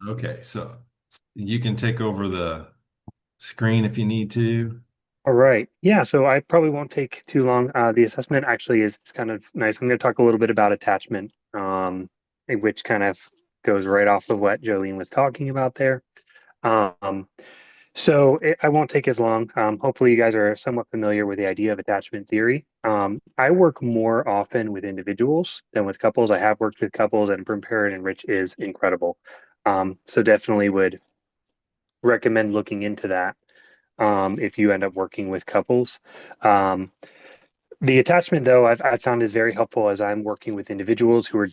Okay, so you can take over the screen if you need to. All right. Yeah, so I probably won't take too long. The assessment actually is kind of nice. I'm going to talk a little bit about attachment, which kind of goes right off of what Jolene was talking about there. Um, I won't take as long. Hopefully, you guys are somewhat familiar with the idea of attachment theory. I work more often with individuals than with couples. I have worked with couples, and Prepare and Enrich is incredible. So definitely would recommend looking into that if you end up working with couples. Um, the attachment, though, I've found is very helpful as I'm working with individuals who are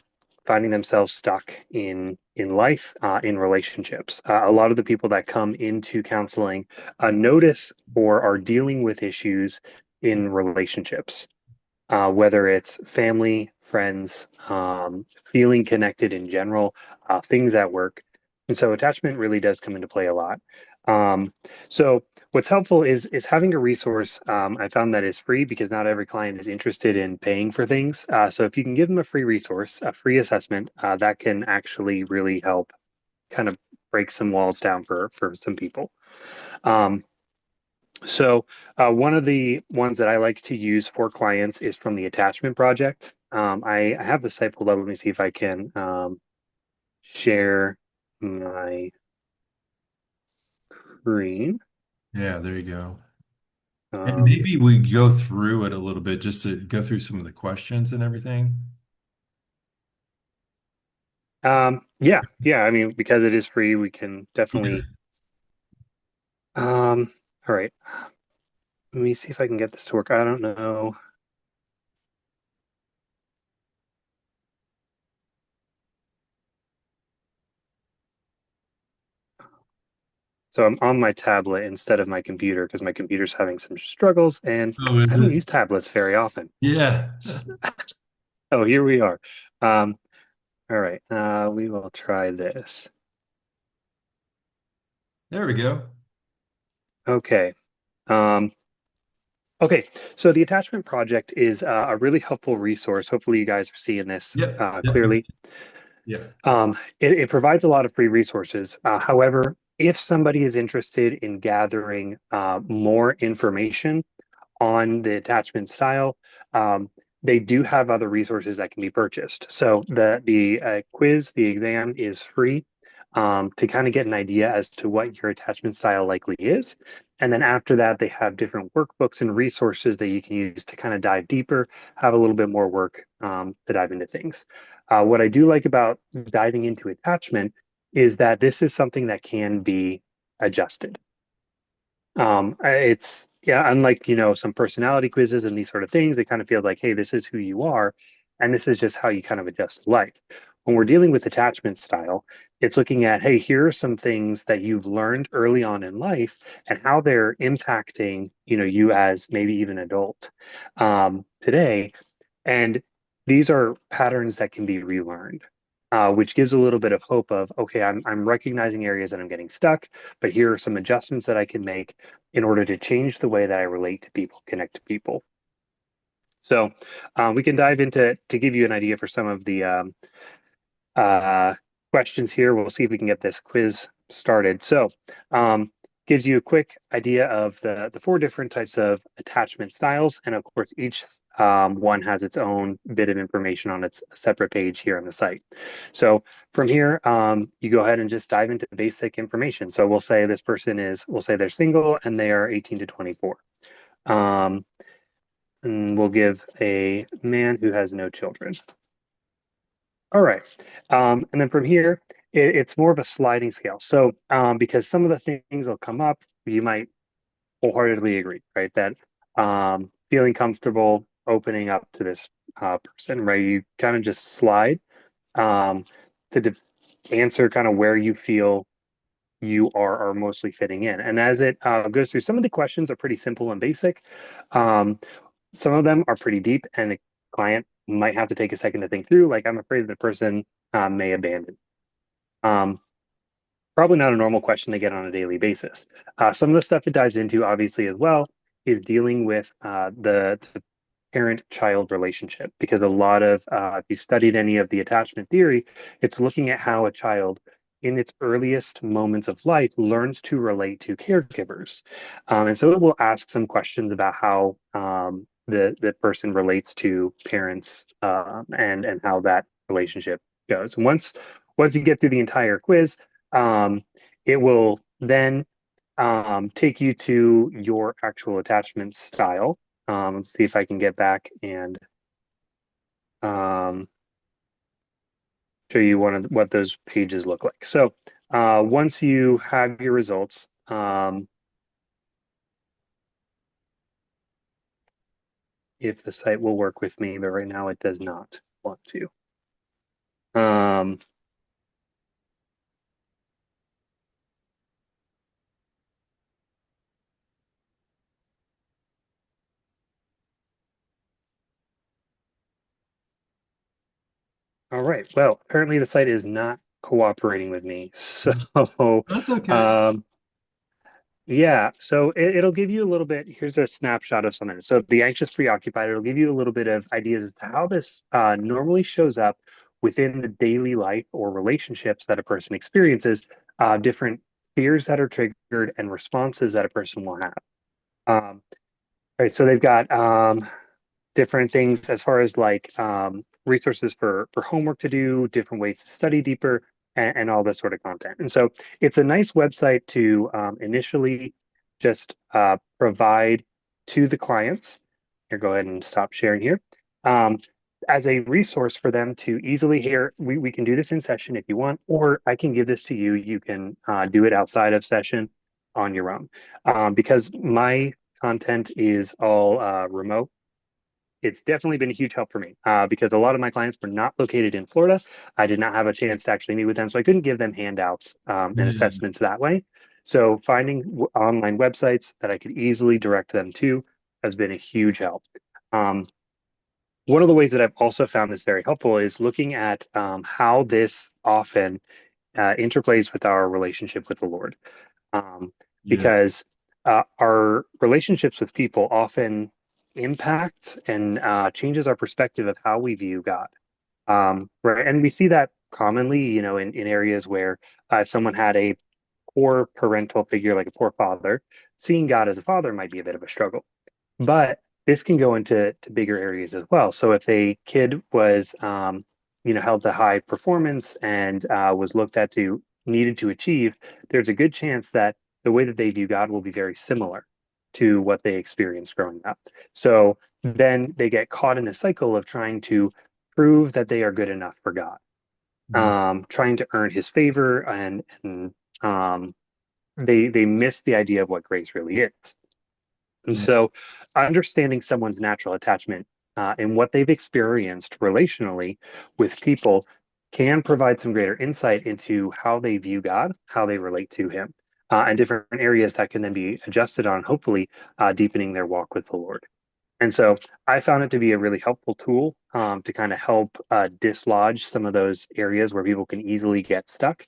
finding themselves stuck in life, in relationships. A lot of the people that come into counseling notice or are dealing with issues in relationships, whether it's family, friends, feeling connected in general, things at work. And so attachment really does come into play a lot. Um, so what's helpful is having a resource. I found that is free because not every client is interested in paying for things. So if you can give them a free resource, a free assessment, that can actually really help kind of break some walls down for some people. Um, One of the ones that I like to use for clients is from the Attachment Project. I have the site pulled up. Let me see if I can share my screen. Yeah, there you go. And Um, maybe we go through it a little bit just to go through some of the questions and everything. yeah. I mean, because it is free, we can Yeah. definitely. All right. Let me see if I can get this to work. I don't know. So I'm on my tablet instead of my computer because my computer's having some struggles, and Oh, is I don't it? use tablets very often. Yeah. Oh, here we are. Um, All right, we will try this. There we go. Okay. Um, okay, so the attachment project is a really helpful resource. Hopefully, you guys are seeing this Yep. Yep. clearly. Yeah. It provides a lot of free resources. However, if somebody is interested in gathering more information on the attachment style, um, they do have other resources that can be purchased. So the quiz, the exam is free to kind of get an idea as to what your attachment style likely is. And then after that, they have different workbooks and resources that you can use to kind of dive deeper, have a little bit more work to dive into things. What I do like about diving into attachment is that this is something that can be adjusted. It's yeah, unlike some personality quizzes and these sort of things, they kind of feel like, hey, this is who you are, and this is just how you kind of adjust life. When we're dealing with attachment style, it's looking at, hey, here are some things that you've learned early on in life and how they're impacting, you as maybe even adult today. And these are patterns that can be relearned, which gives a little bit of hope of, okay, I'm recognizing areas that I'm getting stuck, but here are some adjustments that I can make in order to change the way that I relate to people, connect to people. So we can dive into to give you an idea for some of the uh, questions here. We'll see if we can get this quiz started. Um, Gives you a quick idea of the four different types of attachment styles. And of course, each one has its own bit of information on its separate page here on the site. So from here, you go ahead and just dive into basic information. So we'll say they're single and they are 18 to 24. Um, and we'll give a man who has no children. All right. And then from here, it's more of a sliding scale. Because some of the things will come up, you might wholeheartedly agree, right? That feeling comfortable opening up to this person, right? You kind of just slide um, to answer kind of where you feel you are mostly fitting in. And as it goes through, some of the questions are pretty simple and basic. Um, some of them are pretty deep, and the client might have to take a second to think through. Like, I'm afraid the person may abandon. Um, Probably not a normal question to get on a daily basis. Some of the stuff it dives into, obviously, as well, is dealing with the parent-child relationship. Because a lot of, if you studied any of the attachment theory, it's looking at how a child in its earliest moments of life, learns to relate to caregivers. And so it will ask some questions about how the person relates to parents and how that relationship goes. And once you get through the entire quiz, it will then take you to your actual attachment style. Let's see if I can get back and um, show you what those pages look like. So once you have your results, if the site will work with me, but right now it does not want to. Um, all right. Well, apparently the site is not cooperating with me. So That's okay. um, yeah, so it'll give you a little bit. Here's a snapshot of something. So the anxious preoccupied, it'll give you a little bit of ideas as to how this normally shows up within the daily life or relationships that a person experiences, different fears that are triggered and responses that a person will have. Right, so they've got different things as far as like resources for homework to do, different ways to study deeper, and all this sort of content. And so it's a nice website to initially just provide to the clients. Here, go ahead and stop sharing here. Um, as a resource for them to easily hear, we can do this in session if you want, or I can give this to you. You can do it outside of session on your own. Because my content is all remote, it's definitely been a huge help for me because a lot of my clients were not located in Florida. I did not have a chance to actually meet with them, so I couldn't give them handouts and Yeah. assessments that way. So finding online websites that I could easily direct them to has been a huge help. Um, one of the ways that I've also found this very helpful is looking at how this often interplays with our relationship with the Lord. Um, Yeah. because our relationships with people often impacts and changes our perspective of how we view God. Right, and we see that commonly, in areas where if someone had a poor parental figure, like a poor father, seeing God as a father might be a bit of a struggle. But this can go into bigger areas as well. So if a kid was, held to high performance and was looked at to needed to achieve, there's a good chance that the way that they view God will be very similar to what they experienced growing up. So then they get caught in a cycle of trying to prove that they are good enough for God, Mm. trying to earn His favor, and um, they miss the idea of what grace really is. And Yeah. so, understanding someone's natural attachment and what they've experienced relationally with people can provide some greater insight into how they view God, how they relate to Him, and different areas that can then be adjusted on, hopefully, deepening their walk with the Lord. And so I found it to be a really helpful tool to kind of help dislodge some of those areas where people can easily get stuck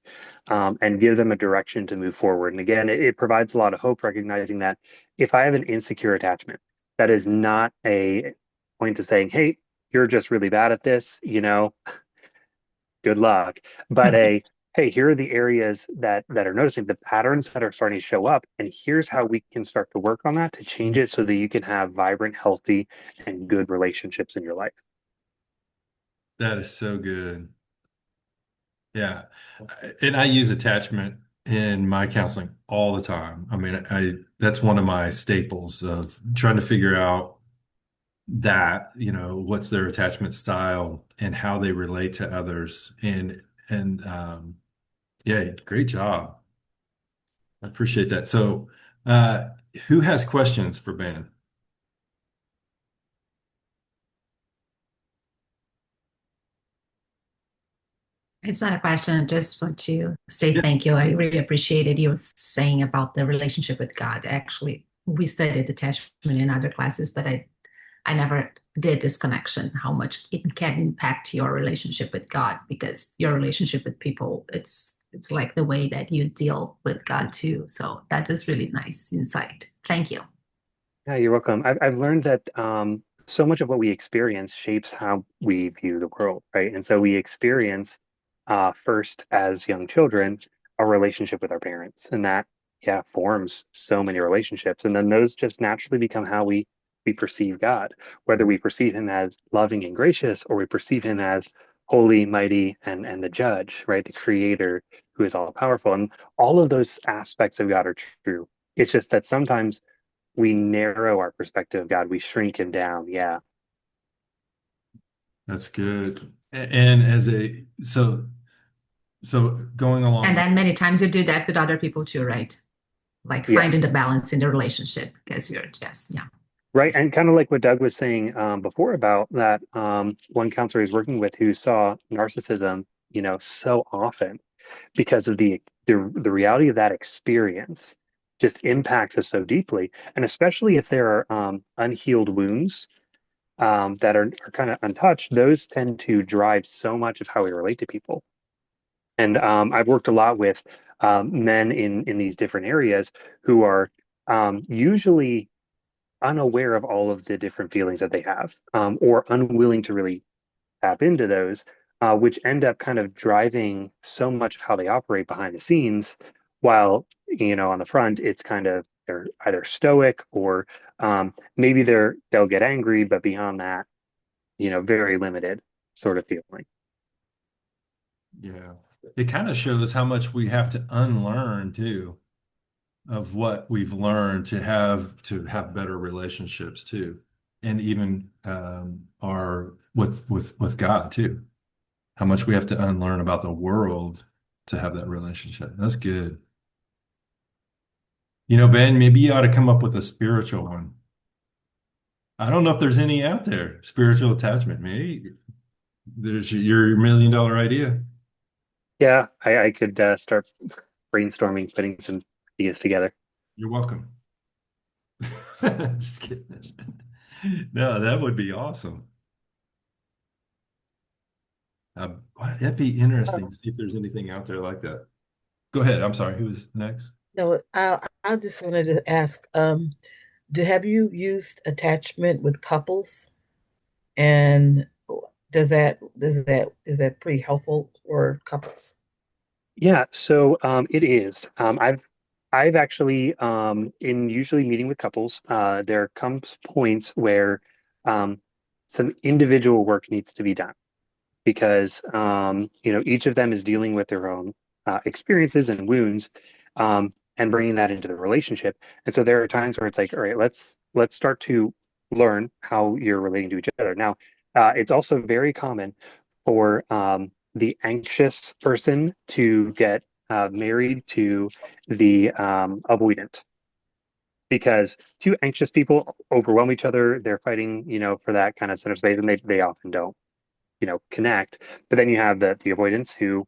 and give them a direction to move forward. And again, it provides a lot of hope, recognizing that if I have an insecure attachment, that is not a point to saying, hey, you're just really bad at this, good luck. But hey, here are the areas that are noticing the patterns that are starting to show up, and here's how we can start to work on that to change it so that you can have vibrant, healthy, and good relationships in your life. That is so good. Yeah. And I use attachment in my counseling all the time. I mean, that's one of my staples of trying to figure out that, what's their attachment style and how they relate to others. And yeah, great job. I appreciate that. So, uh, who has questions for Ben? It's not a question. I just want to say Yeah. thank you. I really appreciated you saying about the relationship with God. Actually, we studied attachment in other classes, but I never did this connection, how much it can impact your relationship with God, because your relationship with people, it's like the way that you deal with God too. So that is really nice insight. Thank you. Yeah, you're welcome. I've learned that so much of what we experience shapes how we view the world, right? And so we experience first as young children, a relationship with our parents. And that, yeah, forms so many relationships. And then those just naturally become how we perceive God, whether we perceive him as loving and gracious, or we perceive him as holy, mighty, and the judge, right? The creator who is all powerful. And all of those aspects of God are true. It's just that sometimes we narrow our perspective of God, we shrink him down. Yeah. That's good. And as a so going along And with then many times you do that with other people too, right? Like finding the Yes. balance in the relationship because you're just, yeah. Right. And kind of like what Doug was saying before about that one counselor he's working with who saw narcissism, so often because of the reality of that experience just impacts us so deeply. And especially if there are unhealed wounds that are kind of untouched, those tend to drive so much of how we relate to people. And I've worked a lot with men in these different areas who are usually unaware of all of the different feelings that they have, or unwilling to really tap into those, which end up kind of driving so much of how they operate behind the scenes. While, on the front, it's kind of they're either stoic or maybe they'll get angry, but beyond that, very limited sort of feeling. yeah, it kind of shows how much we have to unlearn too of what we've learned to have better relationships too, and even our with God too. How much we have to unlearn about the world to have that relationship. That's good. Ben, maybe you ought to come up with a spiritual one. I don't know if there's any out there. Spiritual attachment. Maybe there's your $1 million idea. Yeah, I could start brainstorming, putting some ideas together. You're welcome. Just kidding. No, that would be awesome. That'd be interesting to see if there's anything out there like that. Go ahead. I'm sorry. Who was next? No, I just wanted to ask, have you used attachment with couples? And is that pretty helpful for couples? Yeah, so it is. I've actually in usually meeting with couples, there comes points where some individual work needs to be done because each of them is dealing with their own experiences and wounds, and bringing that into the relationship. And so there are times where it's like, all right, let's start to learn how you're relating to each other. Now, it's also very common for the anxious person to get married to the avoidant because two anxious people overwhelm each other. They're fighting, for that kind of center space, and they often don't, connect. But then you have the avoidants who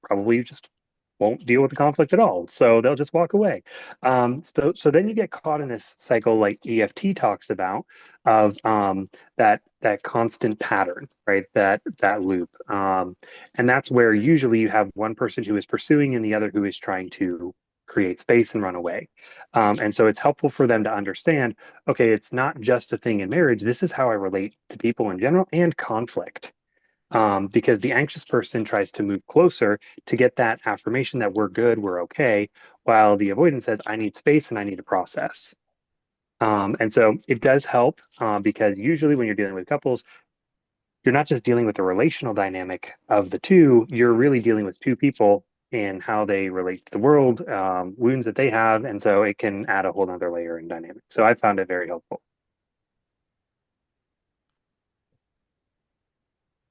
probably just won't deal with the conflict at all. So they'll just walk away. So then you get caught in this cycle like EFT talks about of that constant pattern, right? That loop. And that's where usually you have one person who is pursuing and the other who is trying to create space and run away. And so it's helpful for them to understand, okay, it's not just a thing in marriage. This is how I relate to people in general and conflict, because the anxious person tries to move closer to get that affirmation that we're good, we're okay, while the avoidant says, I need space and I need to process. And so it does help because usually when you're dealing with couples, you're not just dealing with the relational dynamic of the two, you're really dealing with two people and how they relate to the world, wounds that they have. And so it can add a whole other layer in dynamic. So I found it very helpful.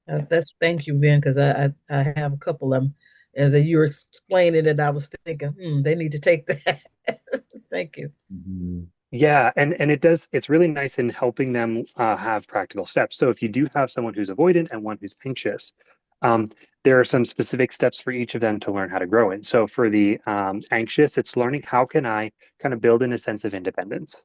That's Thank you, Ben, because I have a couple of them. As you were explaining it, I was thinking, they need to take that. Thank you. Mhm. Yeah, and it's really nice in helping them have practical steps. So if you do have someone who's avoidant and one who's anxious, um, there are some specific steps for each of them to learn how to grow in. So for the anxious, it's learning how can I kind of build in a sense of independence.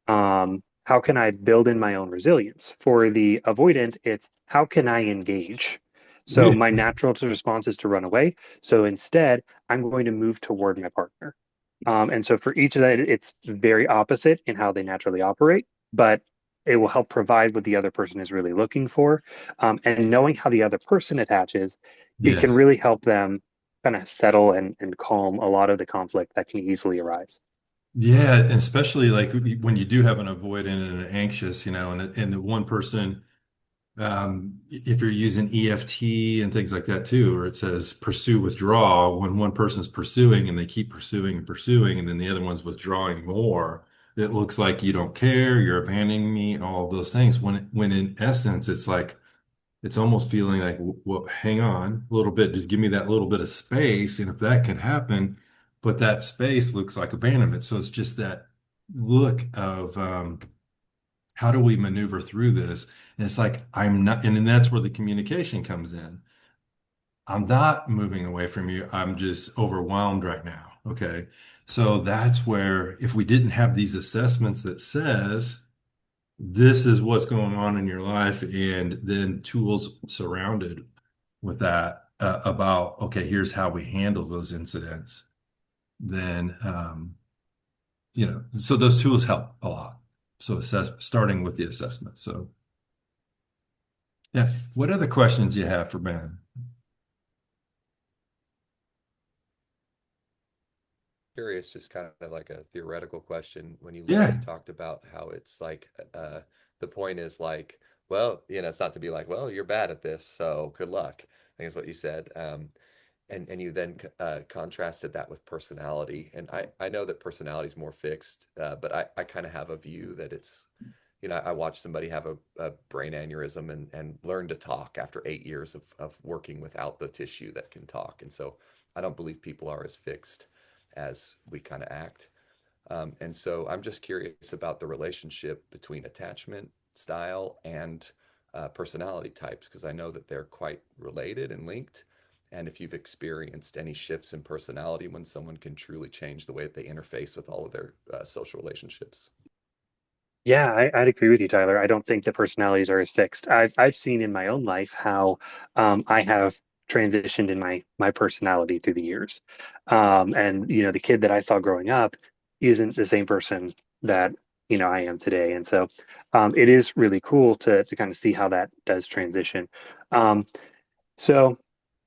How can I build in my own resilience? For the avoidant, it's how can I engage? So my natural response is to run away. So instead, I'm going to move toward my partner. And so for each of that, it's very opposite in how they naturally operate. But it will help provide what the other person is really looking for. And knowing how the other person attaches, it can Yes. really help them kind of settle and calm a lot of the conflict that can easily arise. Yeah, and especially like when you do have an avoidant and an anxious, and the one person, if you're using EFT and things like that too, or it says pursue, withdraw, when one person's pursuing and they keep pursuing and pursuing, and then the other one's withdrawing more, it looks like you don't care, you're abandoning me, all of those things. When in essence, it's like it's almost feeling like, well, hang on a little bit, just give me that little bit of space. And if that can happen, but that space looks like abandonment. So it's just that look of how do we maneuver through this? And it's like, I'm not, and then that's where the communication comes in. I'm not moving away from you. I'm just overwhelmed right now. Okay. So that's where if we didn't have these assessments that says, this is what's going on in your life, and then tools surrounded with that about, okay, here's how we handle those incidents. Then, so those tools help a lot. So starting with the assessment. So, yeah. What other questions do you have for Ben? Curious, just kind of like a theoretical question. When you Yeah. talked about how it's like the point is like, well, it's not to be like, well, you're bad at this, so good luck. I think is what you said. And you then contrasted that with personality. And I know that personality is more fixed, but I kind of have a view that it's, I watched somebody have a brain aneurysm and learn to talk after 8 years of working without the tissue that can talk. And so I don't believe people are as fixed as we kind of act. And so I'm just curious about the relationship between attachment style and personality types, because I know that they're quite related and linked. And if you've experienced any shifts in personality when someone can truly change the way that they interface with all of their social relationships. Yeah, I'd agree with you, Tyler. I don't think the personalities are as fixed. I've seen in my own life how I have transitioned in my personality through the years. And the kid that I saw growing up isn't the same person that I am today. And so it is really cool to kind of see how that does transition. Um, so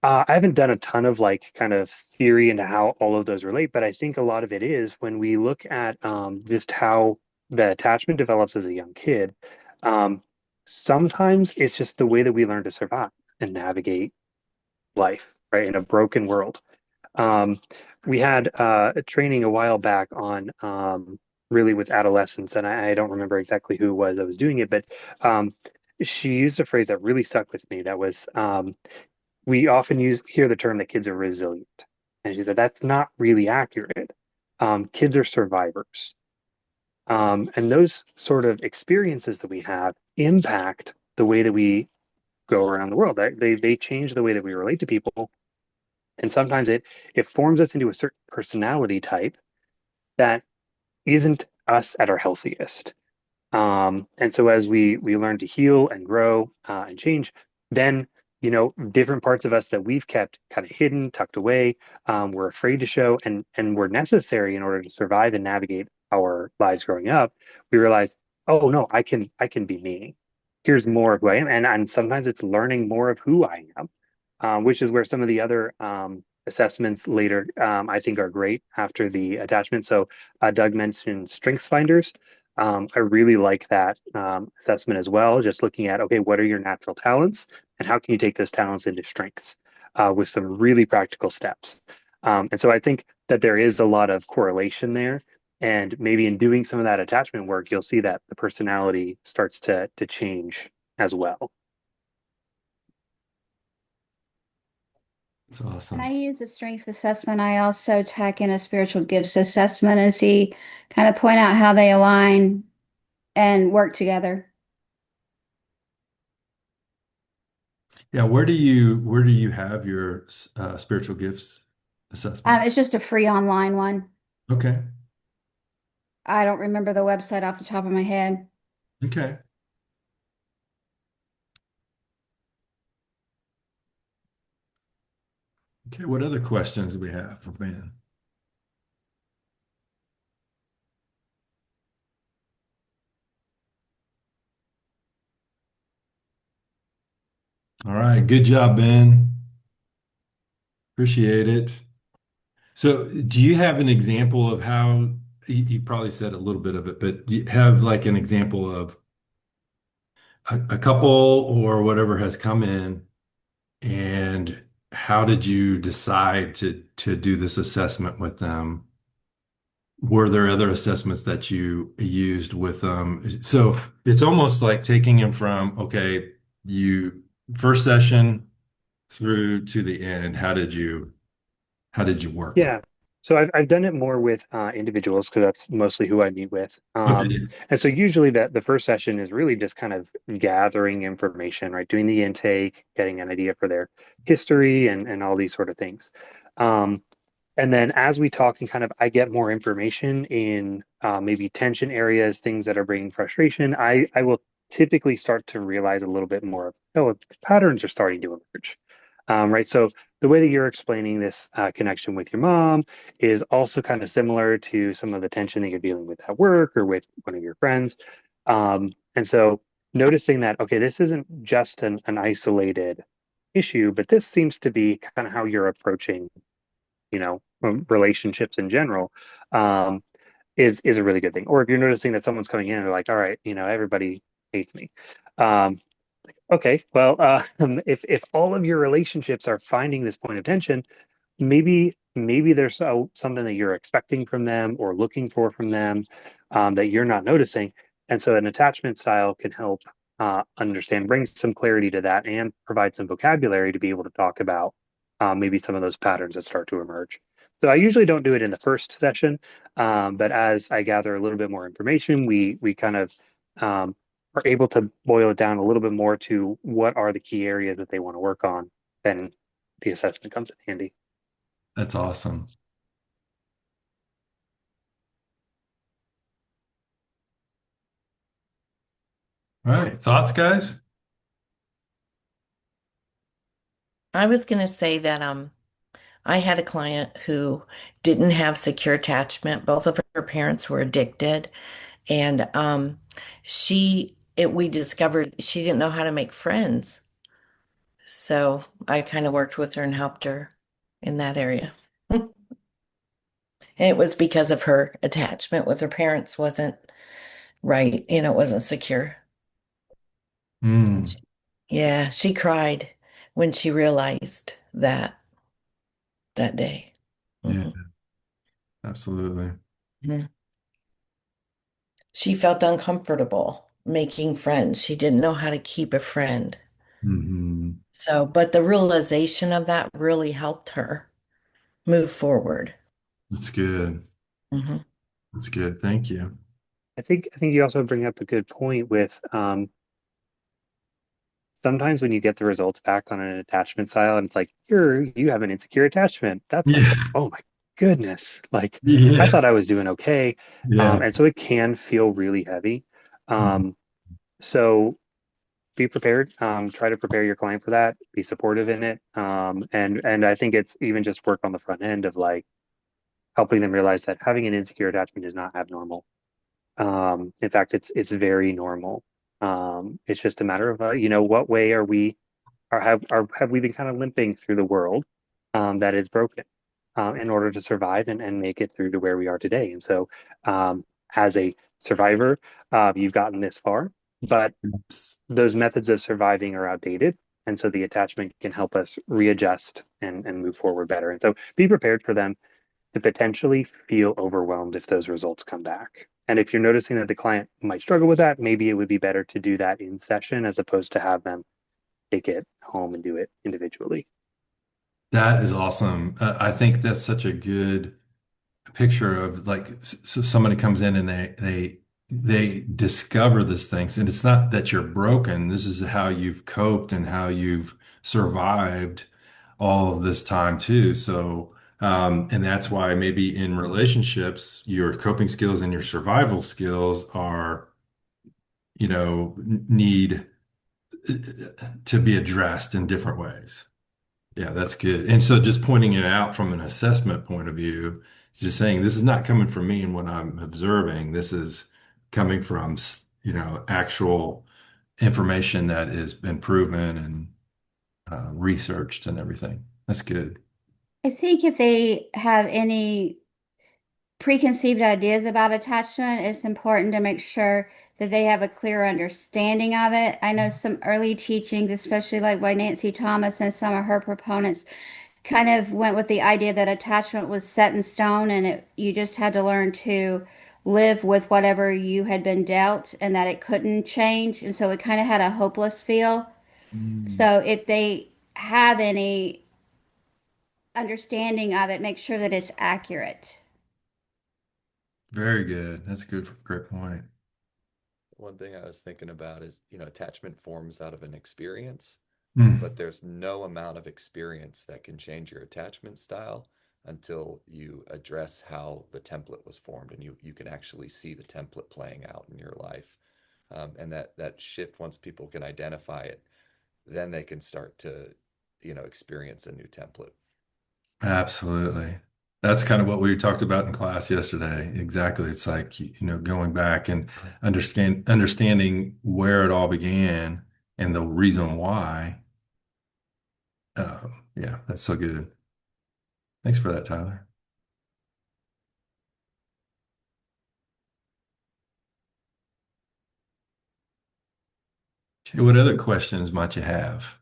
I haven't done a ton of like kind of theory into how all of those relate, but I think a lot of it is when we look at just how the attachment develops as a young kid. Um, Sometimes it's just the way that we learn to survive and navigate life, right, in a broken world. Um, we had a training a while back on really with adolescents, and I don't remember exactly who it was that was doing it, but she used a phrase that really stuck with me. That was we often hear the term that kids are resilient. And she said that's not really accurate. Kids are survivors. And those sort of experiences that we have impact the way that we go around the world. They change the way that we relate to people. And sometimes it forms us into a certain personality type that isn't us at our healthiest. And so as we learn to heal and grow and change, then different parts of us that we've kept kind of hidden, tucked away, we're afraid to show, and were necessary in order to survive and navigate our lives growing up. We realize, oh no, I can be me. Here's more of who I am, and sometimes it's learning more of who I am, which is where some of the other assessments later I think are great after the attachment. So Doug mentioned Strengths Finders. I really like that assessment as well. Just looking at, okay, what are your natural talents and how can you take those talents into strengths with some really practical steps. And so I think that there is a lot of correlation there. And maybe in doing some of that attachment work, you'll see that the personality starts to change as well. It's When I awesome. use a strengths assessment, I also tack in a spiritual gifts assessment and see kind of point out how they align and work together. Yeah. Where do you have your spiritual gifts assessment? It's just a free online one. Okay. I don't remember the website off the top of my head. Okay. Okay. What other questions do we have for Ben? All right. Good job, Ben. Appreciate it. So, do you have an example of how you probably said a little bit of it, but do you have like an example of a couple or whatever has come in, and how did you decide to do this assessment with them? Were there other assessments that you used with them? So it's almost like taking them from, okay, you first session through to the end. How did you work with? Yeah. So I've done it more with individuals because that's mostly who I meet with. Okay. And so usually the first session is really just kind of gathering information, right? Doing the intake, getting an idea for their history and all these sort of things. Um, and then as we talk and kind of I get more information in maybe tension areas, things that are bringing frustration, I will typically start to realize a little bit more of, oh, patterns are starting to emerge. Right. So the way that you're explaining this connection with your mom is also kind of similar to some of the tension that you're dealing with at work or with one of your friends. And so noticing that, okay, this isn't just an isolated issue, but this seems to be kind of how you're approaching, relationships in general, um, is a really good thing. Or if you're noticing that someone's coming in and they're like, all right, everybody hates me. Um, okay, well, if all of your relationships are finding this point of tension, maybe there's something that you're expecting from them or looking for from them that you're not noticing, and so an attachment style can help understand, bring some clarity to that, and provide some vocabulary to be able to talk about maybe some of those patterns that start to emerge. So I usually don't do it in the first session, but as I gather a little bit more information, we kind of um, are able to boil it down a little bit more to what are the key areas that they want to work on, then the assessment comes in handy. That's awesome. All right. Thoughts, guys? I was going to say that I had a client who didn't have secure attachment. Both of her parents were addicted, and we discovered she didn't know how to make friends. So I kind of worked with her and helped her in that area. And it was because of her attachment with her parents wasn't right, it wasn't secure. Mm, Yeah, she cried when she realized that day. yeah, Mhm. absolutely. Mhm. She felt uncomfortable making friends. She didn't know how to keep a friend. Hmm. So, but the realization of that really helped her move forward. That's good. Hmm. That's good. Thank you. I think you also bring up a good point with sometimes when you get the results back on an attachment style and it's like you have an insecure attachment. That's like, Yeah. oh my goodness. Like I Yeah. thought I was doing okay. Yeah. And so it can feel really heavy. Um, so be prepared. Try to prepare your client for that. Be supportive in it. And I think it's even just work on the front end of like helping them realize that having an insecure attachment is not abnormal. In fact, it's very normal. It's just a matter of what way are we have we been kind of limping through the world that is broken in order to survive and make it through to where we are today. And so, as a survivor, you've gotten this far, but those methods of surviving are outdated. And so the attachment can help us readjust and move forward better. And so be prepared for them to potentially feel overwhelmed if those results come back. And if you're noticing that the client might struggle with that, maybe it would be better to do that in session as opposed to have them take it home and do it individually. That is awesome. I think that's such a good picture of like so somebody comes in and they discover this things, and it's not that you're broken. This is how you've coped and how you've survived all of this time too. So and that's why maybe in relationships your coping skills and your survival skills are need to be addressed in different ways. Yeah, that's good. And so just pointing it out from an assessment point of view, just saying this is not coming from me and what I'm observing. This is coming from, actual information that has been proven researched and everything. That's good. I think if they have any preconceived ideas about attachment, it's important to make sure that they have a clear understanding of it. I know some early teachings, especially like by Nancy Thomas and some of her proponents, kind of went with the idea that attachment was set in stone and you just had to learn to live with whatever you had been dealt and that it couldn't change. And so it kind of had a hopeless feel. Mm. So if they have any understanding of it, make sure that it's accurate. Very good. That's a great point. One thing I was thinking about is, attachment forms out of an experience, Mm. but there's no amount of experience that can change your attachment style until you address how the template was formed and you can actually see the template playing out in your life. And that shift, once people can identify it, then they can start to, experience a new template. Absolutely. That's kind of what we talked about in class yesterday. Exactly. It's like, going back and understanding where it all began and the reason why. Yeah, that's so good. Thanks for that, Tyler. Okay, what other questions might you have?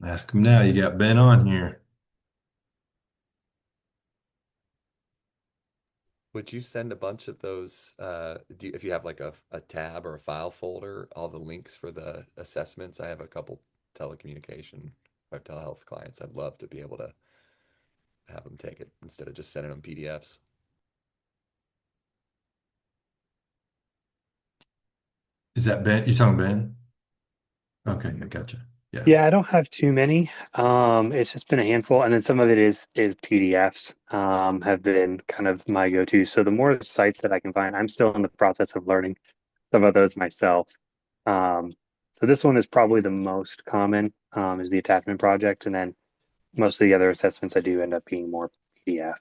Ask them now. You got Ben on here. Would you send a bunch of those, if you have like a tab or a file folder, all the links for the assessments? I have a couple telecommunication or telehealth clients. I'd love to be able to have them take it instead of just sending them PDFs. Is that Ben? You talking Ben? Okay, I gotcha. Yeah. Yeah, I don't have too many. It's just been a handful, and then some of it is PDFs, have been kind of my go-to. So the more sites that I can find, I'm still in the process of learning some of those myself. Um, so this one is probably the most common, is the attachment project, and then most of the other assessments I do end up being more PDF.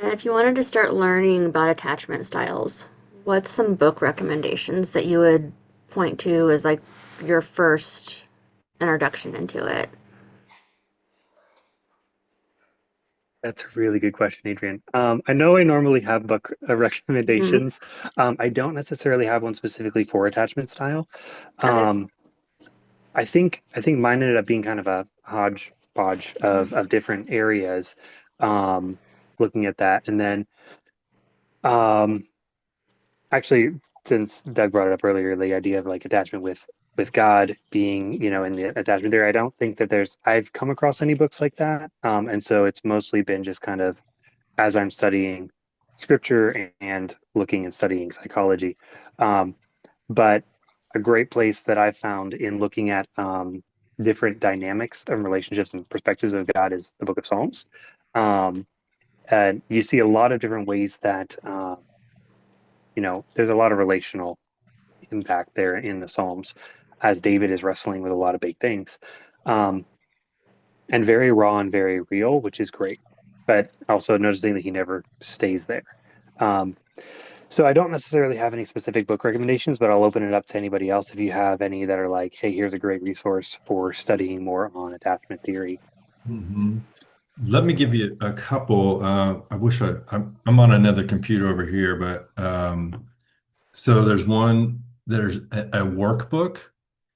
And if you wanted to start learning about attachment styles, what's some book recommendations that you would point to as like your first introduction into it? That's a really good question, Adrian. I know I normally have book Mhm. recommendations. I don't necessarily have one specifically for attachment style. Okay. Um, I think mine ended up being kind of a hodgepodge of different areas, um, looking at that. And then um, actually, since Doug brought it up earlier, the idea of like attachment with God being, in the attachment there, I don't think that I've come across any books like that. And so it's mostly been just kind of as I'm studying scripture and looking and studying psychology. Um, but a great place that I've found in looking at different dynamics and relationships and perspectives of God is the book of Psalms. Um, and you see a lot of different ways that, there's a lot of relational impact there in the Psalms as David is wrestling with a lot of big things. Um, and very raw and very real, which is great. But also noticing that he never stays there. Um, so I don't necessarily have any specific book recommendations, but I'll open it up to anybody else if you have any that are like, hey, here's a great resource for studying more on attachment theory. Mhm. Let me give you a couple. I wish I'm on another computer over here, but so there's a workbook,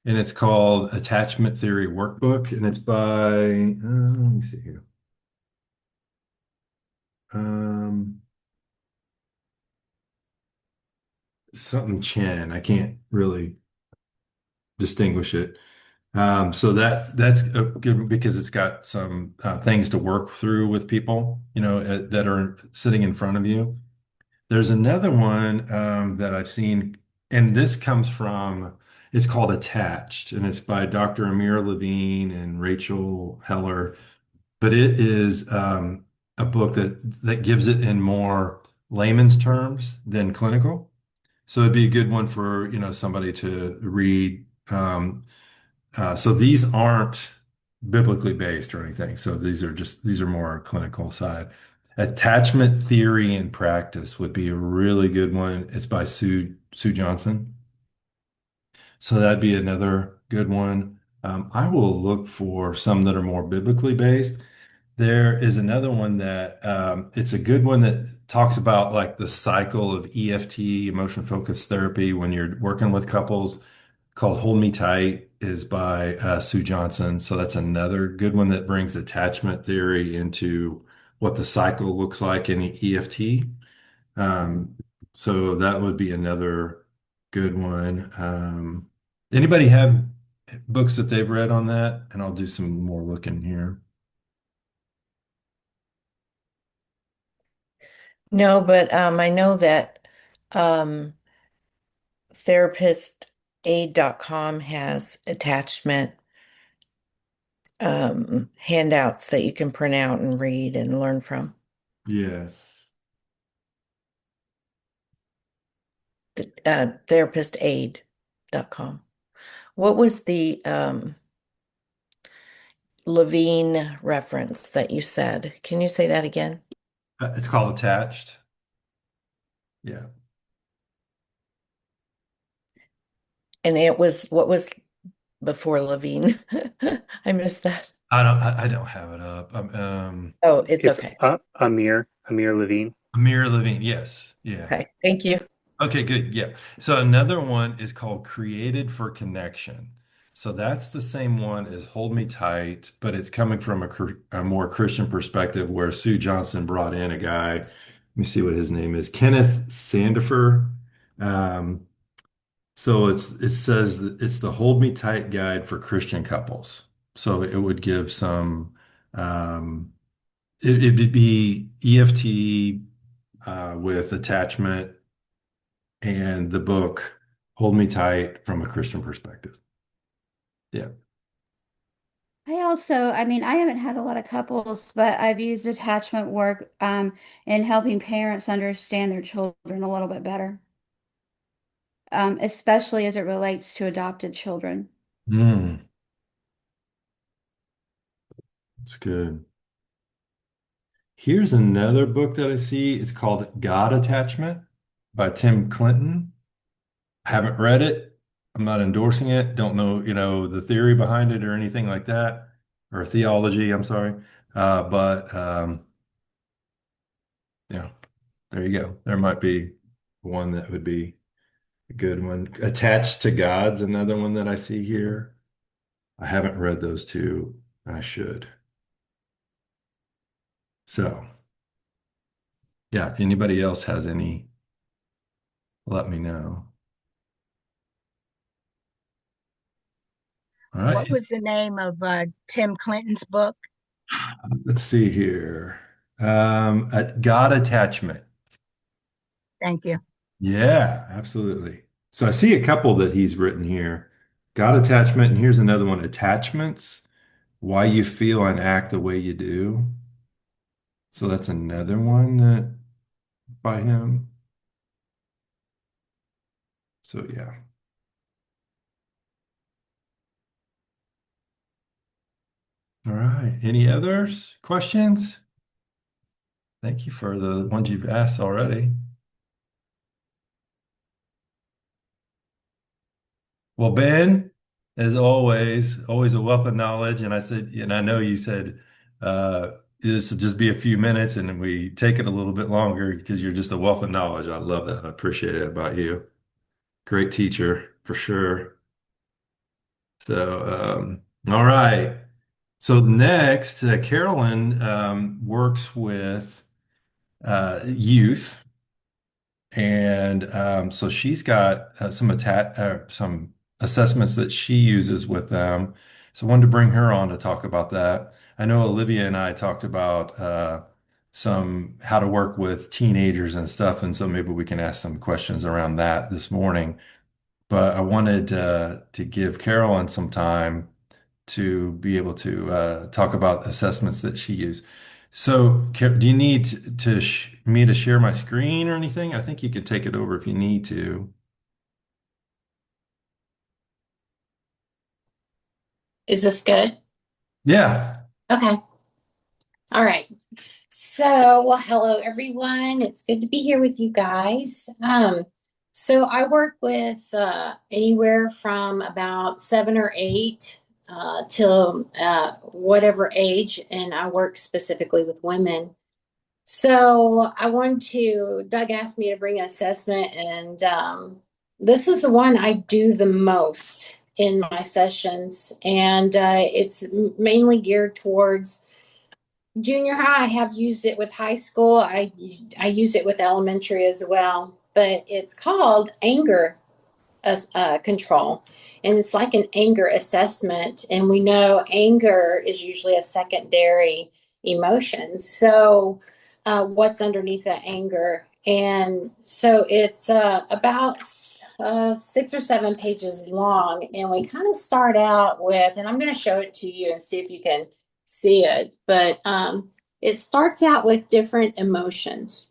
and it's called Attachment Theory Workbook, and it's by, let me see here. Um, Something Chen. I can't really distinguish it. So that's good because it's got some things to work through with people, that are sitting in front of you. There's another one that I've seen, and this comes from, it's called Attached, and it's by Dr. Amir Levine and Rachel Heller. But it is a book that gives it in more layman's terms than clinical. So it'd be a good one for, somebody to read. So these aren't biblically based or anything. So these are more clinical side. Attachment theory and practice would be a really good one. It's by Sue Johnson. So that'd be another good one. I will look for some that are more biblically based. There is another one that it's a good one that talks about like the cycle of EFT, emotion focused therapy, when you're working with couples, called Hold Me Tight, is by Sue Johnson. So that's another good one that brings attachment theory into what the cycle looks like in EFT. Um, so that would be another good one. Anybody have books that they've read on that? And I'll do some more looking here. No, but I know that um, therapistaid.com has attachment handouts that you can print out and read and learn from. Yes. Therapistaid.com. What was the Levine reference that you said? Can you say that again? It's called Attached. Yeah. And what was before Levine? I missed that. I don't have it up. Oh, it's It's okay. Amir Levine. Amir Levine. Yes. Yeah. Okay, thank you. Okay, good. Yeah. So another one is called Created for Connection. So that's the same one as Hold Me Tight, but it's coming from a more Christian perspective, where Sue Johnson brought in a guy. Let me see what his name is. Kenneth Sandifer. Um, so it says that it's the Hold Me Tight guide for Christian couples. So it would give some it would be EFT with attachment and the book Hold Me Tight from a Christian perspective. Yeah. I mean, I haven't had a lot of couples, but I've used attachment work in helping parents understand their children a little bit better, especially as it relates to adopted children. Mm, that's good. Here's another book that I see. It's called God Attachment by Tim Clinton. I haven't read it. I'm not endorsing it. Don't know, the theory behind it or anything like that, or theology, I'm sorry. But yeah, there you go. There might be one that would be a good one. Attached to God's another one that I see here. I haven't read those two. I should. So, yeah, if anybody else has any, let me know. All What right, was the name of Tim Clinton's book? let's see here. God Attachment. Thank you. Yeah, absolutely. So I see a couple that he's written here. God Attachment, and here's another one, Attachments, Why You Feel and Act the Way You Do. So that's another one that by him. So yeah. All right. Any others? Questions? Thank you for the ones you've asked already. Well, Ben, as always a wealth of knowledge. And I know you said this will just be a few minutes and we take it a little bit longer because you're just a wealth of knowledge. I love that. I appreciate it about you. Great teacher for sure. So, all right. So next, Carolyn works with youth. And so she's got some assessments that she uses with them. So I wanted to bring her on to talk about that. I know Olivia and I talked about some how to work with teenagers and stuff, and so maybe we can ask some questions around that this morning. But I wanted to give Carolyn some time to be able to talk about assessments that she used. So, do you need me to share my screen or anything? I think you could take it over if you need to. Is this good? Yeah. Okay. All right. So, well, hello everyone. It's good to be here with you guys. So I work with anywhere from about 7 or 8 till whatever age, and I work specifically with women. So I wanted to, Doug asked me to bring an assessment, and this is the one I do the most in my sessions, and it's mainly geared towards junior high. I have used it with high school. I use it with elementary as well, but it's called anger control, and it's like an anger assessment. And we know anger is usually a secondary emotion. So, what's underneath that anger? And so it's about 6 or 7 pages long, and we kind of start out with, and I'm going to show it to you and see if you can see it. But it starts out with different emotions.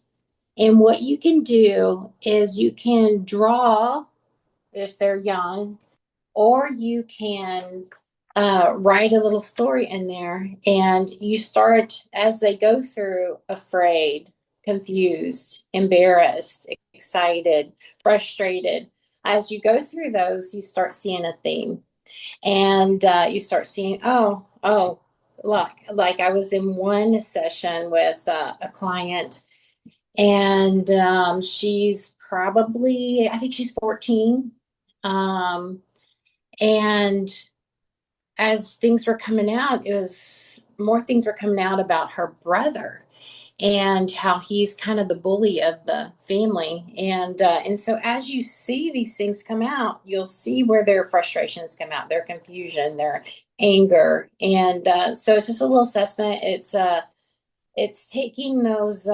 And what you can do is you can draw if they're young, or you can write a little story in there. And you start as they go through afraid, confused, embarrassed, excited, frustrated. As you go through those, you start seeing a theme, and you start seeing, oh, like I was in one session with a client, and she's probably, I think she's 14. Um, and as things were coming out, it was more things were coming out about her brother and how he's kind of the bully of the family. And so as you see these things come out, you'll see where their frustrations come out, their confusion, their anger. And so it's just a little assessment. It's taking those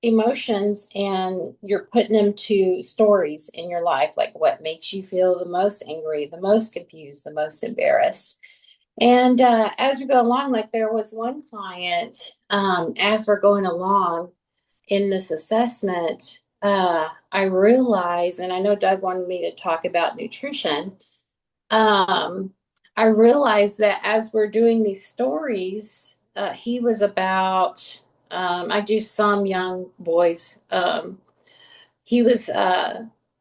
emotions and you're putting them to stories in your life, like what makes you feel the most angry, the most confused, the most embarrassed. And as we go along, like there was one client, as we're going along in this assessment, I realized, and I know Doug wanted me to talk about nutrition. Um, I realized that as we're doing these stories, he was about, I do some young boys. He was,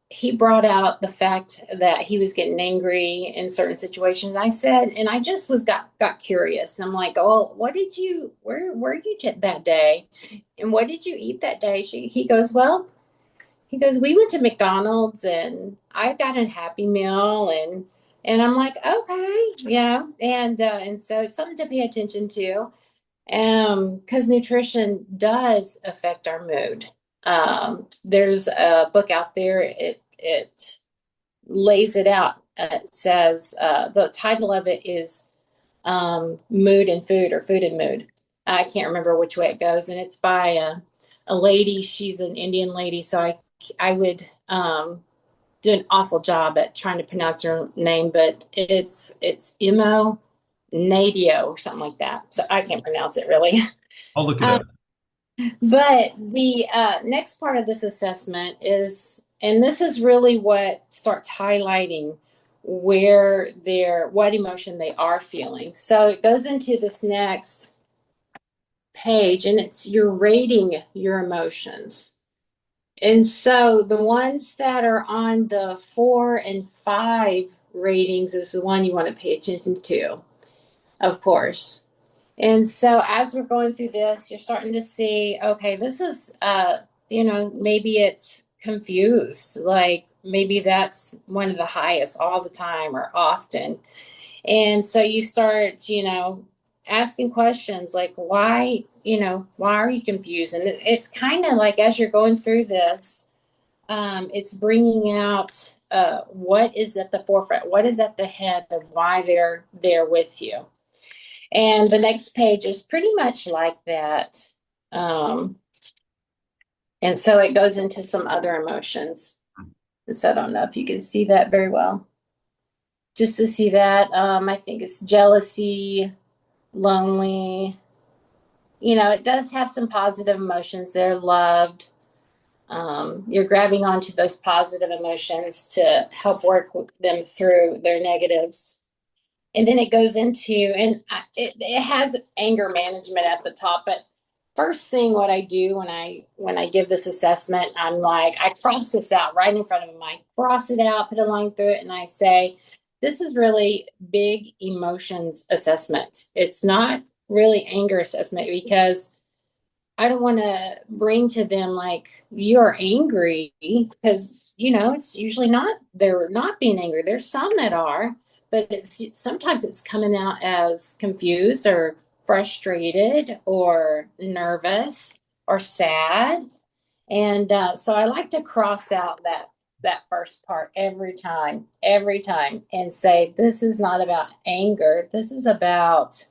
he brought out the fact that he was getting angry in certain situations. I said, and I just got curious. I'm like, oh, what did you, where were you that day? And what did you eat that day? He goes, well, he goes, we went to McDonald's and I got a Happy Meal, and I'm like, okay, and so it's something to pay attention to, because nutrition does affect our mood. There's a book out there. It lays it out. It says the title of it is Mood and Food, or Food and Mood. I can't remember which way it goes, and it's by a lady. She's an Indian lady, so I would do an awful job at trying to pronounce her name, but it's Imo Nadio or something like that. So I can't pronounce it really. I'll look it up. But the next part of this assessment is, and this is really what starts highlighting what emotion they are feeling. So it goes into this next page, and you're rating your emotions. And so the ones that are on the 4 and 5 ratings is the one you want to pay attention to, of course. And so as we're going through this, you're starting to see, okay, this is, maybe it's confused. Like maybe that's one of the highest all the time or often. And so you start, asking questions like, why are you confused? And it's kind of like, as you're going through this, it's bringing out what is at the forefront, what is at the head of why they're there with you. And the next page is pretty much like that. And so it goes into some other emotions. So I don't know if you can see that very well. Just to see that, I think it's jealousy, lonely. It does have some positive emotions there, loved. You're grabbing onto those positive emotions to help work them through their negatives. And then it goes into, and it has anger management at the top. But first thing, what I do when I give this assessment, I'm like, I cross this out right in front of them. I cross it out, put a line through it, and I say, this is really big emotions assessment. It's not really anger assessment, because I don't want to bring to them like, you're angry, because it's usually not, they're not being angry. There's some that are, but sometimes it's coming out as confused or frustrated or nervous or sad. And so I like to cross out that first part every time, and say, this is not about anger. This is about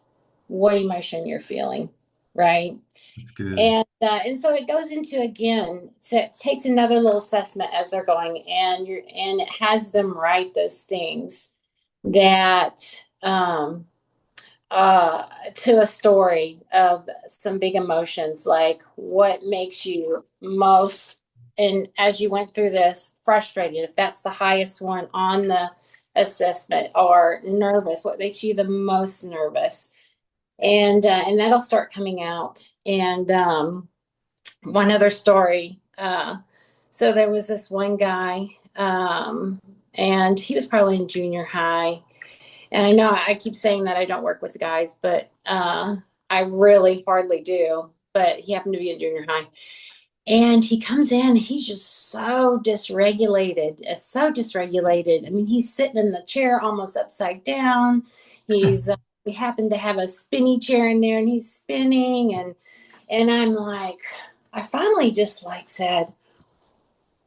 what emotion you're feeling, right? Good. And so it goes into, again, so it takes another little assessment as they're going, and it has them write those things that to a story of some big emotions, like what makes you most, and as you went through this, frustrated, if that's the highest one on the assessment, or nervous, what makes you the most nervous, and that'll start coming out. And one other story, so there was this one guy, and he was probably in junior high. And I know I keep saying that I don't work with guys, but I really hardly do. But he happened to be in junior high. And he comes in, he's just so dysregulated, so dysregulated. I mean, he's sitting in the chair almost upside down. We happen to have a spinny chair in there, and he's spinning. And I'm like, I finally just like said,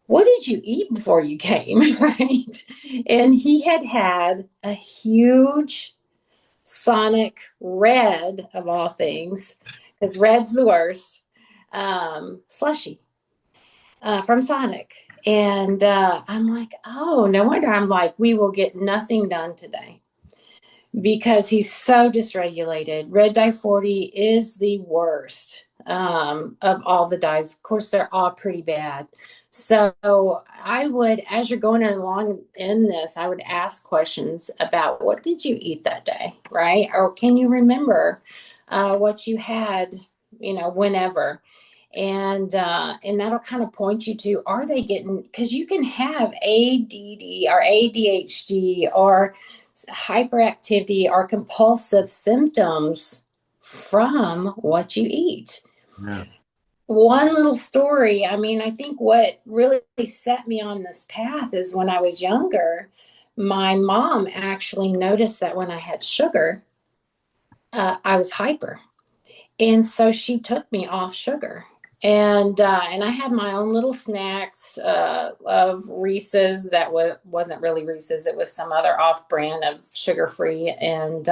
what did you eat before you came? Right. And he had a huge Sonic Red, of all things, because red's the worst, slushy from Sonic. And I'm like, oh, no wonder. I'm like, we will get nothing done today, because he's so dysregulated. Red dye 40 is the worst of all the dyes. Of course, they're all pretty bad. So I would, as you're going along in this, I would ask questions about, what did you eat that day, right? Or can you remember what you had, whenever? And that'll kind of point you to, are they getting, because you can have ADD or ADHD or hyperactivity or compulsive symptoms from what you eat. Yeah. One little story, I mean, I think what really set me on this path is when I was younger, my mom actually noticed that when I had sugar, I was hyper. And so she took me off sugar. And I had my own little snacks of Reese's that wasn't really Reese's. It was some other off-brand of sugar-free. And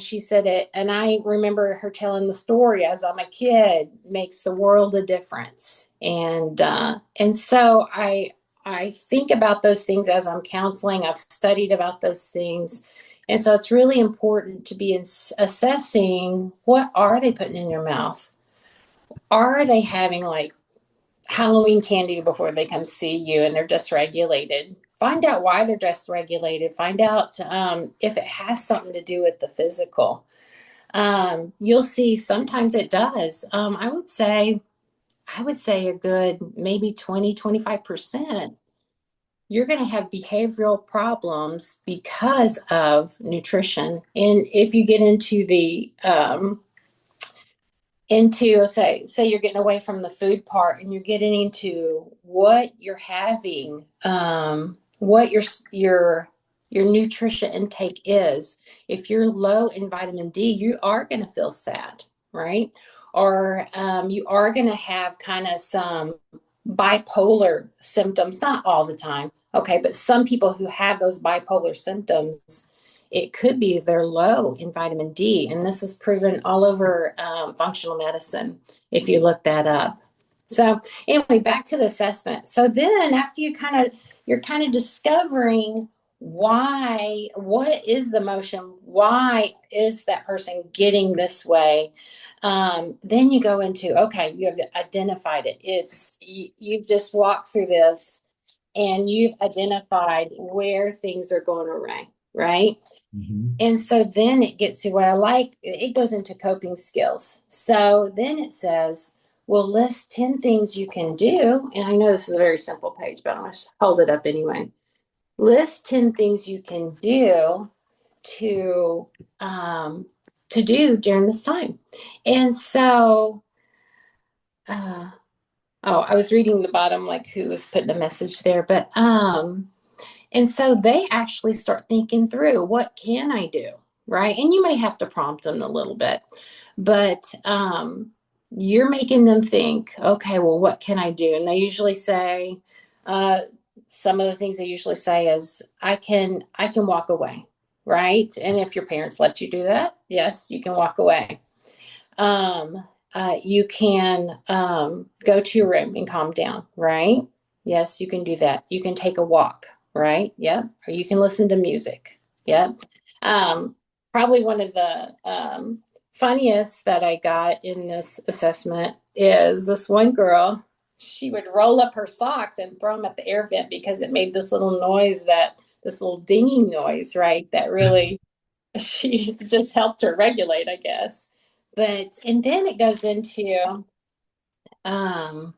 she said it, and I remember her telling the story as I'm a kid, makes the world a difference. And so I think about those things as I'm counseling. I've studied about those things. And so it's really important to be assessing, what are they putting in your mouth? Are they having like Halloween candy before they come see you and they're dysregulated? Find out why they're dysregulated. Find out if it has something to do with the physical. You'll see sometimes it does. I would say a good maybe 20-25%. You're going to have behavioral problems because of nutrition. And if you get into the say you're getting away from the food part and you're getting into what you're having, what your nutrition intake is. If you're low in vitamin D, you are going to feel sad, right? Or you are going to have kind of some bipolar symptoms, not all the time. Okay, but some people who have those bipolar symptoms, it could be they're low in vitamin D. And this is proven all over functional medicine, if you look that up. So anyway, back to the assessment. So then after you're kind of discovering why, what is the motion? Why is that person getting this way? Then you go into, okay, you have identified it. You've just walked through this and you've identified where things are going right? Mhm. And so then it gets to what I like. It goes into coping skills. So then it says, well, list 10 things you can do. And I know this is a very simple page, but I'm going to hold it up anyway. List 10 things you can do to do during this time. And so, oh, I was reading the bottom, like who was putting a message there, but and so they actually start thinking through, what can I do? Right. And you may have to prompt them a little bit, but you're making them think, okay, well, what can I do? And they usually say, some of the things they usually say is, I can walk away. Right. And if your parents let you do that, yes, you can walk away. You can go to your room and calm down, right? Yes, you can do that. You can take a walk, right? Yeah. Or you can listen to music. Yeah. Probably one of the funniest that I got in this assessment is this one girl. She would roll up her socks and throw them at the air vent because it made this little noise, this little dinging noise, right? That really, she just helped her regulate, I guess. But, and then it goes into, um,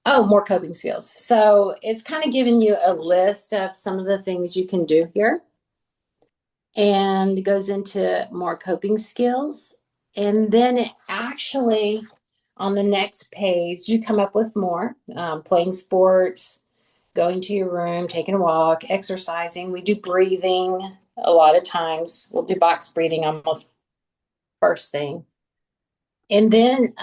more coping skills. So it's kind of giving you a list of some of the things you can do here. And it goes into more coping skills. And then it actually, on the next page, you come up with more, playing sports, going to your room, taking a walk, exercising. We do breathing a lot of times. We'll do box breathing almost first thing. And then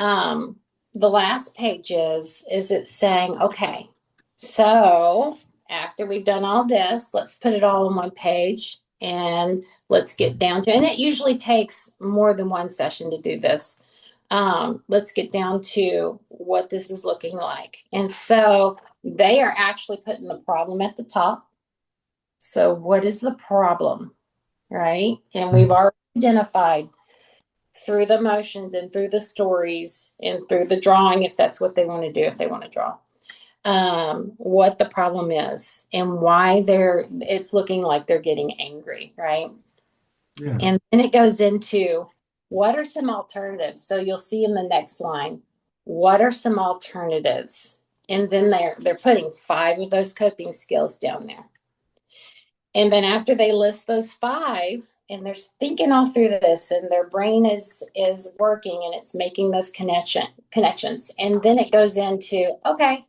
the last page is it saying, okay, so after we've done all this, let's put it all on one page and let's get down to, and it usually takes more than one session to do this. Let's get down to what this is looking like. And so they are actually putting the problem at the top. So what is the problem, right? And we've already identified through the motions and through the stories and through the drawing, if that's what they want to do, if they want to draw, what the problem is and why it's looking like they're getting angry, right? Yeah. And then it goes into what are some alternatives. So you'll see in the next line, what are some alternatives? And then they're putting 5 of those coping skills down there. And then after they list those 5, and they're thinking all through this, and their brain is working, and it's making those connections. And then it goes into, okay,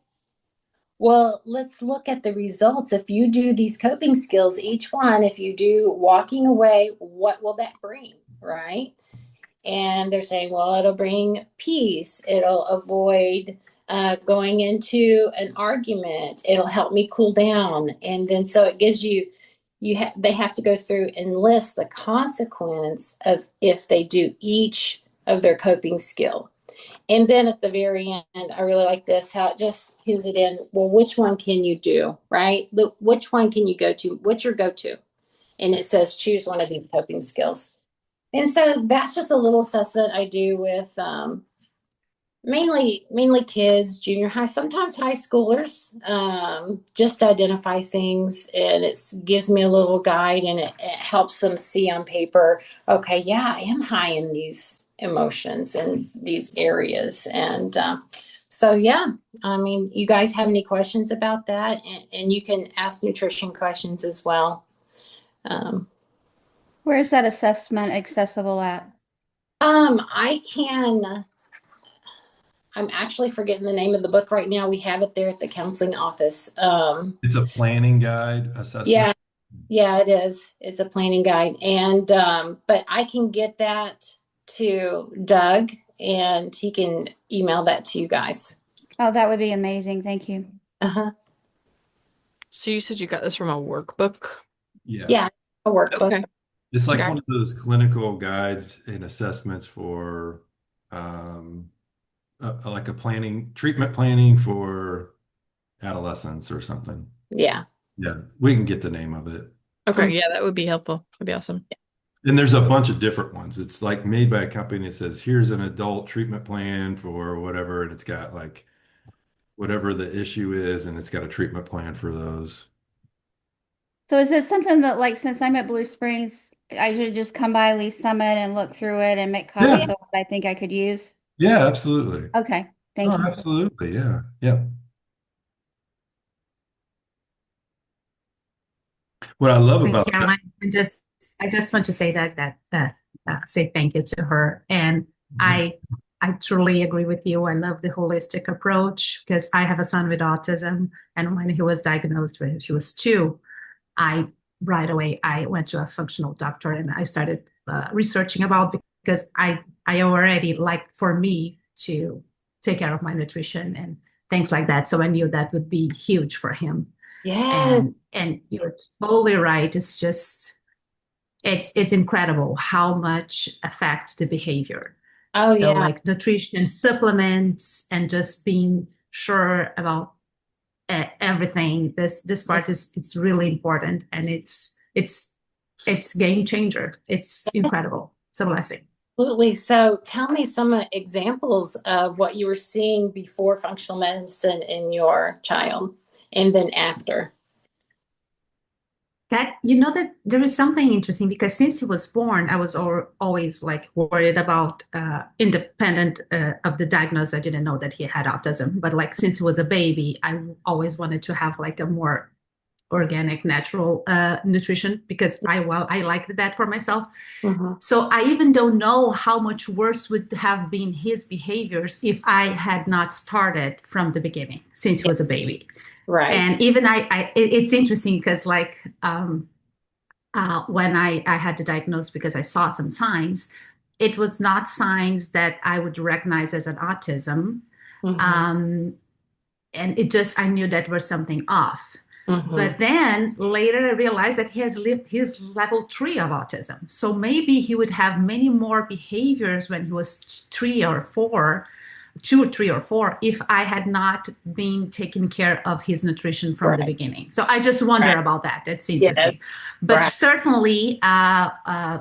well, let's look at the results. If you do these coping skills, each one, if you do walking away, what will that bring, right? And they're saying, well, it'll bring peace. It'll avoid going into an argument. It'll help me cool down. And then so it gives you, they have to go through and list the consequence of if they do each of their coping skill. And then at the very end, I really like this, how it just gives it in, well, which one can you do, right? Which one can you go to? What's your go-to? And it says, choose one of these coping skills. And so that's just a little assessment I do with mainly kids, junior high, sometimes high schoolers, just to identify things. And it gives me a little guide, and it helps them see on paper, okay, yeah, I am high in these emotions and these areas. And so, yeah, I mean, you guys have any questions about that? And you can ask nutrition questions as well. Where's that assessment accessible at? I'm actually forgetting the name of the book right now. We have it there at the counseling office. It's a planning guide assessment. Yeah, it is. It's a planning guide. And, but I can get that to Doug and he can email that to you guys. Oh, that would be amazing. Thank you. Uh-huh. So you said you got this from a workbook? Yeah, a workbook. Okay. It's like Okay. one of those clinical guides and assessments for like a treatment planning for adolescents or something. Yeah. Yeah, we can get the name of it. Okay, yeah, that would be helpful. That'd be awesome. And there's a bunch of different ones. It's like made by a company that says, here's an adult treatment plan for whatever, and it's got like whatever the issue is, and it's got a treatment plan for those. So is it something that, like, since I'm at Blue Springs, I should just come by Lee Summit and look through it and make copies Yeah. of what I think I could use? Yeah, absolutely. Okay, thank Oh, you. absolutely. Yeah. Yeah. What I love Wait, about that. Caroline, I just want to say that say thank you to her. And I truly agree with you. I love the holistic approach because I have a son with autism, and when he was diagnosed when he was 2, I right away I went to a functional doctor and I started researching about, because I already like for me to take care of my nutrition and things like that. So I knew that would be huge for him. Yes. And you're totally right. It's just it's incredible how much affect the behavior. Oh, So yeah. like nutrition, supplements, and just being sure about everything. This part is it's really important, and it's game changer. It's incredible. It's a blessing. Absolutely. So tell me some examples of what you were seeing before functional medicine in your child and then after. That that there is something interesting, because since he was born, I was always like worried about independent of the diagnosis. I didn't know that he had autism, but like since he was a baby, I always wanted to have like a more organic, natural nutrition, because I liked that for myself. Mm-hmm. So I even don't know how much worse would have been his behaviors if I had not started from the beginning, since he was a baby. Right. And even it's interesting because like when I had the diagnosis, because I saw some signs, it was not signs that I would recognize as an autism. Mm-hmm. And it just, I knew that was something off. Mm-hmm. But then later I realized that he has his level 3 of autism. So maybe he would have many more behaviors when he was 3 or 4, 2 or 3 or 4, if I had not been taking care of his nutrition from the beginning. So I just wonder about that. That's interesting. Yes. But certainly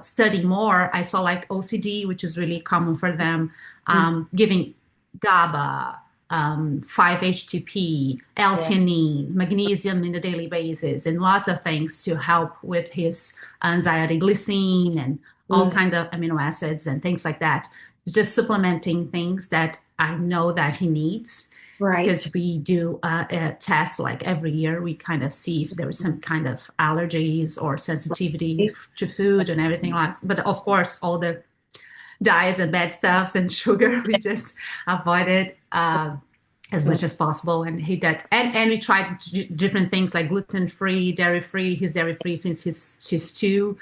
studying more, I saw like OCD, which is really common for them, giving GABA, 5-HTP, L-theanine, magnesium in a daily basis, and lots of things to help with his anxiety, glycine, and all kinds of amino acids and things like that. Just supplementing things that I know that he needs. Right. Because we do a test like every year. We kind of see if there is some kind of allergies or sensitivity to food and everything else. But of course, all the dyes and bad stuffs and sugar, we just avoid it as much as possible. And he did, and we tried different things like gluten-free, dairy-free. He's dairy-free since he's 2.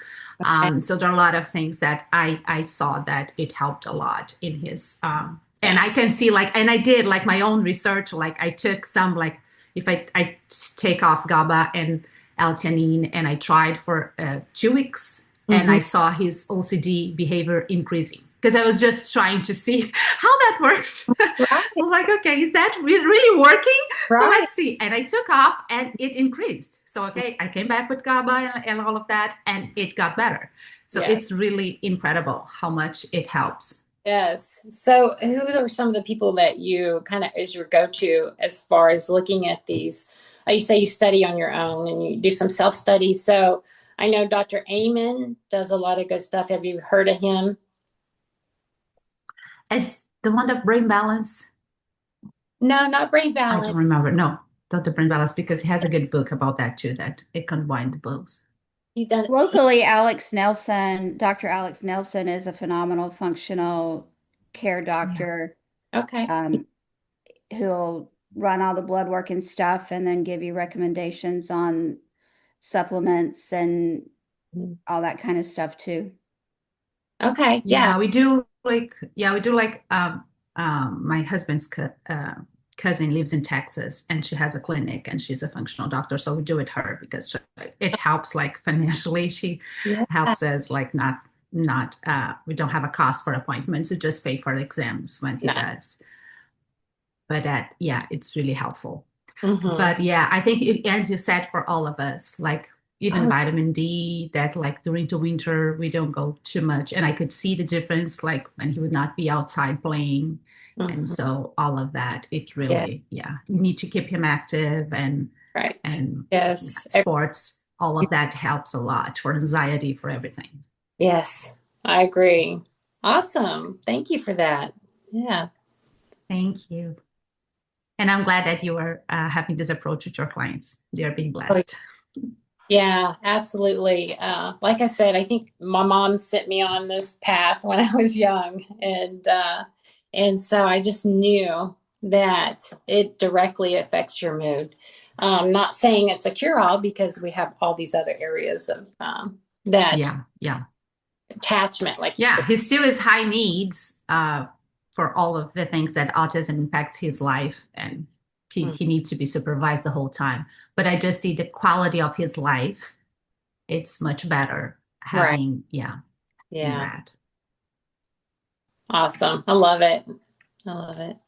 So there are a lot of things that I saw that it helped a lot in his and I can see like, and I did like my own research. Like I took some, like if I take off GABA and L-theanine, and I tried for 2 weeks, and I saw his OCD behavior increasing, because I was just trying to see how that works. So like, okay, is that really working? Right. So let's see. And I took off and it increased. So, okay, I came back with GABA and all of that, and it got better. So it's really incredible how much it helps. Yes. So who are some of the people that you kind of as your go-to as far as looking at these? You say you study on your own and you do some self-study. So I know Dr. Amen does a lot of good stuff. Have you heard of him? As the one that Brain Balance? No, not Brain I Balance. don't remember. No, not the Brain Balance, because he has a good book about that too, that it combined both. He's done Locally, Alex Nelson, Dr. Alex Nelson is a phenomenal functional care doctor. Okay. Who'll run all the blood work and stuff, and then give you recommendations on supplements and all that kind of stuff too. Okay. Yeah. We do like my husband's cousin lives in Texas, and she has a clinic, and she's a functional doctor. So we do it her because it helps like financially. She helps us like not we don't have a cost for appointments. We just pay for exams when he does. But it's really helpful. But I think as you said, for all of us, like even vitamin D, that like during the winter, we don't go too much. And I could see the difference, like when he would not be outside playing. And so all of that, it really, you need to keep him active and sports. all of that helps a lot for anxiety, for everything. Yes, I agree. Awesome. Thank you for that. Yeah. Thank you. And I'm glad that you are having this approach with your clients. They're being blessed. Yeah, absolutely. Like I said, I think my mom sent me on this path when I was young, and so I just knew that it directly affects your mood. Not saying it's a cure-all because we have all these other areas of that Yeah. attachment, like Yeah, he still has high needs for all of the things that autism impacts his life, and he needs to be supervised the whole time. But I just see the quality of his life. It's much better having, Yeah. that. Awesome. I love it. I love it.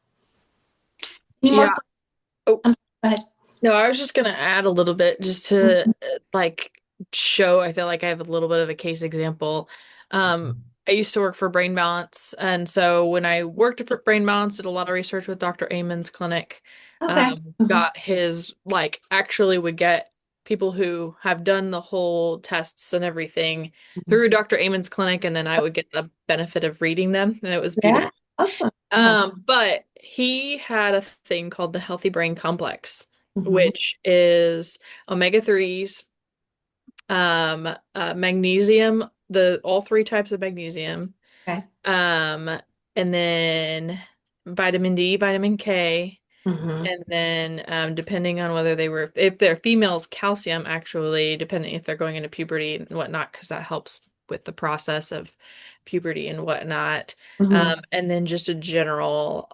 Any more Yeah. questions? Oh, Go ahead. no, I was just gonna add a little bit just to like show, I feel like I have a little bit of a case example. I used to work for Brain Balance, and so when I worked for Brain Balance, did a lot of research with Dr. Amon's clinic. Okay. Got his actually would get people who have done the whole tests and everything through Dr. Amon's clinic, and then I would get the benefit of reading them, and it was beautiful. Awesome. But he had a thing called the Healthy Brain Complex, which is omega-3s, magnesium, all three types of magnesium, Okay. and then vitamin D, vitamin K, Mm-hmm. and then depending on whether if they're females, calcium, actually, depending if they're going into puberty and whatnot, because that helps with the process of puberty and whatnot. And then just a general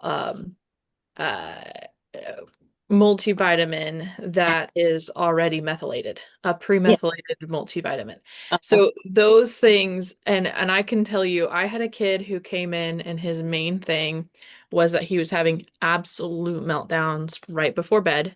multivitamin that is already methylated, a pre-methylated multivitamin. So those things, and I can tell you, I had a kid who came in and his main thing was that he was having absolute meltdowns right before bed,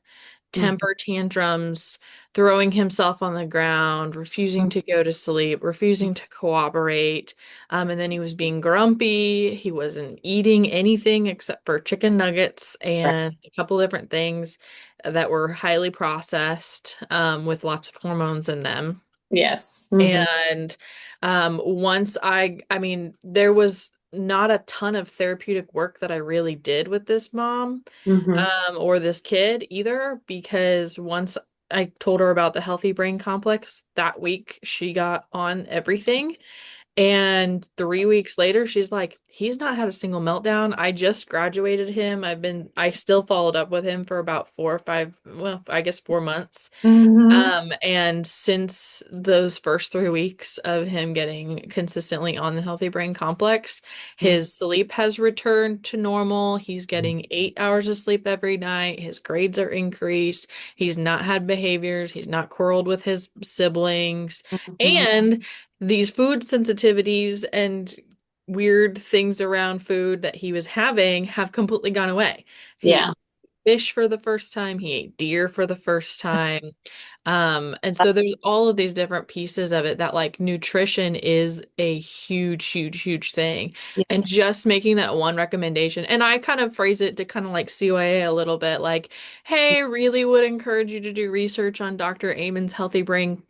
temper tantrums, throwing himself on the ground, refusing to go to sleep, refusing to cooperate. And then he was being grumpy. He wasn't eating anything except for chicken nuggets and a couple different things that were highly processed, with lots of hormones in them. Yes. And once I mean, there was not a ton of therapeutic work that I really did with this mom, or this kid either, because once I told her about the Healthy Brain Complex that week, she got on everything. And 3 weeks later, she's like, he's not had a single meltdown. I just graduated him. I still followed up with him for about 4 or 5, well, I guess 4 months. And since those first 3 weeks of him getting consistently on the Healthy Brain Complex, his sleep has returned to normal. He's getting 8 hours of sleep every night. His grades are increased. He's not had behaviors. He's not quarreled with his siblings. And these food sensitivities and weird things around food that he was having have completely gone away. He ate fish for the first time. He ate deer for the first time. And so there's all of these different pieces of it that nutrition is a huge, huge, huge thing. And just making that one recommendation, and I kind of phrase it to kind of like CYA a little bit, like, hey, really would encourage you to do research on Dr. Amon's Healthy Brain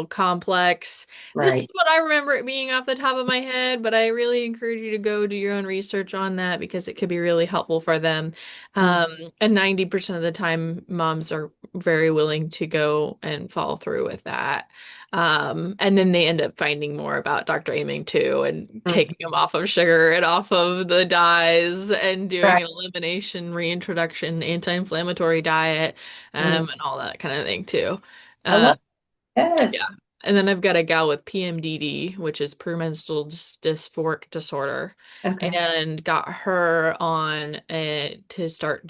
complex. This is what I remember it being off the top of my head, but I really encourage you to go do your own research on that because it could be really helpful for them. And 90% of the time, moms are very willing to go and follow through with that. And then they end up finding more about Dr. Aming too, and taking them off of sugar and off of the dyes and doing an elimination, reintroduction, anti-inflammatory diet, and all that kind of thing too. Yes. Yeah. And then I've got a gal with PMDD, which is premenstrual dysphoric disorder, and got her on to start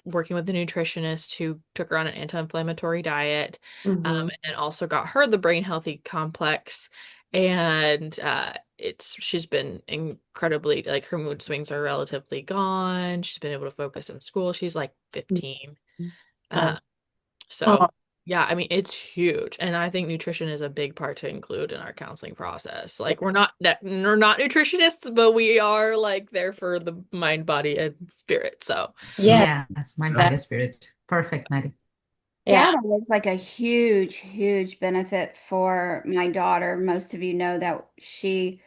working with a nutritionist who took her on an anti-inflammatory diet, and also got her the Brain Healthy Complex. And she's been incredibly, her mood swings are relatively gone. She's been able to focus in school. She's like 15. So yeah, I mean, it's huge. And I think nutrition is a big part to include in our counseling process. We're not nutritionists, but we are there for the mind, body, and spirit. So yes, mind, body, spirit. Perfect, Maddie. Yeah. GABA was like a huge, huge benefit for my daughter. Most of you know that she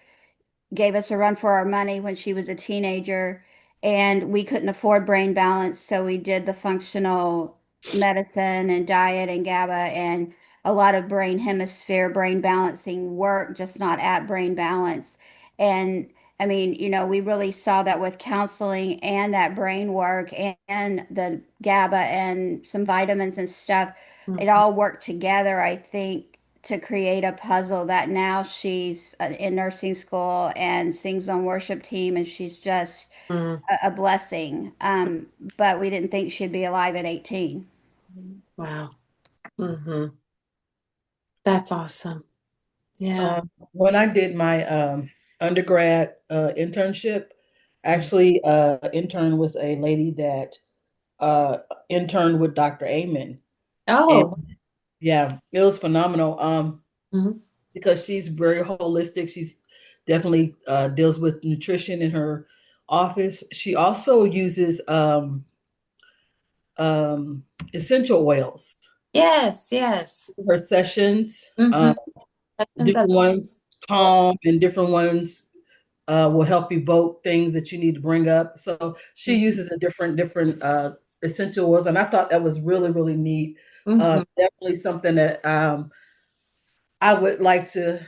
gave us a run for our money when she was a teenager, and we couldn't afford brain balance, so we did the functional medicine and diet and GABA and a lot of brain hemisphere brain balancing work, just not at brain balance. And I mean, we really saw that with counseling and that brain work and the GABA and some vitamins and stuff. It Mhm. all worked together, I think, to create a puzzle that now she's in nursing school and sings on worship team, and she's just Mm. a blessing. But we didn't think she'd be alive at 18. Wow. Hmm. That's awesome. Yeah. When I did my undergrad internship, actually interned with a lady that interned with Dr. Amen. And Oh. yeah, it was phenomenal. Mhm. Because she's very holistic. She's definitely deals with nutrition in her office. She also uses essential oils. Yes, yes. Her sessions, Hmm. different ones calm and different ones will help evoke things that you need to bring up. So she uses a different essential oils, and I thought that was really really neat. Hmm. Definitely something that I would like to,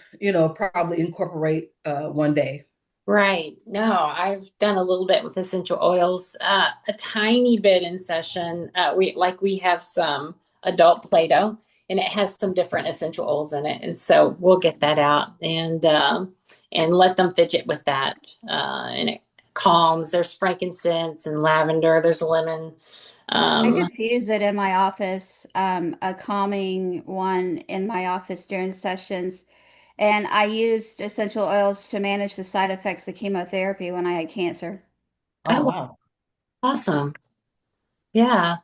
probably incorporate one day. Right. No, I've done a little bit with essential oils, a tiny bit in session. We have some adult Play-Doh, and it has some different essential oils in it, and so we'll get that out and let them fidget with that, and it calms. There's frankincense and lavender. There's lemon. I Um, just use it in my office, a calming one in my office during sessions. And I used essential oils to manage the side effects of chemotherapy when I had cancer. Oh oh, wow. awesome. Yeah.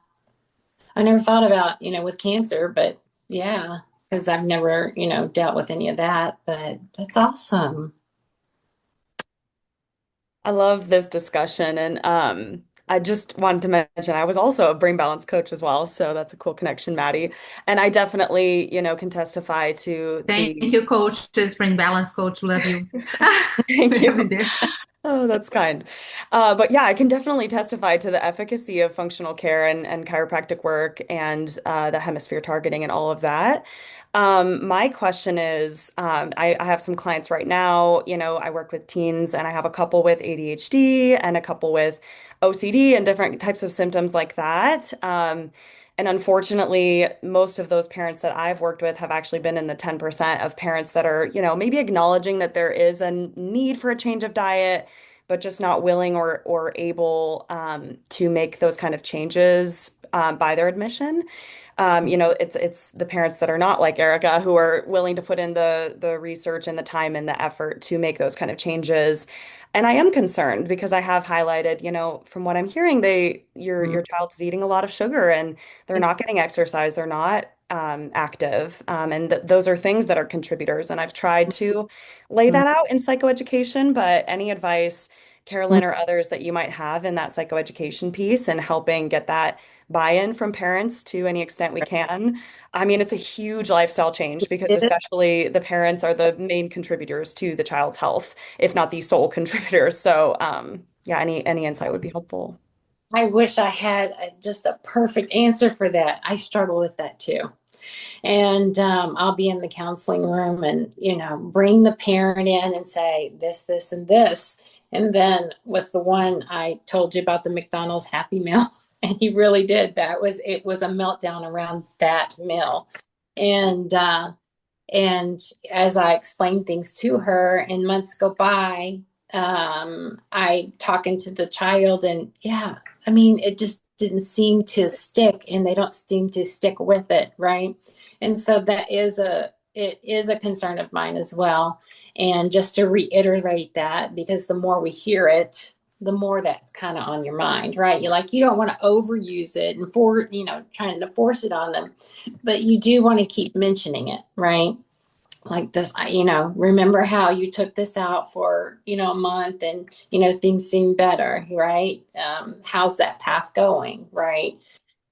I never thought about, with cancer, but yeah, because I've never, dealt with any of that, but that's awesome. I love this discussion. And I just wanted to mention I was also a brain balance coach as well. So that's a cool connection, Maddie. And I definitely, can testify to Thank the you, coach. Spring Balance coach. Love you. thank you. There. Oh, that's kind. But yeah, I can definitely testify to the efficacy of functional care and chiropractic work and the hemisphere targeting and all of that. My question is, I have some clients right now, I work with teens and I have a couple with ADHD and a couple with OCD and different types of symptoms like that. And unfortunately, most of those parents that I've worked with have actually been in the 10% of parents that are, maybe acknowledging that there is a need for a change of diet, but just not willing or able to make those kind of changes by their admission. It's the parents that are not like Erica who are willing to put in the research and the time and the effort to make those kind of changes. And I am concerned because I have highlighted, from what I'm hearing, your child's eating a lot of sugar and they're not getting exercise, they're not active, and those are things that are contributors. And I've tried to lay that out in psychoeducation, but any advice, Carolyn or others that you might have in that psychoeducation piece and helping get that buy-in from parents to any extent we can. I mean, it's a huge lifestyle change because especially the parents are the main contributors to the child's health, if not the sole contributors. So, yeah, any insight would be helpful. I wish I had just a perfect answer for that. I struggle with that too. And I'll be in the counseling room and, bring the parent in and say this, and this. And then with the one I told you about the McDonald's Happy Meal, and he really did. It was a meltdown around that meal. And and as I explained things to her and months go by, I talking to the child and yeah, I mean, it just didn't seem to stick and they don't seem to stick with it, right? And so it is a concern of mine as well. And just to reiterate that, because the more we hear it, the more that's kind of on your mind, right? You don't want to overuse it and trying to force it on them, but you do want to keep mentioning it, right? Like this, remember how you took this out for, a month and, things seem better, right? How's that path going, right?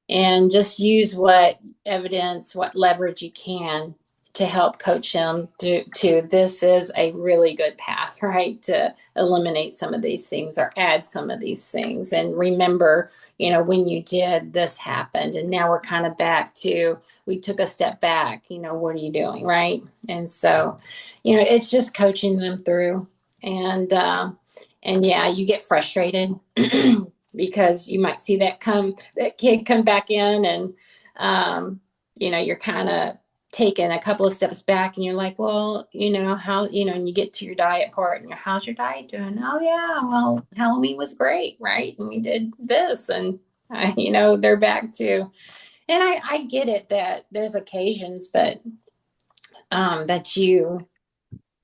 and just use what evidence, what leverage you can to help coach them to this is a really good path, right? To eliminate some of these things or add some of these things. And remember, when you did, this happened. And now we're kind of back to, we took a step back, what are you doing? Right. And so, it's just coaching them through. And yeah, you get frustrated because you might see that kid come back in and, you're kind of taking a couple of steps back and you're like, well, how, and you get to your diet part and how's your diet doing? Oh yeah, well, Halloween was great. Right. And we did this and, they're back to, and I get it that there's occasions, but, that you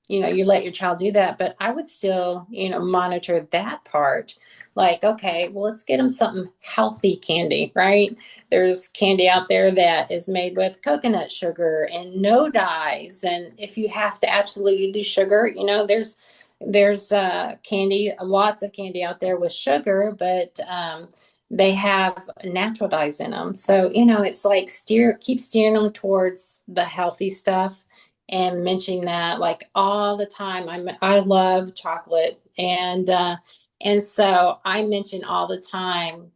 let your child do that, but I would still, monitor that part. Like, okay, well, let's get them something healthy candy, right? There's candy out there that is made with coconut sugar and no dyes. And if you have to absolutely do sugar, there's candy, lots of candy out there with sugar, but they have natural dyes in them. So, it's like keep steering them towards the healthy stuff and mentioning that like all the time. I love chocolate, and so I mention all the time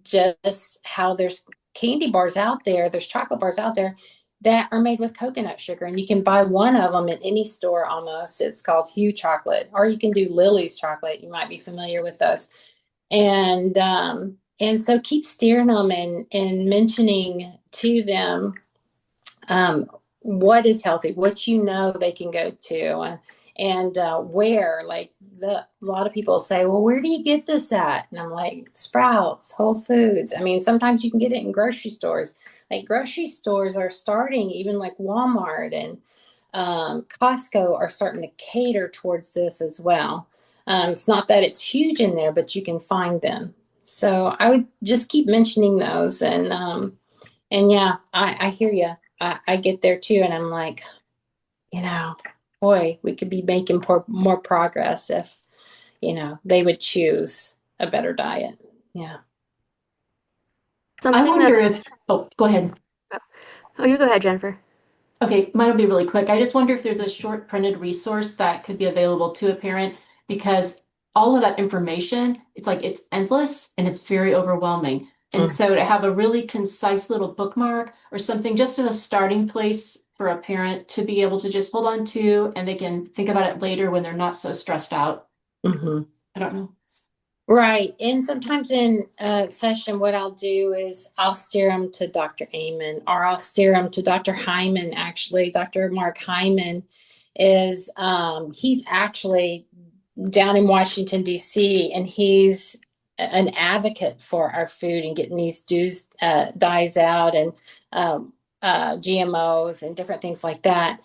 just how there's candy bars out there, there's chocolate bars out there that are made with coconut sugar, and you can buy one of them at any store almost. It's called Hue chocolate, or you can do Lily's chocolate. You might be familiar with those, and so keep steering them and mentioning to them what is healthy, what they can go to, and where. Like a lot of people say, well, where do you get this at? And I'm like, Sprouts, Whole Foods. I mean, sometimes you can get it in grocery stores. Like grocery stores are starting, even like Walmart and Costco are starting to cater towards this as well. It's not that it's huge in there, but you can find them. So I would just keep mentioning those, and yeah, I hear you. I get there too, and I'm like, boy, we could be making more progress if, they would choose a better diet. Yeah. I wonder if, oh, go ahead. Oh, you go ahead, Jennifer. Okay, mine will be really quick. I just wonder if there's a short printed resource that could be available to a parent, because all of that information, it's like it's endless and it's very overwhelming. And so to have a really concise little bookmark or something just as a starting place for a parent to be able to just hold on to, and they can think about it later when they're not so stressed out. Mm-hmm. I don't know. Right. And sometimes in a session, what I'll do is I'll steer them to Dr. Amen, or I'll steer them to Dr. Hyman. Actually, Dr. Mark Hyman is, he's actually down in Washington, D.C., and he's an advocate for our food and getting these dyes out, and GMOs and different things like that.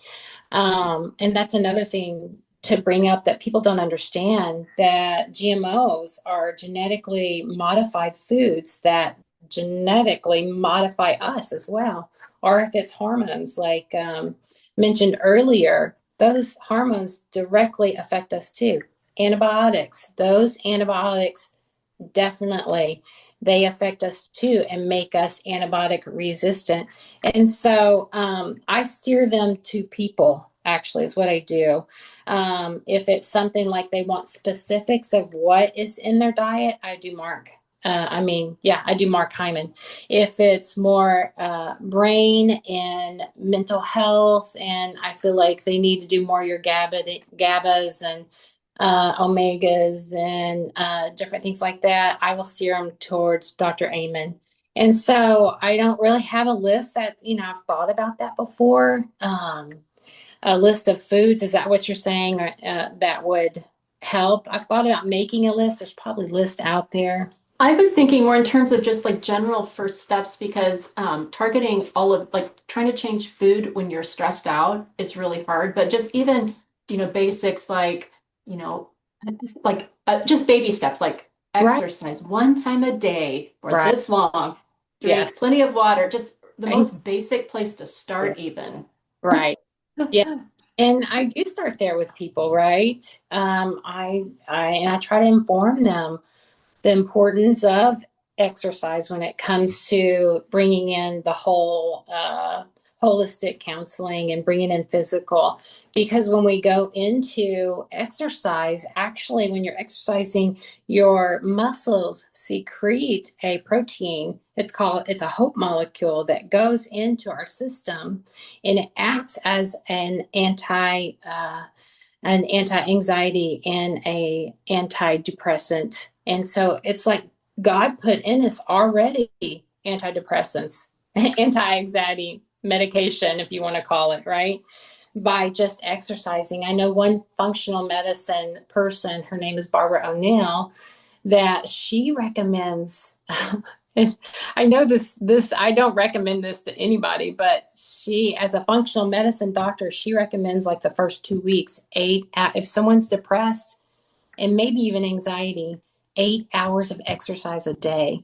And that's another thing to bring up that people don't understand, that GMOs are genetically modified foods that genetically modify us as well. Or if it's hormones, like mentioned earlier, those hormones directly affect us too. Antibiotics, those antibiotics definitely, they affect us too and make us antibiotic resistant. And so I steer them to people, actually, is what I do. If it's something like they want specifics of what is in their diet, I do Mark. I do Mark Hyman. If it's more brain and mental health, and I feel like they need to do more your GABAs and omegas and different things like that, I will steer them towards Dr. Amen. And so I don't really have a list that, I've thought about that before. A list of foods, is that what you're saying? That would help? I've thought about making a list. There's probably lists out there. I was thinking more in terms of just like general first steps, because targeting all of, like, trying to change food when you're stressed out is really hard. But just even, basics like, just baby steps, like exercise one time a day for this long, drink plenty of water, just the most basic place to start even. Right. Yeah. And I do start there with people, right? I try to inform them the importance of exercise when it comes to bringing in the whole holistic counseling and bringing in physical. Because when we go into exercise, actually, when you're exercising, your muscles secrete a protein. It's a hope molecule that goes into our system, and it acts as an anti-anxiety and a antidepressant. And so it's like God put in us already antidepressants, anti-anxiety medication, if you want to call it, right? By just exercising. I know one functional medicine person, her name is Barbara O'Neill, that she recommends. I know this, I don't recommend this to anybody, but she, as a functional medicine doctor, she recommends like the first 2 weeks, if someone's depressed and maybe even anxiety, 8 hours of exercise a day.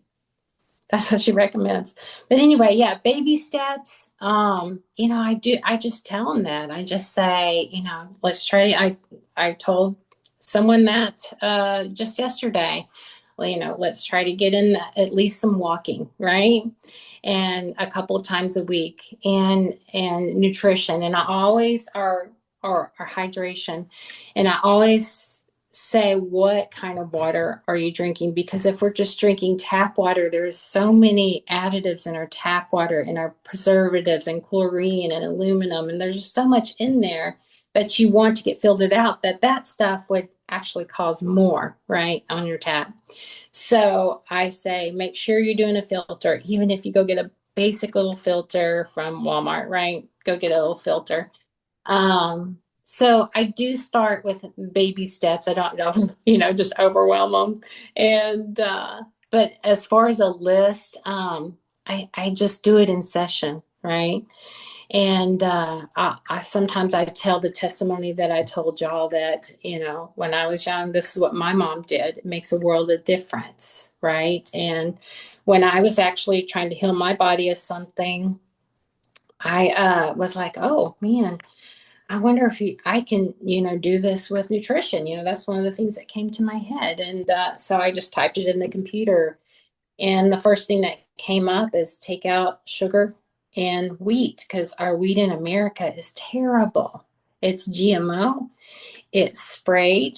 That's what she recommends. But anyway, yeah, baby steps. I just tell them that. I just say, let's try. I told someone that just yesterday, let's try to get in at least some walking, right? And a couple of times a week, and nutrition. And I always our hydration. And I always say, what kind of water are you drinking? Because if we're just drinking tap water, there is so many additives in our tap water, and our preservatives and chlorine and aluminum, and there's just so much in there that you want to get filtered out, that stuff would actually cause more, right, on your tap. So I say, make sure you're doing a filter, even if you go get a basic little filter from Walmart, right? Go get a little filter. So I do start with baby steps. I don't know, just overwhelm them. And, but as far as a list, I just do it in session, right? And I sometimes I tell the testimony that I told y'all that, when I was young, this is what my mom did. It makes a world of difference, right? And when I was actually trying to heal my body of something, I was like, oh man, I wonder if I can, do this with nutrition. That's one of the things that came to my head. And so I just typed it in the computer. And the first thing that came up is take out sugar and wheat, because our wheat in America is terrible. It's GMO, it's sprayed,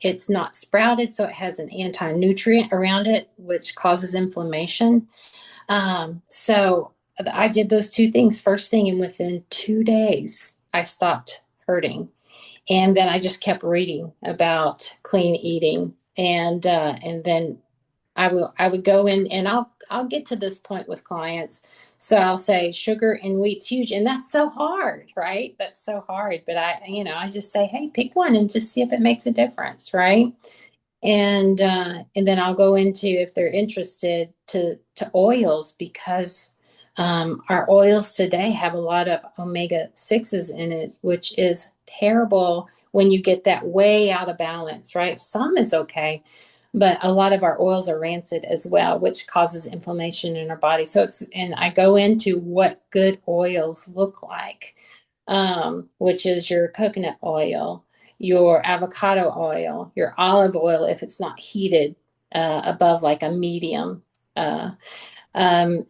it's not sprouted, so it has an anti-nutrient around it, which causes inflammation. So I did those two things first thing, and within 2 days, I stopped hurting. And then I just kept reading about clean eating. And then I would go in, and I'll get to this point with clients. So I'll say sugar and wheat's huge. And that's so hard, right? That's so hard. But I just say, hey, pick one and just see if it makes a difference, right? And then I'll go into, if they're interested, to oils, because our oils today have a lot of omega-6s in it, which is terrible when you get that way out of balance, right? Some is okay, but a lot of our oils are rancid as well, which causes inflammation in our body. And I go into what good oils look like, which is your coconut oil, your avocado oil, your olive oil, if it's not heated above like a medium.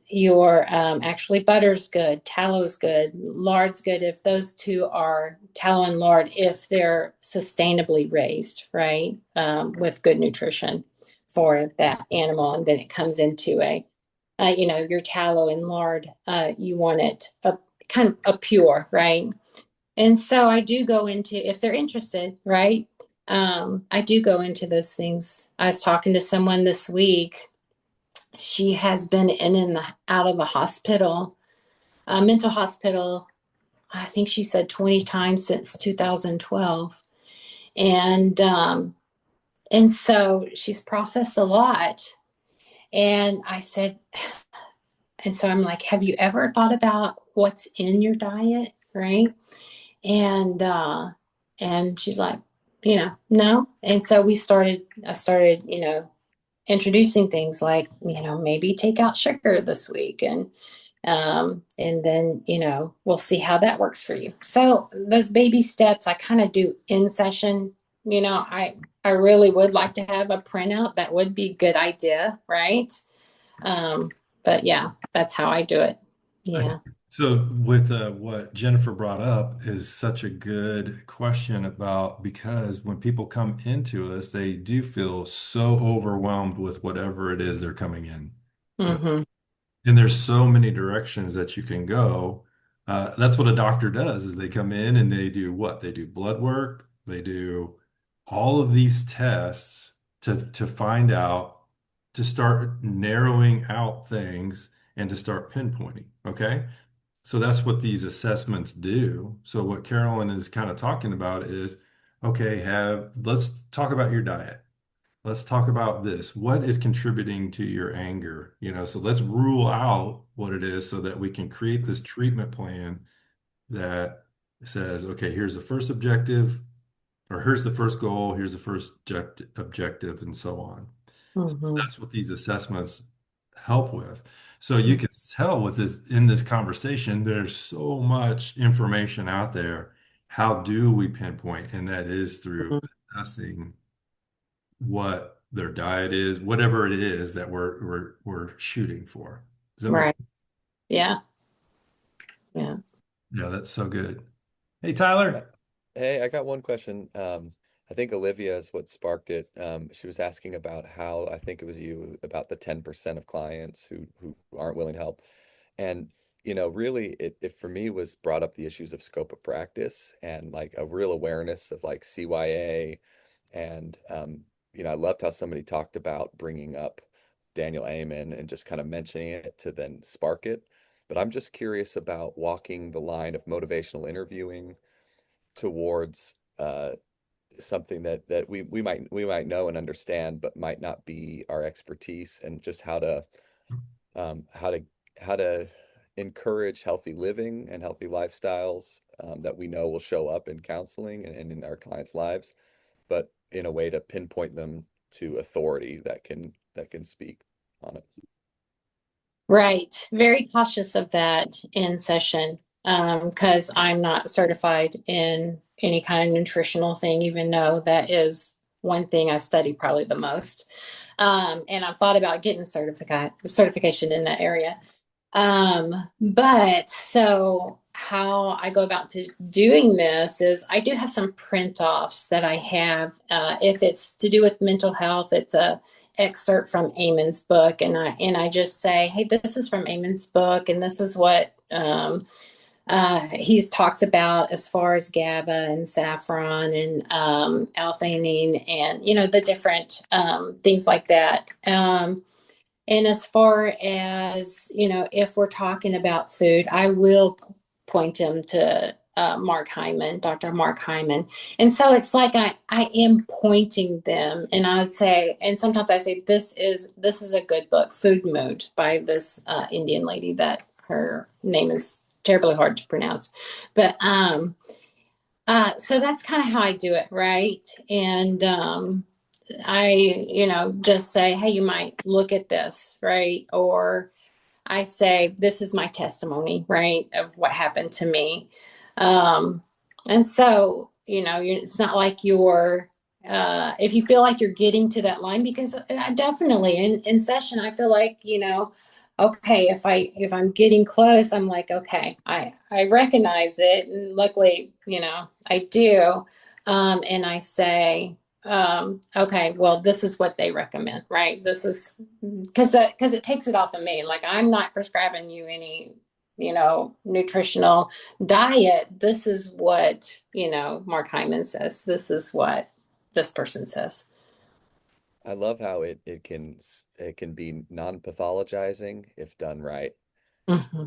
Your actually butter's good, tallow's good, lard's good, if those two are, tallow and lard, if they're sustainably raised, right, with good nutrition for that animal. And then it comes into your tallow and lard, you want it kind of a pure, right? And so I do go into, if they're interested, right, I do go into those things. I was talking to someone this week. She has been in and out of a hospital, a mental hospital, I think she said 20 times since 2012. And so she's processed a lot. And I said, and so I'm like, have you ever thought about what's in your diet? Right. And she's like, no. And so I started, introducing things like, maybe take out sugar this week, and then, we'll see how that works for you. So those baby steps I kind of do in session. I really would like to have a printout. That would be a good idea, right? But yeah, that's how I do it. Yeah. So with what Jennifer brought up is such a good question about because when people come into us, they do feel so overwhelmed with whatever it is they're coming in with. Mm-hmm. And there's so many directions that you can go. That's what a doctor does is they come in and they do what? They do blood work, they do all of these tests to find out, to start narrowing out things and to start pinpointing. Okay. So that's what these assessments do. So what Carolyn is kind of talking about is, okay, let's talk about your diet. Let's talk about this. What is contributing to your anger? So let's rule out what it is so that we can create this treatment plan that says, okay, here's the first objective, or here's the first goal, here's the first objective, and so on. So that's what these assessments help with. So you can tell with this in this conversation, there's so much information out there. How do we pinpoint? And that is through assessing what their diet is, whatever it is that we're shooting for. Does that make Right. sense? Yeah. Yeah. Yeah, that's so good. Hey, Tyler. Hey, I got one question. I think Olivia is what sparked it. She was asking about how I think it was you about the 10% of clients who aren't willing to help. And really it for me was brought up the issues of scope of practice and like a real awareness of like CYA and I loved how somebody talked about bringing up Daniel Amen and just kind of mentioning it to then spark it. But I'm just curious about walking the line of motivational interviewing towards something that we might know and understand, but might not be our expertise, and just um, how to how to encourage healthy living and healthy lifestyles that we know will show up in counseling and in our clients' lives, but in a way to pinpoint them to authority that can speak on it. Right. Very cautious of that in session because I'm not certified in any kind of nutritional thing, even though that is one thing I study probably the most. And I've thought about getting certification in that area. But so how I go about to doing this is I do have some print offs that I have. If it's to do with mental health, it's a excerpt from Amen's book, and I just say, hey, this is from Amen's book, and this is what he talks about as far as GABA and saffron and L-theanine and the different things like that. And as far as if we're talking about food, I will point him to Mark Hyman, Dr. Mark Hyman. And so it's like I am pointing them, and I would say, and sometimes I say, this is a good book, Food Mood, by this Indian lady that her name is terribly hard to pronounce. But so that's kind of how I do it, right? And I just say, hey, you might look at this, right? Or I say, this is my testimony, right, of what happened to me. And so, it's not like you're, if you feel like you're getting to that line, because definitely in session, I feel like, okay, if I'm getting close, I'm like, okay, I recognize it. And luckily, I do. And I say, okay, well, this is what they recommend, right? This is because it takes it off of me. Like, I'm not prescribing you any nutritional diet. This is what Mark Hyman says. This is what this person says. I love how it can be non-pathologizing if done right. Mm-hmm.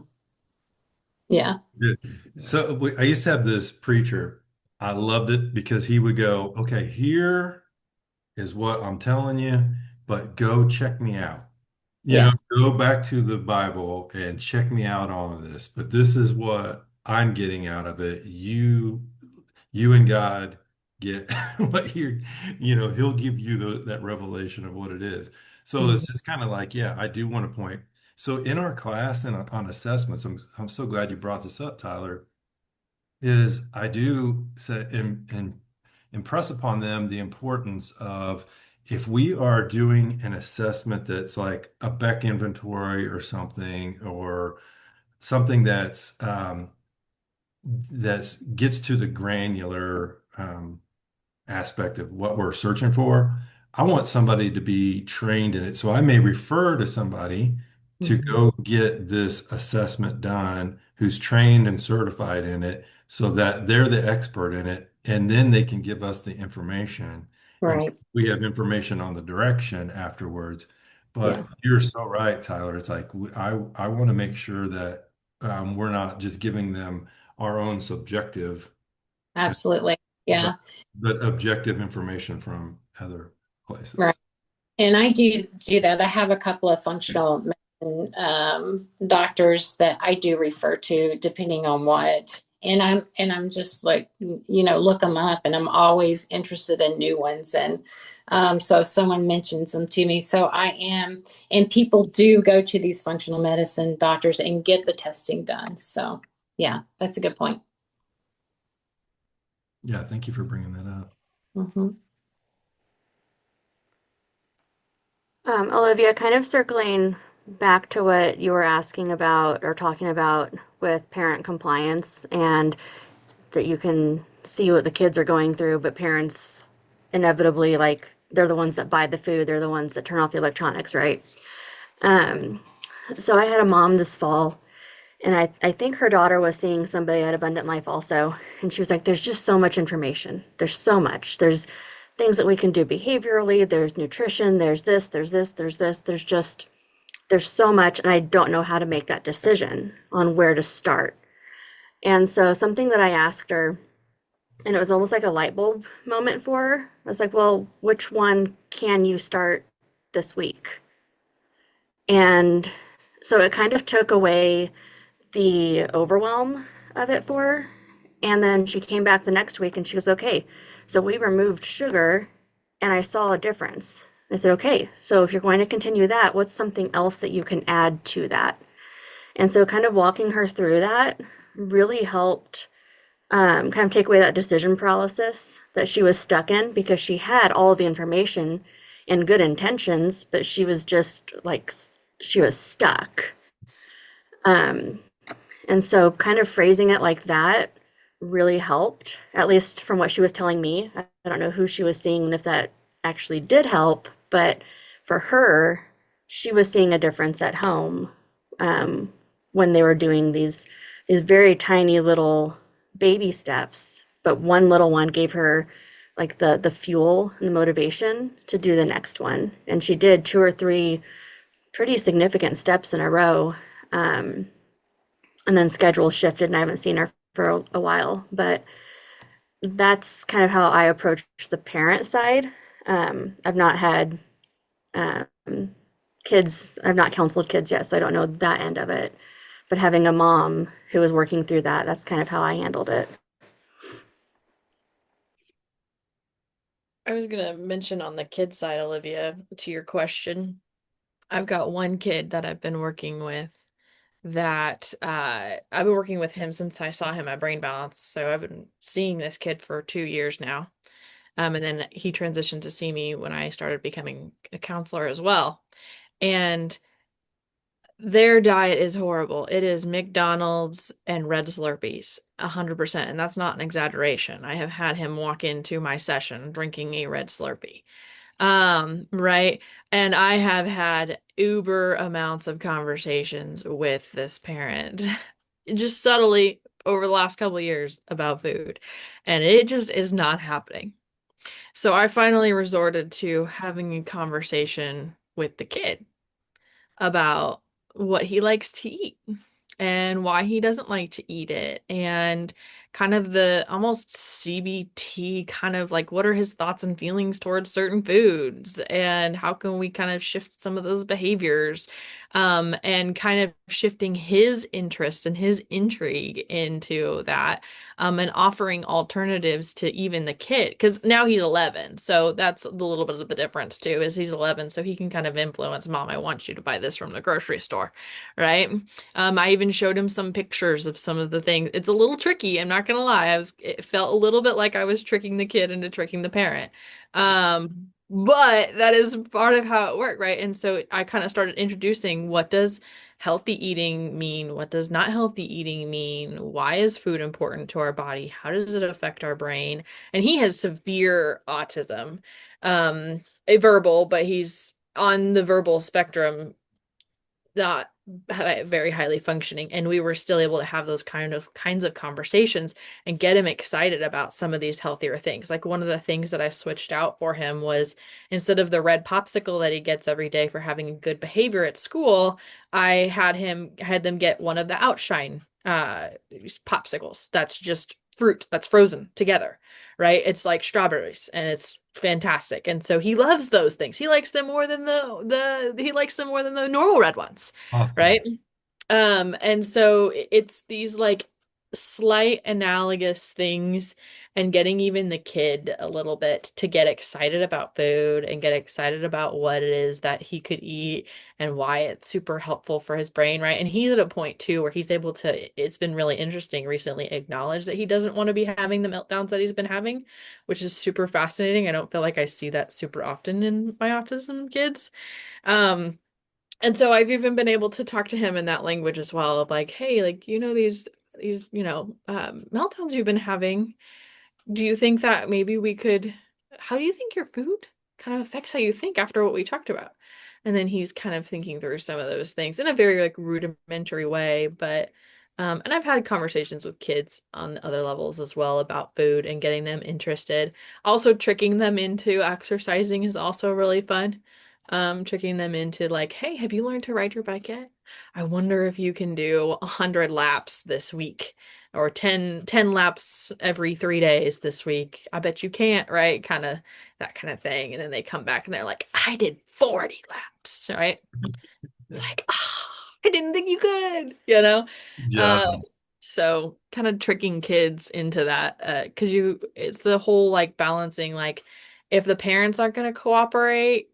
Yeah. So I used to have this preacher. I loved it because he would go, okay, here is what I'm telling you, but go check me out. Go back to the Bible and check me out on this. But this is what I'm getting out of it. You and God get what he'll give you that revelation of what it is. So it's just kind of like, yeah, I do want to point. So in our class and on assessments, I'm so glad you brought this up, Tyler, is I do say and impress upon them the importance of if we are doing an assessment that's like a Beck inventory or something, or something that gets to the granular aspect of what we're searching for, I want somebody to be trained in it. So I may refer to somebody to go get this assessment done who's trained and certified in it so that they're the expert in it. And then they can give us the information. And Right. we have information on the direction afterwards. But Yeah. you're so right, Tyler. It's like I want to make sure that we're not just giving them our own subjective, Absolutely. Yeah. but objective information from other places. Right. And I do that. I have a couple of functional medicine doctors that I do refer to depending on what. And I'm just like, look them up, and I'm always interested in new ones. And so if someone mentions them to me, so I am, and people do go to these functional medicine doctors and get the testing done. So yeah, that's a good point. Yeah, thank you for bringing that up. Mm-hmm. Olivia, kind of circling back to what you were asking about or talking about with parent compliance, and that you can see what the kids are going through, but parents inevitably, like, they're the ones that buy the food, they're the ones that turn off the electronics, right? So I had a mom this fall, and I think her daughter was seeing somebody at Abundant Life also, and she was like, there's just so much information. There's so much. There's things that we can do behaviorally, there's nutrition, there's this, there's this, there's this, there's so much, and I don't know how to make that decision on where to start. And so something that I asked her, and it was almost like a light bulb moment for her. I was like, well, which one can you start this week? And so it kind of took away the overwhelm of it for her. And then she came back the next week and she was okay. So we removed sugar and I saw a difference. I said, okay, so if you're going to continue that, what's something else that you can add to that? And so kind of walking her through that really helped kind of take away that decision paralysis that she was stuck in, because she had all the information and good intentions, but she was just like, she was stuck. And so kind of phrasing it like that really helped, at least from what she was telling me. I don't know who she was seeing and if that actually did help, but for her, she was seeing a difference at home when they were doing these very tiny little baby steps, but one little one gave her like the fuel and the motivation to do the next one. And she did 2 or 3 pretty significant steps in a row. And then schedule shifted and I haven't seen her for a while, but that's kind of how I approach the parent side. I've not had kids, I've not counseled kids yet, so I don't know that end of it. But having a mom who was working through that, that's kind of how I handled it. I was gonna mention on the kid side, Olivia, to your question. I've got one kid that I've been working with that I've been working with him since I saw him at Brain Balance. So I've been seeing this kid for 2 years now. And then he transitioned to see me when I started becoming a counselor as well. And their diet is horrible. It is McDonald's and red Slurpees, 100%. And that's not an exaggeration. I have had him walk into my session drinking a red Slurpee. Right. And I have had uber amounts of conversations with this parent, just subtly over the last couple of years about food. And it just is not happening. So I finally resorted to having a conversation with the kid about what he likes to eat and why he doesn't like to eat it, and kind of the almost CBT, kind of like what are his thoughts and feelings towards certain foods, and how can we kind of shift some of those behaviors, and kind of shifting his interest and his intrigue into that, and offering alternatives to even the kid, because now he's 11, so that's the little bit of the difference too, is he's 11, so he can kind of influence, mom, I want you to buy this from the grocery store, right? I even showed him some pictures of some of the things. It's a little tricky, I'm not gonna lie. It felt a little bit like I was tricking the kid into tricking the parent. But that is part of how it worked, right? And so I kind of started introducing, what does healthy eating mean? What does not healthy eating mean? Why is food important to our body? How does it affect our brain? And he has severe autism, a verbal, but he's on the verbal spectrum, not very highly functioning, and we were still able to have those kinds of conversations and get him excited about some of these healthier things. Like, one of the things that I switched out for him was, instead of the red popsicle that he gets every day for having good behavior at school, I had them get one of the Outshine popsicles. That's just fruit that's frozen together, right? It's like strawberries, and it's fantastic. And so he loves those things. He likes them more than the normal red ones, Awesome. right? And so it's these like slight analogous things, and getting even the kid a little bit to get excited about food and get excited about what it is that he could eat and why it's super helpful for his brain, right? And he's at a point too where he's able to, it's been really interesting recently, acknowledge that he doesn't want to be having the meltdowns that he's been having, which is super fascinating. I don't feel like I see that super often in my autism kids. And so I've even been able to talk to him in that language as well, of like, hey, like, these, meltdowns you've been having, do you think that maybe how do you think your food kind of affects how you think after what we talked about? And then he's kind of thinking through some of those things in a very like rudimentary way, but and I've had conversations with kids on other levels as well about food and getting them interested. Also, tricking them into exercising is also really fun. Tricking them into like, hey, have you learned to ride your bike yet? I wonder if you can do 100 laps this week, or 10 laps every 3 days this week. I bet you can't, right? Kind of that kind of thing. And then they come back and they're like, I did 40 laps, right? It's like, I didn't think you could, you know? Yeah. Um, so kind of tricking kids into that, because it's the whole like balancing, like, if the parents aren't going to cooperate,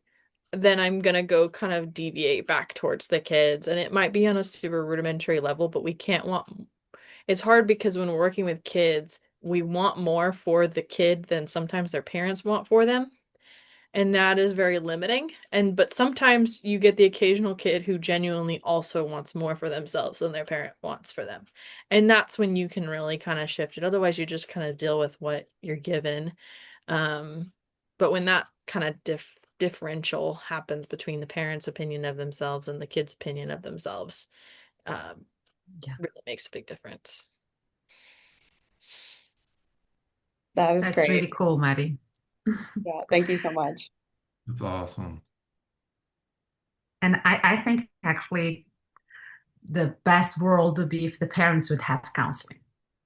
then I'm gonna go kind of deviate back towards the kids. And it might be on a super rudimentary level, but it's hard because when we're working with kids, we want more for the kid than sometimes their parents want for them. And that is very limiting. But sometimes you get the occasional kid who genuinely also wants more for themselves than their parent wants for them. And that's when you can really kind of shift it. Otherwise, you just kind of deal with what you're given. But when that kind of differential happens between the parents' opinion of themselves and the kid's opinion of themselves, really makes a big difference. That is That's great. really cool, Maddie. Yeah, thank you so much. That's awesome. And I think actually the best world would be if the parents would have counseling.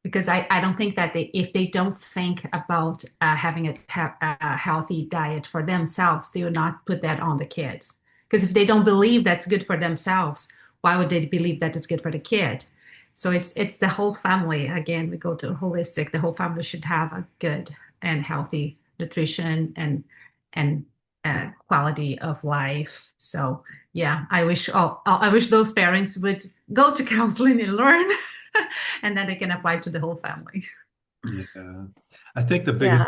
Because I don't think that if they don't think about having a healthy diet for themselves, they will not put that on the kids. Because if they don't believe that's good for themselves, why would they believe that it's good for the kid? So it's the whole family. Again, we go to holistic. The whole family should have a good and healthy nutrition and quality of life. So yeah, I wish those parents would go to counseling and learn. And then they can apply to the whole family. Yeah. I think the biggest.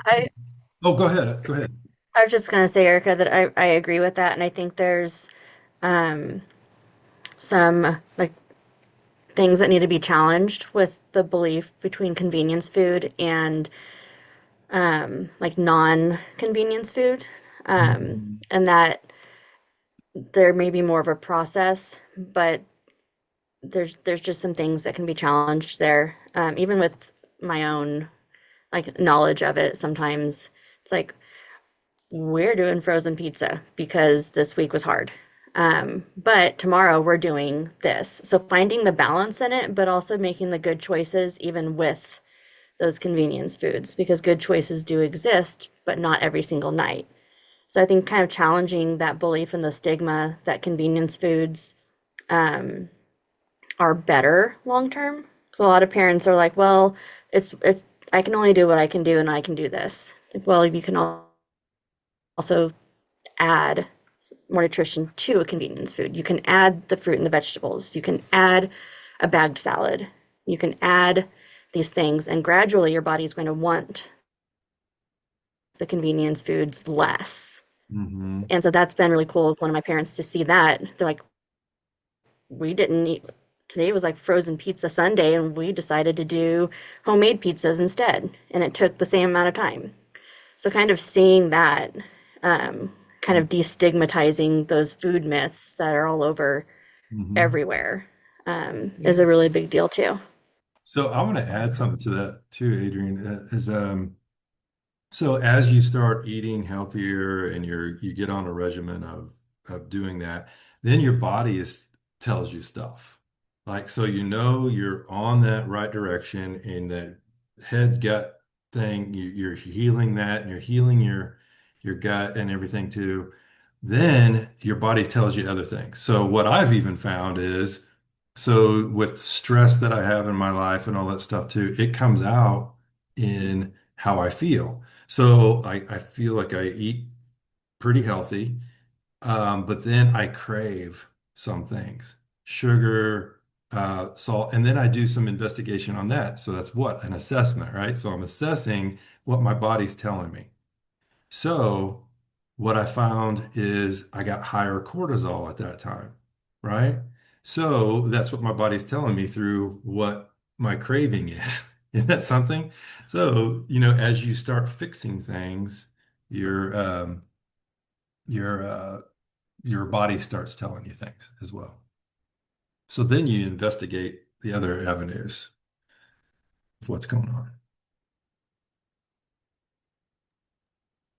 Oh, go ahead. Go ahead. I was just gonna say, Erica, that I agree with that, and I think there's some like things that need to be challenged with the belief between convenience food and like non-convenience food, and that there may be more of a process, but there's just some things that can be challenged there. Even with my own like knowledge of it, sometimes it's like, we're doing frozen pizza because this week was hard. But tomorrow we're doing this. So finding the balance in it, but also making the good choices even with those convenience foods, because good choices do exist, but not every single night. So I think kind of challenging that belief and the stigma that convenience foods are better long term. So a lot of parents are like, well, it's I can only do what I can do, and I can do this. Like, well, you can also add more nutrition to a convenience food. You can add the fruit and the vegetables. You can add a bagged salad. You can add these things, and gradually your body's going to want the convenience foods less. Hmm. And so that's been really cool with one of my parents to see that. They're like, we didn't eat, today was like frozen pizza Sunday, and we decided to do homemade pizzas instead. And it took the same amount of time. So kind of seeing that, kind of destigmatizing those food myths that are all over Hmm. everywhere, is a really big deal too. So I want to add something to that too, Adrian. So as you start eating healthier and you get on a regimen of doing that, then your body is tells you stuff. Like so you know you're on that right direction in that head gut thing, you're healing that and you're healing your gut and everything too. Then your body tells you other things. So what I've even found is so with stress that I have in my life and all that stuff too, it comes out in how I feel. So I feel like I eat pretty healthy, but then I crave some things, sugar, salt, and then I do some investigation on that. So that's what? An assessment, right? So I'm assessing what my body's telling me. So what I found is I got higher cortisol at that time, right? So that's what my body's telling me through what my craving is. Isn't that something? So, as you start fixing things, your your uh, your body starts telling you things as well. So then you investigate the other avenues of what's going on.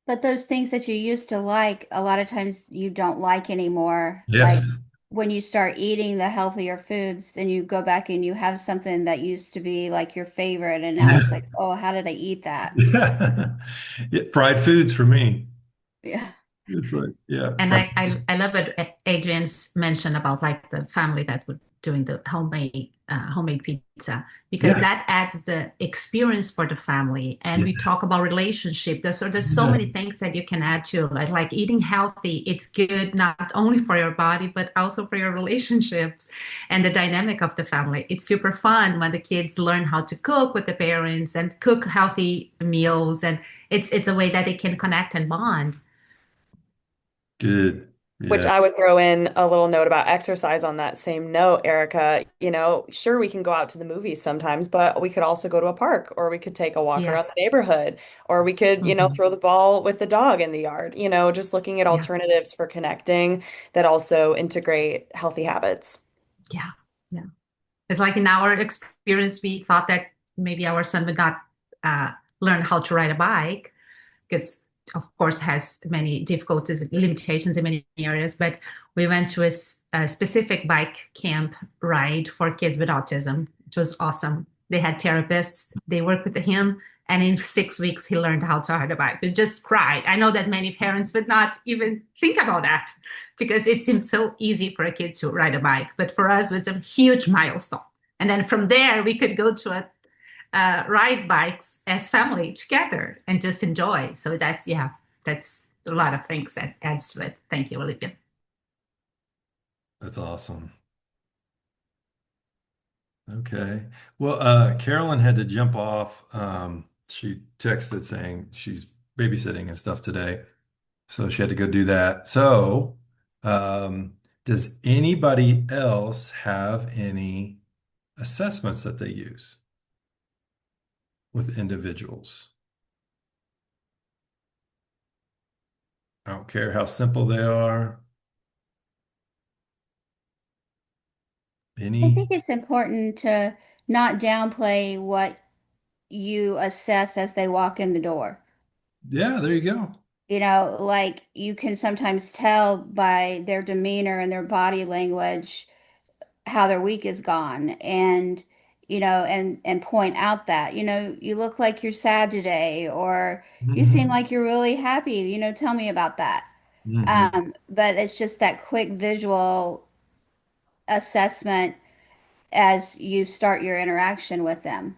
But those things that you used to like, a lot of times you don't like anymore. Yes. Like when you start eating the healthier foods and you go back and you have something that used to be like your favorite, and now it's like, oh, how did I eat that? Yeah. Yeah, fried foods for me. Yeah. It's like, yeah, And fried. I love what Adrian's mentioned about like the family that would doing the homemade pizza because Yeah. that adds the experience for the family. And we Yes. talk about relationship. There's so many Yes. things that you can add to like eating healthy. It's good not only for your body but also for your relationships and the dynamic of the family. It's super fun when the kids learn how to cook with the parents and cook healthy meals, and it's a way that they can connect and bond. Good. Which Yeah. I would throw in a little note about exercise on that same note, Erica. Sure, we can go out to the movies sometimes, but we could also go to a park, or we could take a walk Yeah. around the neighborhood, or we could, Mhm. throw the ball with the dog in the yard, just looking at Yeah. alternatives for connecting that also integrate healthy habits. Yeah. Yeah. It's like in our experience, we thought that maybe our son would not uh, learn how to ride a bike because, of course, has many difficulties, limitations in many areas. But we went to a specific bike camp ride for kids with autism. It was awesome. They had therapists. They worked with him, and in 6 weeks, he learned how to ride a bike. We just cried. I know that many parents would not even think about that because it seems so easy for a kid to ride a bike, but for us, it was a huge milestone. And then from there, we could go to ride bikes as family together and just enjoy. So that's a lot of things that adds to it. Thank you, Olivia. That's awesome. Okay. Well, Carolyn had to jump off. She texted saying she's babysitting and stuff today. So she had to go do that. So, does anybody else have any assessments that they use with individuals? I don't care how simple they are. I Any? think it's important to not downplay what you assess as they walk in the door. Yeah, there you go. Like you can sometimes tell by their demeanor and their body language how their week is gone, and and point out that you look like you're sad today, or you seem Hmm. like you're really happy, tell me about that. Hmm. But it's just that quick visual assessment as you start your interaction with them.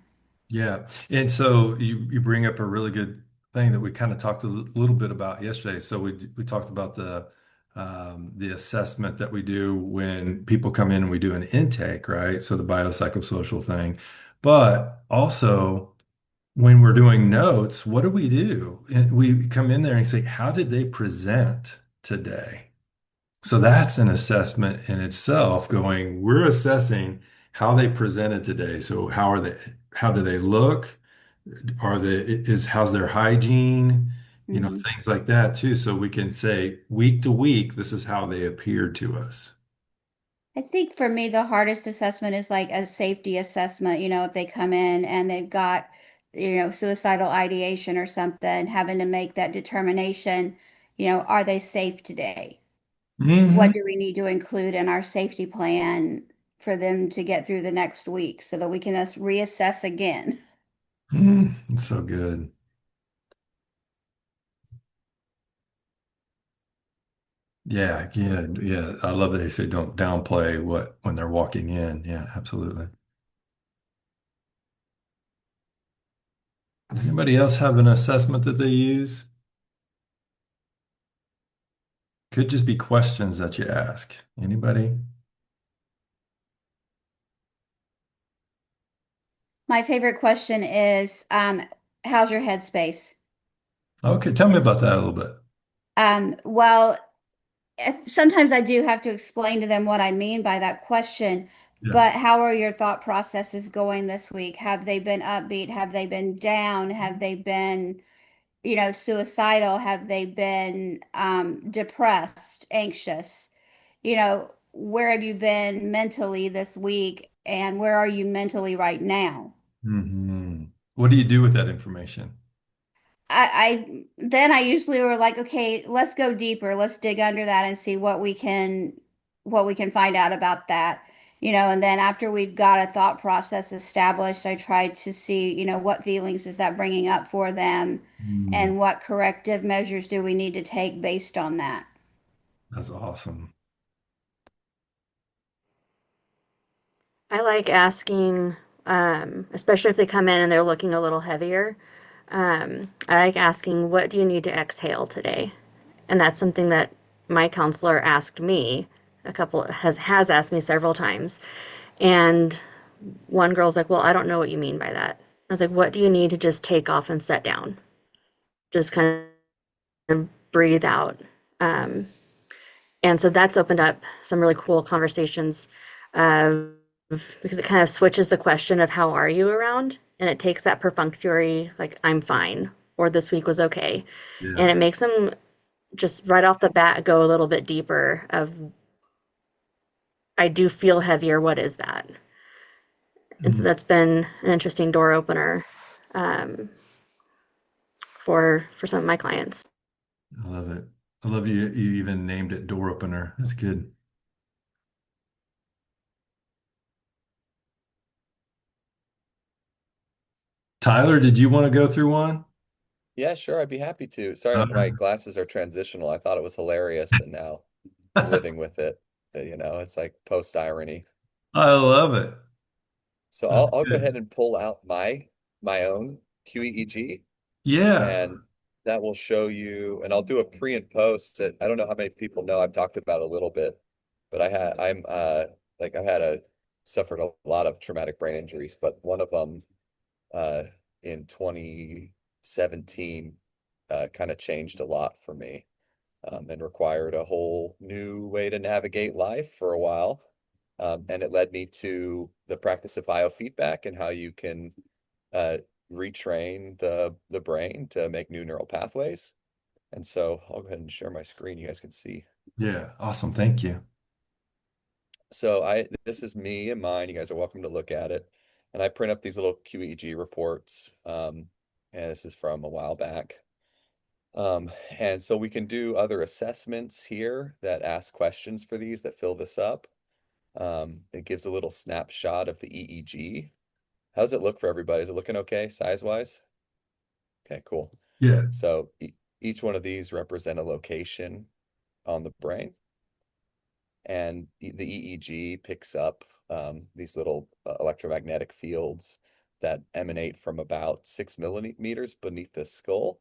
Yeah. And so you bring up a really good thing that we kind of talked a little bit about yesterday. So we talked about the assessment that we do when people come in and we do an intake, right? So the biopsychosocial thing, but also when we're doing notes, what do we do? And we come in there and say, how did they present today? So that's an assessment in itself, going, we're assessing how they presented today. So how do they look? How's their hygiene? Mhm. Things like that too. So we can say week to week, this is how they appeared to us. I think for me, the hardest assessment is like a safety assessment. If they come in and they've got, suicidal ideation or something, having to make that determination, are they safe today? Hmm. What do we need to include in our safety plan for them to get through the next week so that we can just reassess again? It's so good. Yeah, yeah, yeah. I love that they say don't downplay when they're walking in. Yeah, absolutely. Does anybody else have an assessment that they use? Could just be questions that you ask. Anybody? My favorite question is, how's your headspace? Okay, tell me about that a little bit. Well, sometimes I do have to explain to them what I mean by that question, Yeah. but how are your thought processes going this week? Have they been upbeat? Have they been down? Have they been, suicidal? Have they been depressed, anxious? Where have you been mentally this week, and where are you mentally right now? Hmm. What do you do with that information? I usually were like, okay, let's go deeper. Let's dig under that and see what we can find out about that. And then after we've got a thought process established, I try to see, what feelings is that bringing up for them Hmm. and what corrective measures do we need to take based on that. That's awesome. I like asking, especially if they come in and they're looking a little heavier. I like asking, what do you need to exhale today? And that's something that my counselor asked me has asked me several times. And one girl's like, well, I don't know what you mean by that. I was like, what do you need to just take off and set down? Just kind of breathe out. Um, and so that's opened up some really cool conversations because it kind of switches the question of how are you around, and it takes that perfunctory, like, I'm fine, or this week was okay. And Yeah. it makes them just right off the bat go a little bit deeper of, I do feel heavier, what is that? And so Mm, that's been an interesting door opener um, for some of my clients. I love it. I love you even named it door opener. That's good. Tyler, did you want to go through one? Yeah, sure, I'd be happy to. Sorry, Uh, my glasses are transitional. I thought it was hilarious, and now I'm living with it. It's like post irony. I love it. So That's I'll go good. ahead and pull out my own QEEG, Yeah. and that will show you. And I'll do a pre and post. That I don't know how many people know. I've talked about a little bit, but I'm like I've had a suffered a lot of traumatic brain injuries, but one of them uh in 2017 kind of changed a lot for me, and required a whole new way to navigate life for a while. And it led me to the practice of biofeedback and how you can uh, retrain the brain to make new neural pathways. And so I'll go ahead and share my screen. You guys can see. Yeah. Awesome. Thank you. So this is me and mine. You guys are welcome to look at it. And I print up these little QEEG reports. And this is from a while back. And so we can do other assessments here that ask questions for these that fill this up. It gives a little snapshot of the EEG. How does it look for everybody? Is it looking okay size-wise? Okay, cool. Yeah. So each one of these represent a location on the brain, and the EEG picks up these little electromagnetic fields that emanate from about 6 millimeters beneath the skull.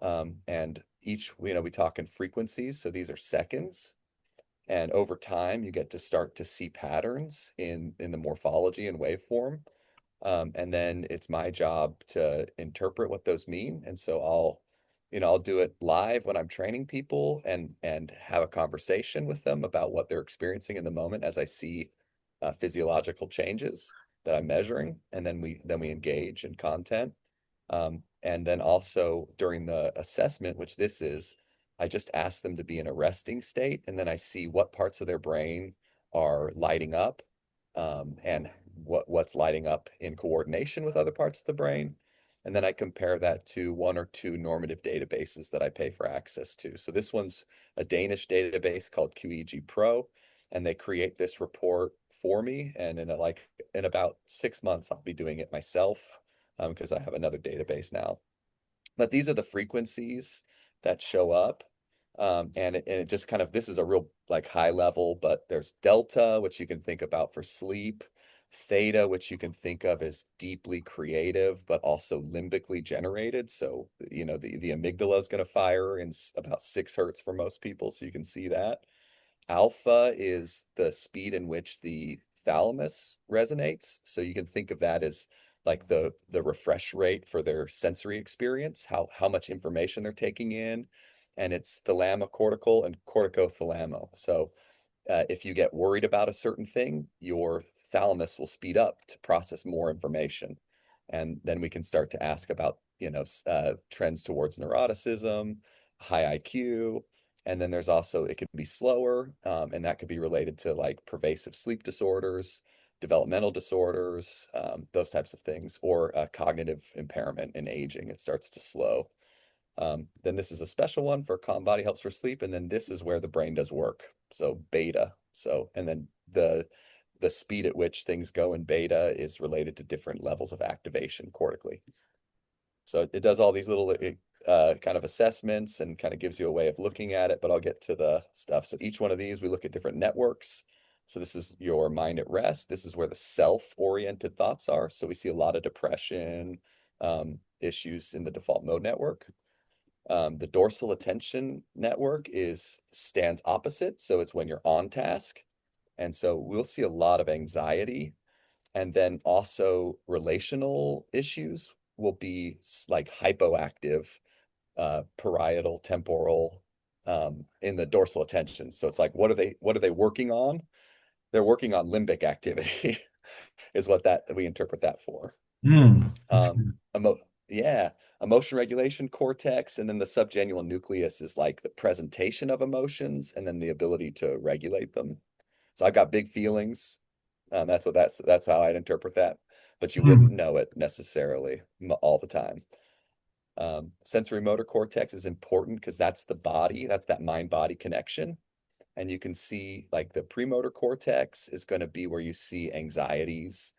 And each, we talk in frequencies, so these are seconds. And over time, you get to start to see patterns in the morphology and waveform And then it's my job to interpret what those mean. And so I'll do it live when I'm training people and have a conversation with them about what they're experiencing in the moment as I see physiological changes that I'm measuring, and then we engage in content. And then also during the assessment, which this is, I just ask them to be in a resting state, and then I see what parts of their brain are lighting up, and what's lighting up in coordination with other parts of the brain. And then I compare that to one or two normative databases that I pay for access to. So this one's a Danish database called QEEG Pro, and they create this report for me. And in about 6 months, I'll be doing it myself, because I have another database now. But these are the frequencies that show up. And it just kind of, this is a real like high level, but there's delta, which you can think about for sleep, theta, which you can think of as deeply creative, but also limbically generated. So, the amygdala is going to fire in about 6 hertz for most people. So you can see that. Alpha is the speed in which the thalamus resonates. So you can think of that as like the refresh rate for their sensory experience, how much information they're taking in. And it's thalamocortical and corticothalamo. So if you get worried about a certain thing, your thalamus will speed up to process more information. And then we can start to ask about, trends towards neuroticism, high IQ. And then there's also, it could be slower, and that could be related to like pervasive sleep disorders, developmental disorders, those types of things, or cognitive impairment and aging. It starts to slow. Then this is a special one for calm body helps for sleep. And then this is where the brain does work. So beta. And then the speed at which things go in beta is related to different levels of activation cortically. So it does all these little kind of assessments and kind of gives you a way of looking at it, but I'll get to the stuff. So each one of these, we look at different networks. So this is your mind at rest. This is where the self-oriented thoughts are. So we see a lot of depression issues in the default mode network. The dorsal attention network stands opposite. So it's when you're on task. And so we'll see a lot of anxiety, and then also relational issues will be like hypoactive, parietal, temporal, in the dorsal attention. So it's like, what are they working on? They're working on limbic activity is what we interpret that for. That's good. Yeah, emotion regulation cortex, and then the subgenual nucleus is like the presentation of emotions and then the ability to regulate them. So I've got big feelings. That's how I'd interpret that, but you wouldn't know it necessarily all the time. Sensory motor cortex is important because that's the body, that's that mind-body connection. And you can see like the premotor cortex is going to be where you see anxieties,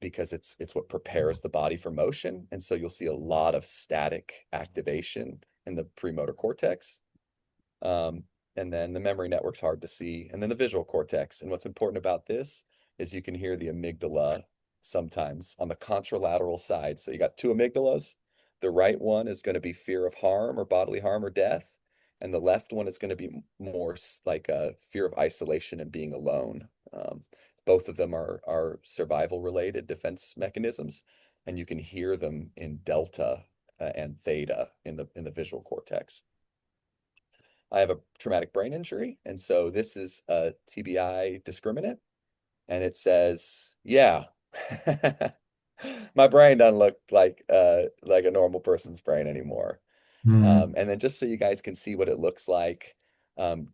because it's what prepares the body for motion. And so you'll see a lot of static activation in the premotor cortex. And then the memory network's hard to see. And then the visual cortex. And what's important about this is you can hear the amygdala sometimes on the contralateral side. So you got 2 amygdalas. The right one is going to be fear of harm or bodily harm or death. And the left one is going to be more like a fear of isolation and being alone. Both of them are survival related defense mechanisms, and you can hear them in delta and theta in the visual cortex. I have a traumatic brain injury, and so this is a TBI discriminant, and it says, yeah, my brain doesn't look like a normal person's brain anymore. And then just so you guys can see what it looks like,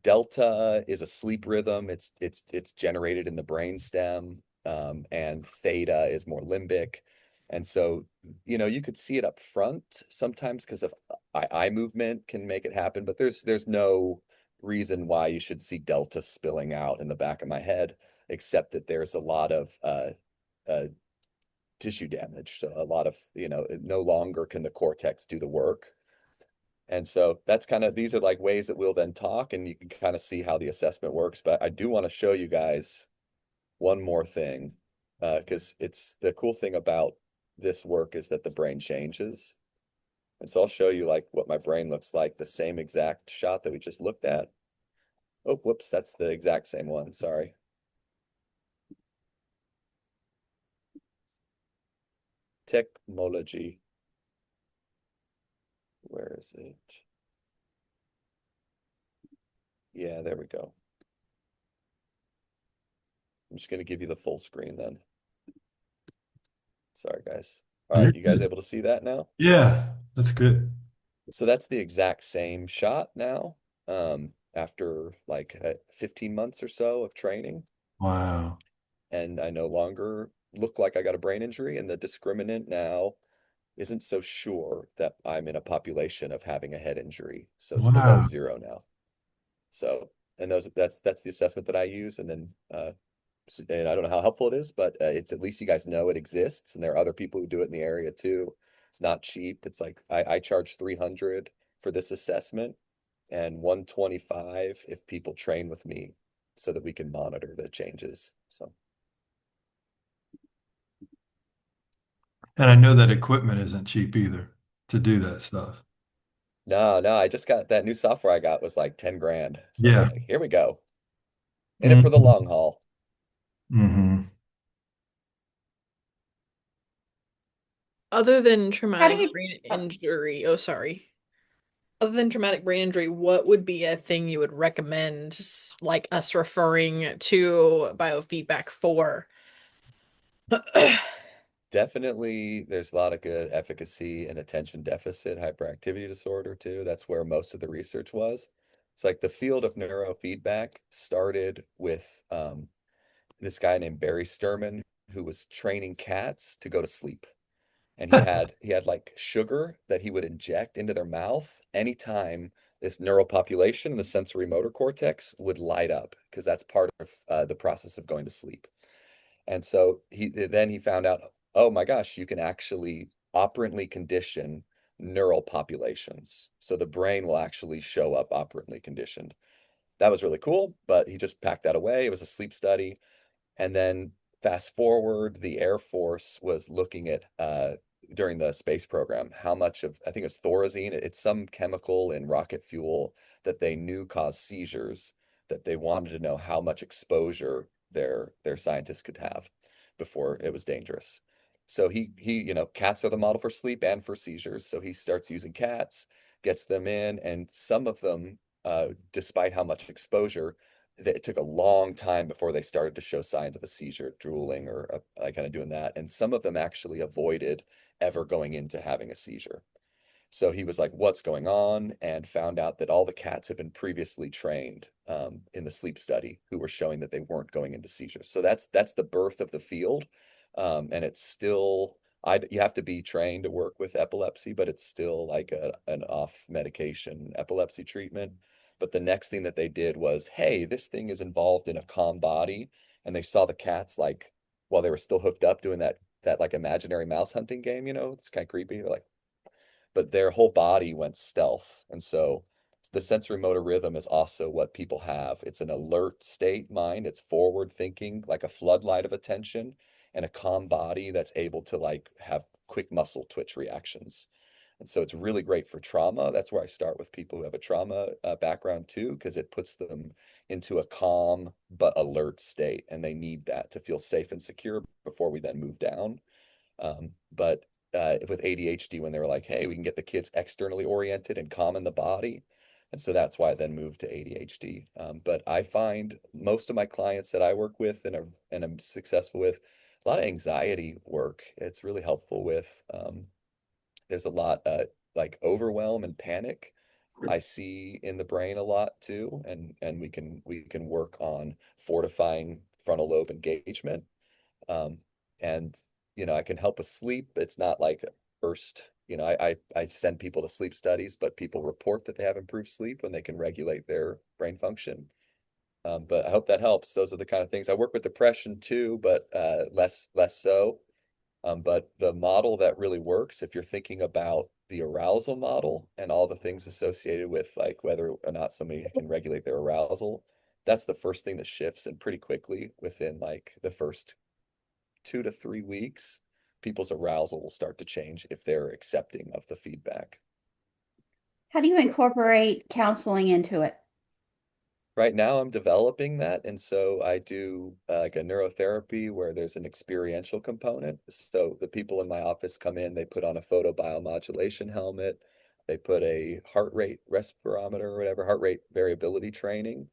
delta is a sleep rhythm. It's generated in the brainstem, and theta is more limbic. And so, you could see it up front sometimes because of eye movement can make it happen, but there's no reason why you should see delta spilling out in the back of my head, except that there's a lot of tissue damage. So a lot of, no longer can the cortex do the work. And so these are like ways that we'll then talk, and you can kind of see how the assessment works. But I do want to show you guys one more thing, because it's the cool thing about this work is that the brain changes. And so I'll show you like what my brain looks like, the same exact shot that we just looked at. Oh, whoops, that's the exact same one. Sorry. technology. Where is it? Yeah, there we go. I'm just going to give you the full screen then. Sorry, guys. All You're right, you guys good. able to see that now? Yeah, that's good. So that's the exact same shot now, after like 15 months or so of training. Wow. And I no longer look like I got a brain injury, and the discriminant now isn't so sure that I'm in a population of having a head injury. So it's below Wow. 0 now. So, and that's the assessment that I use. And then, and I don't know how helpful it is, but it's at least you guys know it exists, and there are other people who do it in the area too. It's not cheap. It's like I charge 300 for this assessment and 125 if people train with me so that we can monitor the changes. So And I know that equipment isn't cheap either to do that stuff. no, I just got that new software I got was like 10 grand. So it's Yeah. like, here we go. In it for the long haul. Mm-hmm. Other than How do traumatic you, brain oh, injury, oh, sorry. Other than traumatic brain injury, what would be a thing you would recommend, like us referring to biofeedback for? Definitely, there's a lot of good efficacy in attention deficit hyperactivity disorder too. That's where most of the research was. It's like the field of neurofeedback started with this guy named Barry Sturman, who was training cats to go to sleep. And he had like sugar that he would inject into their mouth anytime this neural population in the sensory motor cortex would light up, because that's part of the process of going to sleep. And so he found out, oh my gosh, you can actually operantly condition neural populations. So the brain will actually show up operantly conditioned. That was really cool, but he just packed that away. It was a sleep study. And then fast forward, the Air Force was looking at during the space program how much of, I think it's thorazine, it's some chemical in rocket fuel that they knew caused seizures, that they wanted to know how much exposure their scientists could have before it was dangerous. So cats are the model for sleep and for seizures. So he starts using cats, gets them in, and some of them, despite how much exposure, it took a long time before they started to show signs of a seizure, drooling or like kind of doing that. And some of them actually avoided ever going into having a seizure. So he was like, what's going on? And found out that all the cats had been previously trained in the sleep study who were showing that they weren't going into seizures. So that's the birth of the field. And it's still, you have to be trained to work with epilepsy, but it's still like an off medication epilepsy treatment. But the next thing that they did was, hey, this thing is involved in a calm body. And they saw the cats like while they were still hooked up doing that like imaginary mouse hunting game, it's kind of creepy. They're like, but their whole body went stealth. And so the sensory motor rhythm is also what people have. It's an alert state mind. It's forward thinking, like a floodlight of attention, and a calm body that's able to like have quick muscle twitch reactions. And so it's really great for trauma. That's where I start with people who have a trauma background too, because it puts them into a calm but alert state. And they need that to feel safe and secure before we then move down. But with ADHD, when they were like, hey, we can get the kids externally oriented and calm in the body. And so that's why I then moved to ADHD. But I find most of my clients that I work with and I'm successful with, a lot of anxiety work. It's really helpful with. There's a lot like overwhelm and panic I see in the brain a lot too, and we can work on fortifying frontal lobe engagement. Um, and I can help with sleep. It's not like first, I send people to sleep studies, but people report that they have improved sleep when they can regulate their brain function. But I hope that helps. Those are the kind of things I work with depression too, but less so. But the model that really works, if you're thinking about the arousal model and all the things associated with like whether or not somebody can regulate their arousal, that's the first thing that shifts, and pretty quickly within like the first 2 to 3 weeks, people's arousal will start to change if they're accepting of the feedback. how do you incorporate counseling into it? Right now I'm developing that. And so I do like a neurotherapy where there's an experiential component. So the people in my office come in, they put on a photobiomodulation helmet, they put a heart rate respirometer or whatever, heart rate variability training.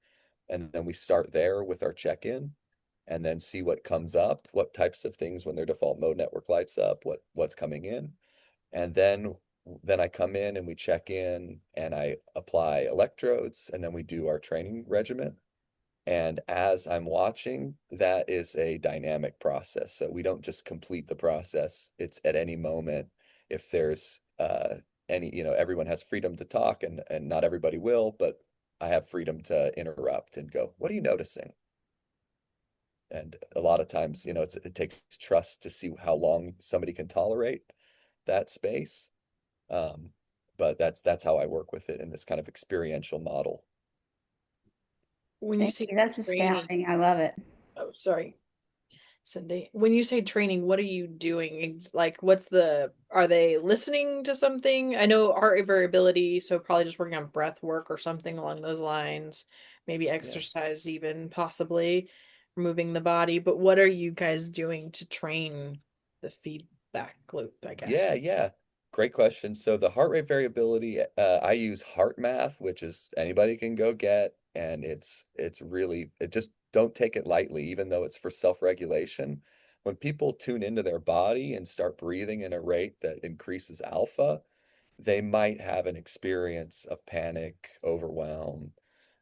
And then we start there with our check-in and then see what comes up, what types of things when their default mode network lights up, what's coming in. And then I come in and we check in and I apply electrodes and then we do our training regimen. And as I'm watching, that is a dynamic process. So we don't just complete the process. It's at any moment, if there's any, everyone has freedom to talk and not everybody will, but I have freedom to interrupt and go, what are you noticing? And a lot of times, it takes trust to see how long somebody can tolerate that space. But that's how I work with it in this kind of experiential model. When you Thank say you. That's training, astounding. I love it. oh, sorry, Cindy. When you say training, what are you doing? Like, are they listening to something? I know heart rate variability, so probably just working on breath work or something along those lines. Maybe Yeah. exercise, even possibly moving the body. But what are you guys doing to train the feedback loop, I guess? Yeah. Great question. So the heart rate variability, I use HeartMath, which is anybody can go get, and it's really, it just don't take it lightly, even though it's for self-regulation. When people tune into their body and start breathing in a rate that increases alpha, they might have an experience of panic, overwhelm.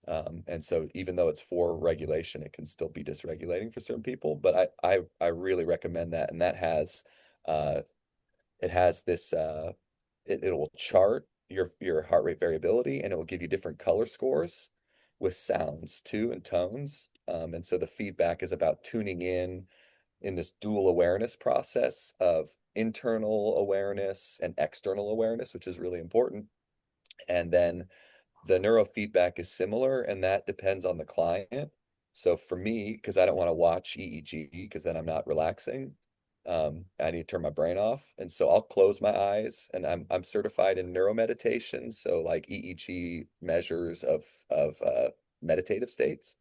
And so even though it's for regulation, it can still be dysregulating for certain people. But I really recommend that. And that has it has this it will chart your heart rate variability and it will give you different color scores with sounds too and tones. And so the feedback is about tuning in this dual awareness process of internal awareness and external awareness, which is really important. And then the neurofeedback is similar, and that depends on the client. So for me, because I don't want to watch EEG, because then I'm not relaxing, I need to turn my brain off. And so I'll close my eyes, and I'm certified in neuromeditation, so like EEG measures of meditative states.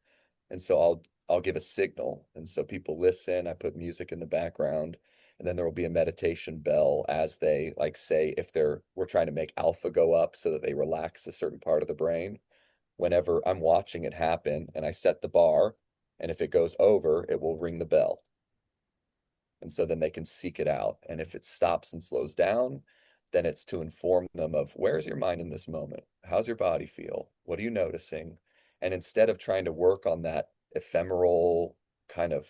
And so I'll give a signal, and so people listen. I put music in the background, and then there will be a meditation bell as they like say if we're trying to make alpha go up so that they relax a certain part of the brain. Whenever I'm watching it happen and I set the bar, and if it goes over, it will ring the bell. And so then they can seek it out. And if it stops and slows down, then it's to inform them of where's your mind in this moment? How's your body feel? What are you noticing? And instead of trying to work on that ephemeral kind of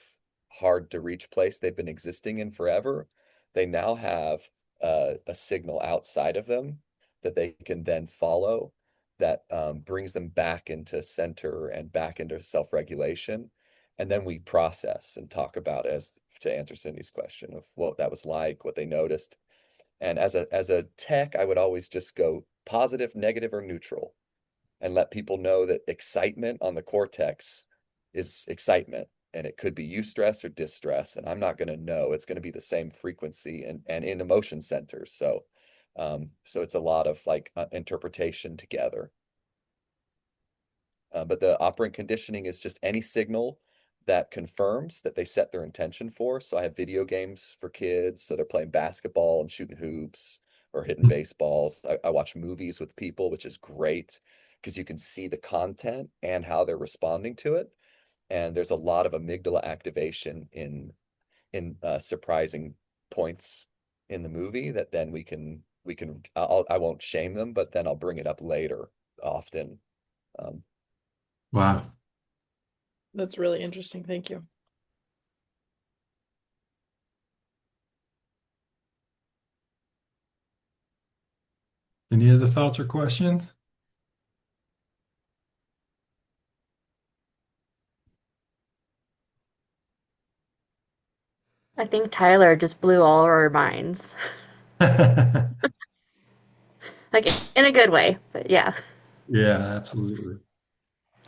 hard to reach place they've been existing in forever, they now have a signal outside of them that they can then follow that brings them back into center and back into self-regulation. And then we process and talk about it as to answer Cindy's question of what that was like, what they noticed. And as a tech, I would always just go positive, negative, or neutral and let people know that excitement on the cortex is excitement. And it could be eustress or distress. And I'm not going to know. It's going to be the same frequency and in emotion centers. So it's a lot of like interpretation together. But the operant conditioning is just any signal that confirms that they set their intention for. So I have video games for kids. So they're playing basketball and shooting hoops or hitting baseballs. I watch movies with people, which is great because you can see the content and how they're responding to it. And there's a lot of amygdala activation in surprising points in the movie that then I won't shame them, but then I'll bring it up later often. Wow. That's really interesting. Thank you. Any other thoughts or questions? I think Tyler just blew all our minds. Like in a good way, but yeah. Yeah, absolutely.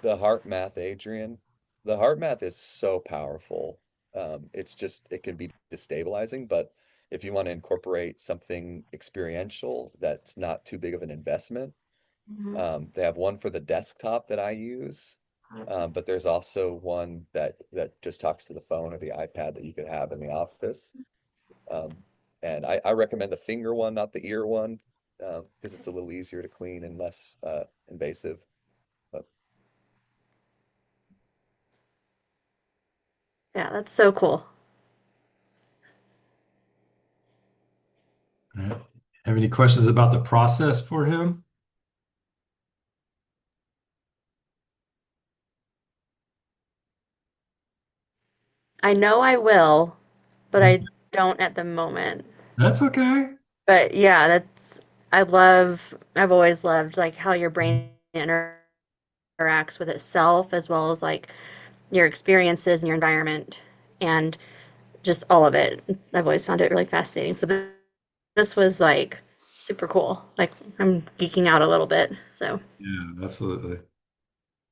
The HeartMath, Adrian, the HeartMath is so powerful. It can be destabilizing, but if you want to incorporate something experiential that's not too big of an investment, Mhm. they have one for the desktop that I use But there's also one that just talks to the phone or the iPad that you could have in the office. Um, and I recommend the finger one, not the ear one, because it's a little easier to clean and less invasive. But Yeah, that's so cool. All right. Have any questions about the process for him? I know I will, but I don't at the moment. That's okay. But yeah, I've always loved like how your brain interacts with itself as well as like your experiences and your environment and just all of it. I've always found it really fascinating. So this was like super cool. Like I'm geeking out a little bit. So Yeah, absolutely.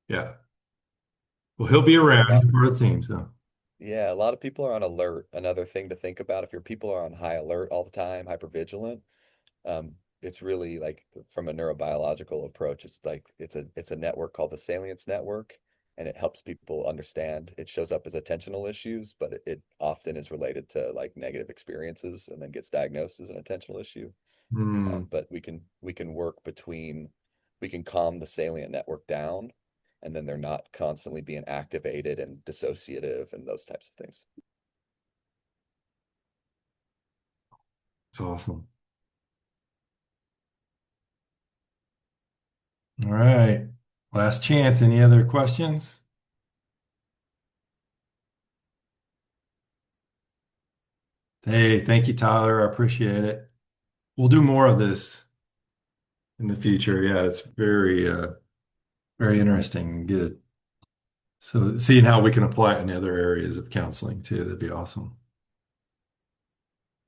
Yeah. Well, he'll be yeah, around. He's part of the team, so. yeah, a lot of people are on alert. Another thing to think about, if your people are on high alert all the time, hyper vigilant, it's really like from a neurobiological approach, it's like it's a network called the salience network, and it helps people understand. It shows up as attentional issues, but it often is related to like negative experiences and then gets diagnosed as an attentional issue. Hmm. But we can work between, we can calm the salient network down, and then they're not constantly being activated and dissociative and those types of things. It's awesome. All right. Last chance. Any other questions? Hey, thank you, Tyler. I appreciate it. We'll do more of this in the future. Yeah, it's very interesting and good. So seeing how we can apply it in other areas of counseling too, that'd be awesome.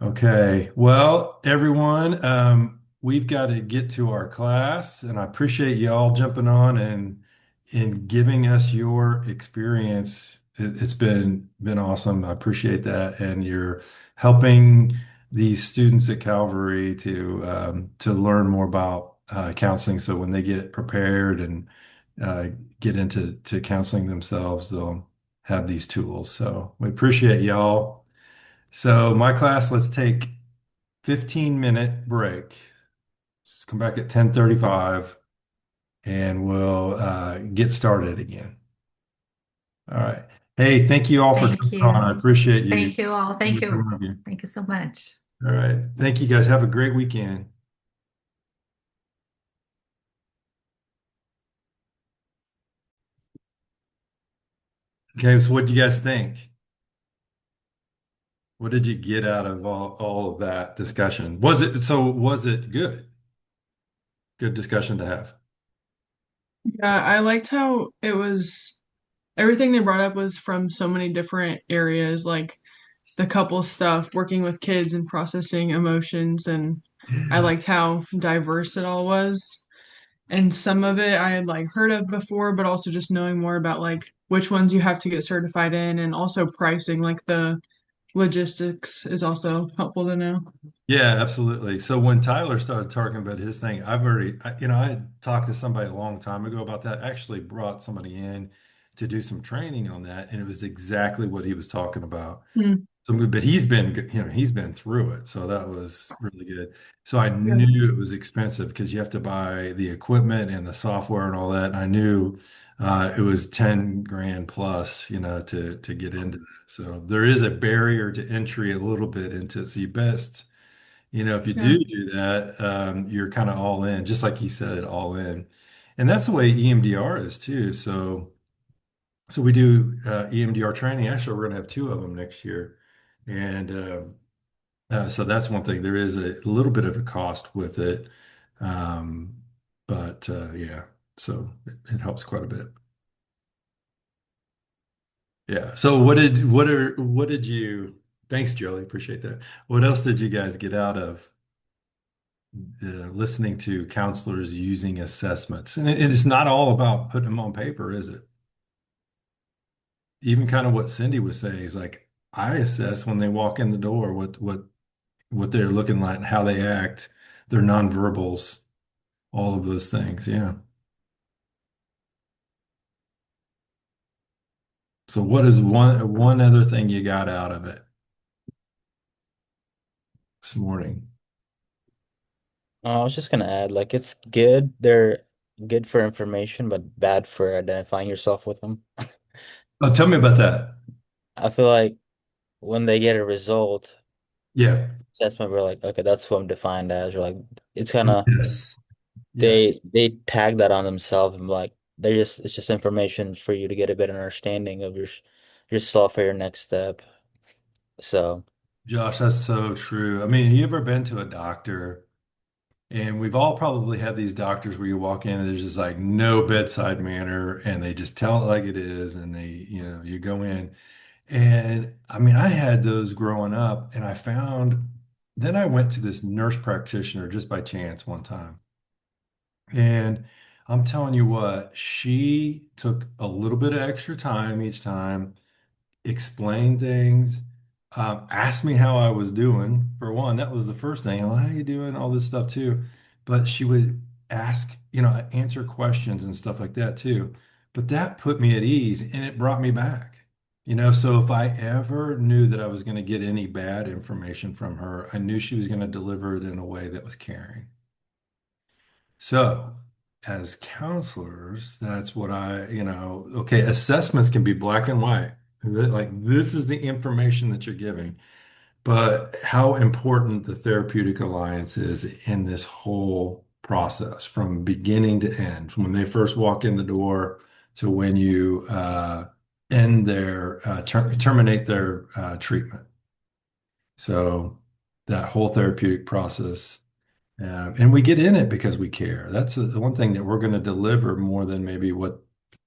Okay. Well, everyone, we've got to get to our class, and I appreciate you all jumping on and giving us your experience. It's been awesome. I appreciate that, and you're helping these students at Calvary to learn more about counseling. So when they get prepared and uh, get into counseling themselves, they'll have these tools. So we appreciate y'all. So my class, let's take 15-minute break. Just come back at 10:35 and we'll get started again. All right. Hey, thank you all for Thank coming on. I you. appreciate you. Thank you all. Thank Every you. one of you. Thank you so much. All right. Thank you guys. Have a great weekend. Okay, so what do you guys think? What did you get out of all of that discussion? Was it good? Good discussion to have. Yeah, I liked how it was everything they brought up was from so many different areas, like the couple stuff, working with kids and processing emotions, and I Yeah. liked how diverse it all was. And some of it I had like heard of before, but also just knowing more about like which ones you have to get certified in and also pricing, like the logistics is also helpful to know. Yeah, absolutely. So when Tyler started talking about his thing, I had talked to somebody a long time ago about that. Actually brought somebody in to do some training on that, and it was exactly what he was talking about. Mm, So, but he's been through it, so that was really good. So I yeah. knew it was expensive because you have to buy the equipment and the software and all that. And I knew it was 10 grand plus, to get into that. So there is a barrier to entry a little bit into it. So you best. If you Yeah. do that, you're kind of all in, just like he said, all in. And that's the way EMDR is too. So we do EMDR training. Actually, we're going to have two of them next year. And so that's one thing. There is a little bit of a cost with it. Um, but yeah, so it helps quite a bit. Yeah. So what did you, thanks, Jolie. Appreciate that. What else did you guys get out of listening to counselors using assessments? And it's not all about putting them on paper, is it? Even kind of what Cindy was saying is like, I assess when they walk in the door what they're looking like and how they act, their nonverbals, all of those things. Yeah. So what is one other thing you got out of it this morning? I was just gonna add, like, it's good. They're good for information, but bad for identifying yourself with them. Oh, tell me about that. I feel like when they get a result Yeah. assessment, we're like, okay, that's who I'm defined as. Or like, it's kind of Yes. Yeah. they tag that on themselves and like it's just information for you to get a better understanding of yourself for your next step. So Josh, that's so true. I mean, have you ever been to a doctor? And we've all probably had these doctors where you walk in and there's just like no bedside manner and they just tell it like it is. And you go in. And I mean, I had those growing up and then I went to this nurse practitioner just by chance one time. And I'm telling you what, she took a little bit of extra time each time, explain things, ask me how I was doing. For one, that was the first thing. How you doing? All this stuff too. But she would ask, answer questions and stuff like that too. But that put me at ease and it brought me back. So if I ever knew that I was going to get any bad information from her, I knew she was going to deliver it in a way that was caring. So, as counselors, that's what okay, assessments can be black and white. Like, this is the information that you're giving, but how important the therapeutic alliance is in this whole process from beginning to end, from when they first walk in the door to when you terminate their treatment. So, that whole therapeutic process. And we get in it because we care. That's the one thing that we're going to deliver more than maybe what,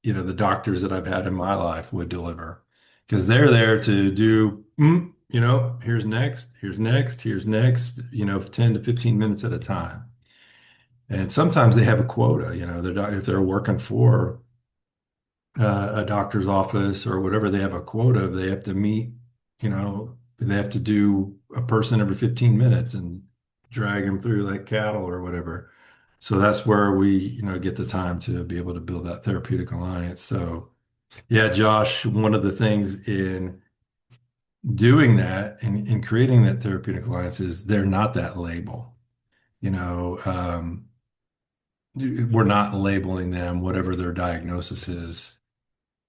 the doctors that I've had in my life would deliver. Because they're there to do, here's next, here's next, here's next, 10 to 15 minutes at a time. And sometimes they have a quota, if they're working for a doctor's office or whatever, they have a quota. They have to meet, they have to do a person every 15 minutes and drag them through like cattle or whatever. So that's where we, get the time to be able to build that therapeutic alliance. So yeah, Josh, one of the things in doing that and in creating that therapeutic alliance is they're not that label. You know, we're not labeling them whatever their diagnosis is.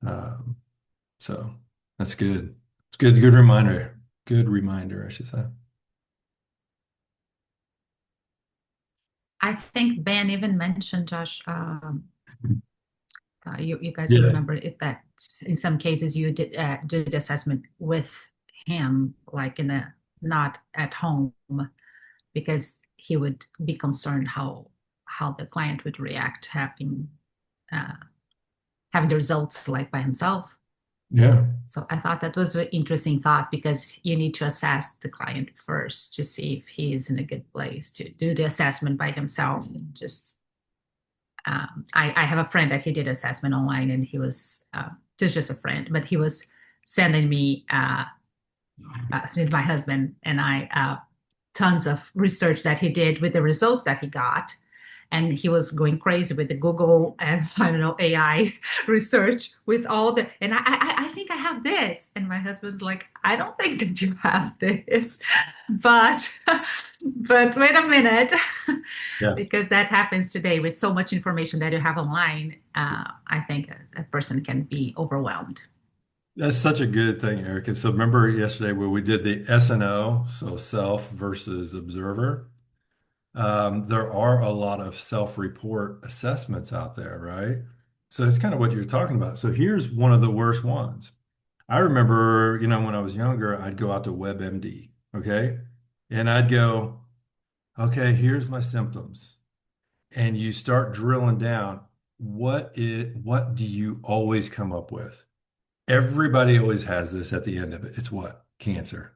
Um, so that's good. It's good. Good reminder. Good reminder, I should say. I think Ben even mentioned, Josh, you guys Yeah. remember it, that in some cases you did assessment with him, like not at home, because he would be concerned how the client would react having the results like by himself. Yeah. So I thought that was an interesting thought, because you need to assess the client first to see if he is in a good place to do the assessment by himself. And just I have a friend that he did assessment online, and he was just a friend, but he was sending me with my husband and I tons of research that he did with the results that he got. And he was going crazy with the Google and I don't know, AI research with all and I think I have this. And my husband's like, I don't think that you have this, but wait a minute. Yeah. Because that happens today with so much information that you have online. I think a person can be overwhelmed. That's such a good thing, Eric. And so remember yesterday where we did the S&O, so self versus observer. There are a lot of self-report assessments out there, right? So it's kind of what you're talking about. So here's one of the worst ones. I remember, when I was younger, I'd go out to WebMD, okay? And I'd go, okay, here's my symptoms. And you start drilling down. What do you always come up with? Everybody always has this at the end of it. It's what? Cancer.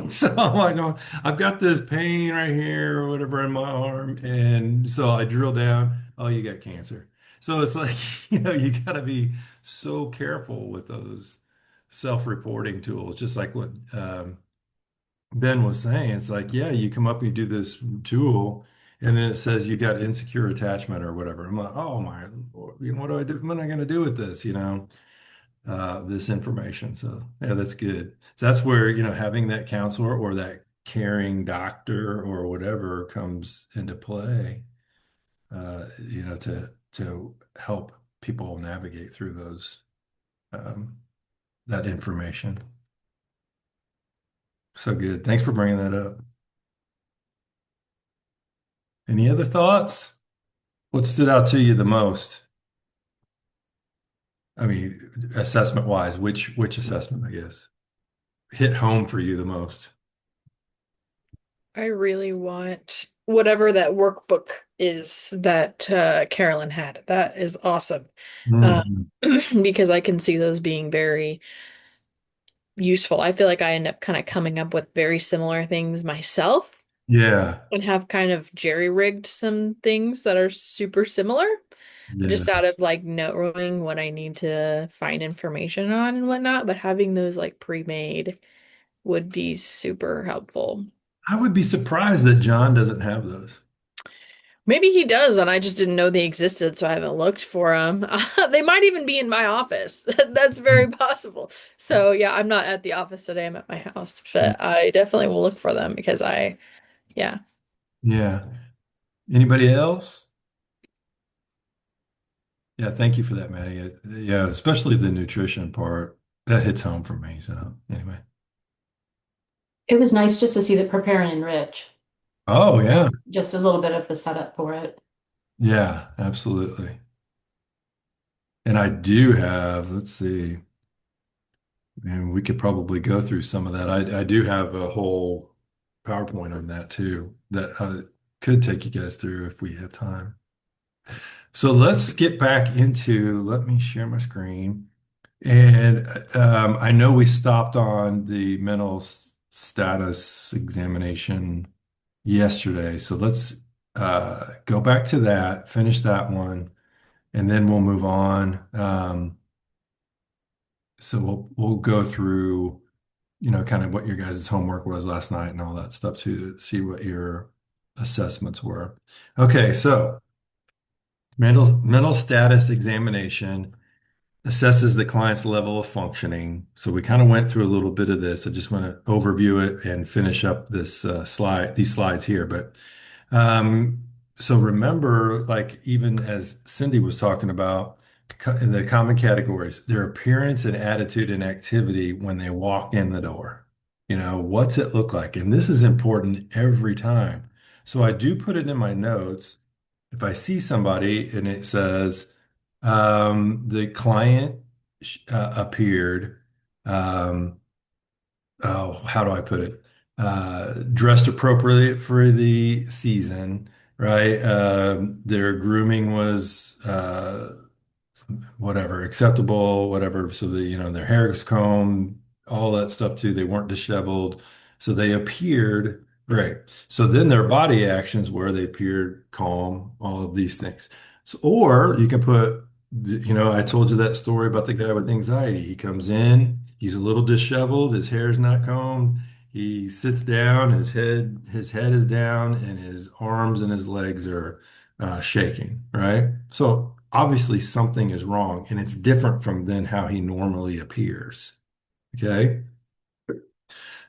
So I'm like, oh, I've got this pain right here or whatever in my arm. And so I drill down, oh, you got cancer. So it's like, you got to be so careful with those self-reporting tools, just like what Ben was saying. It's like, yeah, you come up and you do this tool, and then it says you got insecure attachment or whatever. I'm like, oh my Lord, what do I do? What am I going to do with this? this information. So yeah, that's good. So that's where, having that counselor or that caring doctor or whatever comes into play, to help people navigate through that information. So good. Thanks for bringing that up. Any other thoughts? What stood out to you the most? I mean, assessment wise, which assessment, I guess, hit home for you the most? I really want whatever that workbook is that Carolyn had. That is awesome. Because I can see those being very useful. I feel like I end up kind of coming up with very similar things myself Yeah. and have kind of jerry-rigged some things that are super similar, just Yeah. out of like knowing what I need to find information on and whatnot. But having those like pre-made would be super helpful. I would be surprised that John doesn't have those. Maybe he does, and I just didn't know they existed, so I haven't looked for them. They might even be in my office. That's very possible. So yeah, I'm not at the office today. I'm at my house, but I definitely will look for them because yeah. Yeah. Anybody else? Yeah, thank you for that, Maddie. Yeah, especially the nutrition part. That hits home for me. So anyway. It was nice just to see the prepare and enrich. Oh, yeah. Just a little bit of the setup for it. Yeah, absolutely. And I do have, let's see, and we could probably go through some of that. I do have a whole PowerPoint on that too that I could take you guys through if we have time. So let's get back into, let me share my screen. And I know we stopped on the mental status examination yesterday. So let's go back to that, finish that one, and then we'll move on. So we'll go through, kind of what your guys' homework was last night and all that stuff too, to see what your assessments were. Okay, so mental status examination assesses the client's level of functioning. So we kind of went through a little bit of this. I just want to overview it and finish up these slides here. But so remember, like even as Cindy was talking about, the common categories, their appearance and attitude and activity when they walk in the door. What's it look like? And this is important every time. So I do put it in my notes. If I see somebody and it says, the client appeared, oh, how do I put it? Dressed appropriately for the season, right? Their grooming was whatever, acceptable, whatever. So their hair was combed, all that stuff too. They weren't disheveled. So they appeared great. So then their body actions were they appeared calm, all of these things. So, or you can put, I told you that story about the guy with anxiety. He comes in, he's a little disheveled, his hair's not combed. He sits down, his head is down, and his arms and his legs are shaking, right? So obviously something is wrong, and it's different from then how he normally appears. Okay.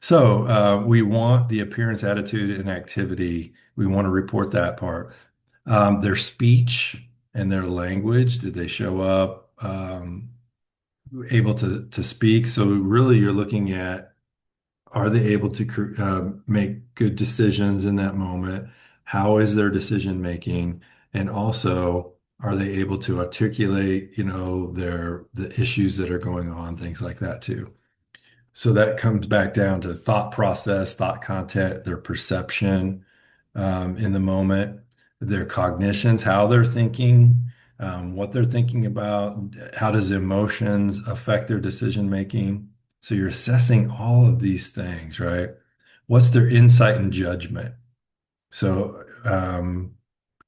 So we want the appearance, attitude, and activity. We want to report that part. Their speech and their language. Did they show up able to speak? So really, you're looking at, are they able to make good decisions in that moment? How is their decision making? And also, are they able to articulate, the issues that are going on, things like that too. So that comes back down to thought process, thought content, their perception in the moment, their cognitions, how they're thinking, what they're thinking about, how does emotions affect their decision making. So you're assessing all of these things, right? What's their insight and judgment? So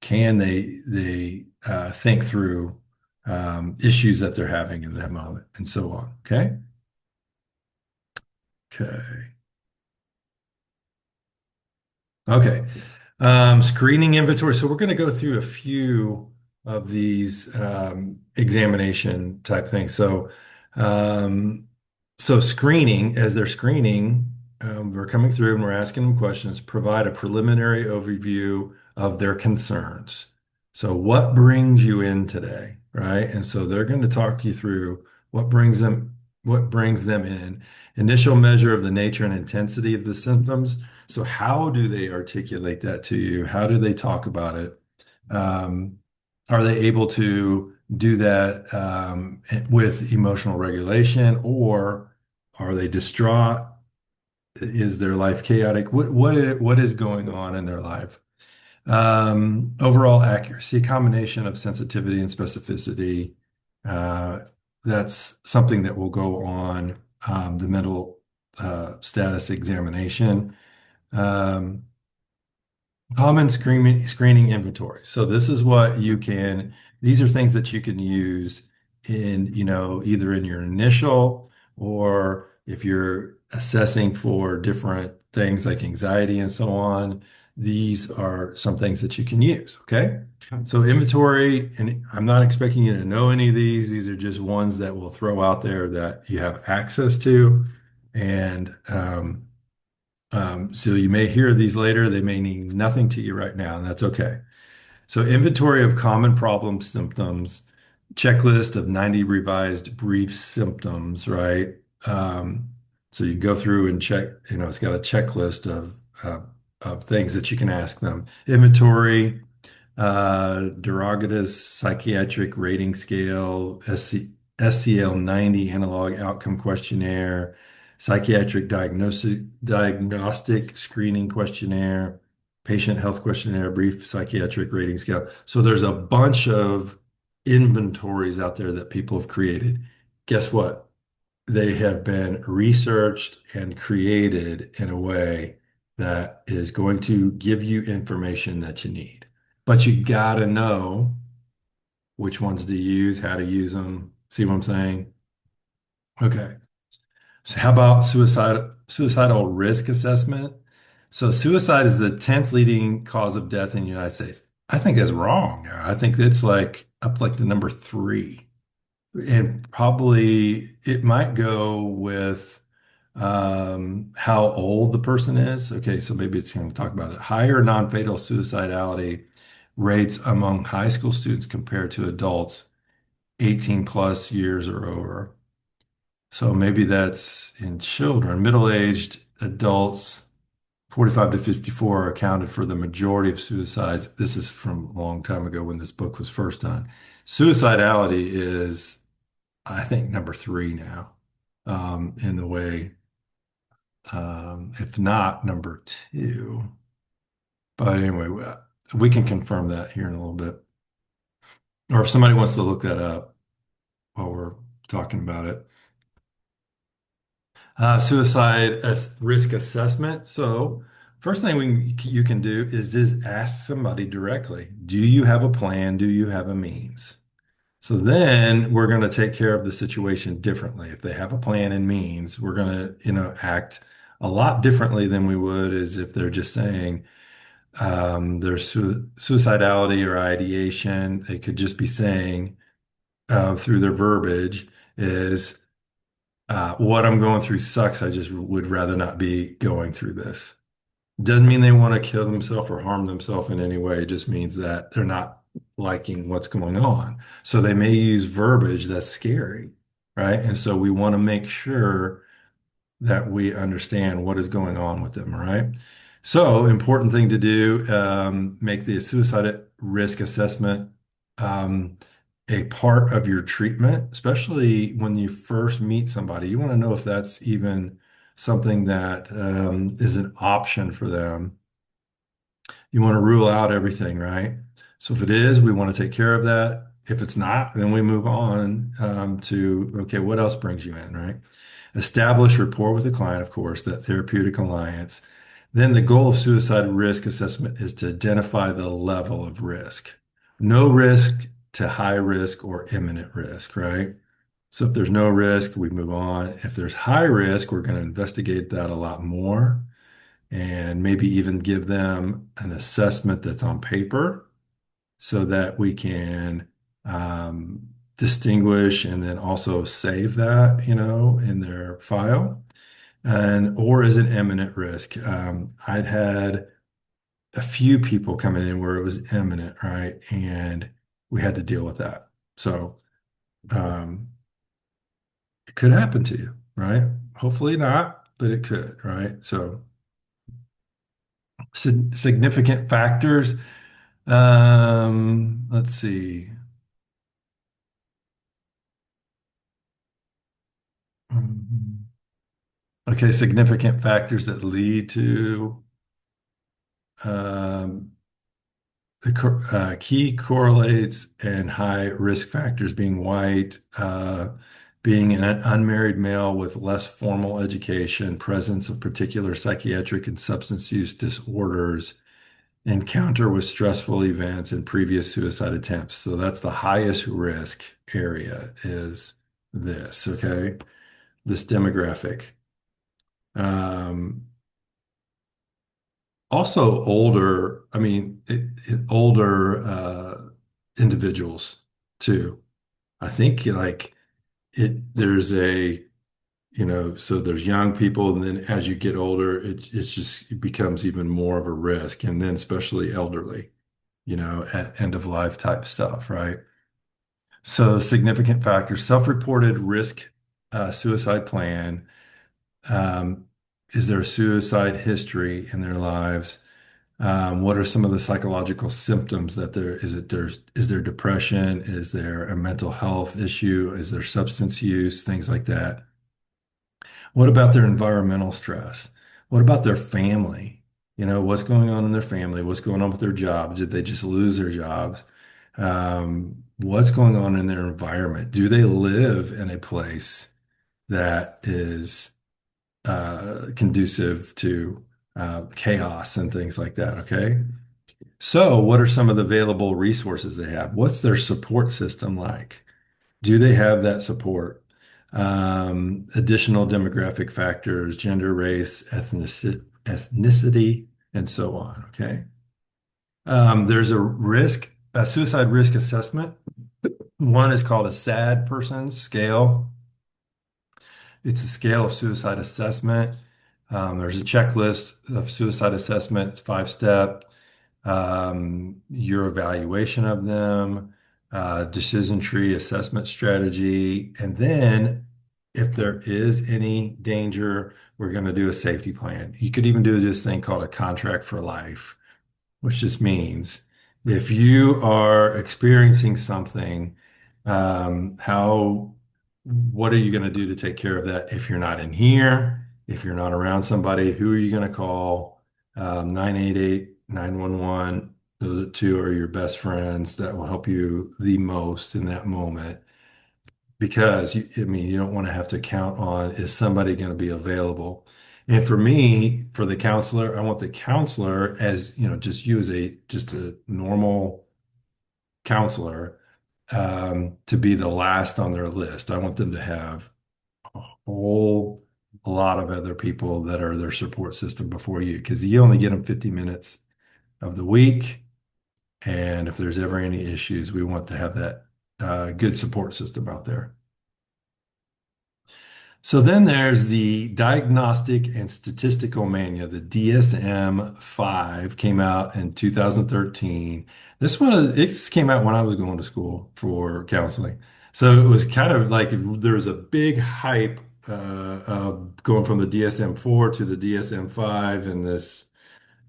can they think through issues that they're having in that moment and so on, okay? Okay. Screening inventory. So we're going to go through a few of these examination type things. So Um, so screening, as they're screening, we're coming through and we're asking them questions, provide a preliminary overview of their concerns. So what brings you in today, right? And so they're going to talk you through what brings them in. Initial measure of the nature and intensity of the symptoms. So how do they articulate that to you? How do they talk about it? Um, are they able to do that with emotional regulation, or are they distraught? Is their life chaotic? What is going on in their life? Overall accuracy, a combination of sensitivity and specificity. Uh, that's something that will go on the mental status examination. Um, Common screening inventory. So this is what you can, these are things that you can use in, either in your initial, or if you're assessing for different things like anxiety and so on. These are some things that you can use. Okay. So inventory, and I'm not expecting you to know any of these. These are just ones that we'll throw out there that you have access to. And, so you may hear these later. They may mean nothing to you right now, and that's okay. So inventory of common problem symptoms, checklist of 90 revised brief symptoms, right? So you go through and check, it's got a checklist of things that you can ask them. Inventory, Derogatis Psychiatric Rating Scale, SCL 90 Analog Outcome Questionnaire, Psychiatric Diagnostic Screening Questionnaire, Patient Health Questionnaire, Brief Psychiatric Rating Scale. So there's a bunch of inventories out there that people have created. Guess what? They have been researched and created in a way that is going to give you information that you need. But you gotta know which ones to use, how to use them. See what I'm saying? Okay. So how about suicidal risk assessment? So suicide is the 10th leading cause of death in the United States. I think that's wrong. I think it's like up like the number 3. And probably it might go with how old the person is. Okay, so maybe it's going to talk about it. Higher non-fatal suicidality rates among high school students compared to adults 18 plus years or over. So maybe that's in children. Middle-aged adults 45 to 54 accounted for the majority of suicides. This is from a long time ago when this book was first done. Suicidality is, I think, number 3 now, in the way, if not number 2. But anyway, we can confirm that here in a little bit. Or if somebody wants to look that up while we're talking about it. Suicide risk assessment. So first thing you can do is just ask somebody directly, do you have a plan? Do you have a means? So then we're going to take care of the situation differently. If they have a plan and means, we're going to, act a lot differently than we would as if they're just saying there's suicidality or ideation. They could just be saying through their verbiage is, what I'm going through sucks. I just would rather not be going through this. Doesn't mean they want to kill themselves or harm themselves in any way. It just means that they're not liking what's going on. So they may use verbiage that's scary, right? And so we want to make sure that we understand what is going on with them, right? So important thing to do, make the suicide risk assessment a part of your treatment, especially when you first meet somebody. You want to know if that's even something that is an option for them. You want to rule out everything, right? So if it is, we want to take care of that. If it's not, then we move on to, okay, what else brings you in, right? Establish rapport with the client, of course, that therapeutic alliance. Then the goal of suicide risk assessment is to identify the level of risk. No risk to high risk or imminent risk, right? So if there's no risk, we move on. If there's high risk, we're going to investigate that a lot more and maybe even give them an assessment that's on paper so that we can distinguish and then also save that, in their file. Or is it imminent risk? I'd had a few people coming in where it was imminent, right? And we had to deal with that. So um, it could happen to you, right? Hopefully not, but it could, right? So significant factors. Let's see. Okay, significant factors that lead to um, the key correlates and high risk factors being white, being an unmarried male with less formal education, presence of particular psychiatric and substance use disorders, encounter with stressful events, and previous suicide attempts. So that's the highest risk area is this, okay? This demographic. Um, Also older, I mean, older individuals too. I think like there's so there's young people, and then as you get older, it becomes even more of a risk, and then especially elderly, at end of life type stuff, right? So significant factors, self-reported risk, suicide plan. Um, is there a suicide history in their lives? What are some of the psychological symptoms that is there depression? Is there a mental health issue? Is there substance use? Things like that. What about their environmental stress? What about their family? What's going on in their family? What's going on with their jobs? Did they just lose their jobs? What's going on in their environment? Do they live in a place that is conducive to chaos and things like that? Okay. So, what are some of the available resources they have? What's their support system like? Do they have that support? Additional demographic factors, gender, race, ethnicity, and so on. Okay. There's a suicide risk assessment. One is called a SAD person's scale. It's a scale of suicide assessment. There's a checklist of suicide assessment. It's 5-step. Your evaluation of them, decision tree assessment strategy, and then if there is any danger, we're going to do a safety plan. You could even do this thing called a contract for life, which just means if you are experiencing something, what are you going to do to take care of that if you're not in here? If you're not around somebody, who are you going to call? 988, 911. Those two are your best friends that will help you the most in that moment. Because you don't want to have to count on, is somebody going to be available? And for me, for the counselor, I want the counselor as, just you as just a normal counselor, to be the last on their list. I want them to have a whole lot of other people that are their support system before you, because you only get them 50 minutes of the week. And if there's ever any issues, we want to have that good support system out there. So then there's the Diagnostic and Statistical Manual, the DSM-5, came out in 2013. It came out when I was going to school for counseling. So it was kind of like there was a big hype of going from the DSM-4 to the DSM-5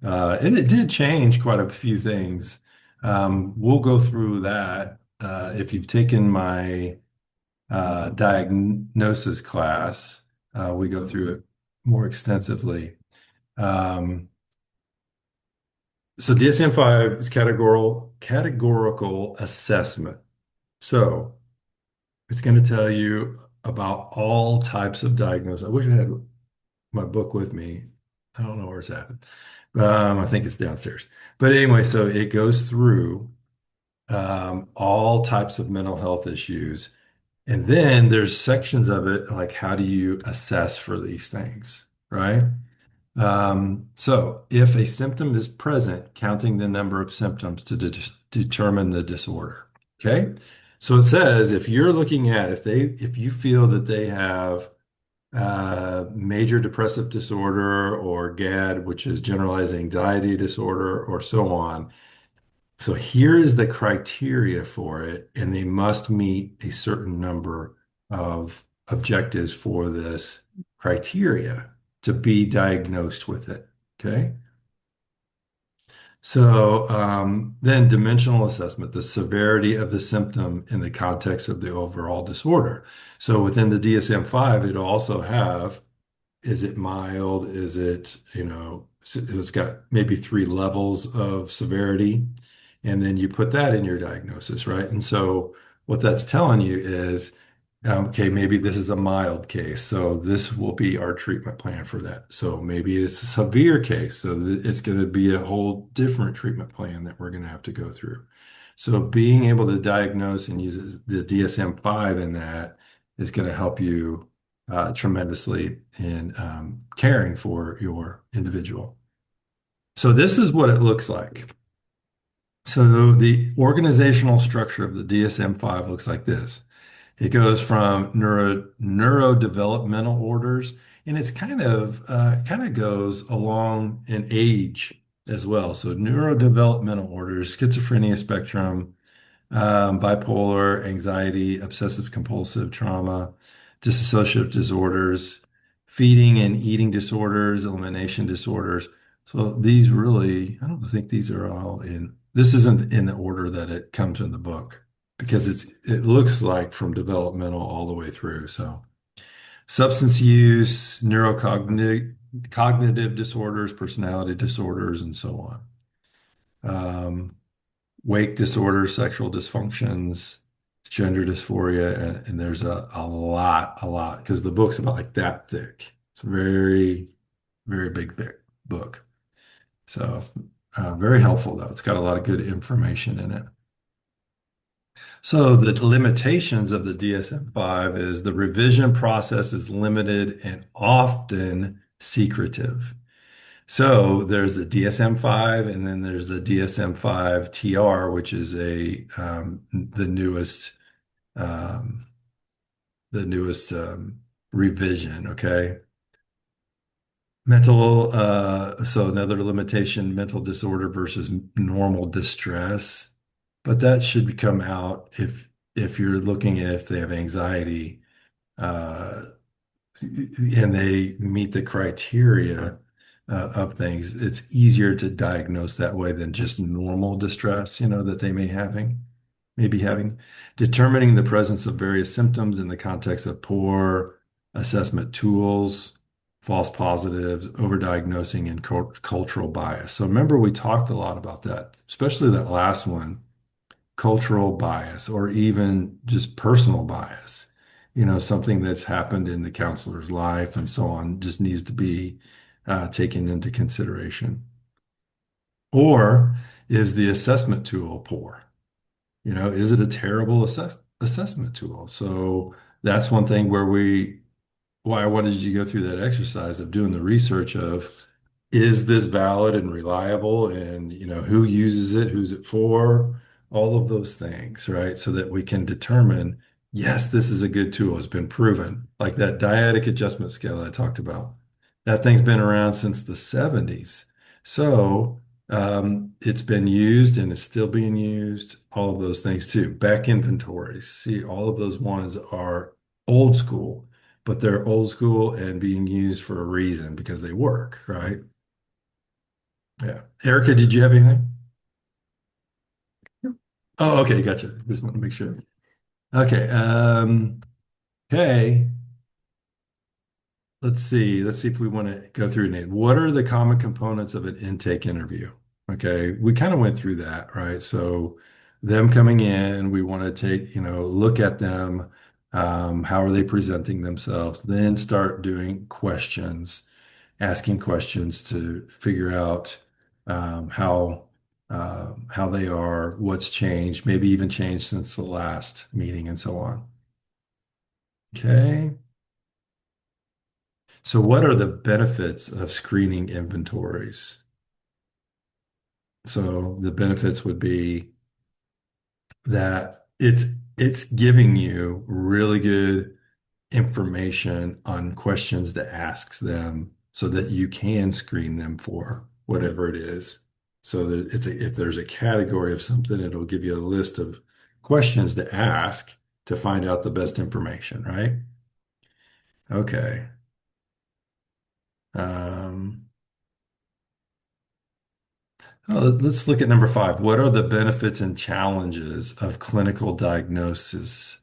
and it did change quite a few things. We'll go through that. If you've taken my diagnosis class, we go through it more extensively. So DSM-5 is categorical assessment. So it's going to tell you about all types of diagnosis. I wish I had my book with me. I don't know where it's at. I think it's downstairs. But anyway, so it goes through all types of mental health issues. And then there's sections of it like, how do you assess for these things, right? So if a symptom is present, counting the number of symptoms to determine the disorder. Okay. So it says if you're looking at if you feel that they have major depressive disorder or GAD, which is generalized anxiety disorder, or so on. So here is the criteria for it, and they must meet a certain number of objectives for this criteria to be diagnosed with it. Okay. So then dimensional assessment, the severity of the symptom in the context of the overall disorder. So within the DSM-5, it'll also have, is it mild? Is it, it's got maybe 3 levels of severity. And then you put that in your diagnosis, right? And so what that's telling you is, okay, maybe this is a mild case. So this will be our treatment plan for that. So maybe it's a severe case. So it's going to be a whole different treatment plan that we're going to have to go through. So being able to diagnose and use the DSM-5 in that is going to help you tremendously in caring for your individual. So this is what it looks like. So the organizational structure of the DSM-5 looks like this. It goes from neurodevelopmental orders, and it's kind of goes along in age as well. So neurodevelopmental orders, schizophrenia spectrum, bipolar, anxiety, obsessive compulsive trauma, dissociative disorders, feeding and eating disorders, elimination disorders. So these really, I don't think these are all this isn't in the order that it comes in the book because it looks like from developmental all the way through. So substance use, cognitive disorders, personality disorders, and so on. Wake disorders, sexual dysfunctions, gender dysphoria, and there's a lot, because the book's about like that thick. It's a very, very big, thick book. So very helpful though. It's got a lot of good information in it. So the limitations of the DSM-5 is the revision process is limited and often secretive. So there's the DSM-5 and then there's the DSM-5 TR, which is the newest revision, okay? So another limitation, mental disorder versus normal distress. But that should come out if you're looking at if they have anxiety and they meet the criteria of things, it's easier to diagnose that way than just normal distress, that they may be having. Determining the presence of various symptoms in the context of poor assessment tools, false positives, overdiagnosing, and cultural bias. So remember, we talked a lot about that, especially that last one, cultural bias, or even just personal bias. Something that's happened in the counselor's life and so on just needs to be taken into consideration. Or is the assessment tool poor? Is it a terrible assessment tool? So that's one thing why I wanted you to go through that exercise of doing the research of, is this valid and reliable, and who uses it, who's it for, all of those things, right? So that we can determine, yes, this is a good tool. It's been proven. Like that dyadic adjustment scale I talked about. That thing's been around since the 70s. So it's been used and it's still being used, all of those things too. Back inventories. See, all of those ones are old school, but they're old school and being used for a reason because they work, right? Yeah. Erica, did you have anything? Oh, okay, gotcha. Just want to make sure. Okay. Okay. Let's see if we want to go through it. What are the common components of an intake interview? Okay, we kind of went through that, right? So them coming in, we want to take, look at them. How are they presenting themselves? Then start doing questions, asking questions to figure out how they are, what's changed, maybe even changed since the last meeting, and so on. Okay. So what are the benefits of screening inventories? So the benefits would be that it's it's giving you really good information on questions to ask them so that you can screen them for whatever it is. So that if there's a category of something, it'll give you a list of questions to ask to find out the best information, right? Okay. Um, let's look at number 5. What are the benefits and challenges of clinical diagnosis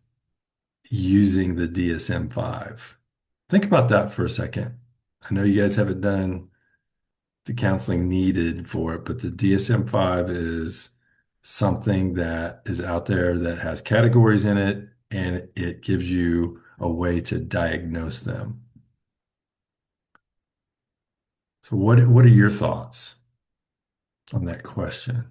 using the DSM-5? Think about that for a second. I know you guys haven't done the counseling needed for it, but the DSM-5 is something that is out there that has categories in it, and it gives you a way to diagnose them. So what are your thoughts on that question?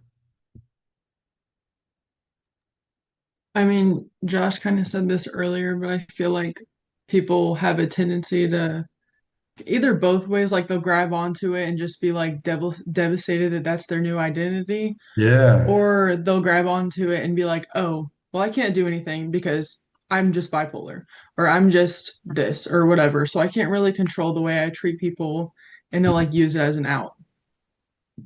I mean, Josh kind of said this earlier, but I feel like people have a tendency to either both ways, like they'll grab onto it and just be like devastated that that's their new identity, Yeah. or they'll grab onto it and be like, oh, well, I can't do anything because I'm just bipolar, or I'm just this, or whatever. So I can't really control the way I treat people, and they'll like use it as an out.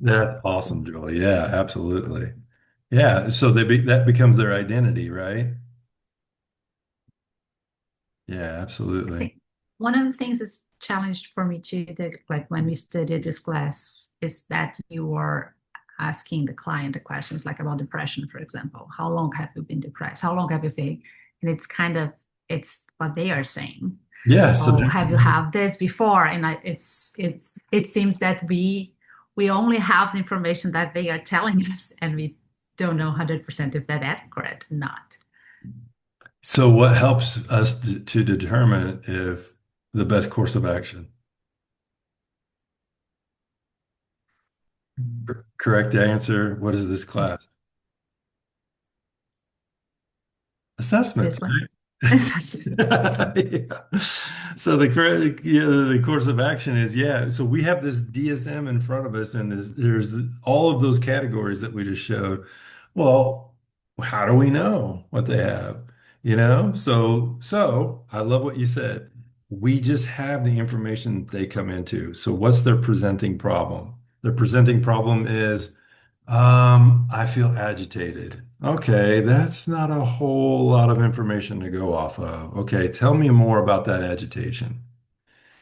That's awesome, Julie. Yeah, absolutely. Yeah, so that becomes their identity, right? Yeah, I absolutely. think one of the things that's challenged for me too, that like when we studied this class, is that you are asking the client the questions like about depression, for example. How long have you been depressed? How long have you been? And it's what they are saying. Yeah, Oh, have you have this before? And it seems that we only have the information that they are telling us, and we don't know 100% if that's accurate or not. So what helps us to determine if the best course of action? Correct answer. What is this class? Assessment, This one. right? Yeah. So the course of action is, yeah. So we have this DSM in front of us, and there's all of those categories that we just showed. Well, how do we know what they have? So I love what you said. We just have the information that they come into. So what's their presenting problem? Their presenting problem is I feel agitated. Okay, that's not a whole lot of information to go off of. Okay, tell me more about that agitation.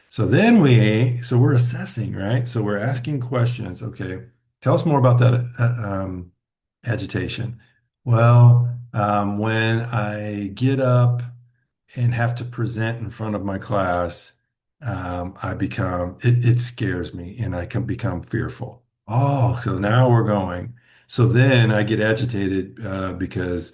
So we're assessing, right? So we're asking questions. Okay, tell us more about that agitation. Well, when I get up and have to present in front of my class, it scares me and I can become fearful. Oh, so now we're going. So then I get agitated because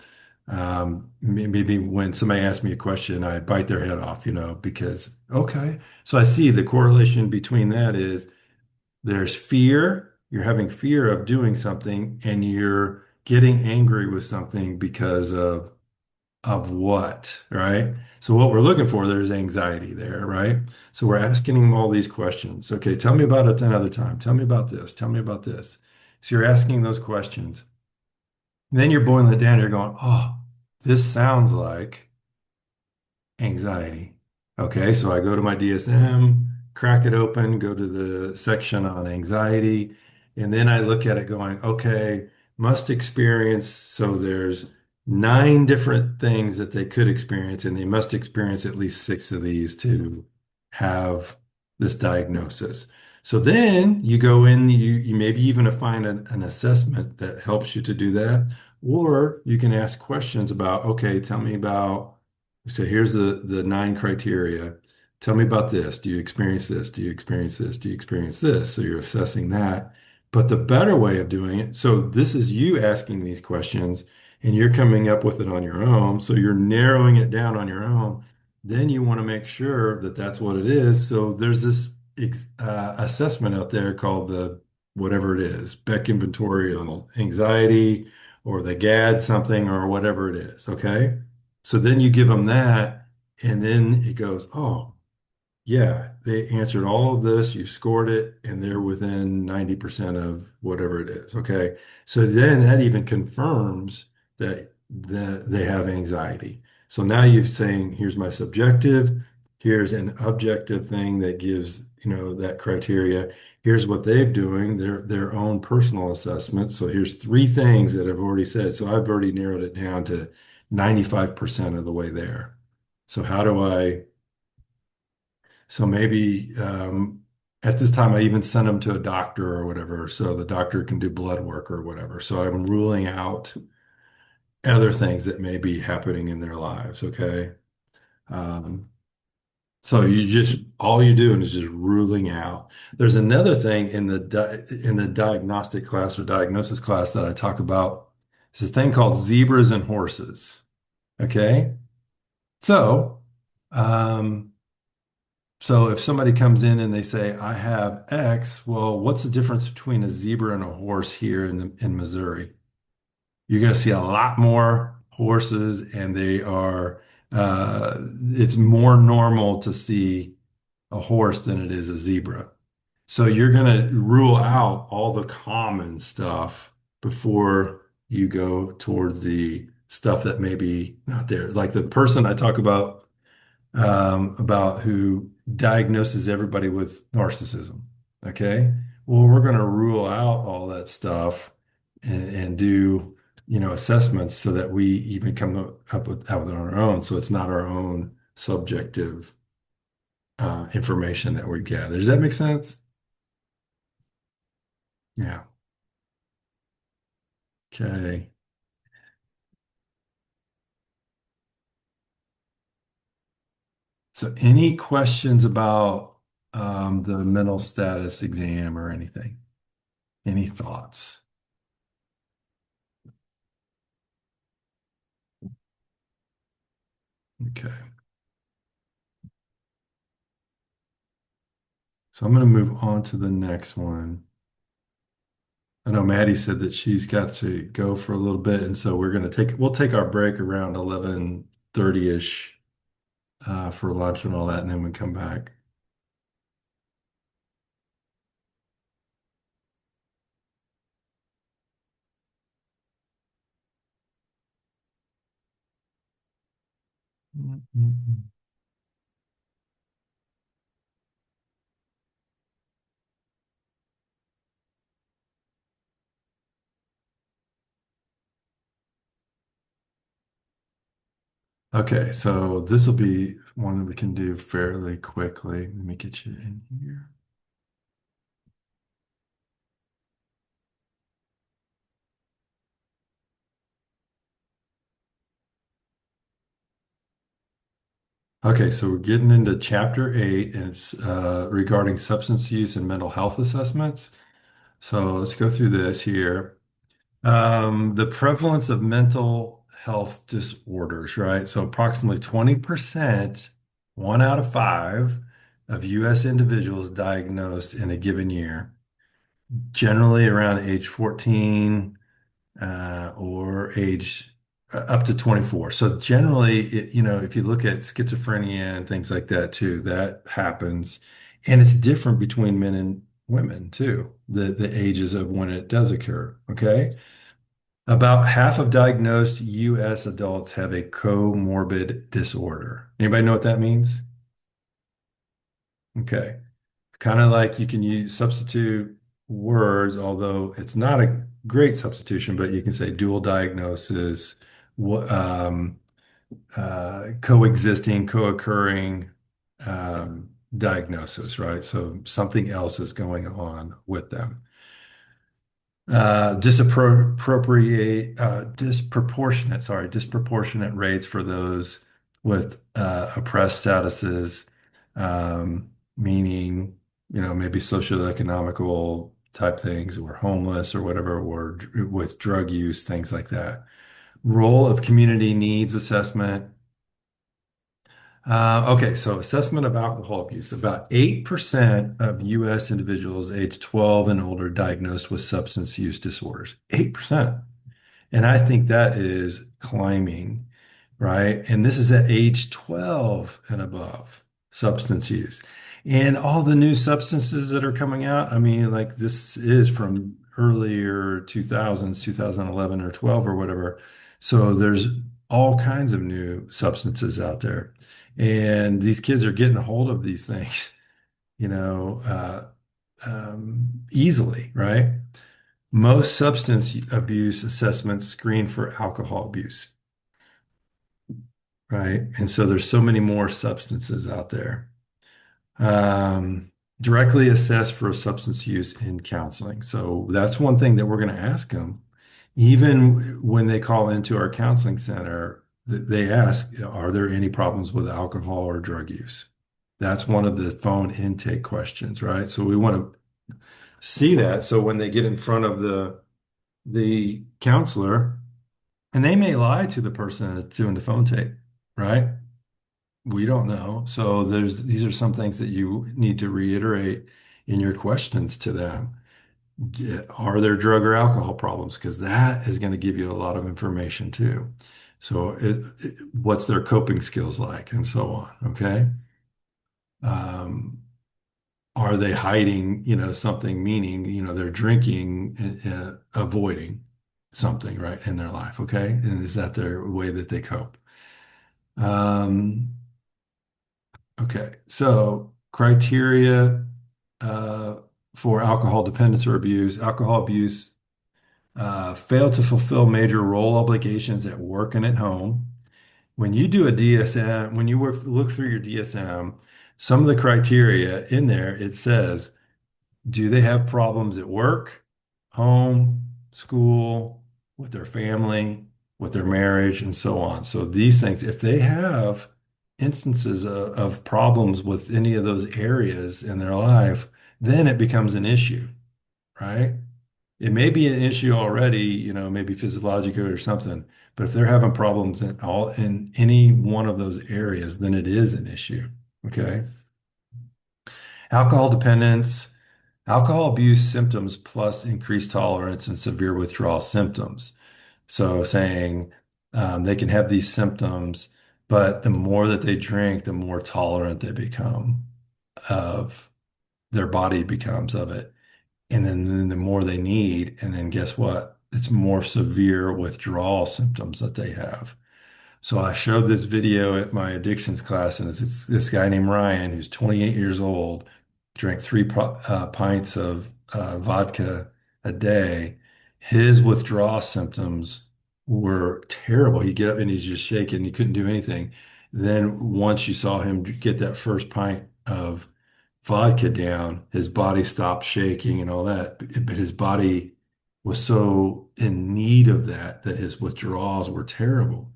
maybe when somebody asks me a question, I bite their head off, because, okay. So I see the correlation between that is there's fear, you're having fear of doing something, and you're getting angry with something because of what, right? So what we're looking for, there's anxiety there, right? So we're asking him all these questions. Okay, tell me about it another time. Tell me about this. Tell me about this. So you're asking those questions. Then you're boiling it down. You're going, oh, this sounds like anxiety. Okay, so I go to my DSM, crack it open, go to the section on anxiety, and then I look at it going, okay, must experience. So there's 9 different things that they could experience, and they must experience at least 6 of these to have this diagnosis. So then you go in, you maybe even find an assessment that helps you to do that, or you can ask questions about, okay, tell me about. So here's the 9 criteria. Tell me about this. Do you experience this? Do you experience this? Do you experience this? So you're assessing that. But the better way of doing it, so this is you asking these questions and you're coming up with it on your own. So you're narrowing it down on your own. Then you want to make sure that that's what it is. So there's this assessment out there called the whatever it is, Beck Inventory on Anxiety or the GAD something or whatever it is. Okay. So then you give them that, and then it goes, oh, yeah, they answered all of this, you scored it, and they're within 90% of whatever it is. Okay. So then that even confirms that that they have anxiety. So now you're saying, here's my subjective, here's an objective thing that gives, that criteria. Here's what they're doing, their own personal assessment. So here's three things that I've already said. So I've already narrowed it down to 95% of the way there. So how do I, so maybe at this time I even send them to a doctor or whatever, so the doctor can do blood work or whatever. So I'm ruling out other things that may be happening in their lives. Okay. Um, so all you're doing is just ruling out. There's another thing in the diagnostic class or diagnosis class that I talk about. It's a thing called zebras and horses. Okay. So, um, so if somebody comes in and they say, I have X, well, what's the difference between a zebra and a horse here in Missouri? You're going to see a lot more horses, and it's more normal to see a horse than it is a zebra. So you're going to rule out all the common stuff before you go toward the stuff that may be not there. Like the person I talk about who diagnoses everybody with narcissism. Okay. Well, we're going to rule out all that stuff and do, assessments so that we even come up with out on our own. So it's not our own subjective information that we gather. Does that make sense? Yeah. Okay. So any questions about the mental status exam or anything? Any thoughts? Okay. So I'm going to move on to the next one. I know Maddie said that she's got to go for a little bit, and so we'll take our break around 11:30-ish for lunch and all that, and then we come back. Okay, so this will be one that we can do fairly quickly. Let me get you in here. Okay, so we're getting into chapter 8, and it's regarding substance use and mental health assessments. So let's go through this here. The prevalence of mental health disorders, right? So approximately 20%, 1 out of 5 of US individuals diagnosed in a given year, generally around age 14 or age up to 24. So generally, if you look at schizophrenia and things like that too, that happens. And it's different between men and women too, the ages of when it does occur. Okay. About half of diagnosed US adults have a comorbid disorder. Anybody know what that means? Okay. Kind of like you can use substitute words, although it's not a great substitution, but you can say dual diagnosis, coexisting, co-occurring diagnosis, right? So something else is going on with them. Disproportionate rates for those with oppressed statuses, meaning, maybe socioeconomical type things or homeless or whatever, or with drug use, things like that. Role of community needs assessment. Okay, so assessment of alcohol abuse. About 8% of US individuals age 12 and older diagnosed with substance use disorders. 8%. And I think that is climbing, right? And this is at age 12 and above, substance use. And all the new substances that are coming out, I mean, like this is from earlier 2000s, 2011 or 12 or whatever. So there's all kinds of new substances out there, and these kids are getting a hold of these things, you know, easily, right? Most substance abuse assessments screen for alcohol abuse, right? And so there's so many more substances out there. Directly assess for substance use in counseling. So that's one thing that we're going to ask them. Even when they call into our counseling center, they ask, are there any problems with alcohol or drug use? That's one of the phone intake questions, right? So we want to see that. So when they get in front of the counselor, and they may lie to the person that's doing the phone tape, right? We don't know. So these are some things that you need to reiterate in your questions to them. Are there drug or alcohol problems? Because that is going to give you a lot of information too. So what's their coping skills like and so on. Okay. Are they hiding, something, meaning, they're drinking, avoiding something, right, in their life. Okay. And is that their way that they cope? Okay, so criteria for alcohol dependence or abuse. Alcohol abuse, fail to fulfill major role obligations at work and at home. When you do a DSM, when you look through your DSM, some of the criteria in there, it says, do they have problems at work, home, school, with their family, with their marriage, and so on. So these things, if they have instances of problems with any of those areas in their life, then it becomes an issue, right? It may be an issue already, maybe physiological or something, but if they're having problems in any one of those areas, then it is an issue. Okay. Alcohol dependence, alcohol abuse symptoms plus increased tolerance and severe withdrawal symptoms. So saying they can have these symptoms, but the more that they drink, the more tolerant they become of their body becomes of it. And then the more they need, and then guess what? It's more severe withdrawal symptoms that they have. So I showed this video at my addictions class, and it's this guy named Ryan, who's 28 years old, drank 3 pints of vodka a day. His withdrawal symptoms were terrible. He'd get up and he's just shaking. He couldn't do anything. Then once you saw him get that first pint of vodka down, his body stopped shaking and all that. But his body was so in need of that his withdrawals were terrible.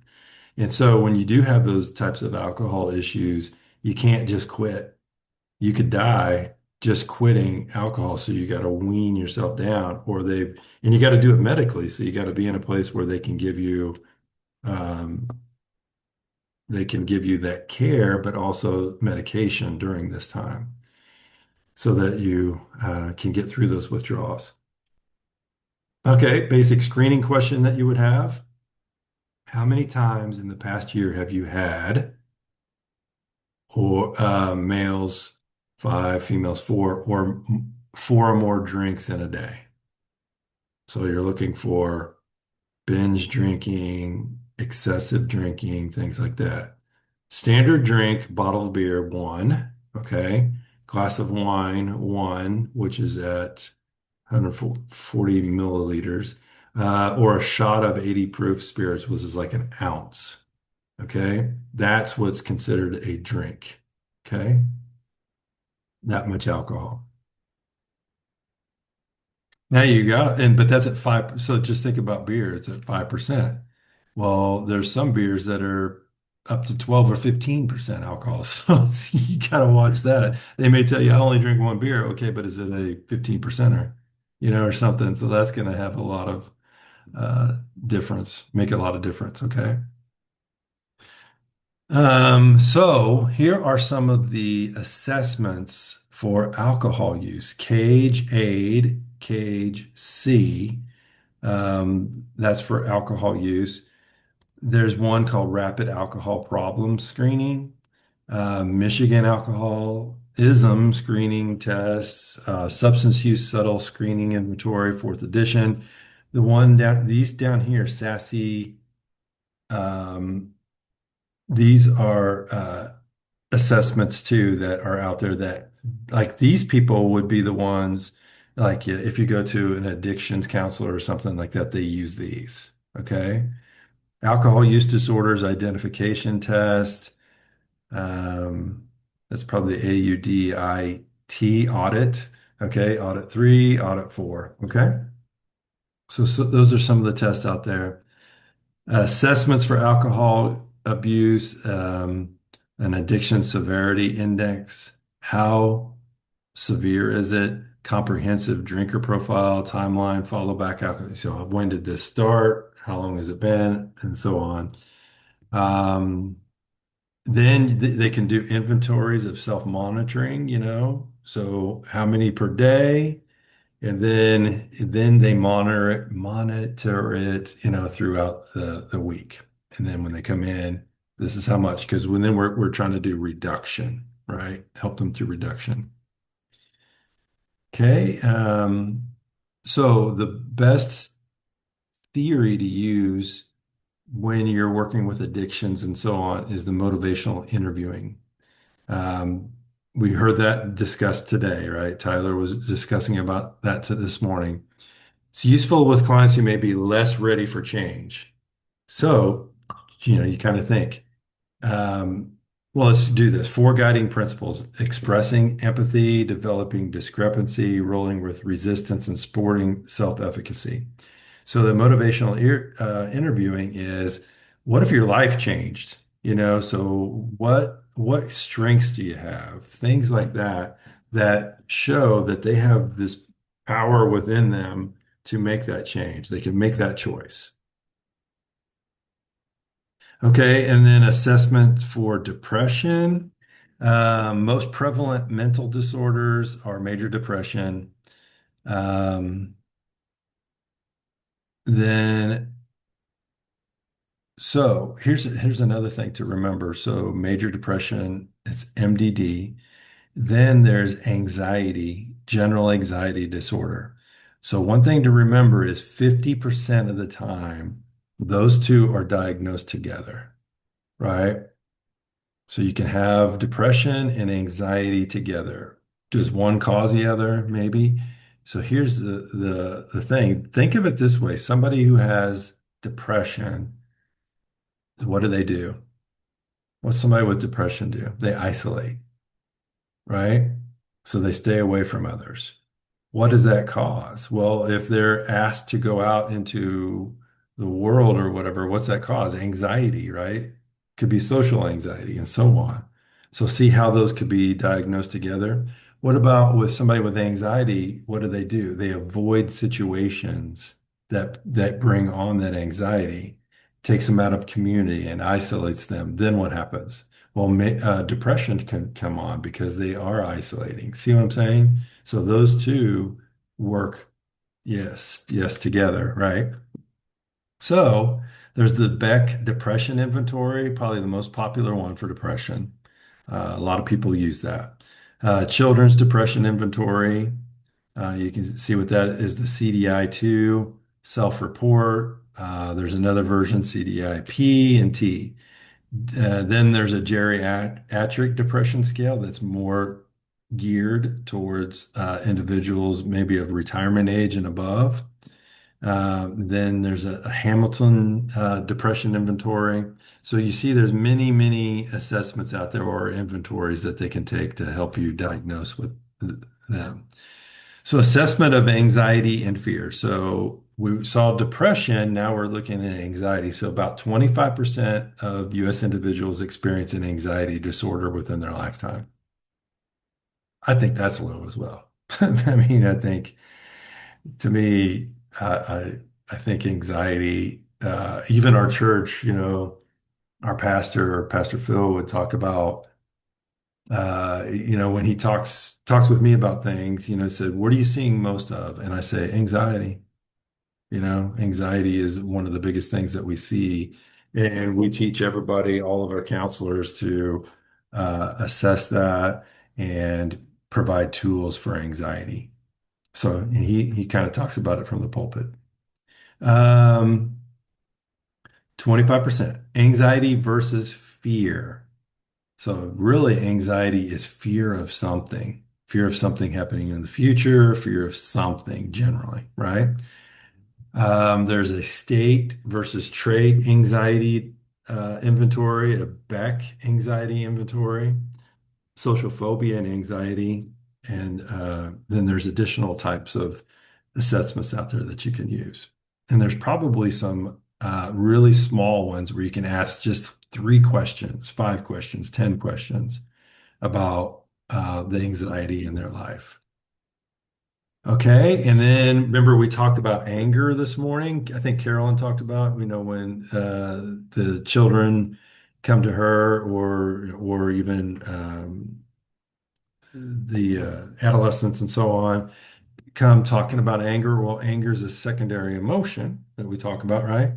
And so when you do have those types of alcohol issues, you can't just quit. You could die just quitting alcohol. So you got to wean yourself down, and you got to do it medically. So you got to be in a place where they can give you um, that care, but also medication during this time so that you can get through those withdrawals. Okay, basic screening question that you would have. How many times in the past year have you had, or males 5, females 4, or 4 or more drinks in a day? So you're looking for binge drinking, excessive drinking, things like that. Standard drink, bottle of beer, 1. Okay. Glass of wine, 1, which is at 140 milliliters. Or a shot of 80 proof spirits, which is like an ounce. Okay. That's what's considered a drink. Okay. That much alcohol. Now you got, but that's at 5. So just think about beer. It's at 5%. Well, there's some beers that are up to 12 or 15% alcohol. So you got to watch that. They may tell you, I only drink 1 beer. Okay. But is it a 15%er, or something? So that's going to have a lot of make a lot of difference. Okay. So here are some of the assessments for alcohol use. CAGE, AID, CAGE, C. That's for alcohol use. There's one called Rapid Alcohol Problem Screening, Michigan Alcoholism Screening Tests, Substance Use Subtle Screening Inventory, 4th edition. The one these down here, SASE, um, these are assessments too that are out there that like these people would be the ones like if you go to an addictions counselor or something like that, they use these. Okay. Alcohol use disorders identification test. That's probably AUDIT audit. Okay. Audit 3, audit 4. Okay. So those are some of the tests out there. Assessments for alcohol abuse, an addiction severity index. How severe is it? Comprehensive drinker profile, timeline, follow back alcohol. So when did this start? How long has it been? And so on. Then they can do inventories of self-monitoring, so how many per day? And then they monitor it, throughout the week. And then when they come in, this is how much, because then we're trying to do reduction, right? Help them through reduction. Okay. So the best theory to use when you're working with addictions and so on is the motivational interviewing. We heard that discussed today, right? Tyler was discussing about that this morning. It's useful with clients who may be less ready for change. So, you kind of think, well, let's do this. 4 guiding principles: expressing empathy, developing discrepancy, rolling with resistance, and sporting self-efficacy. So the motivational interviewing is, what if your life changed? So what strengths do you have? Things like that show that they have this power within them to make that change. They can make that choice. Okay, and then assessment for depression. Most prevalent mental disorders are major depression. Then, so here's another thing to remember. So major depression, it's MDD. Then there's anxiety, general anxiety disorder. So one thing to remember is 50% of the time, those two are diagnosed together, right? So you can have depression and anxiety together. Does one cause the other? Maybe. So here's the thing. Think of it this way. Somebody who has depression, what do? What's somebody with depression do? They isolate, right? So they stay away from others. What does that cause? Well, if they're asked to go out into the world or whatever, what's that cause? Anxiety, right? Could be social anxiety and so on. So see how those could be diagnosed together. What about with somebody with anxiety? What do? They avoid situations that bring on that anxiety, takes them out of community and isolates them. Then what happens? Well, depression can come on because they are isolating. See what I'm saying? So those two work, yes, together, right? So there's the Beck Depression Inventory, probably the most popular one for depression. A lot of people use that. Children's Depression Inventory, you can see what that is, the CDI-2 self-report. There's another version, CDI-P and T. Then there's a geriatric depression scale that's more geared towards individuals maybe of retirement age and above. Then there's a Hamilton depression inventory. So you see there's many assessments out there or inventories that they can take to help you diagnose with them. So assessment of anxiety and fear. So we saw depression, now we're looking at anxiety. So about 25% of US individuals experience an anxiety disorder within their lifetime. I think that's low as well. I think to me, I think anxiety, even our church, our Pastor Phil would talk about, when he talks with me about things, said, what are you seeing most of? And I say, anxiety. Anxiety is one of the biggest things that we see. And we teach everybody, all of our counselors, to assess that and provide tools for anxiety. So he kind of talks about it from the pulpit. 25%. Anxiety versus fear. So really, anxiety is fear of something happening in the future, fear of something generally, right? There's a state versus trait anxiety inventory, a Beck anxiety inventory, social phobia and anxiety, and then there's additional types of assessments out there that you can use. And there's probably some really small ones where you can ask just 3 questions, 5 questions, 10 questions about the anxiety in their life. Okay, and then remember we talked about anger this morning. I think Carolyn talked about, when the children come to her or even the adolescents and so on come talking about anger. Well, anger is a secondary emotion that we talk about, right?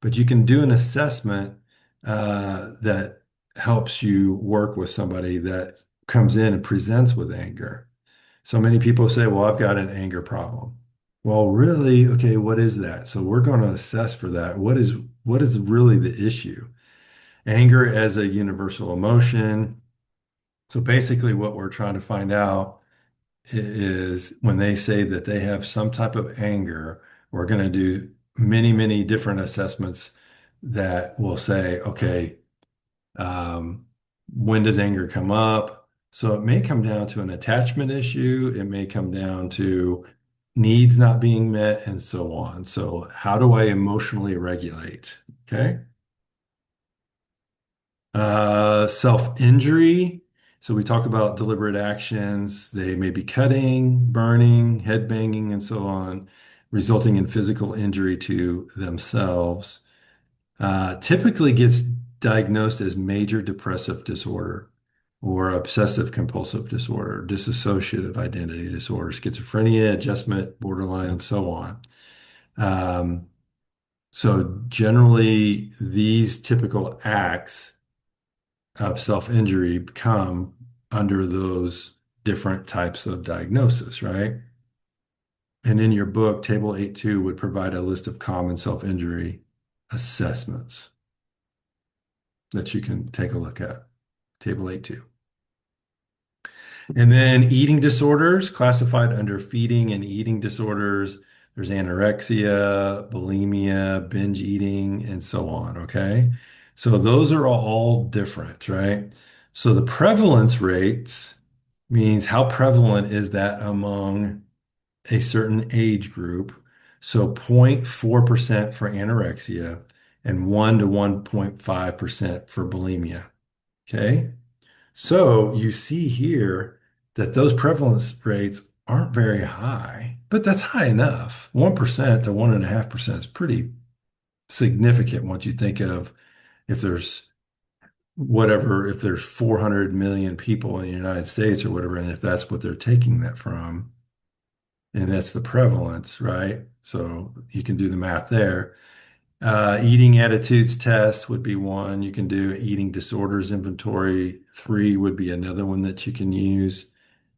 But you can do an assessment that helps you work with somebody that comes in and presents with anger. So many people say, well, I've got an anger problem. Well, really, okay, what is that? So we're going to assess for that. What is really the issue? Anger as a universal emotion. So basically what we're trying to find out is when they say that they have some type of anger, we're going to do many, many different assessments that will say, okay, when does anger come up? So it may come down to an attachment issue. It may come down to needs not being met and so on. So how do I emotionally regulate? Okay. Self-injury. So we talk about deliberate actions. They may be cutting, burning, head banging, and so on, resulting in physical injury to themselves. Typically gets diagnosed as major depressive disorder or obsessive compulsive disorder, dissociative identity disorder, schizophrenia, adjustment, borderline, and so on. So generally, these typical acts of self-injury come under those different types of diagnosis, right? And in your book, Table 8.2 would provide a list of common self-injury assessments that you can take a look at. Table 8.2. And then eating disorders classified under feeding and eating disorders. There's anorexia, bulimia, binge eating, and so on. Okay. So those are all different, right? So the prevalence rates means how prevalent is that among a certain age group. So 0.4% for anorexia and 1 to 1.5% for bulimia. Okay. So you see here that those prevalence rates aren't very high, but that's high enough. 1% to 1.5% is pretty significant once you think of if there's 400 million people in the United States or whatever, and if that's what they're taking that from, and that's the prevalence, right? So you can do the math there. Eating attitudes test would be one. You can do eating disorders inventory. 3 would be another one that you can use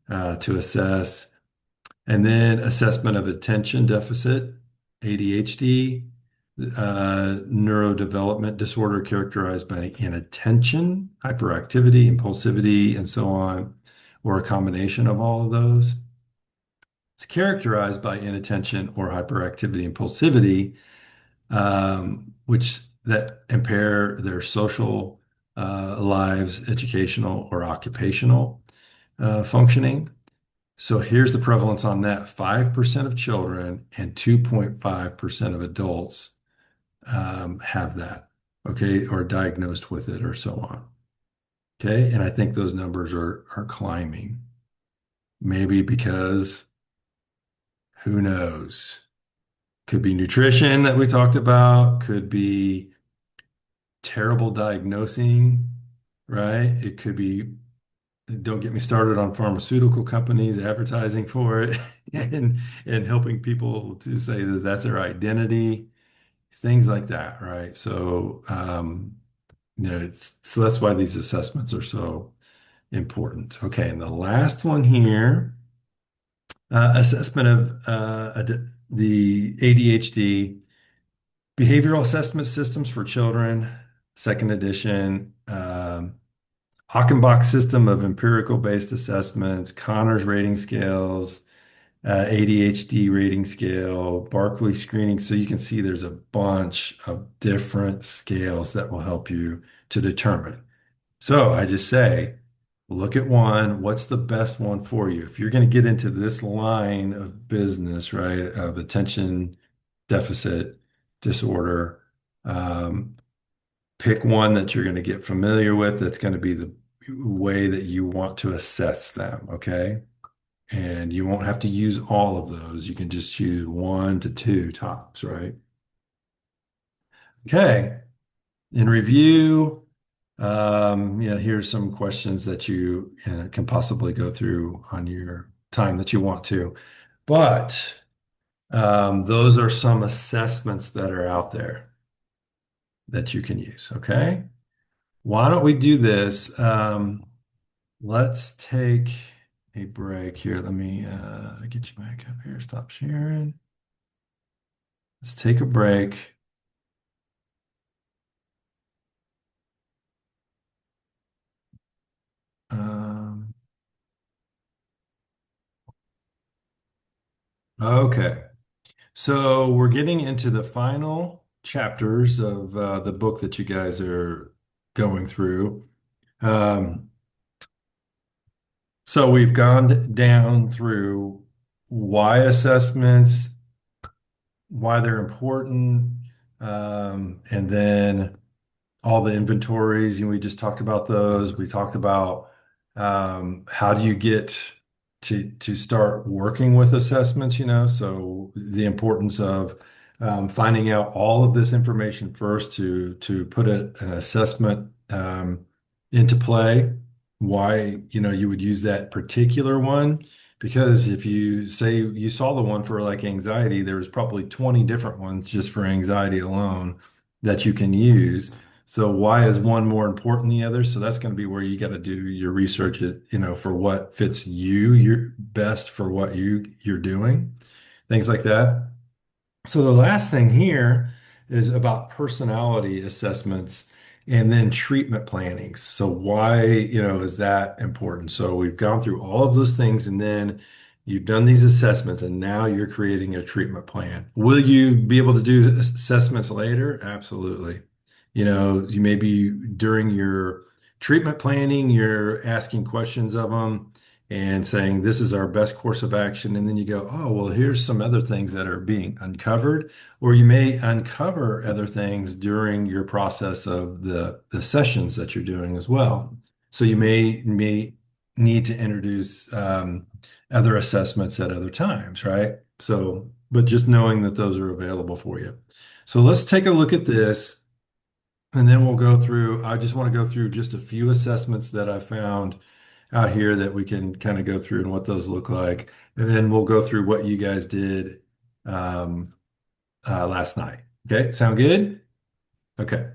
to assess. And then assessment of attention deficit, ADHD, neurodevelopment disorder characterized by inattention, hyperactivity, impulsivity, and so on, or a combination of all of those. It's characterized by inattention or hyperactivity, impulsivity, which that impair their social lives, educational or occupational functioning. So here's the prevalence on that. 5% of children and 2.5% of adults have that, okay, or diagnosed with it or so on. Okay, and I think those numbers are climbing. Maybe because who knows? Could be nutrition that we talked about, could be terrible diagnosing, right? It could be, don't get me started on pharmaceutical companies advertising for it and helping people to say that that's their identity, things like that, right? So, so that's why these assessments are so important. Okay, and the last one here, assessment of the ADHD Behavioral Assessment Systems for Children, second edition. Achenbach System of Empirical-Based Assessments, Connors Rating Scales, ADHD Rating Scale, Barkley Screening. So you can see there's a bunch of different scales that will help you to determine. So I just say, look at one. What's the best one for you? If you're going to get into this line of business, right, of attention deficit disorder, pick one that you're going to get familiar with. That's going to be the way that you want to assess them. Okay. And you won't have to use all of those. You can just choose 1 to 2 tops, right? Okay. In review, here's some questions that you can possibly go through on your time that you want to. But those are some assessments that are out there that you can use, okay? Why don't we do this? Let's take a break here. Let me get you back up here. Stop sharing. Let's take a break. Okay. So we're getting into the final chapters of the book that you guys are going through. So we've gone down through why assessments, why they're important, and then all the inventories. We just talked about those. We talked about how do you get to start working with assessments, so the importance of finding out all of this information first to put an assessment into play, why you would use that particular one. Because if you say you saw the one for like anxiety, there's probably 20 different ones just for anxiety alone that you can use. So why is one more important than the other? So that's going to be where you got to do your research, for what fits you, your best for what you're doing, things like that. So the last thing here is about personality assessments and then treatment planning. So why, is that important? So we've gone through all of those things, and then you've done these assessments, and now you're creating a treatment plan. Will you be able to do assessments later? Absolutely. You may be during your treatment planning, you're asking questions of them and saying, this is our best course of action. And then you go, oh, well, here's some other things that are being uncovered. Or you may uncover other things during your process of the sessions that you're doing as well. So you may need to introduce other assessments at other times, right? So, but just knowing that those are available for you. So let's take a look at this. And then we'll go through, I just want to go through just a few assessments that I found out here that we can kind of go through and what those look like. And then we'll go through what you guys did last night. Okay, sound good? Okay.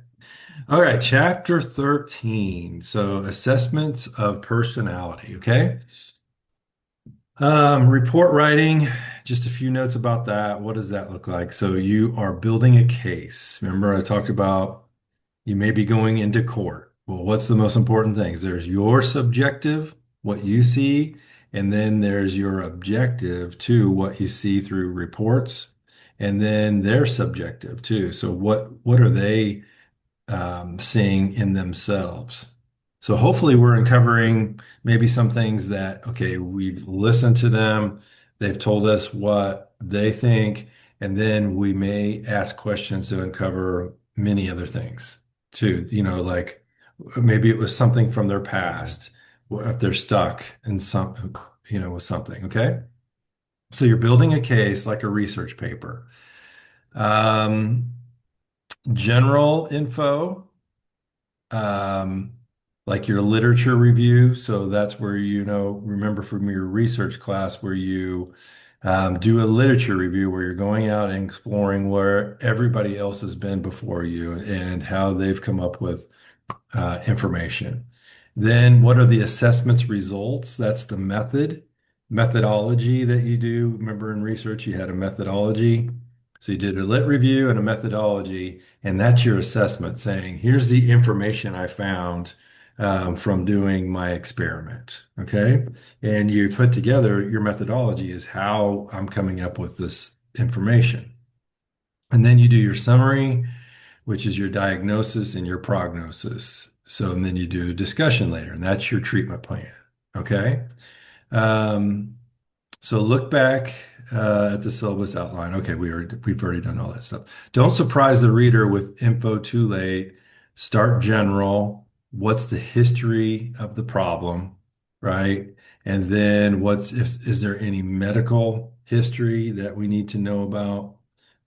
All right, chapter 13. So assessments of personality, okay? Report writing, just a few notes about that. What does that look like? So you are building a case. Remember I talked about you may be going into court. Well, what's the most important things? There's your subjective, what you see, and then there's your objective too, what you see through reports, and then their subjective too. So what are they seeing in themselves? So hopefully we're uncovering maybe some things that, okay, we've listened to them, they've told us what they think, and then we may ask questions to uncover many other things too, like maybe it was something from their past, if they're stuck in some, with something, okay? So you're building a case like a research paper. General info, like your literature review. So that's where, remember from your research class where you do a literature review where you're going out and exploring where everybody else has been before you and how they've come up with information. Then what are the assessments results? That's the methodology that you do. Remember in research, you had a methodology. So you did a lit review and a methodology, and that's your assessment saying, here's the information I found from doing my experiment. Okay. And you put together your methodology is how I'm coming up with this information. And then you do your summary, which is your diagnosis and your prognosis. So, and then you do a discussion later, and that's your treatment plan. Okay. Um, so look back at the syllabus outline. Okay, we've already done all that stuff. Don't surprise the reader with info too late. Start general. What's the history of the problem, right? And then is there any medical history that we need to know about?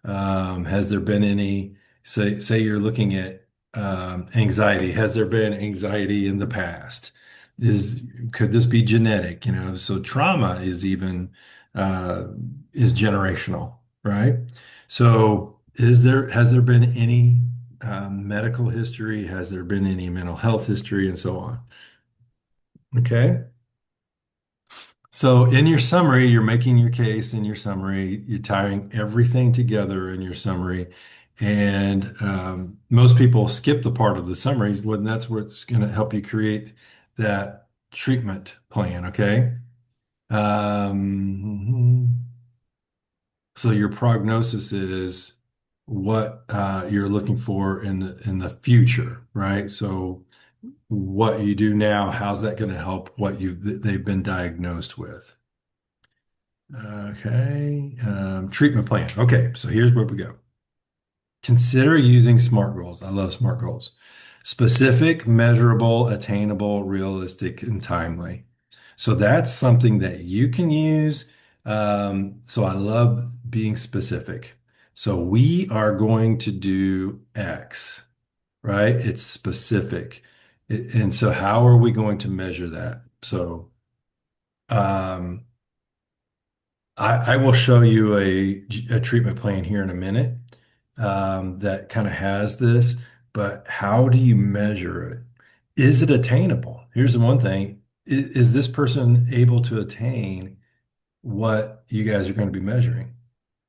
Has there been any, say you're looking at anxiety. Has there been anxiety in the past? Could this be genetic? So trauma uh, is generational, right? So has there been any medical history? Has there been any mental health history and so on? Okay. So in your summary, you're making your case in your summary, you're tying everything together in your summary. And most people skip the part of the summary when that's what's going to help you create that treatment plan. Okay. So your prognosis is what you're looking for in the future, right? So what you do now, how's that going to help what they've been diagnosed with? Okay, treatment plan. Okay, so here's where we go. Consider using SMART goals. I love SMART goals. Specific, measurable, attainable, realistic, and timely. So that's something that you can use. So I love being specific. So we are going to do X, right? It's specific. And so how are we going to measure that? So I will show you a treatment plan here in a minute that kind of has this, but how do you measure it? Is it attainable? Here's the one thing. Is this person able to attain what you guys are going to be measuring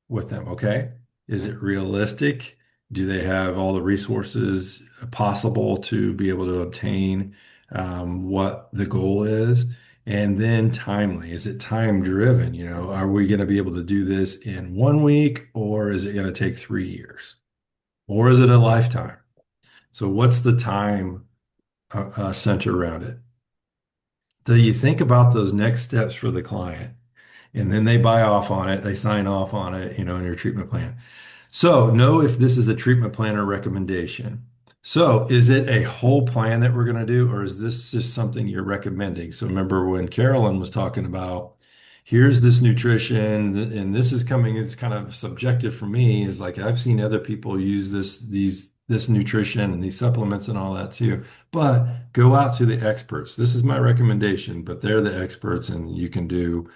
with them? Okay. Is it realistic? Do they have all the resources possible to be able to obtain what the goal is? And then timely. Is it time driven? Are we going to be able to do this in 1 week, or is it going to take 3 years? Or is it a lifetime? So what's the time center around it? Do you think about those next steps for the client? And then they buy off on it, they sign off on it, in your treatment plan. So know if this is a treatment plan or recommendation. So is it a whole plan that we're going to do, or is this just something you're recommending? So remember when Carolyn was talking about, here's this nutrition, and this is coming, it's kind of subjective for me, is like I've seen other people use this nutrition and these supplements and all that too. But go out to the experts. This is my recommendation, but they're the experts, and you can do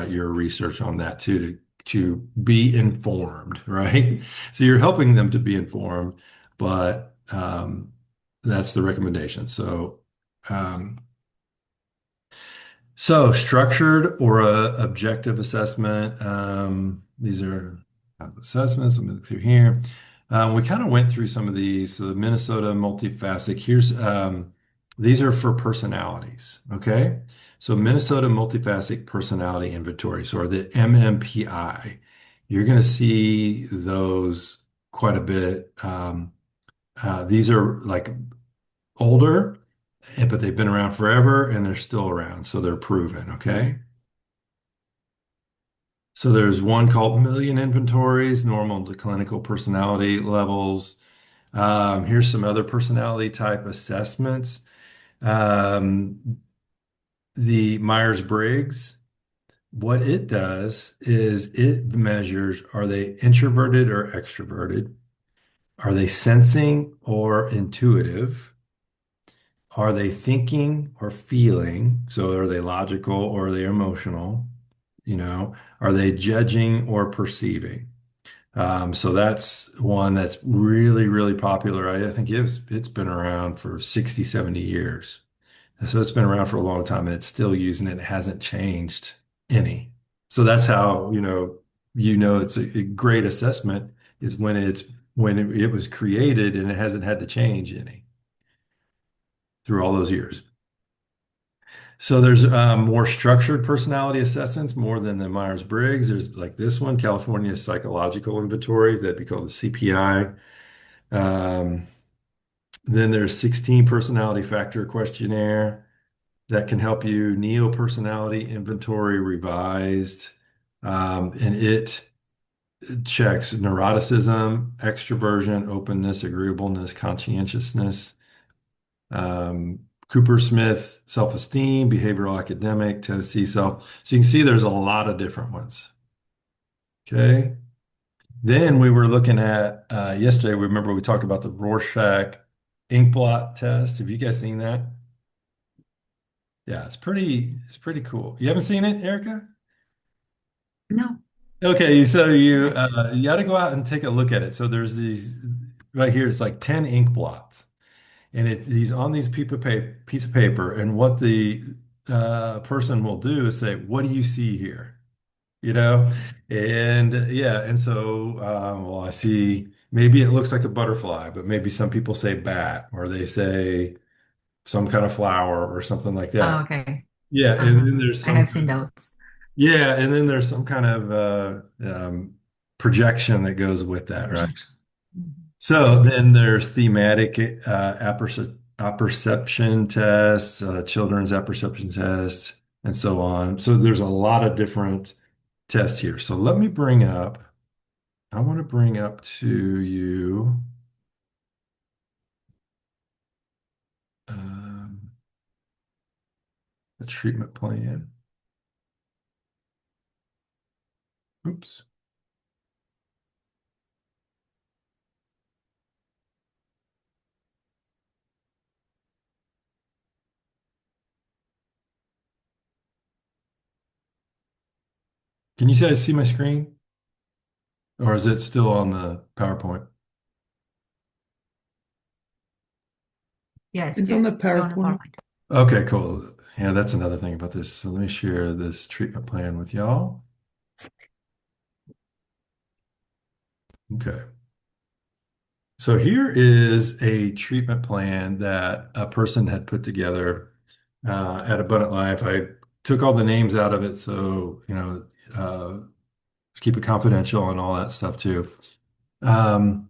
your research on that too to be informed, right? So you're helping them to be informed, but that's the recommendation. So structured or objective assessment. These are assessments. Let me look through here. We kind of went through some of these. So the Minnesota multifaceted. These are for personalities. Okay. So Minnesota multifaceted personality inventories, or the MMPI. You're going to see those quite a bit. These are like older, but they've been around forever and they're still around. So they're proven. Okay. So there's one called Million Inventories, normal to clinical personality levels. Here's some other personality type assessments. The Myers-Briggs, what it does is it measures, are they introverted or extroverted? Are they sensing or intuitive? Are they thinking or feeling? So are they logical or are they emotional? Are they judging or perceiving? So that's one that's really, really popular. I think it's been around for 60, 70 years. So it's been around for a long time, and it's still using it. It hasn't changed any. So that's how, it's a great assessment is when it was created and it hasn't had to change any through all those years. So there's more structured personality assessments, more than the Myers-Briggs. There's like this one, California Psychological Inventory, that'd be called the CPI. Um, then there's 16 personality factor questionnaire that can help you. Neo Personality Inventory Revised, and it checks neuroticism, extroversion, openness, agreeableness, conscientiousness. Cooper Smith, self-esteem, behavioral academic, Tennessee self. So you can see there's a lot of different ones. Okay. Then we were looking at yesterday, remember we talked about the Rorschach ink blot test. Have you guys seen that? Yeah, it's pretty cool. You haven't seen it, Erica? No. Okay, so you got to go out and take a look at it. So there's these right here, it's like 10 ink blots. And he's on these piece of paper, and what the person will do is say, "What do you see here?" You know, and yeah, and so well, I see. Maybe it looks like a butterfly, but maybe some people say bat, or they say some kind of flower, or something like Oh, that. okay. Yeah, and then there's I some have seen those. yeah, and then there's some kind of projection that goes with that, right? Projection. Mhm. So then there's thematic apperception tests, children's apperception tests, and so on. So there's a lot of different tests here. So I want to bring up to you um, the treatment plan. Oops. Can you guys see my screen? Or is it still on the PowerPoint? Yes, It's on the you're on the PowerPoint. PowerPoint. Okay, cool. Yeah, that's another thing about this. So let me share this treatment plan with y'all. Okay. So here is a treatment plan that a person had put together at Abundant Life. I took all the names out of it, so keep it confidential and all that stuff too. Um,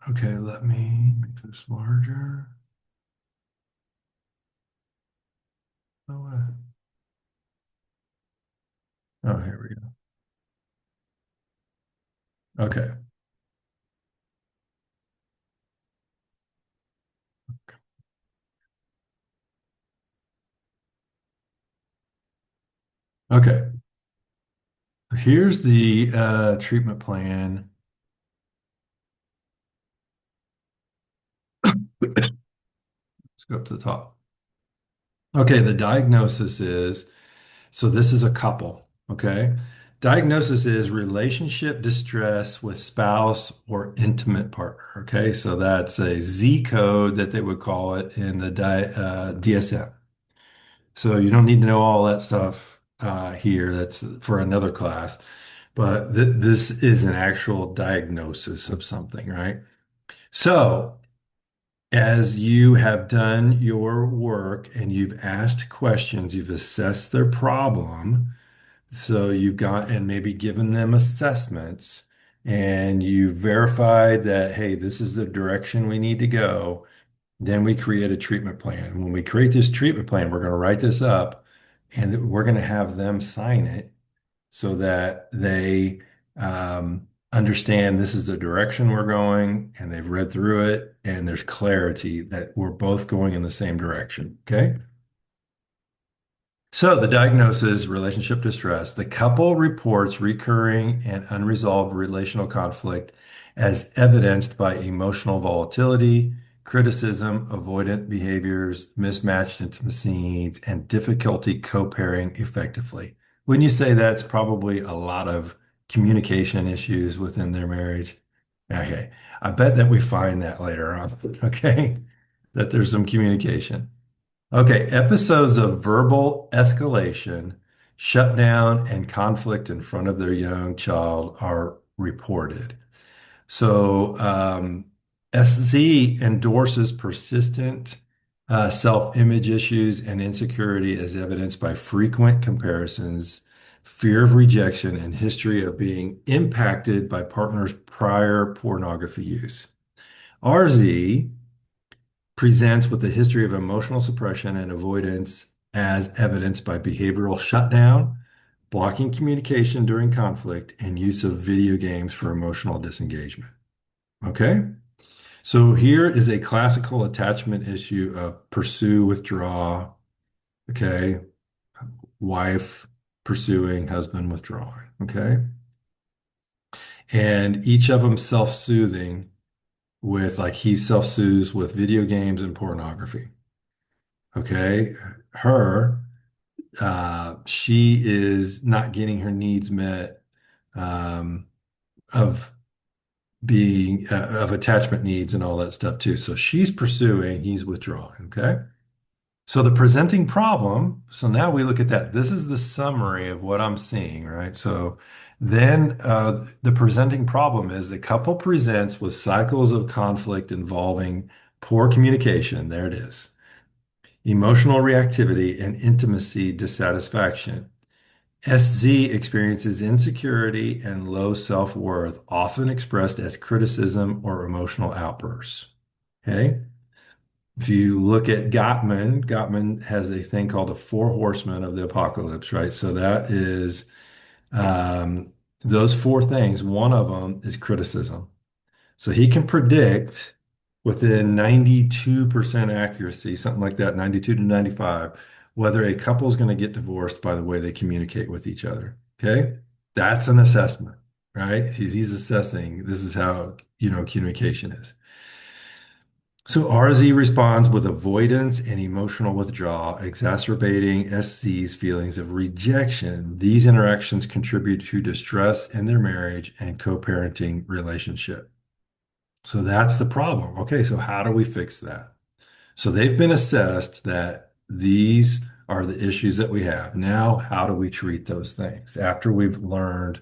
okay, let me make this larger. Oh, here we go. Okay. Okay. Here's the treatment plan. Let's go up to the top. Okay, the diagnosis is, so this is a couple, okay? Diagnosis is relationship distress with spouse or intimate partner, okay? So that's a Z code that they would call it in the DSM. So you don't need to know all that stuff here. That's for another class. But this is an actual diagnosis of something, right? So as you have done your work and you've asked questions, you've assessed their problem. So you've got and maybe given them assessments and you verified that, hey, this is the direction we need to go. Then we create a treatment plan. When we create this treatment plan, we're going to write this up and we're going to have them sign it so that they understand this is the direction we're going and they've read through it and there's clarity that we're both going in the same direction. Okay. So the diagnosis, relationship distress. The couple reports recurring and unresolved relational conflict as evidenced by emotional volatility, criticism, avoidant behaviors, mismatched intimacy needs, and difficulty co-parenting effectively. Wouldn't you say that's probably a lot of communication issues within their marriage? Okay. I bet that we find that later on. Okay. That there's some communication. Okay, episodes of verbal escalation shutdown, and conflict in front of their young child are reported. So SZ endorses persistent self-image issues and insecurity as evidenced by frequent comparisons, fear of rejection, and history of being impacted by partner's prior pornography use. RZ presents with a history of emotional suppression and avoidance as evidenced by behavioral shutdown, blocking communication during conflict, and use of video games for emotional disengagement. Okay? So here is a classical attachment issue of pursue, withdraw. Okay? Wife pursuing, husband withdrawing. Okay? And each of them self-soothing with, like, he self-soothes with video games and pornography. Okay? She is not getting her needs met of being of attachment needs and all that stuff too. So she's pursuing, he's withdrawing. Okay. So the presenting problem. So now we look at that. This is the summary of what I'm seeing, right? So then the presenting problem is the couple presents with cycles of conflict involving poor communication. There it is. Emotional reactivity and intimacy dissatisfaction. SZ experiences insecurity and low self-worth, often expressed as criticism or emotional outbursts. Okay. If you look at Gottman has a thing called the Four Horsemen of the Apocalypse, right? So that is those four things. One of them is criticism. So he can predict within 92% accuracy, something like that, 92 to 95, whether a couple is going to get divorced by the way they communicate with each other. Okay. That's an assessment, right? He's assessing this is how, communication is. So RZ responds with avoidance and emotional withdrawal, exacerbating SZ's feelings of rejection. These interactions contribute to distress in their marriage and co-parenting relationship. So that's the problem. Okay, so how do we fix that? So they've been assessed that these are the issues that we have. Now, how do we treat those things after we've learned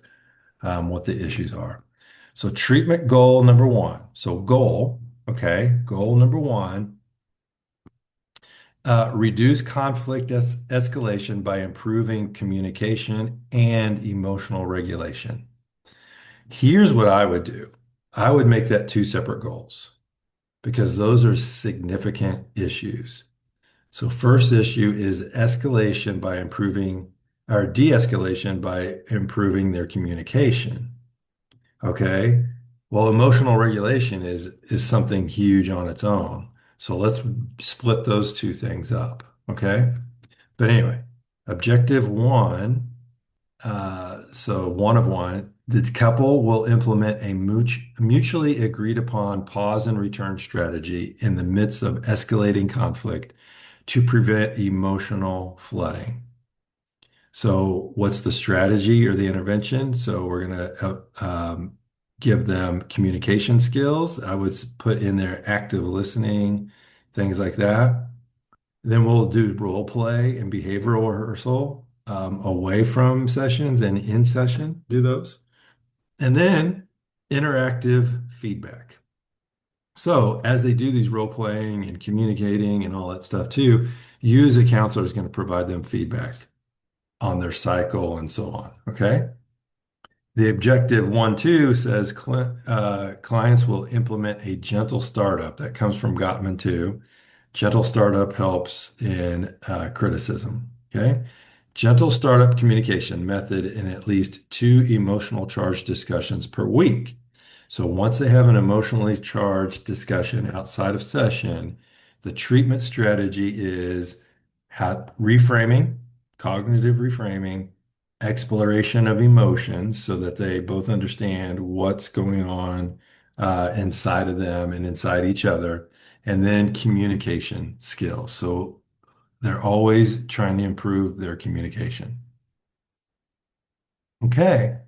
what the issues are? So treatment goal number one. So goal number one, reduce conflict escalation by improving communication and emotional regulation. Here's what I would do. I would make that two separate goals because those are significant issues. So first issue is escalation by improving or de-escalation by improving their communication. Okay. Well, emotional regulation is something huge on its own. So let's split those two things up. Okay. But anyway, objective one. So one of one, the couple will implement a mutually agreed upon pause and return strategy in the midst of escalating conflict to prevent emotional flooding. So what's the strategy or the intervention? So we're going to give them communication skills. I would put in there active listening, things like that. Then we'll do role play and behavioral rehearsal away from sessions and in session, do those. And then interactive feedback. So as they do these role playing and communicating and all that stuff too, you as a counselor is going to provide them feedback on their cycle and so on. Okay. The objective 1-2 says clients will implement a gentle startup. That comes from Gottman too. Gentle startup helps in criticism. Okay. Gentle startup communication method in at least 2 emotional charged discussions per week. So once they have an emotionally charged discussion outside of session, the treatment strategy is reframing, cognitive reframing, exploration of emotions so that they both understand what's going on inside of them and inside each other, and then communication skills. So they're always trying to improve their communication. Okay.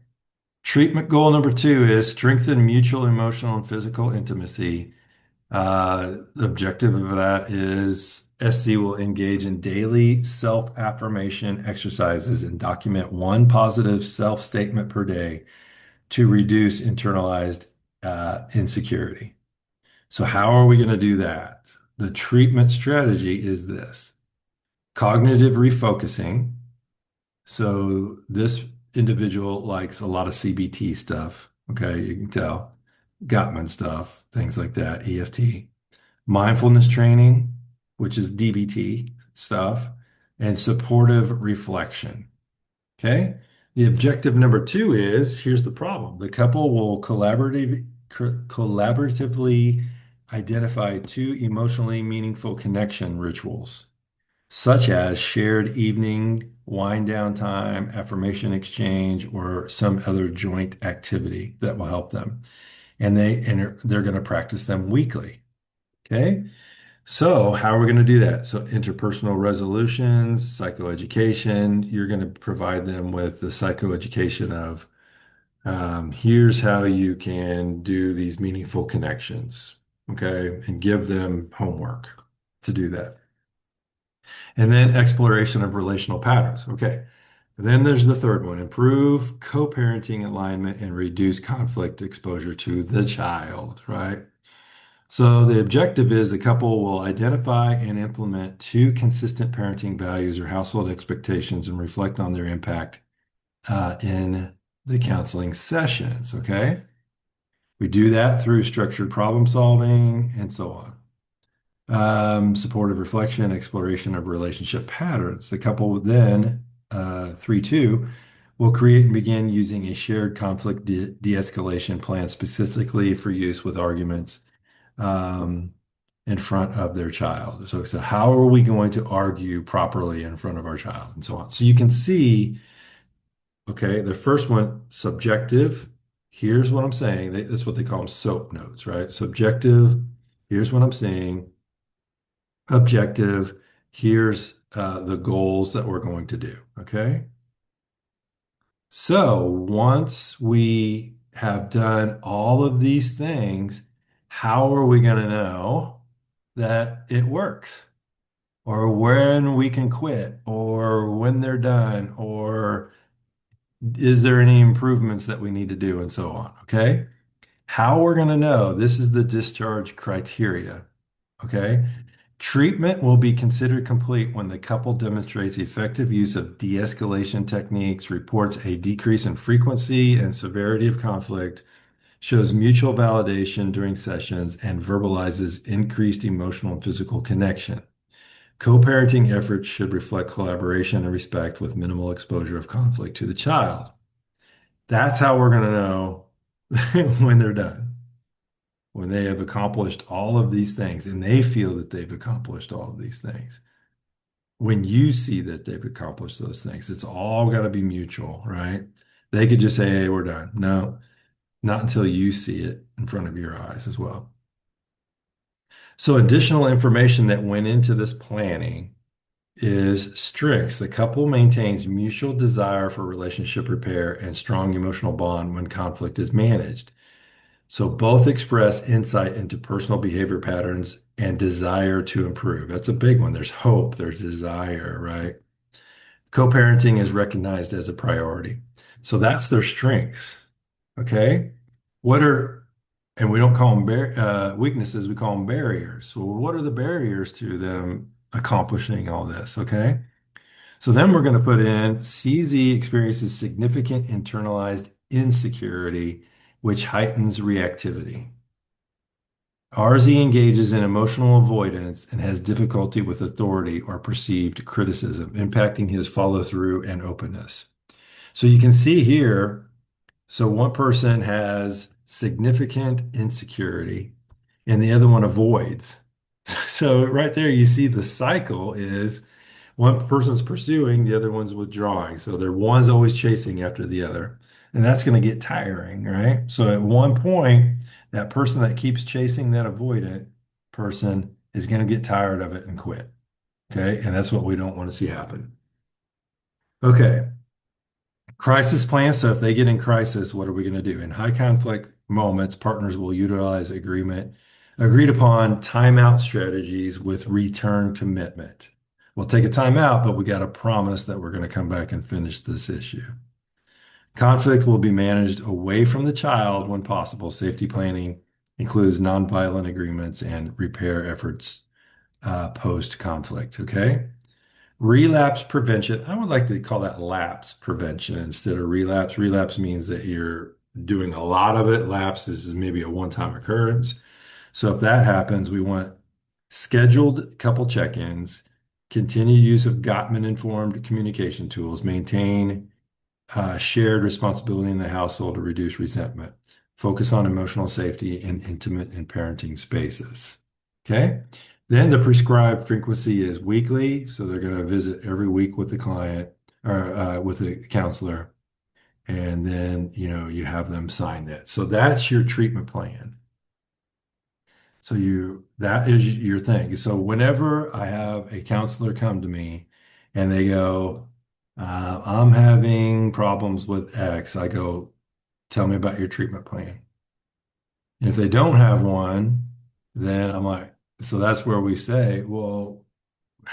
Treatment goal number 2 is strengthen mutual emotional and physical intimacy The objective of that is SC will engage in daily self-affirmation exercises and document one positive self-statement per day to reduce internalized insecurity. So how are we going to do that? The treatment strategy is this: cognitive refocusing. So this individual likes a lot of CBT stuff. Okay, you can tell. Gottman stuff, things like that, EFT. Mindfulness training, which is DBT stuff, and supportive reflection. Okay. The objective number two is, here's the problem. The couple will collaboratively identify two emotionally meaningful connection rituals, such as shared evening wind down time, affirmation exchange, or some other joint activity that will help them. And they're going to practice them weekly. Okay. So how are we going to do that? So interpersonal resolutions, psychoeducation, you're going to provide them with the psychoeducation of here's how you can do these meaningful connections. Okay. And give them homework to do that. And then exploration of relational patterns. Okay. And then there's the third one: improve co-parenting alignment and reduce conflict exposure to the child, right? So the objective is the couple will identify and implement two consistent parenting values or household expectations and reflect on their impact in the counseling sessions. Okay. We do that through structured problem solving and so on. Supportive reflection, exploration of relationship patterns. The couple then, 3-2, will create and begin using a shared conflict de-escalation plan specifically for use with arguments in front of their child. So how are we going to argue properly in front of our child and so on? So you can see, okay, the first one, subjective. Here's what I'm saying. That's what they call them, SOAP notes, right? Subjective. Here's what I'm saying. Objective. Here's the goals that we're going to do. Okay. So once we have done all of these things, how are we going to know that it works, or when we can quit, or when they're done, or is there any improvements that we need to do, and so on? Okay. How we're going to know, this is the discharge criteria. Okay. Treatment will be considered complete when the couple demonstrates effective use of de-escalation techniques, reports a decrease in frequency and severity of conflict, shows mutual validation during sessions, and verbalizes increased emotional and physical connection. Co-parenting efforts should reflect collaboration and respect with minimal exposure of conflict to the child. That's how we're going to know when they're done, when they have accomplished all of these things and they feel that they've accomplished all of these things. When you see that they've accomplished those things, it's all got to be mutual, right? They could just say, hey, we're done. No, not until you see it in front of your eyes as well. So additional information that went into this planning is strengths. The couple maintains mutual desire for relationship repair and strong emotional bond when conflict is managed. So both express insight into personal behavior patterns and desire to improve. That's a big one. There's hope, there's desire, right? Co-parenting is recognized as a priority. So that's their strengths. Okay. And we don't call them weaknesses, we call them barriers. So what are the barriers to them accomplishing all this? Okay. So then we're going to put in CZ experiences significant internalized insecurity, which heightens reactivity. RZ engages in emotional avoidance and has difficulty with authority or perceived criticism, impacting his follow through and openness. So you can see here, so one person has significant insecurity and the other one avoids. So right there, you see the cycle is one person's pursuing, the other one's withdrawing. So one's always chasing after the other. And that's going to get tiring, right? So at one point, that person that keeps chasing that avoidant person is going to get tired of it and quit. Okay. And that's what we don't want to see happen. Okay. Crisis plan. So if they get in crisis, what are we going to do? In high conflict moments, partners will utilize agreement Agreed upon timeout strategies with return commitment. We'll take a timeout, but we got to promise that we're going to come back and finish this issue. Conflict will be managed away from the child when possible. Safety planning includes nonviolent agreements and repair efforts post-conflict. Okay. Relapse prevention. I would like to call that lapse prevention instead of relapse. Relapse means that you're doing a lot of it. Lapse is maybe a one-time occurrence. So if that happens, we want scheduled couple check-ins, continue use of Gottman-informed communication tools, maintain shared responsibility in the household to reduce resentment, focus on emotional safety in intimate and parenting spaces. Okay. Then the prescribed frequency is weekly. So they're going to visit every week with the client or with the counselor. And then, you have them sign that. So that's your treatment plan. So that is your thing. So whenever I have a counselor come to me and they go, I'm having problems with X, I go, tell me about your treatment plan. And if they don't have one, then I'm like, so that's where we say, well,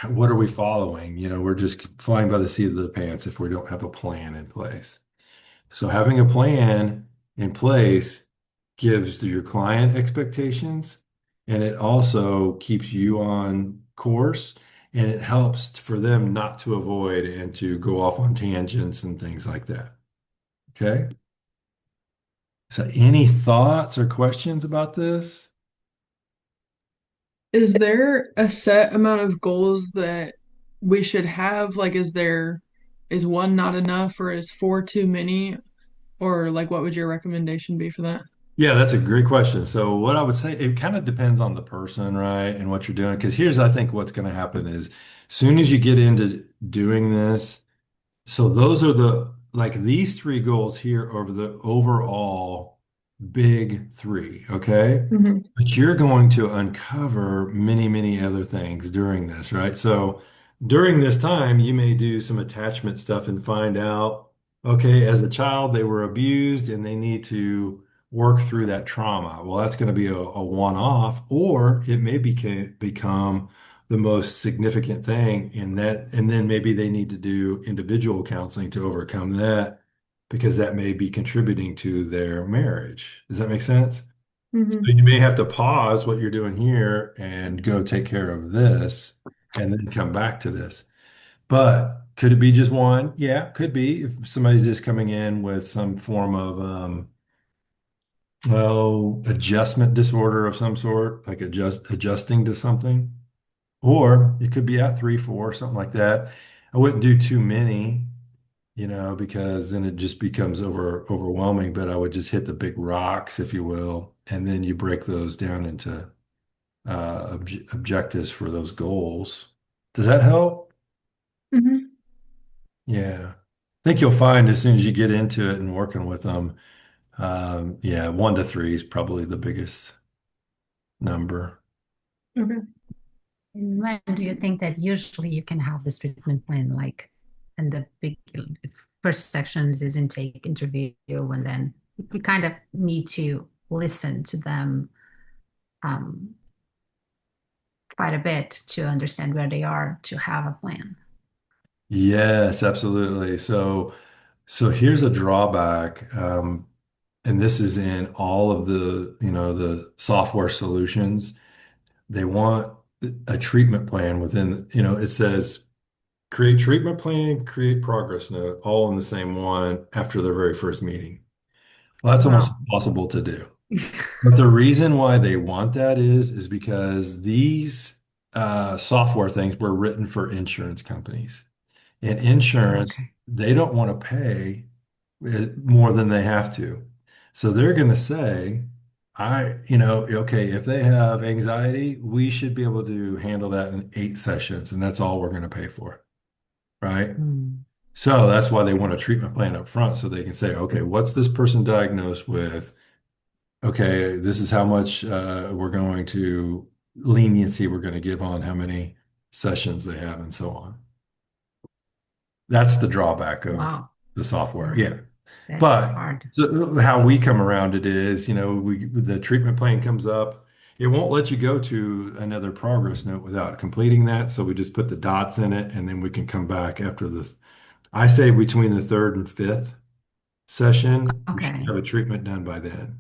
what are we following? We're just flying by the seat of the pants if we don't have a plan in place. So having a plan in place gives your client expectations, and it also keeps you on course, and it helps for them not to avoid and to go off on tangents and things like that. Okay. So any thoughts or questions about this? Is there a set amount of goals that we should have? Like, is one not enough, or is four too many? Or like, what would your recommendation be for that? Yeah, that's a great question. So what I would say, it kind of depends on the person, right? And what you're doing. Because here's, I think what's going to happen is soon as you get into doing this, so those are like these three goals here are the overall big three, okay? But you're going to uncover many, many other things during this, right? So during this time, you may do some attachment stuff and find out, okay, as a child, they were abused and they need to work through that trauma. Well, that's going to be a one-off, or it may become the most significant thing in that, and then maybe they need to do individual counseling to overcome that because that may be contributing to their marriage. Does that make sense? So you may have to pause what you're doing here and go take care of this and then come back to this. But could it be just one? Yeah, could be. If somebody's just coming in with some form of adjustment disorder of some sort, like adjusting to something. Or it could be at 3, 4, something like that. I wouldn't do too many, because then it just becomes overwhelming. But I would just hit the big rocks, if you will, and then you break those down into objectives for those goals. Does that help? Yeah. I think you'll find as soon as you get into it and working with them, 1 to 3 is probably the biggest number. Okay. And when do you think that usually you can have this treatment plan, like, and the big first sections is intake, interview, and then you kind of need to listen to them quite a bit to understand where they are to have a plan. Yes, absolutely. So here's a drawback, and this is in all of the software solutions. They want a treatment plan within, it says create treatment plan, create progress note, all in the same one after their very first meeting. Well, that's almost impossible to do. But the reason why they want that is because these software things were written for insurance companies. And insurance, they don't want to pay more than they have to. So they're going to say, okay, if they have anxiety, we should be able to handle that in 8 sessions, and that's all we're going to pay for, right? So that's why they want a treatment plan up front so they can say, okay, what's this person diagnosed with? Okay, this is how much leniency we're going to give on how many sessions they have and so on. That's the drawback of the software. Yeah. That's But hard. so how we come around it is, the treatment plan comes up. it won't let you go to another progress note without completing that. So we just put the dots in it and then we can come back after I say between the third and fifth session, we should Okay, have a treatment done by then.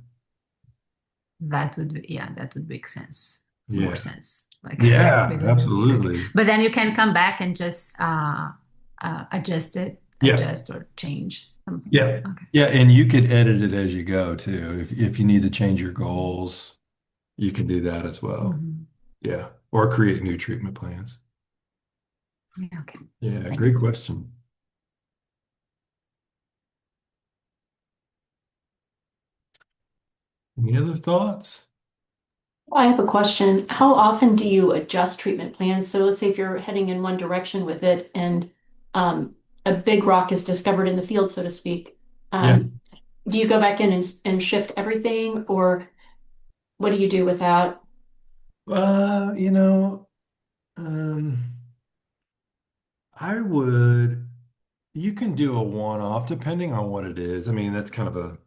that would be, yeah, that would make sense. More Yeah. sense. Like Yeah, really, really, okay. absolutely. But then you can come back and just adjust it, Yeah. adjust or change something. Yeah. Okay. Yeah. And you could edit it as you go too. If you need to change your goals, you can do that as well. Mhm. Yeah. Or create new treatment plans. Yeah, okay. Yeah, Thank great you. question. Any other thoughts? I have a question. How often do you adjust treatment plans? So let's say if you're heading in one direction with it and um, a big rock is discovered in the field, so to speak. Yeah. Do you go back in and shift everything, or what do you do with that? You know, um, I would, you can do a one-off depending on what it is. I mean, that's kind of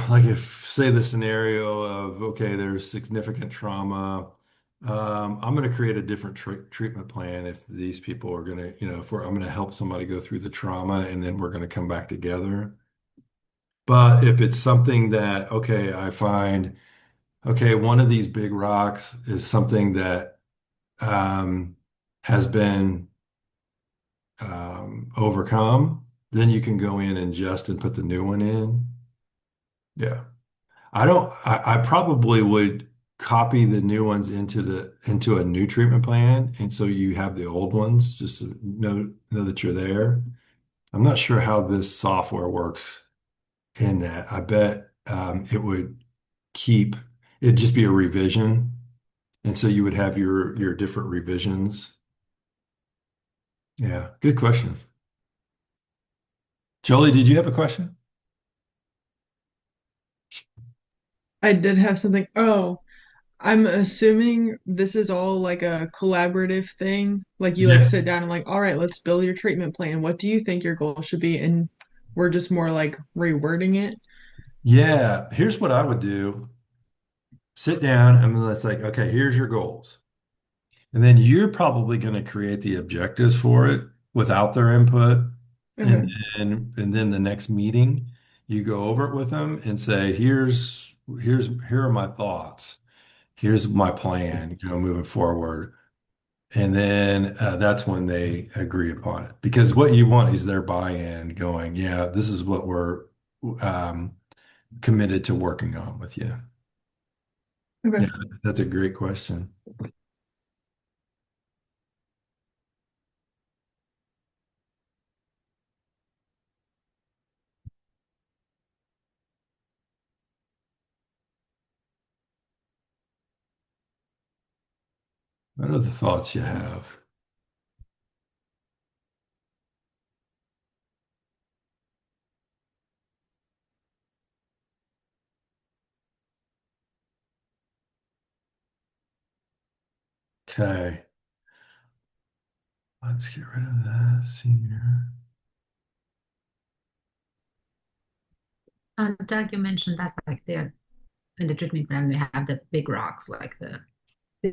like if, say, the scenario of, okay, there's significant trauma, I'm going to create a different treatment plan if these people are going to, if I'm going to help somebody go through the trauma and then we're going to come back together. But if it's something that, okay, I find, okay, one of these big rocks is something that um, has been overcome, then you can go in and adjust and put the new one in. Yeah. I probably would copy the new ones into a new treatment plan. And so you have the old ones just to know that you're there. I'm not sure how this software works in that. I bet it would keep, it'd just be a revision. And so you would have your different revisions. Yeah, good question. Jolie, did you have a question? I did have something. Oh, I'm assuming this is all like a collaborative thing. Like you like sit Yes. down and like, all right, let's build your treatment plan. What do you think your goal should be? And we're just more like rewording it. Yeah, here's what I would do. Sit down and it's like, okay, here's your goals. And then you're probably going to create the objectives for it without their input. Okay. And then the next meeting, you go over it with them and say, here are my thoughts. Here's my plan, moving forward. And then that's when they agree upon it. Because what you want is their buy-in going, yeah, this is what we're um, committed to working on with you. Okay. Yeah, that's a great question. What are the thoughts you have? Okay, let's get rid of that senior. Doug, you mentioned that like there in the treatment plan we have the big rocks, like the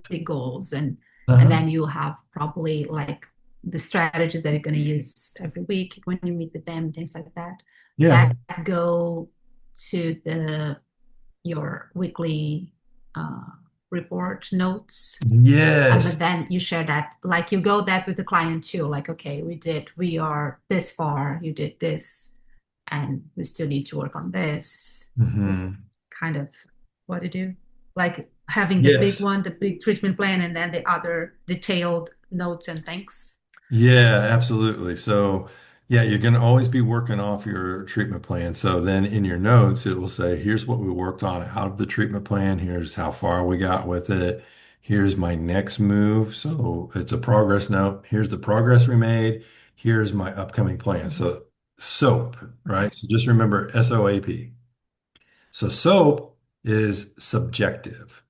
big goals, and Uh-huh. then you have probably like the strategies that you're going to use every week when you meet with them, things like that. Yeah. That go to your weekly report notes. Yes. But then you share that, like you go that with the client too, like, okay, we are this far, you did this, and we still need to work on this. This kind of what to do. Like having the big Yes. one, the big treatment plan, and then the other detailed notes and things. Yeah, absolutely. So, yeah, you're going to always be working off your treatment plan. So then in your notes, it will say, here's what we worked on out of the treatment plan. Here's how far we got with it. Here's my next move. So it's a progress note. Here's the progress we made. Here's my upcoming plan. So SOAP, right? So just remember SOAP. So SOAP is subjective.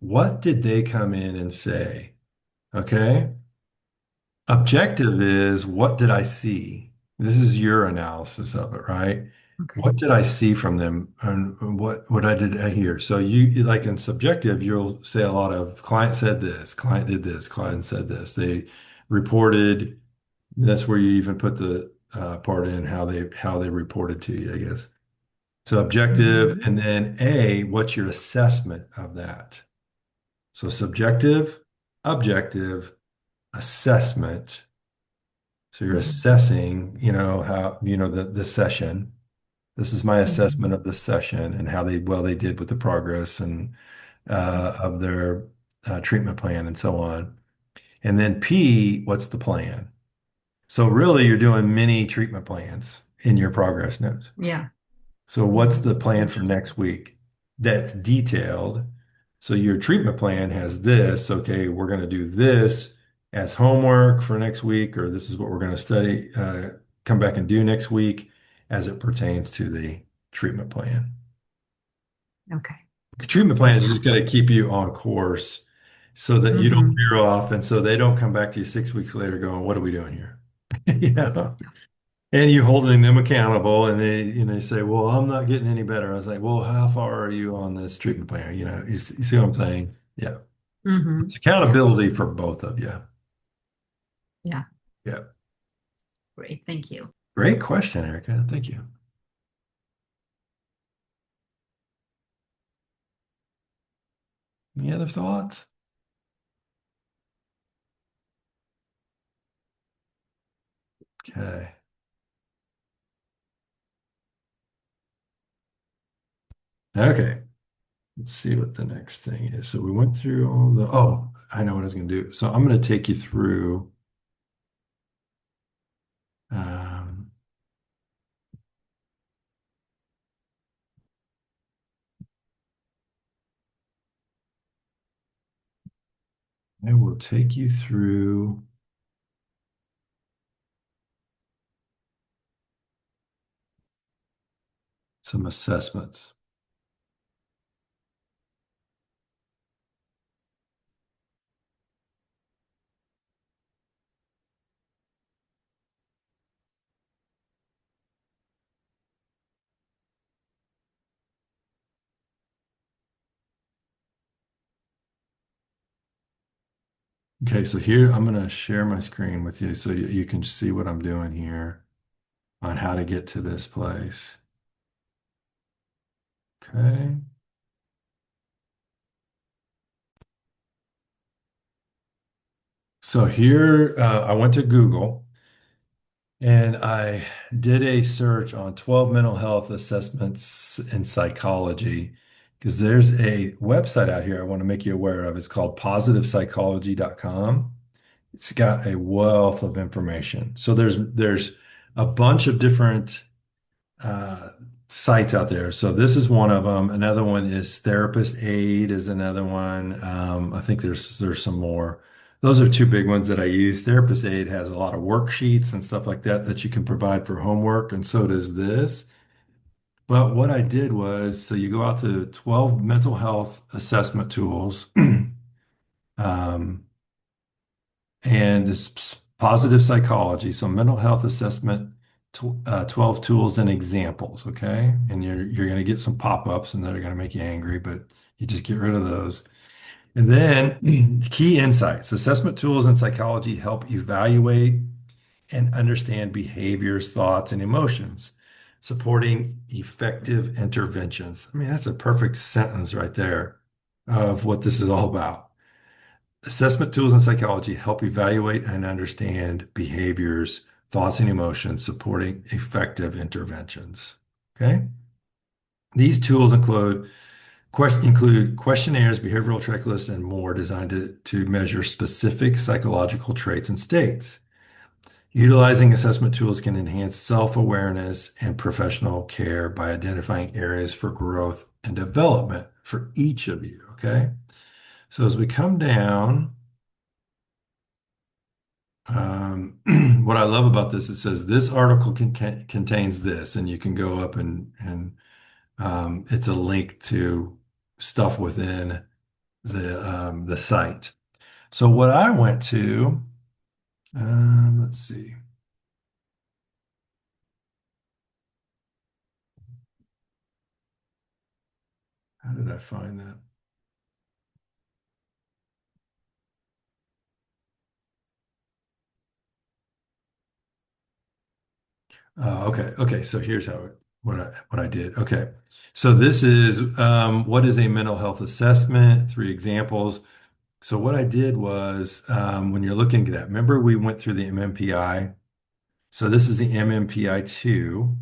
What did they come in and say? Okay. Objective is what did I see? This is your analysis of it, right? Okay. What did I see from them and what I did hear? So like in subjective, you'll say a lot of client said this, client did this, client said this. They reported. That's where you even put the part in how they reported to you, I guess. So objective, and then A, what's your assessment of that? So subjective, objective, assessment. So you're assessing, how, the session. This is my assessment of the session and how they did with the progress and of their treatment plan and so on. And then P, what's the plan? So really, you're doing mini treatment plans in your progress notes. Yeah. So what's the plan for next week? That's detailed. So your treatment plan has this. Okay, we're going to do this as homework for next week, or this is what we're going to study, come back and do next week as it pertains to the treatment plan. Okay. The treatment plan is just going to keep you on course so that you don't veer off, and so they don't come back to you 6 weeks later going, "What are we doing here?" And you holding them accountable, and they say, "Well, I'm not getting any better." I was like, "Well, how far are you on this treatment plan?" You see what I'm saying? Yeah. It's accountability for both of you. Yeah. Yeah. Great. Thank you. Great question, Erica. Thank you. Any other thoughts? Okay. Okay. Let's see what the next thing is. So we went through I know what I was going to do. So I'm going to take you through um, I will take you through some assessments. Okay, so here I'm going to share my screen with you so you can see what I'm doing here on how to get to this place. Okay. So here I went to Google and I did a search on 12 mental health assessments in psychology because there's a website out here I want to make you aware of. It's called positivepsychology.com. It's got a wealth of information. So there's a bunch of different uh, sites out there. So this is one of them. Another one is Therapist Aid is another one. I think there's some more. Those are two big ones that I use. Therapist Aid has a lot of worksheets and stuff like that that you can provide for homework, and so does this. But what I did was, so you go out to 12 mental health assessment tools. Um, and it's positive psychology. So mental health assessment, 12 tools and examples. Okay. And you're going to get some pop-ups and they're going to make you angry, but you just get rid of those. And then key insights. Assessment tools in psychology help evaluate and understand behaviors, thoughts, and emotions, supporting effective interventions. I mean, that's a perfect sentence right there of what this is all about. Assessment tools in psychology help evaluate and understand behaviors, thoughts, and emotions, supporting effective interventions. Okay. These tools include questionnaires, behavioral checklists, and more designed to measure specific psychological traits and states. Utilizing assessment tools can enhance self-awareness and professional care by identifying areas for growth and development for each of you. Okay. So as we come down, what I love about this, it says this article contains this, and you can go up and it's a link to stuff within the site. So what I went to, let's see. did I find that? Okay. So here's what I did. Okay. So this is what is a mental health assessment? 3 examples. So what I did was when you're looking at that, remember we went through the MMPI. So this is the MMPI-2,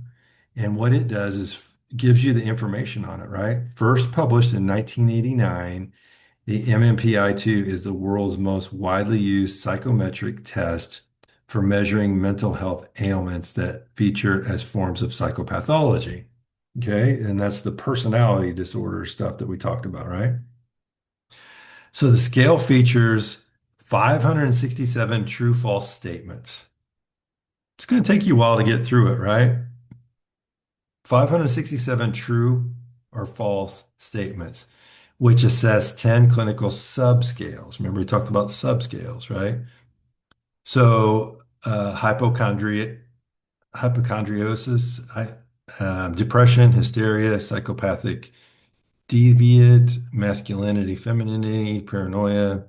and what it does is gives you the information on it, right? First published in 1989, the MMPI-2 is the world's most widely used psychometric test for measuring mental health ailments that feature as forms of psychopathology. Okay, and that's the personality disorder stuff that we talked about, right? So the scale features 567 true false statements. It's going to take you a while to get through it, right? 567 true or false statements, which assess 10 clinical subscales. Remember, we talked about subscales, right? So, hypochondriosis, depression, hysteria, psychopathic deviant, masculinity, femininity, paranoia,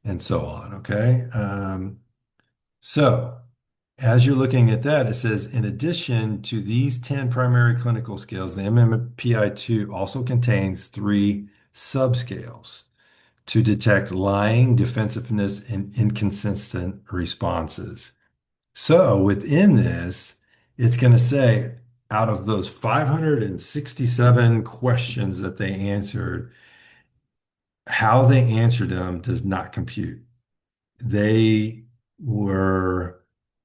and so on. Okay. So, as you're looking at that, it says, in addition to these 10 primary clinical scales, the MMPI-2 also contains 3 subscales to detect lying, defensiveness, and inconsistent responses. So within this, it's going to say out of those 567 questions that they answered, how they answered them does not compute. They were,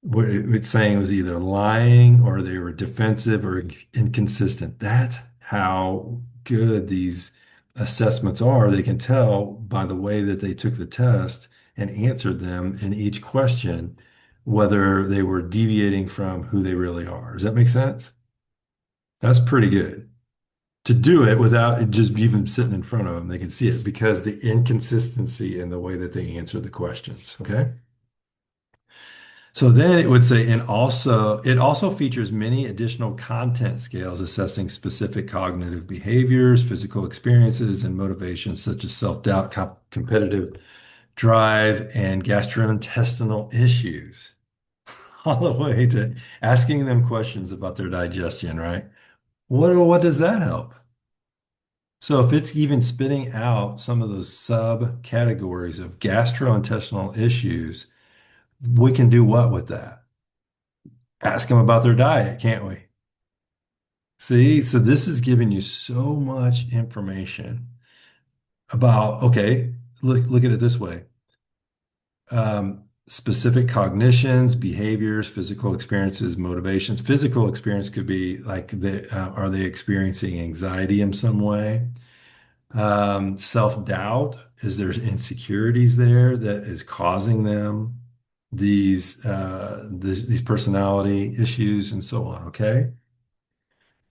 what it's saying was either lying or they were defensive or inconsistent. That's how good these assessments are. They can tell by the way that they took the test and answered them in each question whether they were deviating from who they really are. Does that make sense? That's pretty good. To do it without it just even sitting in front of them, they can see it because the inconsistency in the way that they answer the questions. Okay. So then it would say, and also, it also features many additional content scales assessing specific cognitive behaviors, physical experiences, and motivations such as self-doubt, competitive drive, and gastrointestinal issues, all the way to asking them questions about their digestion, right? What does that help? So if it's even spitting out some of those subcategories of gastrointestinal issues, we can do what with that? Ask them about their diet, can't we? See, so this is giving you so much information about, okay, look at it this way. Specific cognitions, behaviors, physical experiences, motivations. Physical experience could be like, are they experiencing anxiety in some way? Self-doubt, is there insecurities there that is causing them these personality issues and so on, okay?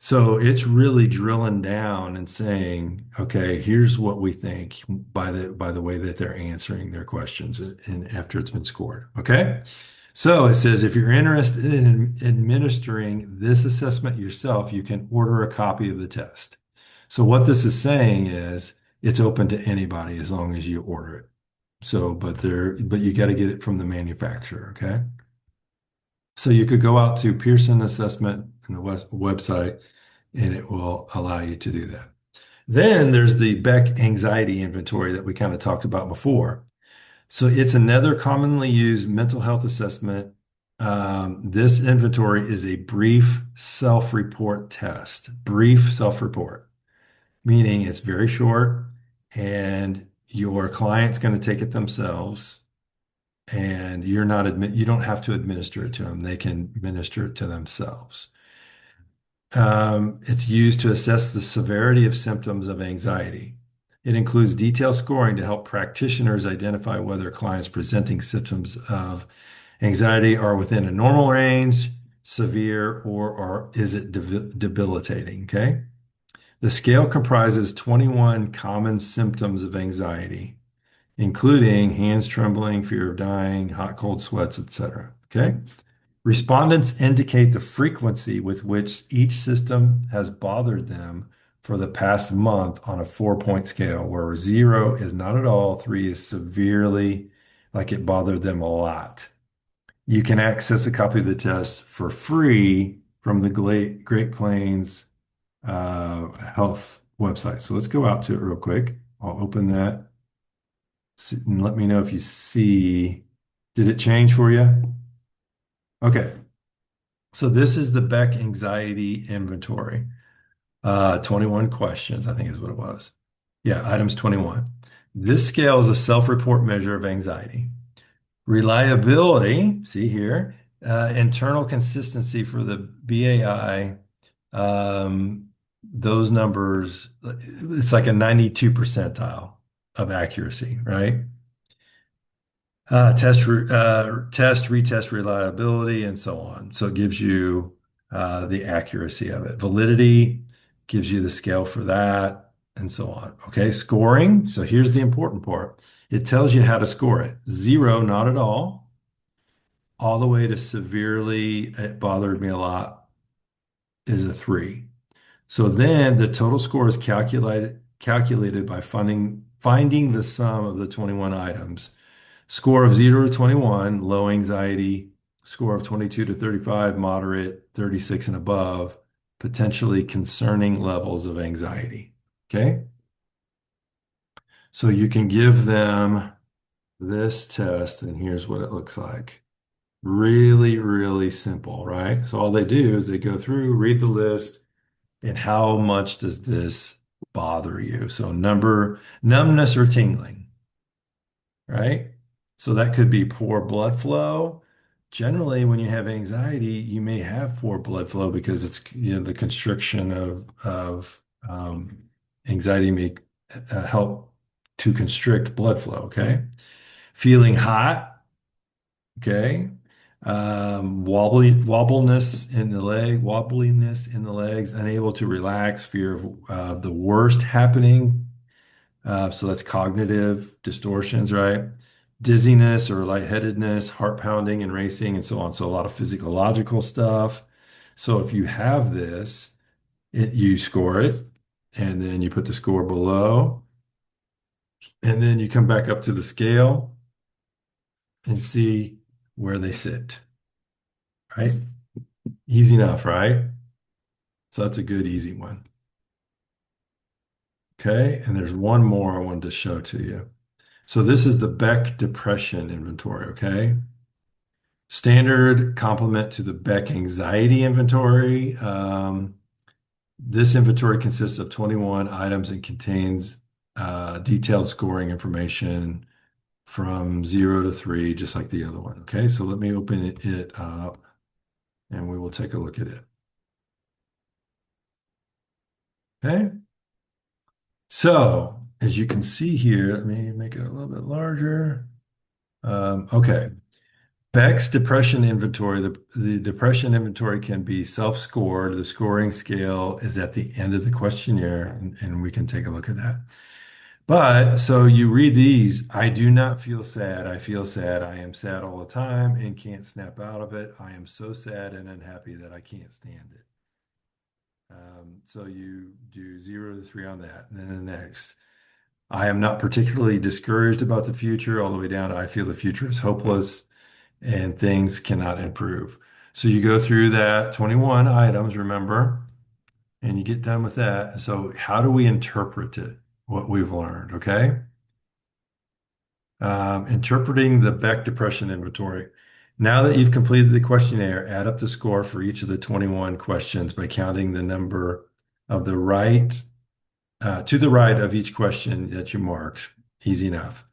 So it's really drilling down and saying, okay, here's what we think by the way that they're answering their questions and after it's been scored. Okay. So it says if you're interested in administering this assessment yourself, you can order a copy of the test. So what this is saying is it's open to anybody as long as you order it. So, but you got to get it from the manufacturer. Okay. So you could go out to Pearson Assessment and the website, and it will allow you to do that. Then there's the Beck Anxiety Inventory that we kind of talked about before. So it's another commonly used mental health assessment. This inventory is a brief self-report test. Brief self-report, meaning it's very short, and your client's going to take it themselves. And you don't have to administer it to them. They can administer it to themselves. It's used to assess the severity of symptoms of anxiety. It includes detailed scoring to help practitioners identify whether clients presenting symptoms of anxiety are within a normal range, severe, or is it debilitating, okay? The scale comprises 21 common symptoms of anxiety, including hands trembling, fear of dying, hot, cold sweats, etc. Okay. Respondents indicate the frequency with which each system has bothered them for the past month on a 4-point scale, where 0 is not at all, 3 is severely, like it bothered them a lot. You can access a copy of the test for free from the Great Plains Health website. So let's go out to it real quick. I'll open that and let me know if you see. Did it change for you? Okay. So this is the Beck Anxiety Inventory. 21 questions, I think is what it was. Yeah, items 21. This scale is a self-report measure of anxiety. Reliability, see here, internal consistency for the BAI, those numbers, it's like a 92 percentile of accuracy, right? Retest reliability, and so on. So it gives you the accuracy of it. Validity gives you the scale for that, and so on. Okay, scoring. So here's the important part. It tells you how to score it. 0, not at all the way to severely, it bothered me a lot, is a 3. So then the total score is calculated by finding the sum of the 21 items. Score of 0 to 21, low anxiety. Score of 22 to 35, moderate. 36 and above, potentially concerning levels of anxiety. Okay? So you can give them this test, and here's what it looks like. Really, really simple, right? So all they do is they go through, read the list, and how much does this bother you? So numbness or tingling, right? So that could be poor blood flow. Generally, when you have anxiety, you may have poor blood flow because it's, the constriction of anxiety may help to constrict blood flow. Okay. Feeling hot. Okay. Wobbliness in the legs, unable to relax, fear of the worst happening. So that's cognitive distortions, right? Dizziness or lightheadedness, heart pounding and racing, and so on. So a lot of physiological stuff. So if you have this, you score it, and then you put the score below, and then you come back up to the scale and see where they sit, right? Easy enough, right? So that's a good, easy one. Okay, and there's one more I wanted to show to you. So this is the Beck Depression Inventory, okay? Standard complement to the Beck Anxiety Inventory. This inventory consists of 21 items and contains detailed scoring information from 0 to 3, just like the other one, okay? So let me open it up, and we will take a look at it. Okay? So, as you can see here, let me make it a little bit larger. Okay. Beck's Depression Inventory. The depression inventory can be self-scored. The scoring scale is at the end of the questionnaire, and we can take a look at that. But so you read these. I do not feel sad. I feel sad. I am sad all the time and can't snap out of it. I am so sad and unhappy that I can't stand it. So you do 0 to 3 on that. And then the next, I am not particularly discouraged about the future, all the way down to I feel the future is hopeless and things cannot improve. So you go through that 21 items, remember, and you get done with that. So how do we interpret it, what we've learned, okay? Interpreting the Beck Depression Inventory. Now that you've completed the questionnaire, add up the score for each of the 21 questions by counting the number of the right to the right of each question that you marked. Easy enough.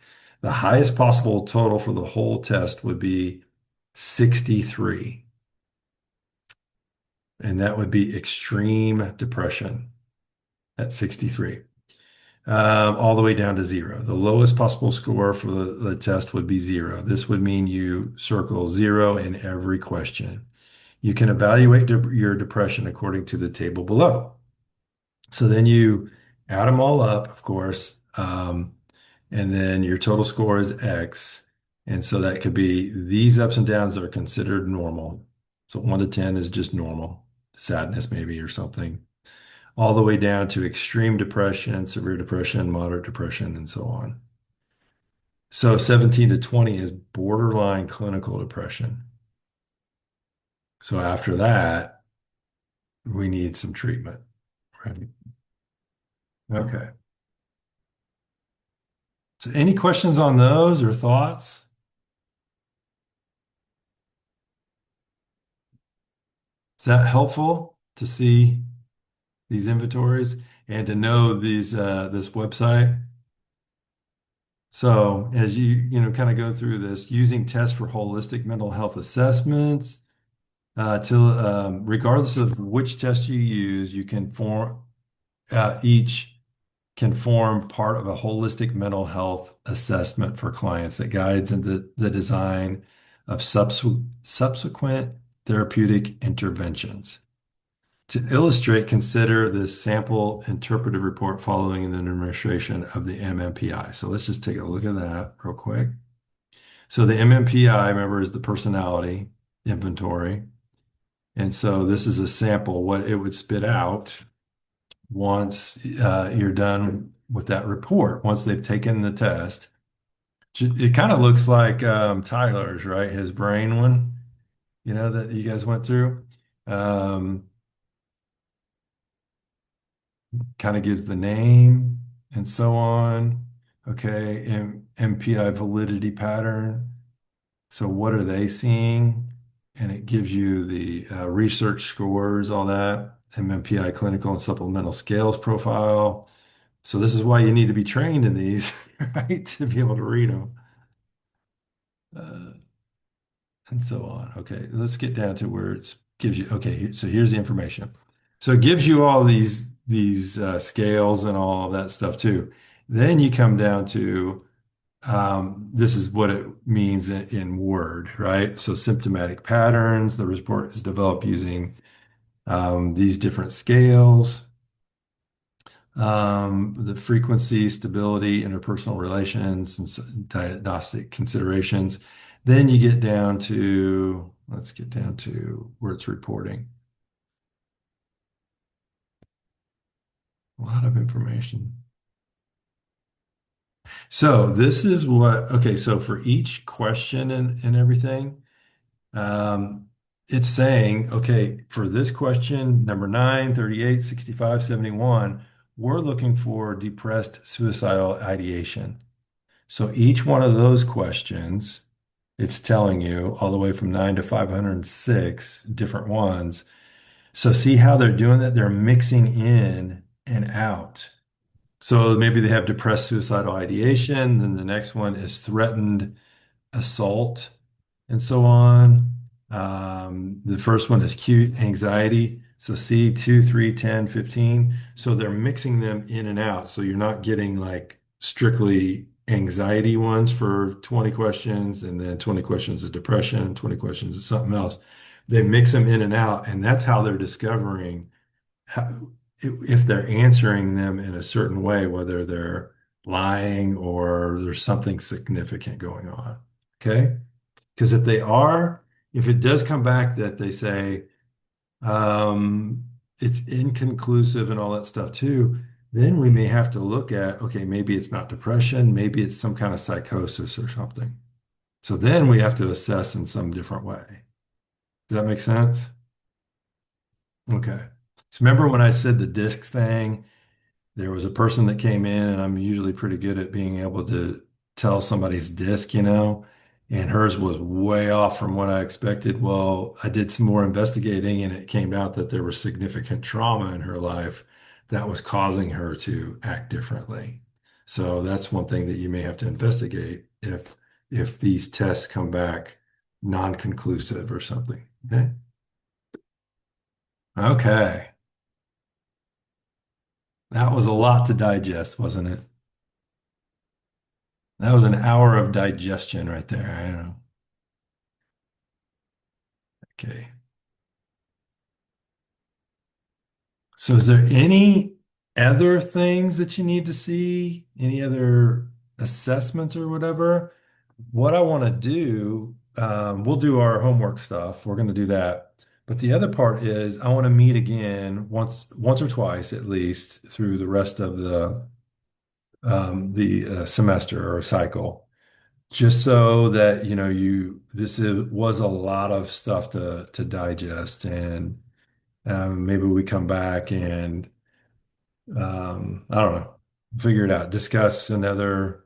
The highest possible total for the whole test would be 63. And that would be extreme depression at 63. All the way down to 0. The lowest possible score for the test would be 0. This would mean you circle 0 in every question. You can evaluate your depression according to the table below. So then you add them all up, of course, and then your total score is X. And so that could be these ups and downs are considered normal. So 1 to 10 is just normal, sadness maybe or something. all the way down to extreme depression, severe depression, moderate depression, and so on. So 17 to 20 is borderline clinical depression. So after that, we need some treatment. Right? Okay. So any questions on those or thoughts? Is that helpful to see these inventories and to know these this website? So as you kind of go through this, using tests for holistic mental health assessments, regardless of which test you use, you can form each can form part of a holistic mental health assessment for clients that guides into the design of subsequent therapeutic interventions. To illustrate, consider this sample interpretive report following the administration of the MMPI. So let's just take a look at that real quick. So the MMPI, remember, is the personality inventory. And so this is a sample, what it would spit out once you're done with that report, once they've taken the test. It kind of looks like Tyler's, right? His brain one, that you guys went through. Kind of gives the name and so on. Okay, MPI validity pattern. So what are they seeing? And it gives you the research scores, all that, MMPI clinical and supplemental scales profile. So this is why you need to be trained in these, right? To be able to read them. And so on. Okay, let's get down to where it gives you, okay, so here's the information. So it gives you all these scales and all of that stuff too. Then you come down to this is what it means in Word, right? So symptomatic patterns. The report is developed using these different scales. The frequency, stability, interpersonal relations, and diagnostic considerations. Then you get down to, let's get down to where it's reporting. A lot of information. So this is okay, so for each question and everything, it's saying, okay, for this question, number 9, 38, 65, 71, we're looking for depressed suicidal ideation. So each one of those questions, it's telling you all the way from 9 to 506 different ones. So see how they're doing that? They're mixing in and out. So maybe they have depressed suicidal ideation, then the next one is threatened assault, and so on. The first one is acute anxiety. So see 2, 3, 10, 15. So they're mixing them in and out. So you're not getting like strictly anxiety ones for 20 questions and then 20 questions of depression, 20 questions of something else. They mix them in and out, and that's how they're discovering if they're answering them in a certain way, whether they're lying or there's something significant going on. Okay? Because if it does come back that they say it's inconclusive and all that stuff too, then we may have to look at, okay, maybe it's not depression, maybe it's some kind of psychosis or something. So then we have to assess in some different way. Does that make sense? Okay. So remember when I said the disc thing? There was a person that came in, and I'm usually pretty good at being able to tell somebody's disc, and hers was way off from what I expected. Well, I did some more investigating, and it came out that there was significant trauma in her life that was causing her to act differently. So that's one thing that you may have to investigate if these tests come back non-conclusive or something. Okay. Okay. That was a lot to digest, wasn't it? That was an hour of digestion right there. I don't know. Okay. So is there any other things that you need to see? Any other assessments or whatever? What I want to do, we'll do our homework stuff. We're going to do that. But the other part is I want to meet again once or twice at least through the rest of the semester or cycle, just so that was a lot of stuff to digest, and maybe we come back and I don't know, figure it out, discuss another,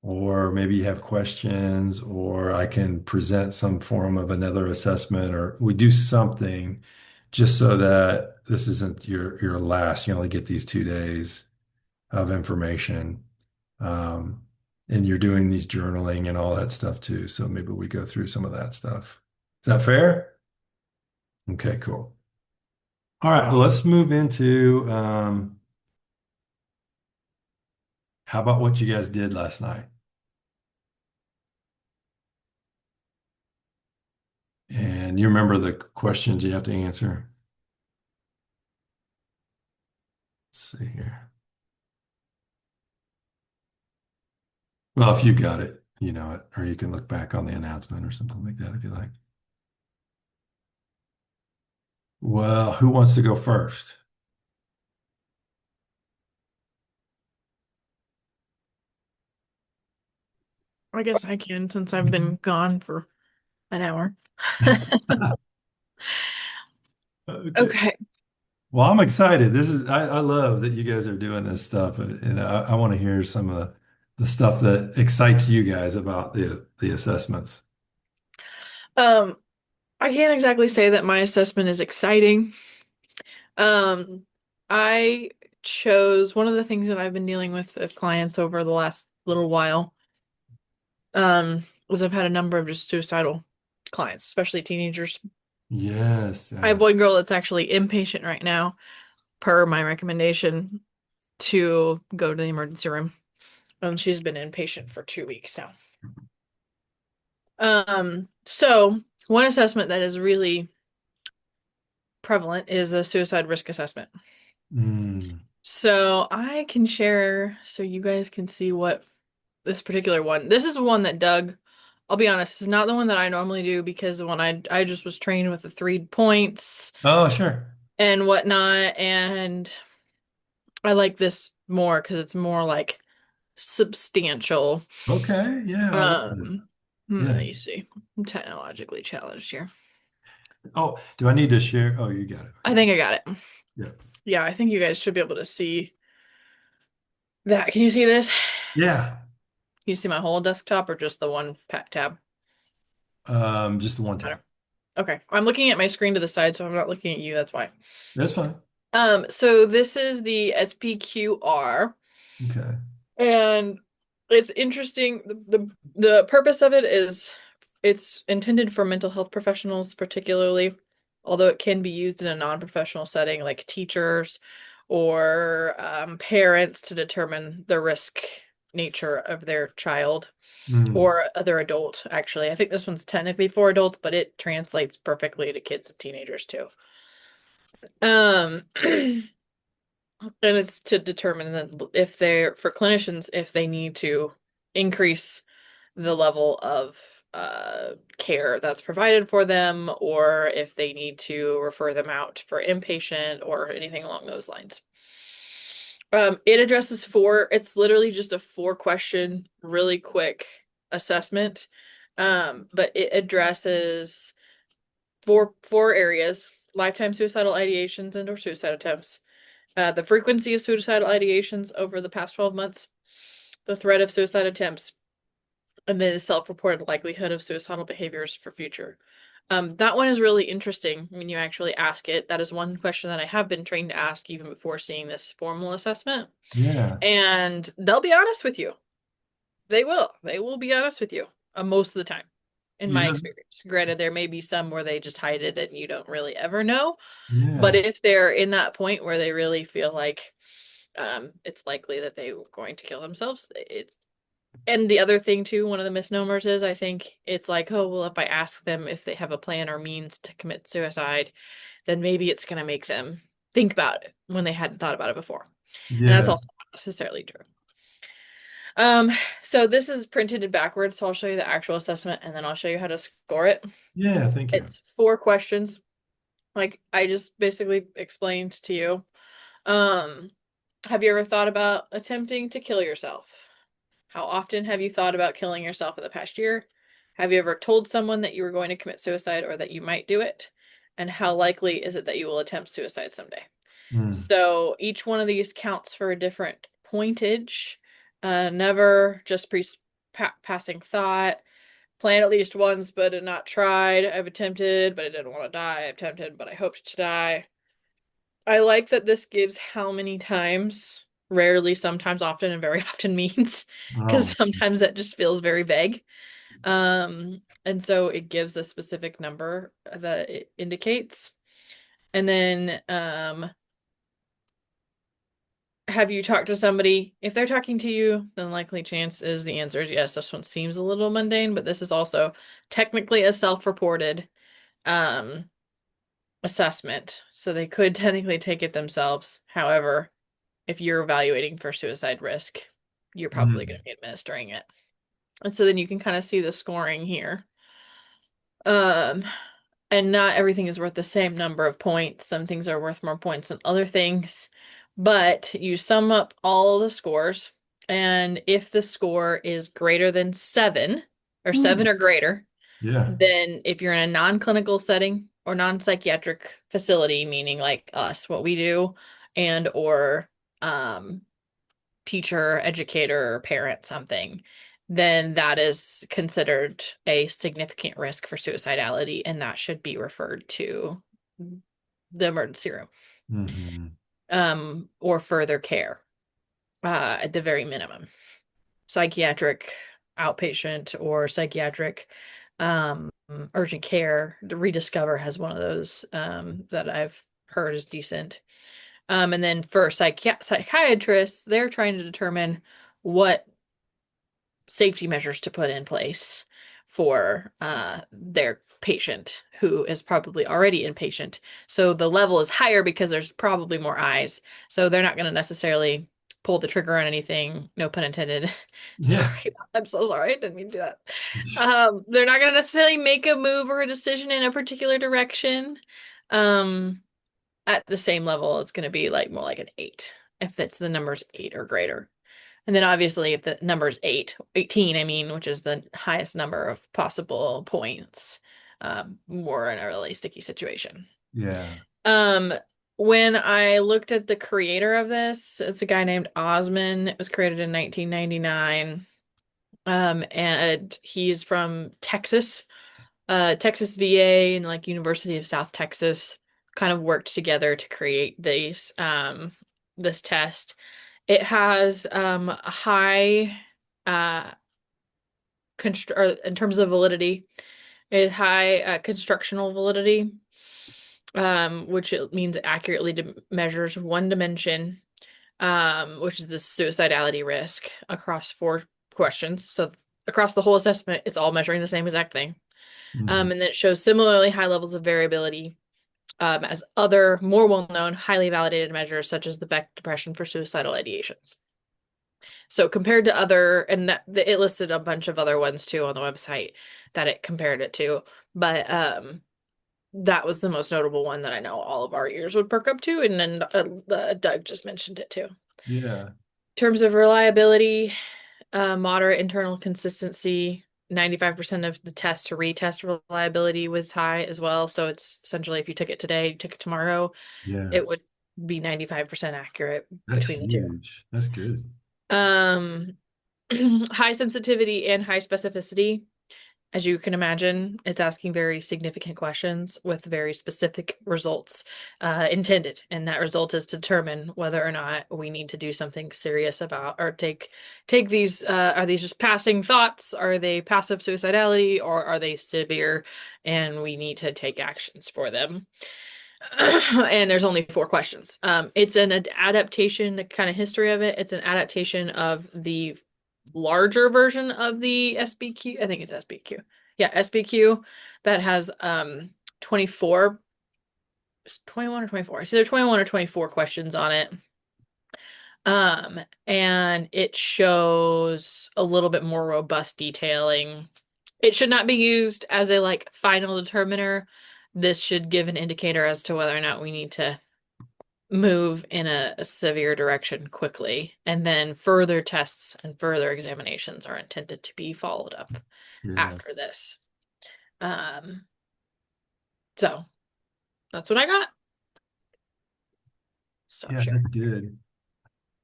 or maybe you have questions, or I can present some form of another assessment, or we do something just so that this isn't your last. You only get these 2 days of information. Um, and you're doing these journaling and all that stuff too. So maybe we go through some of that stuff. Is that fair? Okay, cool. All right, well, let's move into how about what you guys did last night? And you remember the questions you have to answer? Let's see here. Well, if you got it, you know it, or you can look back on the announcement or something like that if you like. Well, who wants to go first? I guess I can since I've been gone for an hour. Okay. Well, I'm excited. I love that you guys are doing this stuff, and I want to hear some of the stuff that excites you guys about the assessments. I can't exactly say that my assessment is exciting. I chose one of the things that I've been dealing with clients over the last little while, was I've had a number of just suicidal clients, especially teenagers. Yes. I have one girl that's actually inpatient right now, per my recommendation to go to the emergency room. She's been inpatient for 2 weeks now. So one assessment that is really prevalent is a suicide risk assessment. So I can share so you guys can see what this particular one. This is one that Doug, I'll be honest, is not the one that I normally do because the one I just was trained with the 3 points. Oh, sure. And whatnot. And I like this more because it's more like substantial. Okay. Yeah. Let me see. I'm technologically challenged here. Oh, do I need to share? Oh, you got it. I think I got it. Yeah. Yeah, I think you guys should be able to see that. Can you see this? Yeah. Can you see my whole desktop or just the one tab? Just the one tab. Okay. I'm looking at my screen to the side, so I'm not looking at you. That's why. That's fine. So this is the SPQR. Okay. And it's interesting. The purpose of it is it's intended for mental health professionals, particularly, although it can be used in a non-professional setting like teachers or parents to determine the risk nature of their child or other adult. Actually, I think this one's technically for adults, but it translates perfectly to kids and teenagers too. And it's to determine that if they're, for clinicians, if they need to increase the level of care that's provided for them, or if they need to refer them out for inpatient or anything along those lines. It addresses it's literally just a 4-question, really quick assessment. But it addresses four areas: lifetime suicidal ideations and or suicide attempts, the frequency of suicidal ideations over the past 12 months, the threat of suicide attempts, and the self-reported likelihood of suicidal behaviors for future. That one is really interesting when you actually ask it. That is one question that I have been trained to ask even before seeing this formal assessment. Yeah. And they'll be honest with you. They will be honest with you most of the time, in my experience. Granted, there may be some where they just hide it and you don't really ever know. Yeah. But if they're in that point where they really feel like it's likely that they're going to kill themselves, and the other thing too, one of the misnomers is I think it's like, oh, well, if I ask them if they have a plan or means to commit suicide, then maybe it's going to make them think about it when they hadn't thought about it before. Yeah. And that's also not necessarily true. So this is printed in backwards, so I'll show you the actual assessment and then I'll show you how to score it. Yeah, thank you. It's 4 questions. like I just basically explained to you. Have you ever thought about attempting to kill yourself? How often have you thought about killing yourself in the past year? Have you ever told someone that you were going to commit suicide or that you might do it? And how likely is it that you will attempt suicide someday? So each one of these counts for a different pointage. Never just passing thought. Planned at least once, but had not tried. I've attempted, but I didn't want to die. I've attempted, but I hoped to die. I like that this gives how many times, rarely, sometimes, often, and very often means, because sometimes that just feels very vague. And so it gives a specific number that it indicates. And then, have you talked to somebody? If they're talking to you, then likely chance is the answer is yes. This one seems a little mundane, but this is also technically a self-reported assessment. So they could technically take it themselves. However, if you're evaluating for suicide risk, you're probably going to be administering it. And so then you can kind of see the scoring here. And not everything is worth the same number of points. Some things are worth more points than other things. But you sum up all the scores, and if the score is greater than 7, or 7 or greater, then if you're in a non-clinical setting or non-psychiatric facility, meaning like us, what we do, and or teacher, educator, parent, something, then that is considered a significant risk for suicidality, and that should be referred to the emergency room. Or further care, at the very minimum. Psychiatric outpatient or psychiatric urgent care. Rediscover has one of those that I've heard is decent. And then for psychiatrists, they're trying to determine what safety measures to put in place for their patient who is probably already inpatient. So the level is higher because there's probably more eyes. So they're not going to necessarily pull the trigger on anything. No pun intended. Sorry. I'm so sorry. I didn't mean to do that. They're not going to necessarily make a move or a decision in a particular direction. At the same level, it's going to be like more like an 8 if it's the numbers 8 or greater. And then obviously if the number is 18, I mean, which is the highest number of possible points, we're in a really sticky situation. When I looked at the creator of this, it's a guy named Osman. It was created in 1999. And he's from Texas. Texas VA and like University of South Texas kind of worked together to create this test. It has a high in terms of validity, it high constructional validity, which it means it accurately measures one dimension, which is the suicidality risk across 4 questions. So across the whole assessment, it's all measuring the same exact thing. And then it shows similarly high levels of variability as other more well-known, highly validated measures such as the Beck Depression for suicidal ideations. So compared to other, and it listed a bunch of other ones too on the website that it compared it to, but that was the most notable one that I know all of our ears would perk up to, and then Doug just mentioned it too. Yeah. In terms of reliability, moderate internal consistency, 95% of the test to retest reliability was high as well. So it's essentially if you took it today, you took it tomorrow, it would be 95% accurate between the two. That's good. High sensitivity and high specificity. As you can imagine, it's asking very significant questions with very specific results intended. And that result is to determine whether or not we need to do something serious about or take these, are these just passing thoughts? Are they passive suicidality, or are they severe and we need to take actions for them? And there's only 4 questions. It's an adaptation, the kind of history of it. It's an adaptation of the larger version of the SBQ. I think it's SBQ. Yeah, SBQ that has 24, 21 or 24. It's either 21 or 24 questions on it. And it shows a little bit more robust detailing. It should not be used as a like final determiner, this should give an indicator as to whether or not we need to move in a severe direction quickly. And then further tests and further examinations are intended to be followed up after this. So that's what I got. So Yeah, that's good.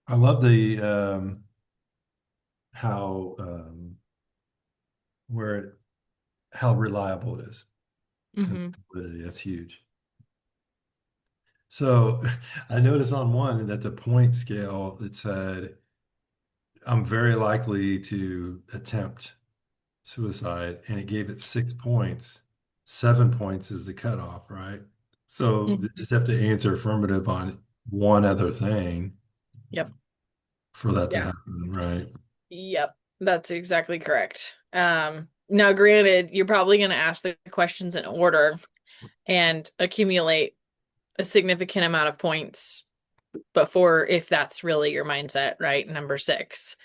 I love the how how reliable it is. And validity, that's huge. So I noticed on one that the point scale, it said, I'm very likely to attempt suicide, and it gave it 6 points. 7 points is the cutoff, right? So they just have to answer affirmative on one other thing. Yep. For that to happen, right? Yep, that's exactly correct. Now, granted, you're probably going to ask the questions in order and accumulate a significant amount of points before, if that's really your mindset, right? Number 6.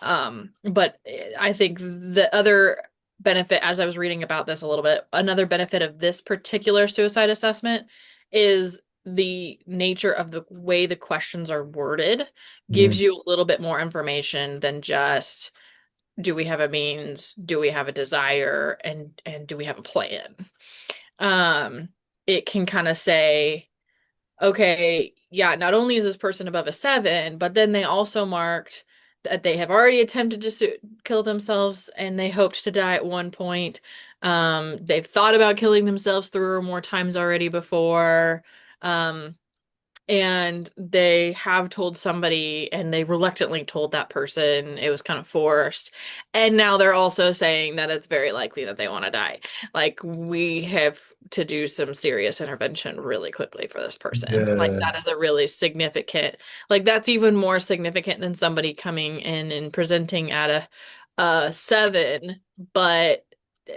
But I think the other benefit, as I was reading about this a little bit, another benefit of this particular suicide assessment is the nature of the way the questions are worded gives you a little bit more information than just, do we have a means, do we have a desire, and do we have a plan? It can kind of say, okay, yeah, not only is this person above a 7, but then they also marked that they have already attempted to kill themselves and they hoped to die at one point. They've thought about killing themselves 3 or more times already before. And they have told somebody, and they reluctantly told that person. It was kind of forced. And now they're also saying that it's very likely that they want to die. Like, we have to do some serious intervention really quickly for this person. Like, that is a really significant, like, that's even more significant than somebody coming in and presenting at a 7, but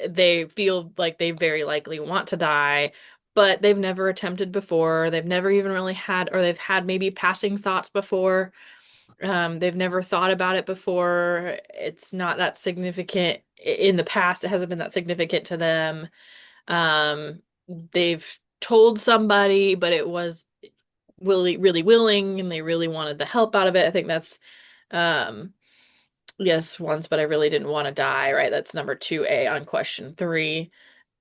they feel like they very likely want to die, but they've never attempted before. They've never even really had, or they've had maybe passing thoughts before. They've never thought about it before. It's not that significant in the past. It hasn't been that significant to them. They've told somebody, but it was really, really willing, and they really wanted the help out of it. I think that's, yes, once, but I really didn't want to die, right? That's number 2A on question 3.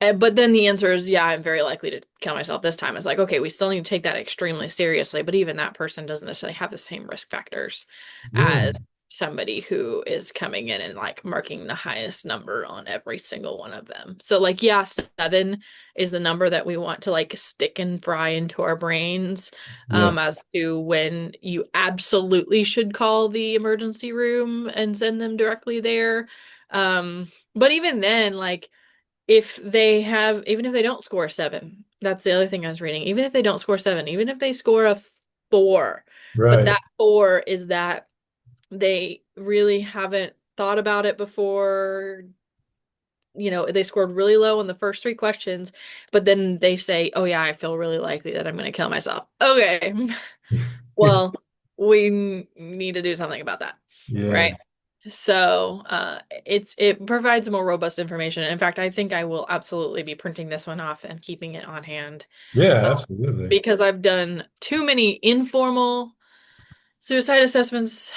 But then the answer is, yeah, I'm very likely to kill myself this time. It's like, okay, we still need to take that extremely seriously, but even that person doesn't necessarily have the same risk factors as somebody who is coming in and like marking the highest number on every single one of them. So like, yeah, 7 is the number that we want to like stick and fry into our brains, as to when you absolutely should call the emergency room and send them directly there. But even then, like, even if they don't score 7, that's the other thing I was reading. Even if they don't score 7, even if they score a 4, but that 4 is that they really haven't thought about it before. You know, they scored really low on the first 3 questions, but then they say, oh yeah, I feel really likely that I'm going to kill myself. Okay. Well, we need to do something about that. Right? So it provides more robust information. In fact, I think I will absolutely be printing this one off and keeping it on hand. Yeah, absolutely. Because I've done too many informal suicide assessments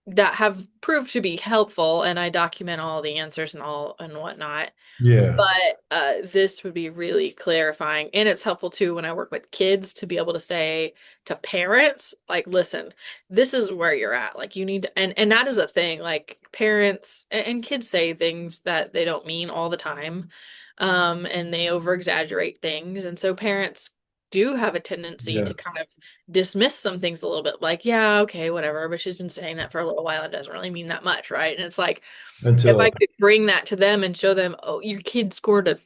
that have proved to be helpful, and I document all the answers and all and whatnot. Yeah. But this would be really clarifying, and it's helpful too when I work with kids to be able to say to parents, like, listen, this is where you're at. Like, you need to, and that is a thing. Like, parents and kids say things that they don't mean all the time, and they over exaggerate things, and so parents do have a tendency to kind of dismiss some things a little bit, like, yeah, okay, whatever, but she's been saying that for a little while and doesn't really mean that much, right? And it's like, if I could bring that to them and show them, oh, your kid scored a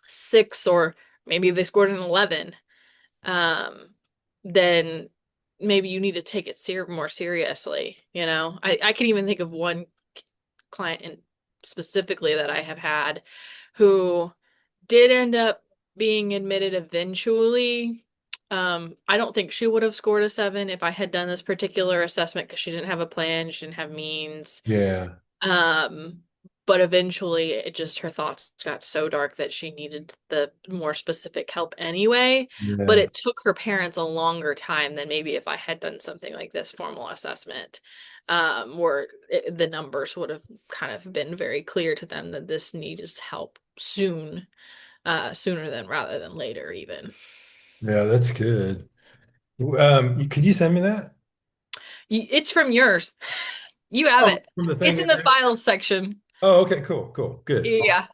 6, or maybe they scored an 11, then maybe you need to take it more seriously. You know, I can even think of one client specifically that I have had who did end up being admitted eventually. I don't think she would have scored a 7 if I had done this particular assessment, because she didn't have a plan, she didn't have means. but eventually it just her thoughts got so dark that she needed the more specific help anyway. But Yeah. it took her parents a longer time than maybe if I had done something like this formal assessment, where the numbers would have kind of been very clear to them that this needs help soon, sooner than rather than later even. Yeah, that's good. Could you send me that? It's from yours. You have Oh, it. from the thing It's in in the there? files section. Oh, okay, cool, good. Yeah.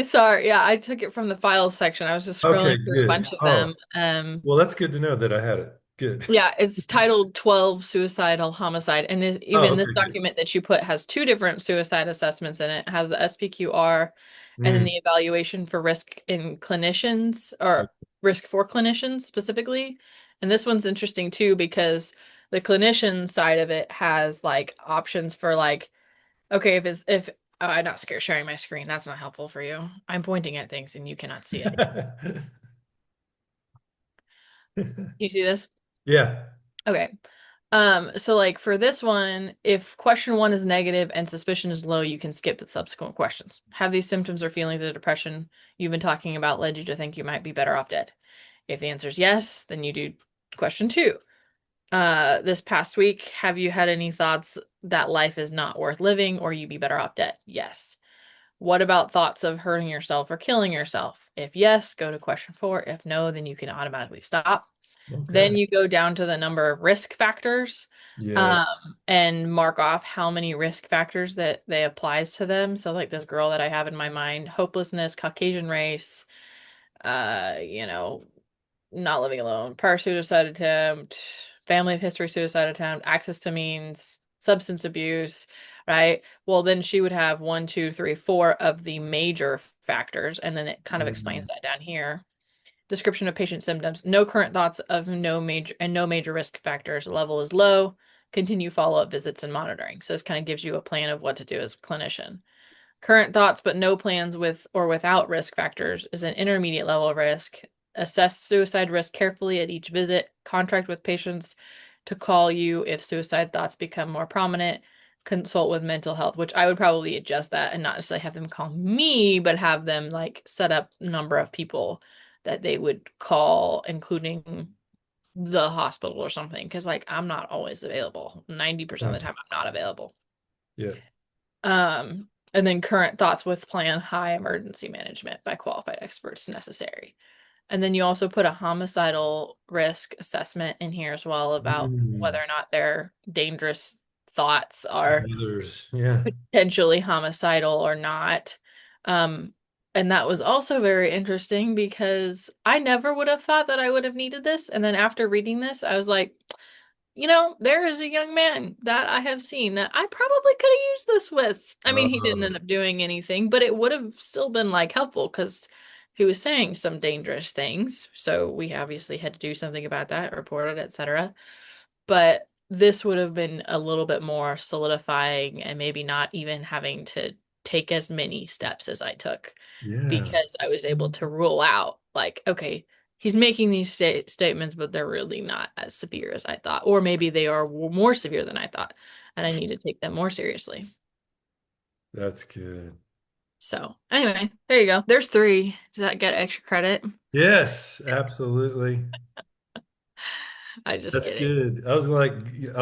Sorry. Yeah, I took it from the files section. I was just Okay, scrolling through a good. bunch of Oh, them. well, that's good to know that I had it. Good. Yeah, it's titled 12 Suicidal Homicide. And Oh, even this okay, good. document that you put has two different suicide assessments in it. It has the SPQR and then Mm. the evaluation for risk in clinicians or risk for clinicians specifically. And this one's interesting too because the clinician side of it has like options for like, okay, if I'm not scared sharing my screen, that's not helpful for you. I'm pointing at things and you cannot see it. You see this? Yeah. Okay. So like for this one, if question one is negative and suspicion is low, you can skip the subsequent questions. Have these symptoms or feelings of depression you've been talking about led you to think you might be better off dead? If the answer is yes, then you do question two. This past week, have you had any thoughts that life is not worth living or you'd be better off dead? Yes. What about thoughts of hurting yourself or killing yourself? If yes, go to question four. If no, then you can automatically stop. Then Okay. you go down to the number of risk factors, Yeah. and mark off how many risk factors that they applies to them. So like this girl that I have in my mind, hopelessness, Caucasian race, you know, not living alone, prior suicide attempt, family of history suicide attempt, access to means, substance abuse, right? Well, then she would have one, two, three, four of the major factors, and then it kind of explains Mm. that down here. Description of patient symptoms. No current thoughts of no major risk factors. Level is low. Continue follow-up visits and monitoring. So this kind of gives you a plan of what to do as a clinician. Current thoughts, but no plans with or without risk factors is an intermediate level of risk. Assess suicide risk carefully at each visit. Contract with patients to call you if suicide thoughts become more prominent. Consult with mental health, which I would probably adjust that and not necessarily have them call me, but have them like set up number of people that they would call, including the hospital or something. Because like I'm not always available. 90% of the time I'm not available. Yeah. And then current thoughts with plan high emergency management by qualified experts necessary. And then you also put a homicidal risk assessment in here as well about whether Mm. or not their dangerous thoughts are Others. Yeah. potentially homicidal or not. And that was also very interesting because I never would have thought that I would have needed this. And then after reading this, I was like, you know, there is a young man that I have seen that I probably could have used this with. I mean, he didn't end Oh, up doing anything, but it would have still been like helpful because he was saying some dangerous things. So we obviously had to do something about that, report it, etc. But this would have been a little bit more solidifying and maybe not even having to take as many steps as I took yeah. because I was able to rule out like, okay, he's making these statements, but they're really not as severe as I thought, or maybe they are more severe than I thought, and I need to take them more seriously. That's good. So anyway, there you go. There's three. Does that get extra credit? Yes, absolutely. I just That's kidding. good. I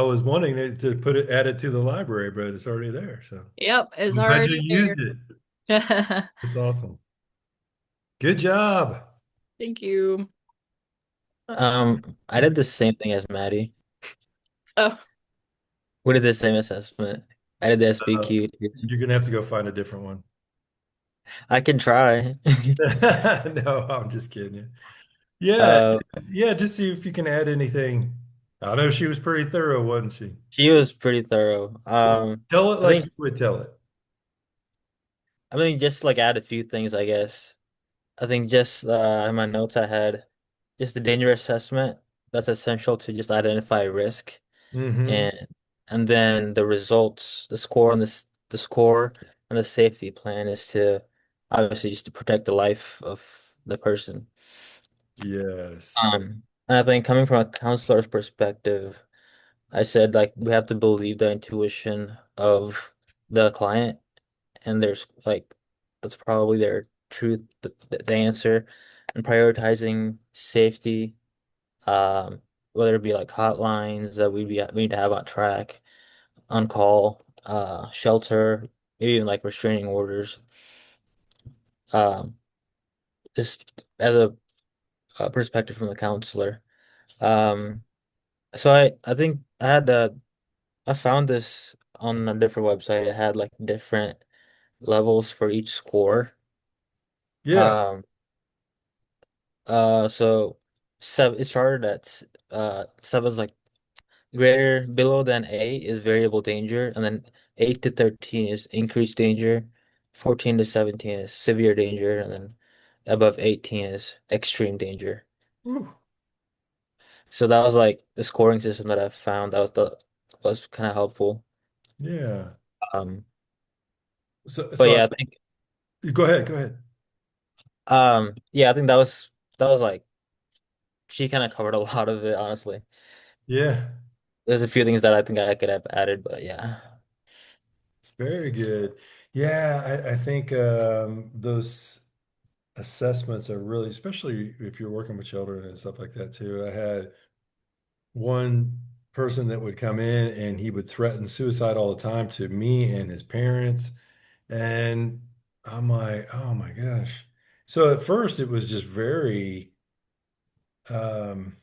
was wanting it to add it to the library, but it's already there. So Yep, it's I'm glad you already used there. it. It's awesome. Good job. Thank you. I did the same thing as Maddie. Oh, We did the same assessment. I did the Uh, SBQ. you're gonna have to go find a different one. I can try. No, I'm just kidding you. Yeah, Uh, yeah, just see if you can add anything. I know she was pretty thorough, wasn't she? she was pretty thorough. Tell it I like think you would tell it. I mean just like add a few things, I guess. I think just in my notes I had just the danger assessment. That's essential to just identify risk, Mm-hmm. and then the results, the score on the score and the safety plan is to obviously just to protect the life of the person. Yes. And I think coming from a counselor's perspective, I said like we have to believe the intuition of the client and there's like that's probably their truth, the answer, and prioritizing safety, um, whether it be like hotlines that we need to have on track, on call, shelter, maybe even like restraining orders. Um, just as a perspective from the counselor. Um, so I think I found this on a different website. It had like different levels for each score. Yeah. Um, so seven it started at seven's like greater below than A is variable danger, and then 8 to 13 is increased danger, 14 to 17 is severe danger, and then above 18 is extreme danger. Whew. So that was like the scoring system that I found that was kind of helpful. Yeah. Um, So, but so yeah, I think go ahead. Go ahead. yeah, I think that was like she kind of covered a lot of it, honestly. Yeah. There's a few things that I think I could have added, but yeah. Very good. Yeah, I think those assessments are really, especially if you're working with children and stuff like that too. I had one person that would come in and he would threaten suicide all the time to me and his parents. And I'm like, oh my gosh. So at first it was just very, um,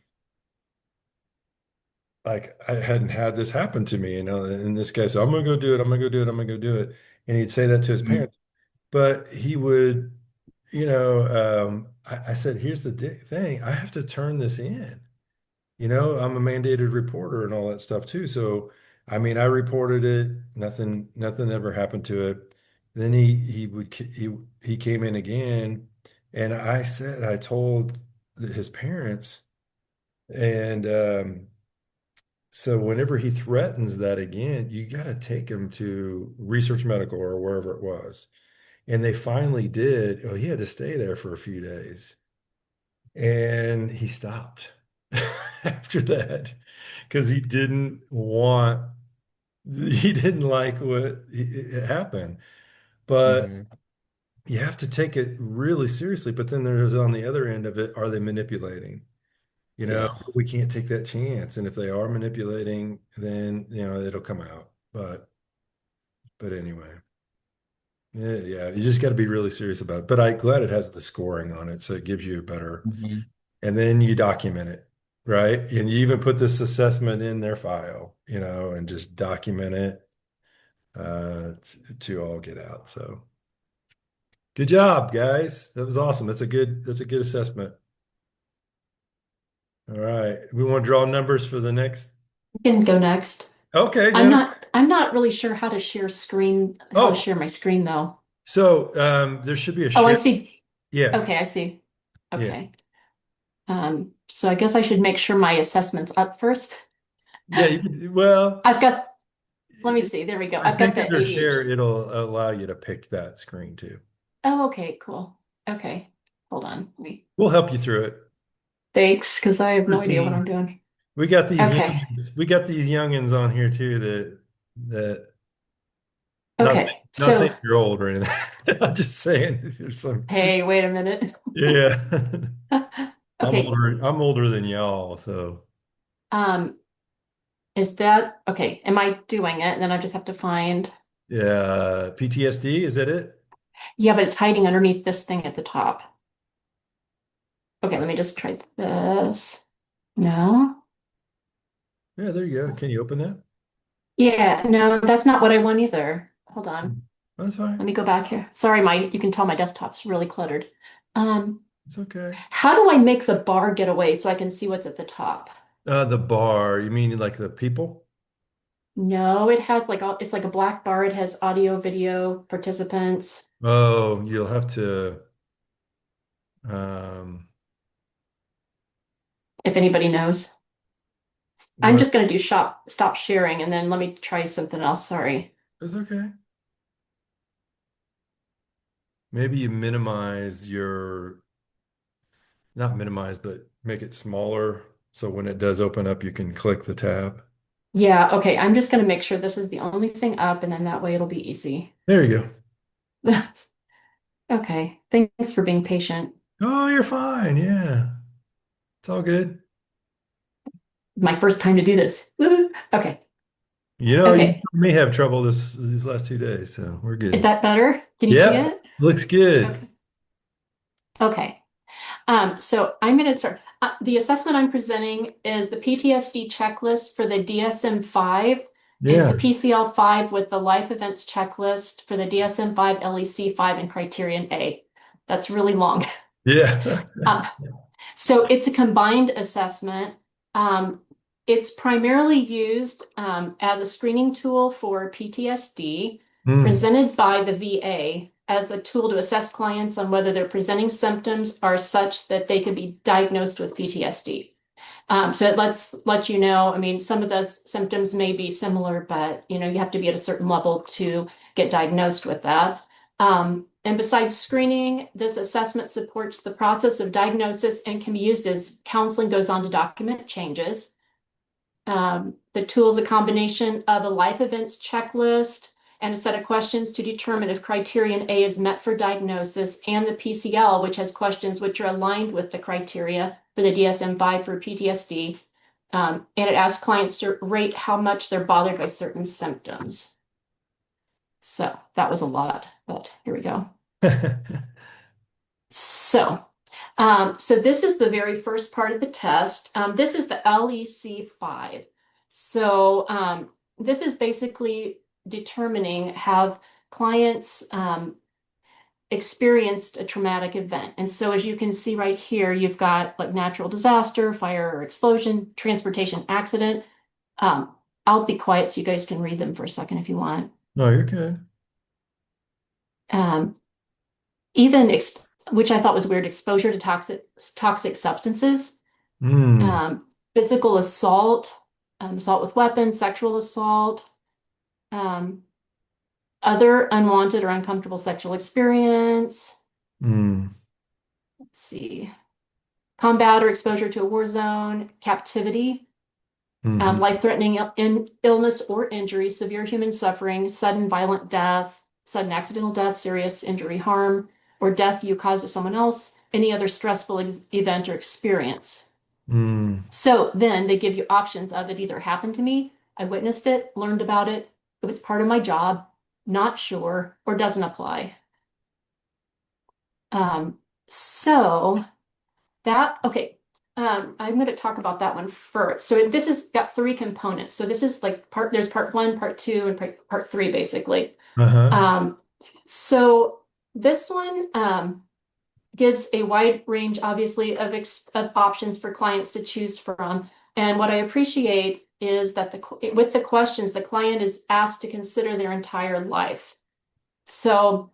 like I hadn't had this happen to me, and this guy said, I'm gonna go do it, I'm gonna go do it, I'm gonna go do it. And he'd say that to his Mhm. parents. But he would, I said, here's the thing, I have to turn this in. I'm a mandated reporter and all that stuff too. So, I mean, I reported it, nothing ever happened to it. Then he came in again, and I told his parents, and so whenever he threatens that again, you got to take him to Research Medical or wherever it was. And they finally did. Oh, he had to stay there for a few days. And he stopped after that because he didn't like it happened. But Mhm. you have to take it really seriously. But then there's on the other end of it, are they manipulating? Yeah. We can't take that chance. And if they are manipulating, then, it'll come out. But anyway. Yeah, yeah, you just got to be really serious about it. But I'm glad it has the scoring on it, so it gives you a better, Mhm. and then you document it, right? And you even put this assessment in their file, and just document it to all get out. So good job, guys. That was awesome. That's a good assessment. All right. We want to draw numbers for the next. You can go next. Okay, I'm man. not really sure how to Oh, share my screen though. so there should be a Oh, I share. see. Yeah, Okay, I see. yeah, Okay. So I guess I should make sure my assessment's up first. yeah. Well, I've got, let me see. There we go. I I've got think the under share, ADHD. it'll allow you to pick that screen too. Oh, okay, cool. Okay. Hold on. We'll help you through it. Thanks, because I have We're no a idea what I'm team. doing. We got these Okay. youngins. We got these youngins on here too that not Okay. not saying So, you're old or anything. I'm just saying there's some. hey, wait a minute. Yeah. I'm Okay. older. I'm older than y'all, so Um, is that okay? Am I doing it? And then I just have to find. yeah. PTSD, is that it? Yeah, but it's hiding underneath this thing at the top. Okay, let me just try this. No. Yeah, there you go. Can you open that? Yeah, no, that's not what I want either. Hold on. That's fine. Let me go back here. Sorry, you can tell my desktop's really cluttered. It's okay. How do I make the bar get away so I can see what's at the top? The bar, you mean like the people? No, it has it's like a black bar. It has audio, video, participants. Oh, you'll have to um If anybody knows. I'm well, just gonna do stop sharing and then let me try something else. Sorry. it's okay. Maybe you minimize not minimize, but make it smaller so when it does open up, you can click the tab. Yeah, okay. I'm just gonna make sure this is the only thing up and then that way it'll be easy. There you go. Okay. Thanks for being patient. Oh, you're fine. Yeah. It's all good. My first time to do this. Woo. Okay. You Okay. may have trouble these last 2 days, so we're Is good. that better? Can you see Yep. it? Looks good. Okay. Okay. So I'm going to start. The assessment I'm presenting is the PTSD checklist for the DSM-5. It's the Yeah. PCL-5 with the life events checklist for the DSM-5, LEC-5, and Criterion A. That's really long. Yeah. So it's a combined assessment. It's primarily used as a screening tool for PTSD, presented by the VA as a tool to assess clients on whether their presenting symptoms are such that they could be diagnosed with PTSD. So it lets you know, I mean, some of those symptoms may be similar, but you have to be at a certain level to get diagnosed with that. And besides screening, this assessment supports the process of diagnosis and can be used as counseling goes on to document changes. The tool is a combination of a life events checklist and a set of questions to determine if criterion A is met for diagnosis, and the PCL, which has questions which are aligned with the criteria for the DSM-5 for PTSD. And it asks clients to rate how much they're bothered by certain symptoms. So that was a lot, but here we go. So this is the very first part of the test. This is the LEC-5. So this is basically determining have clients experienced a traumatic event. And so as you can see right here, you've got like natural disaster, fire or explosion, transportation accident. I'll be quiet so you guys can read them for a second if you want. No, you're good. Even which I thought was weird, exposure to toxic substances, physical assault, assault with weapons, sexual assault, other unwanted or uncomfortable sexual experience. Let's see. Combat or exposure to a war zone, captivity, life-threatening illness or injury, severe human suffering, sudden violent death, sudden accidental death, serious injury, harm, or death you cause to someone else, any other stressful event or experience. So then they give you options of it either happened to me, I witnessed it, learned about it, it was part of my job, not sure, or doesn't apply. I'm going to talk about that one first. So this has got 3 components. So this is like there's part 1, part 2, and part 3, basically. So this one gives a wide range, obviously, of options for clients to choose from. And what I appreciate is that with the questions, the client is asked to consider their entire life. So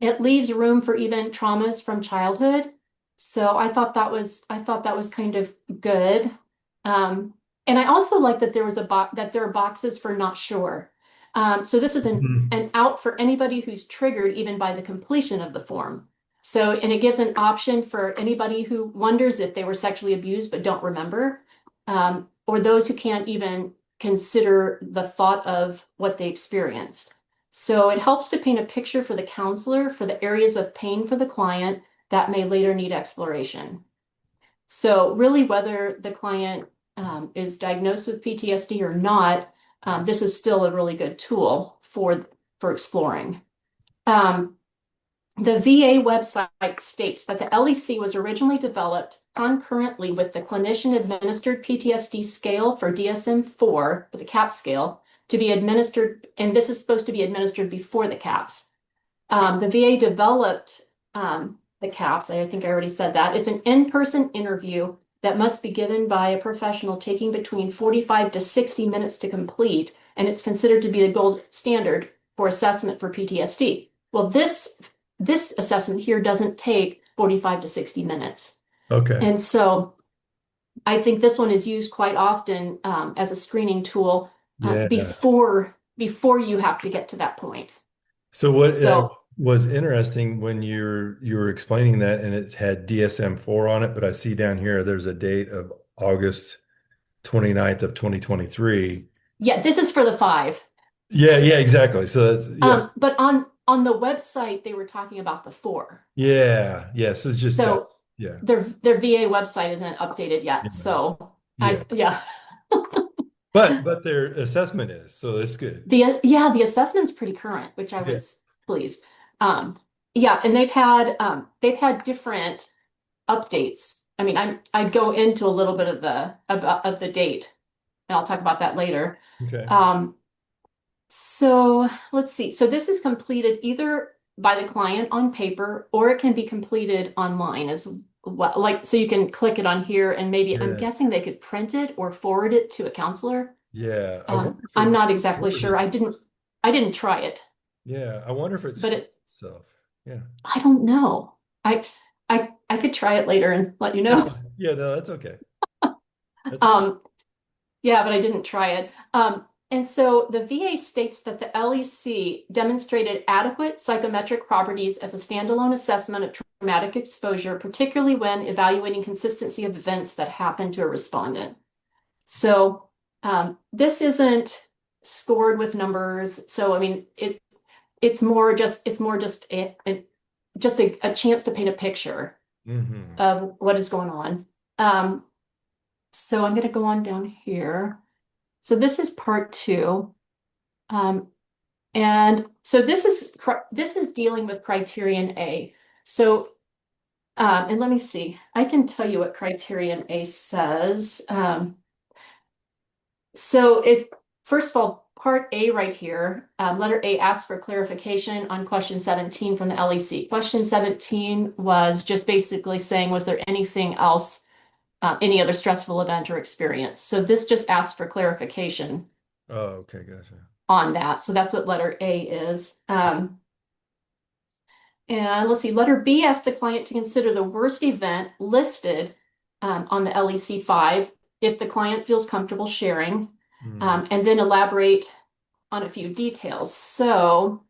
it leaves room for even traumas from childhood. So I thought that was kind of good. And I also like that there are boxes for not sure. So this is an out for anybody who's triggered even by the completion of the form. So, and it gives an option for anybody who wonders if they were sexually abused but don't remember, or those who can't even consider the thought of what they experienced. So it helps to paint a picture for the counselor for the areas of pain for the client that may later need exploration. So really, whether the client is diagnosed with PTSD or not, this is still a really good tool for exploring. The VA website states that the LEC was originally developed concurrently with the clinician-administered PTSD scale for DSM-4, with the CAPS scale, to be administered, and this is supposed to be administered before the CAPS. The VA developed the CAPS, I think I already said that. It's an in-person interview that must be given by a professional taking between 45 to 60 minutes to complete, and it's considered to be the gold standard for assessment for PTSD. Well, this assessment here doesn't take 45 to 60 minutes. Okay. And so I think this one is used quite often as a screening tool before you have to get to that point. So what was interesting when you were explaining that, and it had DSM-4 on it, but I see down here there's a date of August 29th of 2023. Yeah, this is for the 5. Yeah, exactly. So that's, But on the website they were talking about before. Yeah. Yeah. So it's just that. So Yeah. their VA website isn't updated Yeah. yet. So Yeah. yeah. But their assessment is, so it's good. The assessment's pretty current, which I Yeah. was pleased. Yeah, and they've had different updates. I mean, I'd go into a little bit of the date, and I'll talk about that later. Okay. So let's see. So this is completed either by the client on paper, or it can be completed online as well. Like, so you can click it on here, and maybe I'm Yes. guessing they could print it or forward it to a counselor. Yeah. I wonder if I'm it's not exactly forwarded. sure. I didn't try it, Yeah. I wonder if it's but stuff. Yeah. I don't know. I could try it later and let you know. Yeah. No, that's okay. Yeah, but I didn't try it. And so the VA states that the LEC demonstrated adequate psychometric properties as a standalone assessment of traumatic exposure, particularly when evaluating consistency of events that happen to a respondent. So this isn't scored with numbers. So I mean, it's more just a chance to paint a picture of what is going on. So I'm going to go on down here. So this is part 2. And so this is dealing with criterion A. So, and let me see, I can tell you what criterion A says. So if, first of all, part A right here, letter A asks for clarification on question 17 from the LEC. Question 17 was just basically saying, was there anything else, any other stressful event or experience? So this just asks for clarification. Oh, okay, gotcha. On that. So that's what letter A is. And let's see, letter B asks the client to consider the worst event listed on the LEC 5 if the client feels comfortable sharing, and then elaborate on a few details. So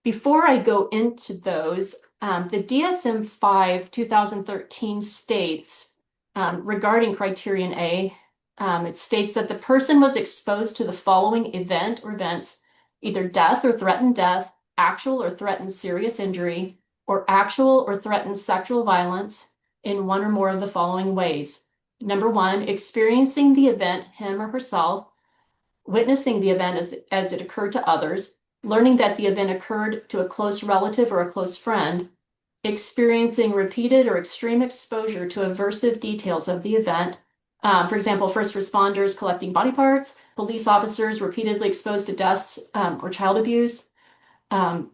before I go into those, the DSM-5 2013 states regarding criterion A, it states that the person was exposed to the following event or events, either death or threatened death, actual or threatened serious injury, or actual or threatened sexual violence in one or more of the following ways. Number 1, experiencing the event him or herself, witnessing the event as it occurred to others, learning that the event occurred to a close relative or a close friend, experiencing repeated or extreme exposure to aversive details of the event. For example, first responders collecting body parts, police officers repeatedly exposed to deaths or child abuse. And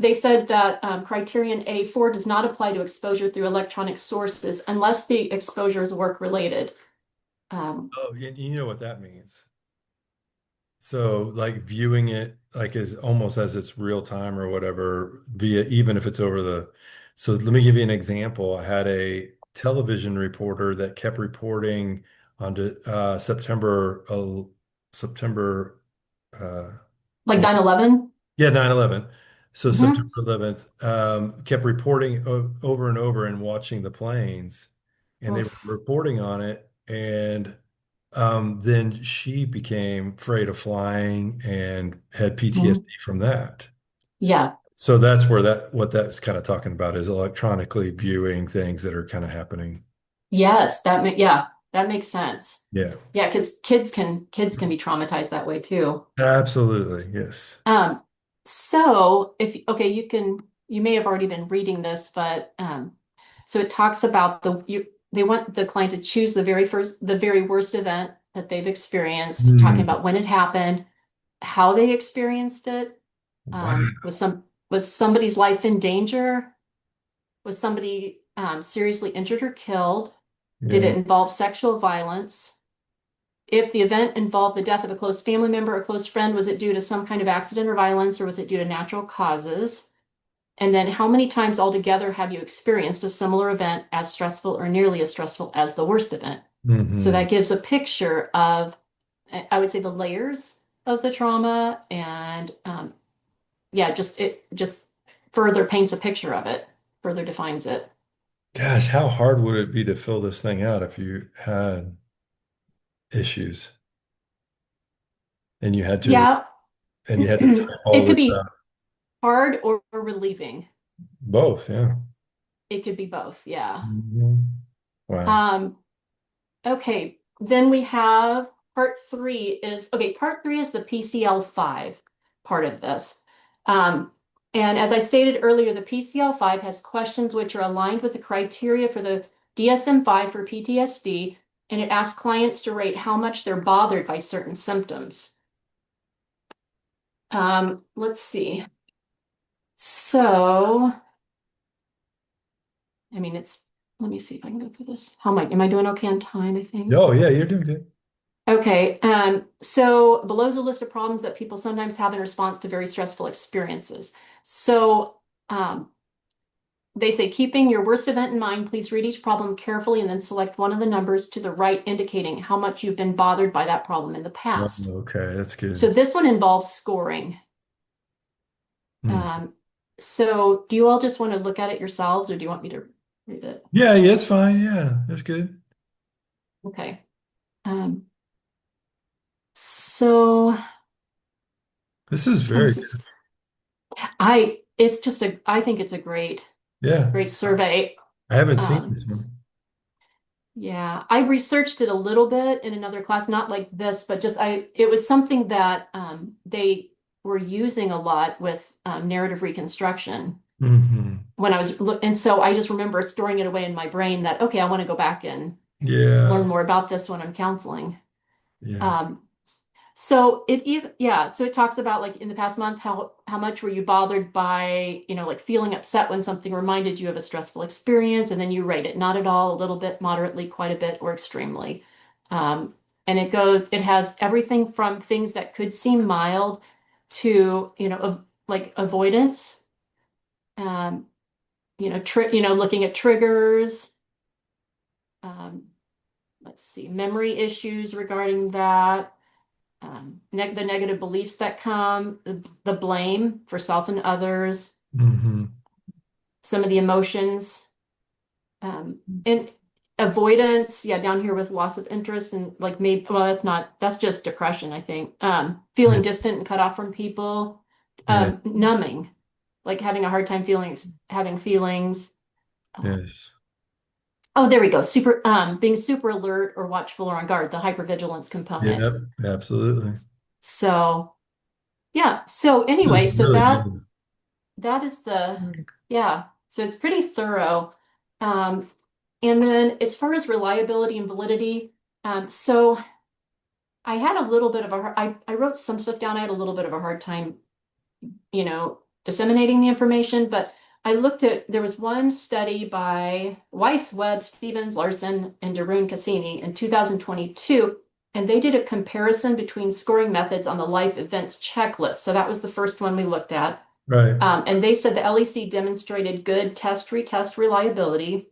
they said that criterion A4 does not apply to exposure through electronic sources unless the exposure is work related. Oh, you know what that means. So like viewing it like as almost as it's real time or whatever, even if it's over so let me give you an example. I had a television reporter that kept reporting on September like 9/11? Yeah, 9/11. So September 11th, kept reporting over and over and watching the planes, and they were reporting on it. And then she became afraid of flying and had PTSD from that. Yeah. So that's what that's kind of talking about is electronically viewing things that are kind of happening. Yes, that makes sense. Yeah. Yeah, because kids can be traumatized that way too. Absolutely, yes. So you may have already been reading this, but so it talks about they want the client to choose the very worst event that they've experienced, talking about when it happened, how they experienced it. Wow. Was somebody's life in danger? Was somebody seriously injured or killed? Did it involve sexual violence? If the event involved the death of a close family member or close friend, was it due to some kind of accident or violence, or was it due to natural causes? And then how many times altogether have you experienced a similar event as stressful or nearly as stressful as the worst event? So that gives a picture of, I would say, the layers of the trauma, and it just further paints a picture of it, further defines it. Gosh, how hard would it be to fill this thing out if you had issues and you had to and you had to type all It could this be out. hard or relieving. Both, yeah. It could be both, yeah. Mhm. Wow. Okay, then we have part three is the PCL5 part of this. And as I stated earlier, the PCL5 has questions which are aligned with the criteria for the DSM-5 for PTSD, and it asks clients to rate how much they're bothered by certain symptoms. Let's see. So, I mean, let me see if I can go through this. Am I doing okay on time, I think? Oh, yeah, you're doing good. Okay, so below is a list of problems that people sometimes have in response to very stressful experiences. So, they say, keeping your worst event in mind, please read each problem carefully and then select one of the numbers to the right, indicating how much you've been bothered by that problem in the past. Okay, that's good. So this one involves scoring. Hmm. So do you all just want to look at it yourselves, or do you want me to read it? Yeah, it's fine. Yeah, that's good. Okay. So This is very good. I think it's a great Yeah, survey. I haven't seen this one. Yeah, I researched it a little bit in another class, not like this, but it was something that they were using a lot with narrative reconstruction Hmm. when I was, and so I just remember storing it away in my brain that, okay, I want to go back and Yeah. learn more about this when I'm counseling. Yes. So it talks about, like, in the past month, how much were you bothered by, like feeling upset when something reminded you of a stressful experience, and then you rate it not at all, a little bit, moderately, quite a bit, or extremely. And it has everything from things that could seem mild to, like avoidance, looking at triggers. Let's see, memory issues regarding that. The negative beliefs that come, the blame for self and others, Hmm. some of the emotions, and avoidance. Yeah, down here with loss of interest and, like, maybe, well, that's just depression, I think. Feeling distant and cut off from people, Yeah. numbing, like having a hard time having feelings. Yes. Oh, there we go. Being super alert or watchful or on guard, the hypervigilance component. Yep, absolutely. So, yeah. So anyway, This is so really that good. is yeah. So it's pretty thorough. And then as far as reliability and validity, so I had a little bit of I wrote some stuff down. I had a little bit of a hard time, disseminating the information, but there was one study by Weiss, Webb, Stevens, Larson, and Darun Cassini in 2022, and they did a comparison between scoring methods on the life events checklist. So that was the first one we looked at. Right. And they said the LEC demonstrated good test-retest reliability.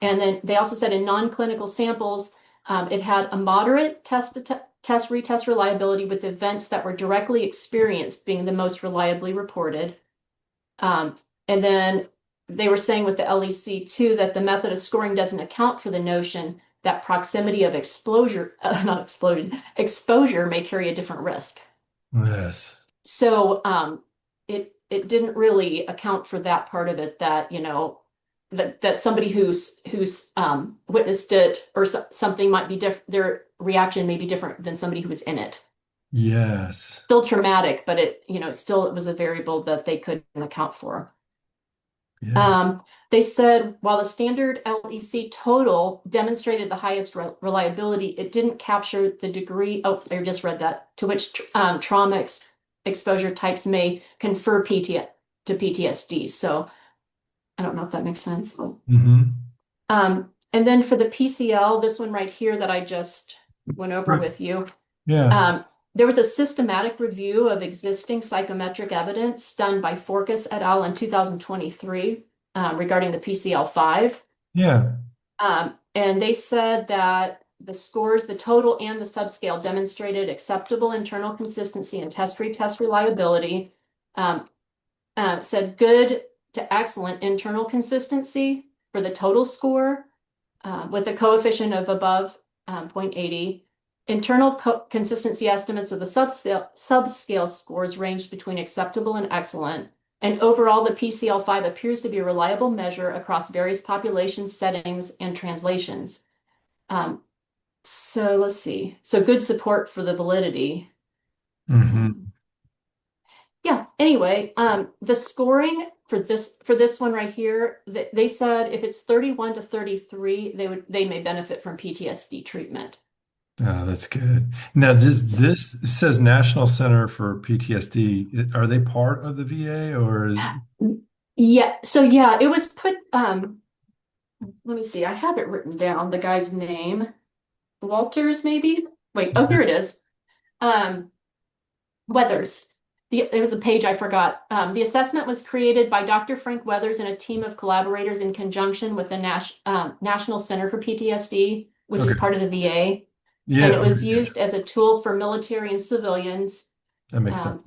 And then they also said in non-clinical samples, it had a moderate test-retest reliability, with events that were directly experienced being the most reliably reported. And then they were saying with the LEC too, that the method of scoring doesn't account for the notion that proximity of exposure may carry a different risk. Yes. So it didn't really account for that part of it, that that somebody who's witnessed it or something might be different, their reaction may be different than somebody who was in it. Yes. Still traumatic, but it was a variable that they couldn't account for. Yeah. They said while the standard LEC total demonstrated the highest reliability, it didn't capture the degree, I just read that, to which trauma exposure types may confer PTSD. So I don't know if that makes sense. Mm-hmm. And then for the PCL, this one right here that I just went over with you. Yeah. There was a systematic review of existing psychometric evidence done by Forkas et al. In 2023 regarding the PCL5. Yeah. And they said that the scores, the total and the subscale, demonstrated acceptable internal consistency and test-retest reliability. Said good to excellent internal consistency for the total score, with a coefficient of above 0.80. Internal consistency estimates of the subscale scores ranged between acceptable and excellent. And overall, the PCL5 appears to be a reliable measure across various population settings and translations. So let's see. So good support for the validity. Yeah, anyway, the scoring for this one right here, they said if it's 31 to 33, they may benefit from PTSD treatment. Oh, that's good. Now, this says National Center for PTSD. Are they part of the VA or is Yeah, so yeah, it was put, let me see, I have it written down, the guy's name. Walters, maybe? Wait, oh, here it is. Weathers. There was a page I forgot. The assessment was created by Dr. Frank Weathers and a team of collaborators in conjunction with the National Center for PTSD, which is part of the VA. Yeah, And it was used as a tool for military and civilians. that makes sense.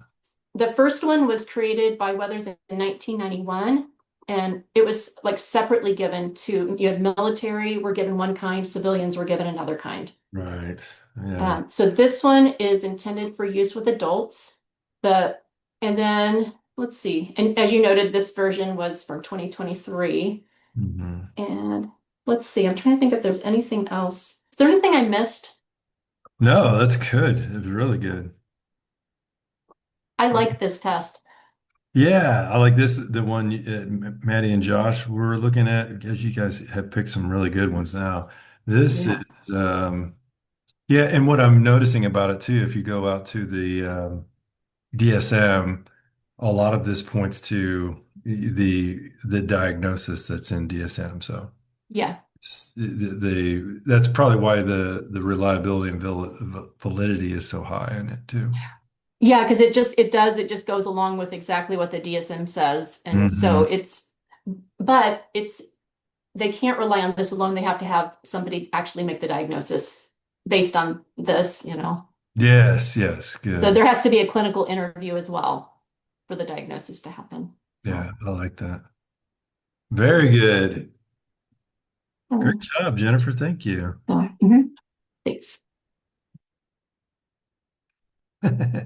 The first one was created by Weathers in 1991, and it was like separately given to, you had military were given one kind, civilians were given another kind. Right. Yeah. So this one is intended for use with adults. And then let's see. And as you noted, this version was from 2023. And let's see. I'm trying to think if there's anything else. Is there anything I missed? No, that's good. It was really good. I like this test. Yeah, I like this, the one Maddie and Josh were looking at, because you guys have picked some really good ones now. This Yeah. is, yeah, and what I'm noticing about it too, if you go out to the DSM, a lot of this points to the diagnosis that's in DSM. So Yeah. that's probably why the reliability and validity is so high in it too. Yeah, because it just goes along with exactly what the DSM says. And so they can't rely on this alone. They have to have somebody actually make the diagnosis based on this, Yes, good. So there has to be a clinical interview as well for the diagnosis to happen. Yeah, I like that. Very good. Great job, Jennifer. Thank you. Thanks. Yeah,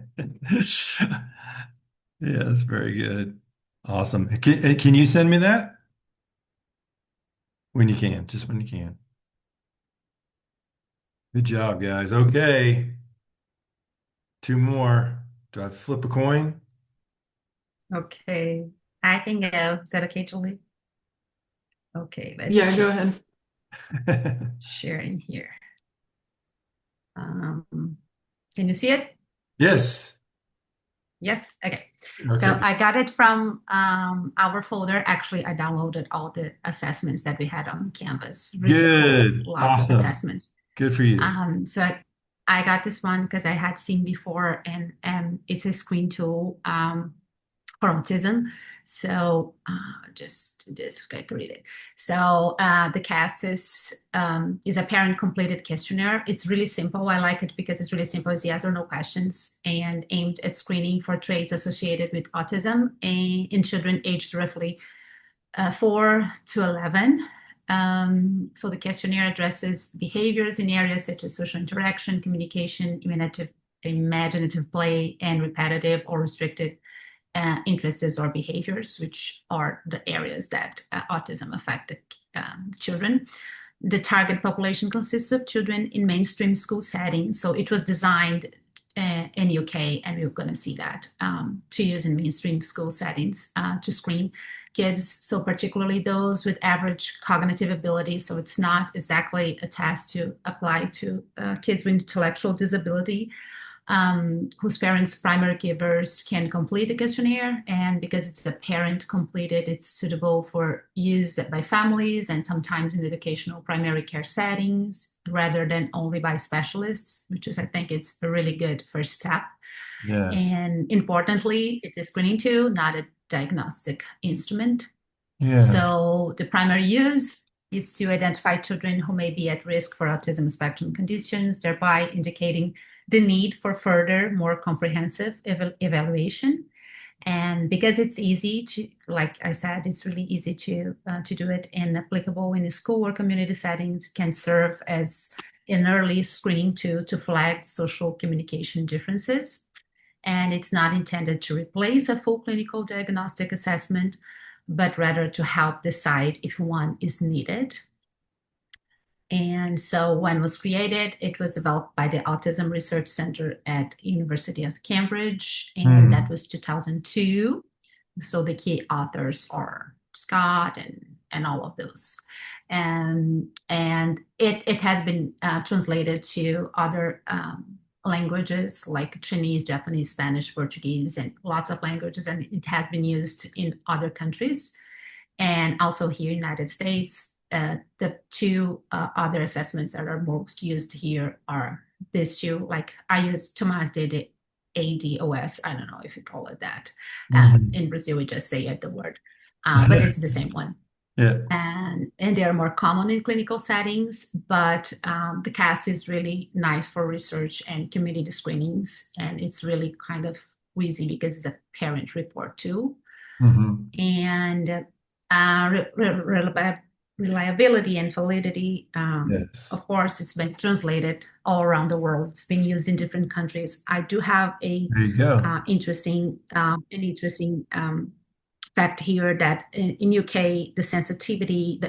that's very good. Awesome. Can you send me that? When you can, just when you can. Good job, guys. Okay. 2 more. Do I flip a coin? Okay. I think, is that okay, Julie? Okay, let's Yeah, go ahead. share in here. Can you see it? Yes. Yes. Okay. Okay. So I got it from our folder. Actually, I downloaded all the assessments that we had on Canvas. Really Good. cool. Lots of Awesome. assessments. Good for you. So I got this one because I had seen before, and it's a screen tool for autism. So just read it. So the CAS is a parent completed questionnaire. It's really simple. I like it because it's really simple. It's yes or no questions and aimed at screening for traits associated with autism in children aged roughly 4 to 11. So the questionnaire addresses behaviors in areas such as social interaction, communication, imaginative play, and repetitive or restricted interests or behaviors, which are the areas that autism affect children. The target population consists of children in mainstream school settings. So it was designed in UK, and we're going to see that to use in mainstream school settings to screen kids. So particularly those with average cognitive ability. So it's not exactly a test to apply to kids with intellectual disability, whose parents, primary givers, can complete the questionnaire. And because it's a parent completed, it's suitable for use by families and sometimes in educational primary care settings rather than only by specialists, which is, I think, it's a really good first step. Yes. And importantly, it's a screening tool, not a diagnostic instrument. Yeah. So the primary use is to identify children who may be at risk for autism spectrum conditions, thereby indicating the need for further, more comprehensive evaluation. And because it's easy to, like I said, it's really easy to do it and applicable in the school or community settings, can serve as an early screening to flag social communication differences. And it's not intended to replace a full clinical diagnostic assessment, but rather to help decide if one is needed. And so when it was created, it was developed by the Autism Research Center at University of Cambridge, and that was 2002. So the key authors are Scott and all of those. And it has been translated to other languages like Chinese, Japanese, Spanish, Portuguese, and lots of languages, and it has been used in other countries. And also here in the United States, the two other assessments that are most used here are these two. Like Tomas did ADOS. I don't know if you call it that. In Brazil, we just say it, the word, but it's the same one. Yeah. And they are more common in clinical settings, but the CAS is really nice for research and community screenings. And it's really kind of easy because it's a parent report too. And reliability and validity. Yes. Of course, it's been translated all around the world. It's been used in different countries. I do have a There you go. interesting fact here that in UK the sensitivity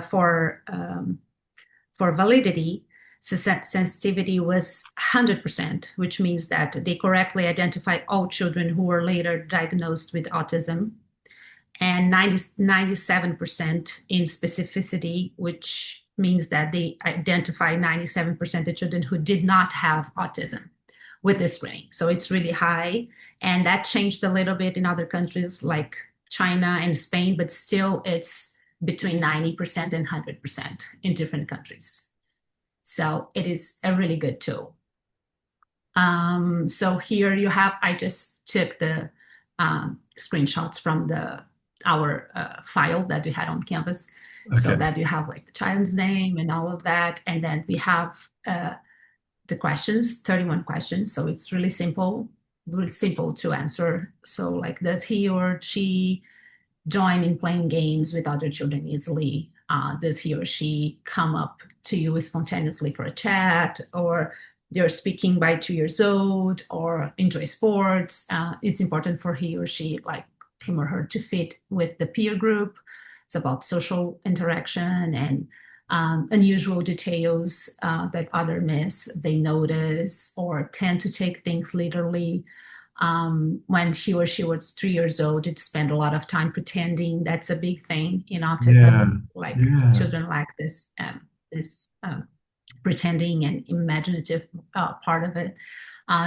for validity sensitivity was 100%, which means that they correctly identify all children who were later diagnosed with autism, and 97% in specificity, which means that they identify 97% of children who did not have autism with this screening. So it's really high, and that changed a little bit in other countries like China and Spain, but still it's between 90% and 100% in different countries. So it is a really good tool. So here you have, I just took the screenshots from our file that we had on Canvas, so that you have like the child's name and all of that. And then we have the questions, 31 questions. So it's really simple to answer. So like, does he or she join in playing games with other children easily? Does he or she come up to you spontaneously for a chat, or they're speaking by 2 years old, or enjoy sports? It's important for he or she, like him or her, to fit with the peer group. It's about social interaction and unusual details that others miss, they notice, or tend to take things literally. When he or she was 3 years old, it spent a lot of time pretending. That's a big thing in autism. Children like this pretending and imaginative part of it.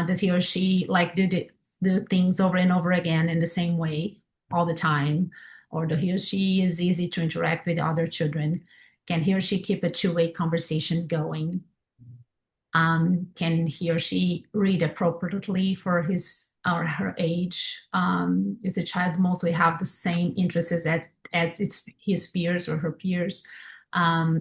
Does he or she like do things over and over again in the same way all the time? Or does he or she is easy to interact with other children? Can he or she keep a two-way conversation going? Can he or she read appropriately for his or her age? Does the child mostly have the same interests as his peers or her peers?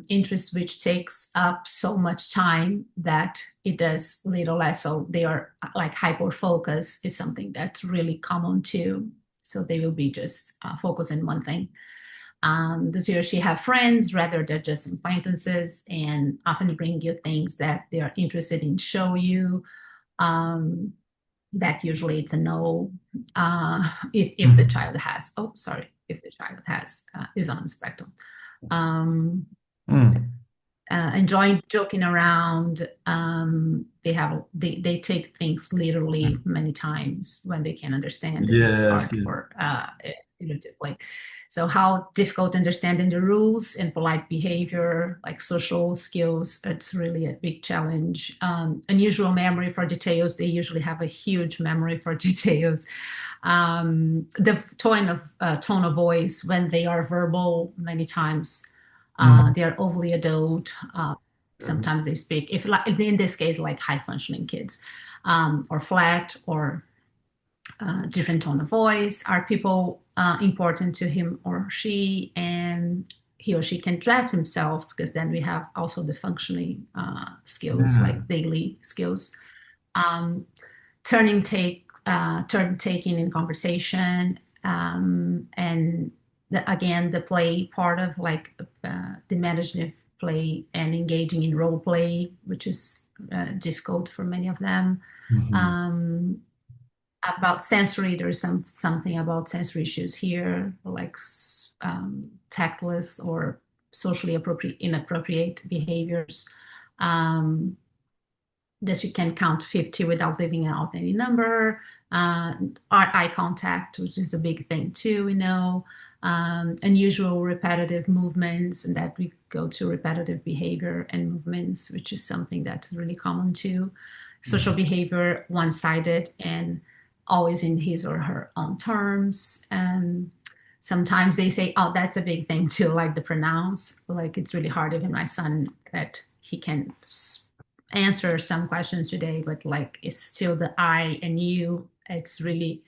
Interests which takes up so much time that it does little less. So they are like hyper focus is something that's really common too. So they will be just focused on one thing. Does he or she have friends rather than just acquaintances, and often bring you things that they are interested in show you? That usually it's a no. If the child has, if the child has is on the spectrum. Enjoy joking around. They take things literally many times when they can understand it. It's hard for like, so how difficult understanding the rules and polite behavior, like social skills, it's really a big challenge. Unusual memory for details. They usually have a huge memory for details. The tone of voice when they are verbal, many times they are overly adult. Sometimes they speak, if like in this case, like high functioning kids, or flat, or different tone of voice. Are people important to him or she, and he or she can dress himself, because then we have also the functioning skills, like daily skills. Turning turn taking in conversation, and again, the play part of like the imaginative play and engaging in role play, which is difficult for many of them. About sensory, there's something about sensory issues here, like tactless or socially inappropriate behaviors. That you can count 50 without leaving out any number. Eye contact, which is a big thing too, we know. Unusual repetitive movements, and that we go to repetitive behavior and movements, which is something that's really common too. Social behavior, one-sided and always in his or her own terms. And sometimes they say, oh, that's a big thing too, like the pronouns. Like it's really hard, even my son, that he can answer some questions today, but like it's still the I and you. It's really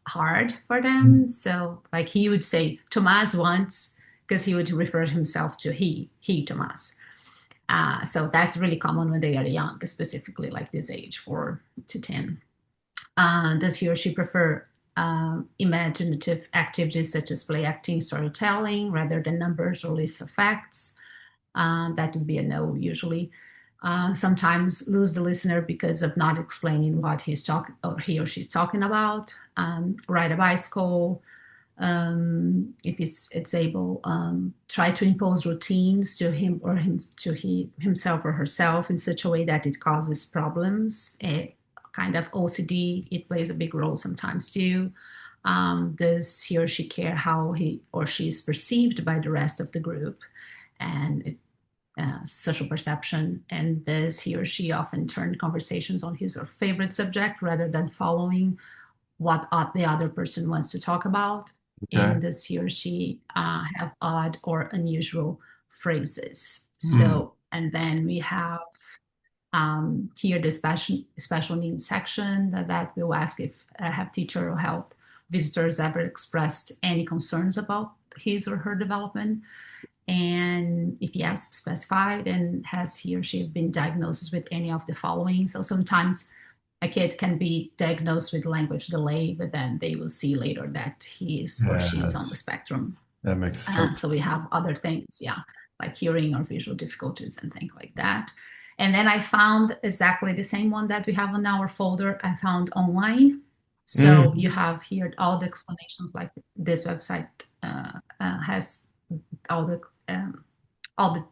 hard for them. So like he would say Tomas once, because he would refer himself to he Tomas. So that's really common when they are young, specifically like this age, 4 to 10. Does he or she prefer imaginative activities such as play acting, storytelling, rather than numbers or lists of facts? That would be a no usually. Sometimes lose the listener because of not explaining what he or she's talking about. Ride a bicycle, if it's able. Try to impose routines to him or himself or herself in such a way that it causes problems. Kind of OCD, it plays a big role sometimes too. Does he or she care how he or she is perceived by the rest of the group? And social perception, and does he or she often turn conversations on his or favorite subject rather than following what the other person wants to talk about? Okay. And does he or she have odd or unusual phrases? So, and then we have here the special needs section that will ask if have teacher or health visitors ever expressed any concerns about his or her development. And if yes, specified, and has he or she been diagnosed with any of the following? So sometimes a kid can be diagnosed with language delay, but then they will see later that he is or she is on the spectrum. That makes sense. So we have other things, like hearing or visual difficulties and things like that. And then I found exactly the same one that we have on our folder. I found online. So you have here all the explanations, like this website has all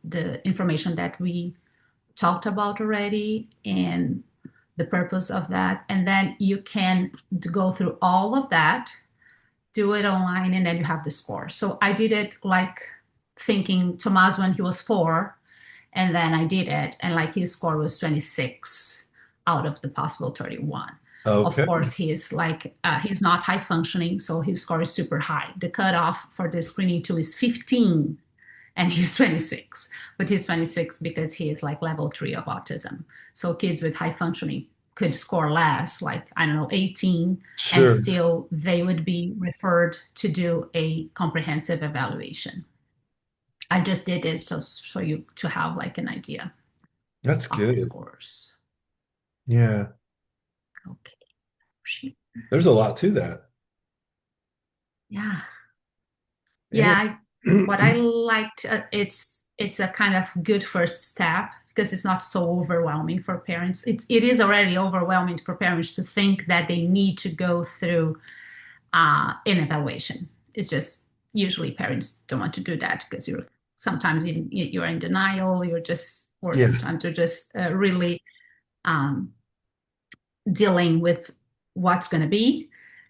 the information that we talked about already and the purpose of that. And then you can go through all of that, do it online, and then you have the score. So I did it like thinking Tomas when he was 4, and then I did it, and like his score was 26 out of the possible 31. Okay. Of course, he's not high functioning, so his score is super high. The cutoff for the screening tool is 15, and he's 26. But he's 26 because he is like level 3 of autism. So kids with high functioning could score less, like, I don't know, 18, sure. And still they would be referred to do a comprehensive evaluation. I just did this just for you to have like an idea. That's good. The scores. Yeah. Okay. There's a lot to that. Yeah. Yeah. What I liked, it's a kind of good first step because it's not so overwhelming for parents. It is already overwhelming for parents to think that they need to go through an evaluation. It's just usually parents don't want to do that because sometimes you're in denial. Sometimes you're just really dealing with what's going to be.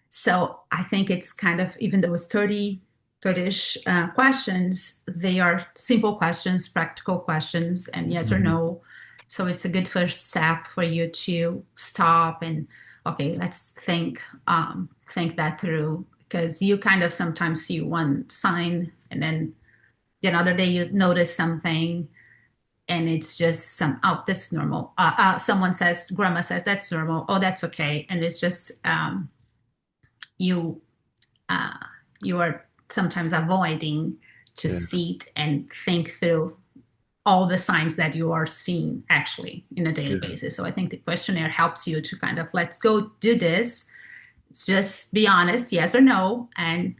So I think it's kind of, even though it's 30-ish questions, they are simple questions, practical questions, and yes or no. So it's a good first step for you to stop and, okay, let's think that through, because you kind of sometimes see one sign and then the other day you notice something and it's just this is normal. Someone says, grandma says that's normal. Oh, that's okay. And it's just you are sometimes avoiding to sit and think through all the signs that you are seeing actually in a daily Yeah. basis. So I think the questionnaire helps you to kind of, let's go do this. Just be honest, yes or no, and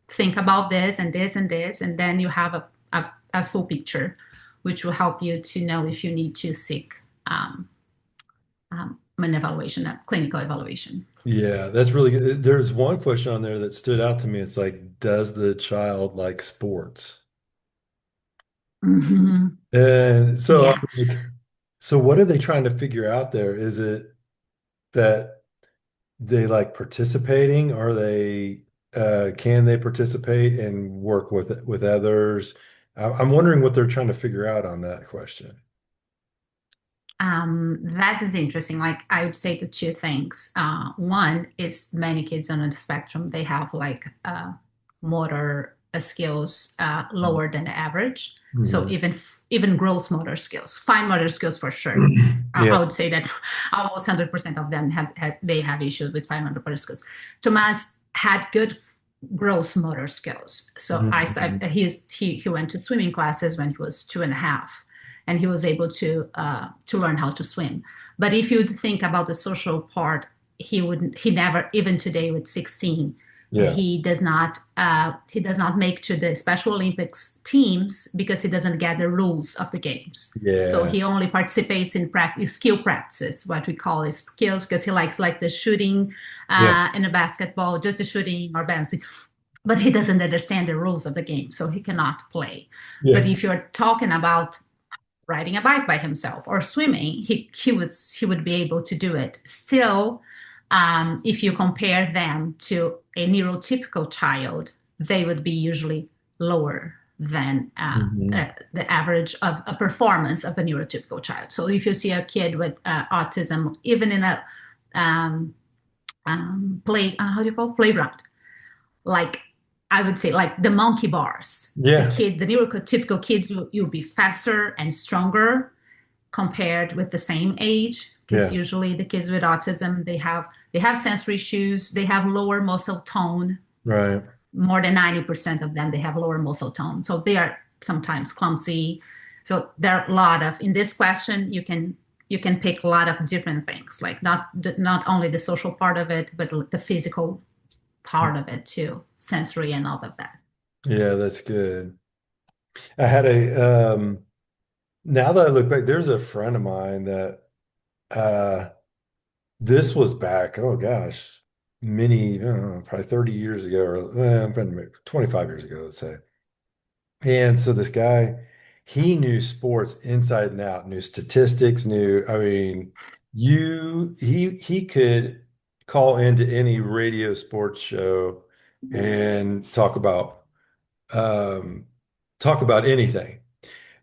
think about this and this and this, and then you have a full picture, which will help you to know if you need to seek an evaluation, a clinical evaluation. Yeah, that's really good. There's one question on there that stood out to me. It's like, does the child like sports? Mm-hmm. And so Yeah. I'm like, so what are they trying to figure out there? Is it that they like participating? Are they can they participate and work with others? I'm wondering what they're trying to figure out on that question. That is interesting. Like I would say the two things. One is many kids on the spectrum, they have like motor skills lower than the average. So Mhm. even gross motor skills, fine motor skills for sure. Yeah. I would say that almost 100% of them have issues with fine motor skills. Tomas had good gross motor skills. So Mhm. he went to swimming classes when he was 2.5, and he was able to learn how to swim. But if you think about the social part, he never, even today with 16, Yeah. he does not make to the Special Olympics teams because he doesn't get the rules of the games. So Yeah. he only participates in skill practices, what we call is skills, because he likes like the shooting Yeah. in a basketball, just the shooting or bouncing. But he doesn't understand the rules of the game, so he cannot play. But Yeah. if you're talking about riding a bike by himself or swimming, he would be able to do it. Still, if you compare them to a neurotypical child, they would be usually lower than Mhm. the average of a performance of a neurotypical child. So if you see a kid with autism, even in a how do you call playground, like I would say like the monkey bars, Yeah. the neurotypical kids you'll be faster and stronger compared with the same age, because Yeah. usually the kids with autism, they have sensory issues, they have lower muscle tone. Right. More than 90% of them, they have lower muscle tone, so they are sometimes clumsy. So there are a lot of, in this question you can pick a lot of different things, like not only the social part of it, but the physical part of it too, sensory and all of that. Yeah, that's good. I had a now that I look back, there's a friend of mine that uh this was back, oh gosh, many, I don't know, probably 30 years ago or 25 years ago, let's say. And so this guy, he knew sports inside and out, knew statistics, I mean, he could call into any radio sports show and um, talk about anything,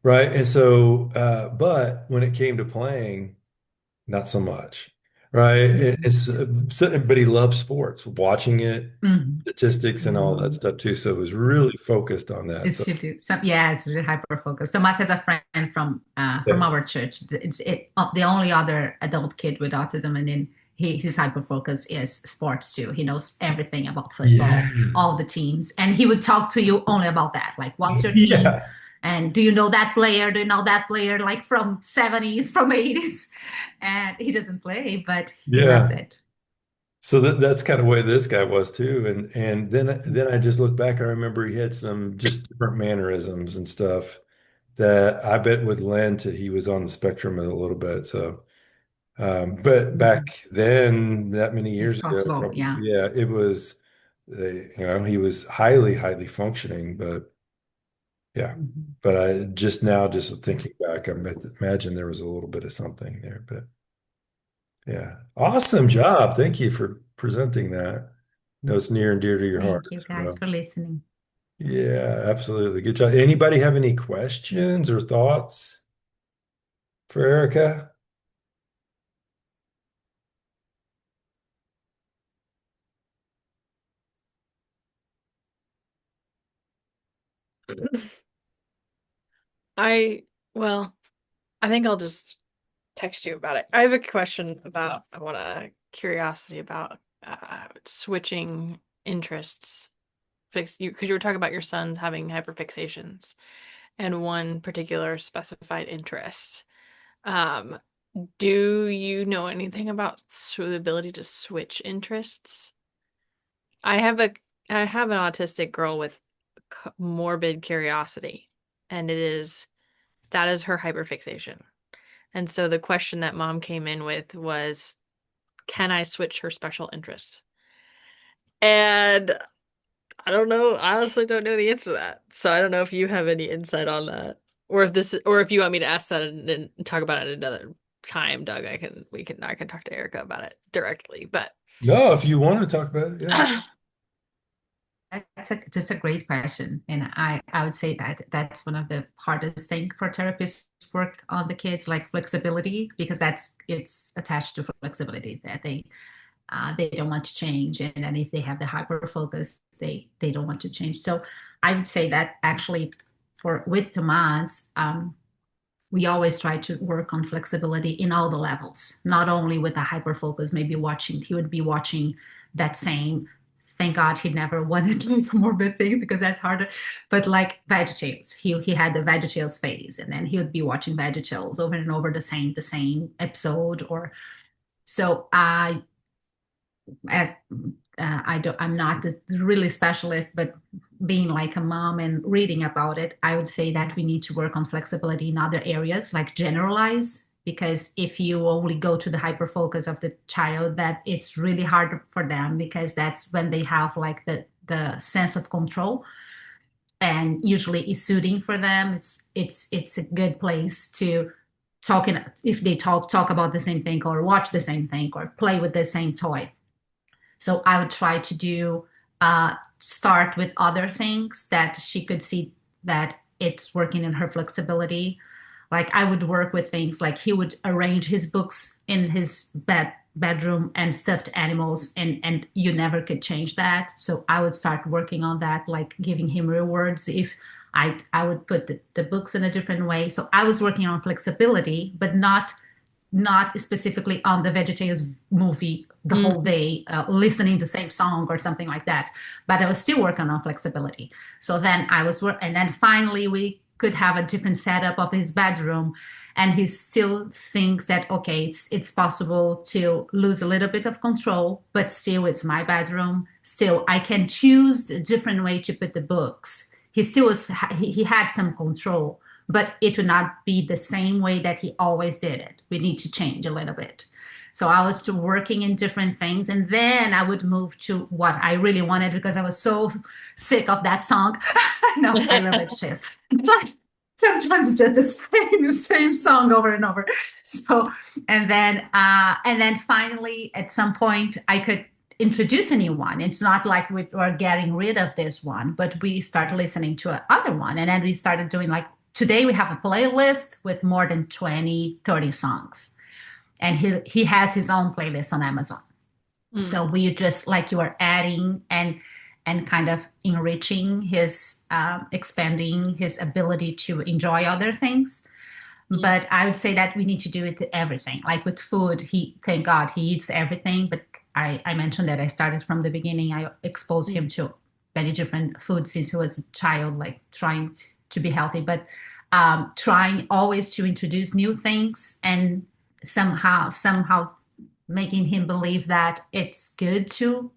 right? And so, but when it came to playing, not so much, right? But he loved sports, watching it, Mhm. statistics, and all that stuff too. So it was really focused on that. It's So should do some, yeah, it's really hyper focused. Tomas has a friend from yeah, our church. It's the only other adult kid with autism, and then his hyper focus is sports too. He knows everything about football, yeah, all the teams, and he would talk to you only about that. Like, what's your team? yeah, And do you know that player? Do you know that player? Like from 70s, from 80s, and he doesn't play, but he loves yeah. it. So that's kind of the way this guy was too. And then I just look back. I remember he had some just different mannerisms and stuff that I bet would lend to he was on the spectrum a little bit. So. But back then, that many It's years ago, possible, yeah. yeah, it was, he was highly, highly functioning, but yeah. Mhm. But I just now, just thinking back, imagine there was a little bit of something there, but yeah. Awesome job. Thank you for presenting that. No, it's near and dear to your Thank heart. you guys So for listening. yeah, absolutely. Good job. Anybody have any questions or thoughts for Erica? Well, I think I'll just text you about it. I have a question about, I want a curiosity about switching interests. Because you were talking about your sons having hyperfixations. and one particular specified interest. Um, do you know anything about the ability to switch interests? I have a I have an autistic girl with morbid curiosity, and that is her hyperfixation. And so the question that mom came in with was, can I switch her special interest? And I don't know. I honestly don't know the answer to that. So I don't know if you have any insight on that, or if you want me to ask that and talk about it another time, Doug. I can talk to Erica about it directly. But No, if you want to talk about it, yeah. That's a great question, and I would say that that's one of the hardest thing for therapists work on the kids, like flexibility, because it's attached to flexibility that they don't want to change, and then if they have the hyper focus, they don't want to change. So I would say that actually with Tomas, we always try to work on flexibility in all the levels, not only with the hyper focus. Maybe he would be watching that same. Thank God he never wanted to eat morbid things because that's harder. But like VeggieTales, he had the VeggieTales phase, and then he would be watching VeggieTales over and over the same episode. Or so I'm not the really specialist, but being like a mom and reading about it, I would say that we need to work on flexibility in other areas, like generalize, because if you only go to the hyper focus of the child, that it's really hard for them, because that's when they have like the sense of control, and usually it's soothing for them. It's a good place to if they talk about the same thing, or watch the same thing, or play with the same toy. So I would try to start with other things that she could see that it's working in her flexibility. Like I would work with things like he would arrange his books in his bedroom and stuffed animals, and you never could change that. So I would start working on that, like giving him rewards if I would put the books in a different way. So I was working on flexibility, but not specifically on the VeggieTales movie the whole day, listening to the same song or something like that. But I was still working on flexibility. So then and then finally we could have a different setup of his bedroom, and he still thinks that, okay, it's possible to lose a little bit of control, but still it's my bedroom. Still, I can choose a different way to put the books. He had some control, but it would not be the same way that he always did it. We need to change a little bit. So I was working in different things, and then I would move to what I really wanted, because I was so sick of that song. No, I love it, Chase. But sometimes it's just the same song over and over. So, and then finally, at some point, I could introduce a new one. It's not like we were getting rid of this one, but we started listening to another one, and then we started doing like, today we have a playlist with more than 20, 30 songs. And he has his own playlist on Amazon. So we just, like, you are adding and kind of enriching his, expanding his ability to enjoy other things. But I would say that we need to do it to everything. Like with food, thank God, he eats everything. But I mentioned that I started from the beginning. I exposed him to many different foods since he was a child, like trying to be healthy, but trying always to introduce new things, and somehow making him believe that it's good to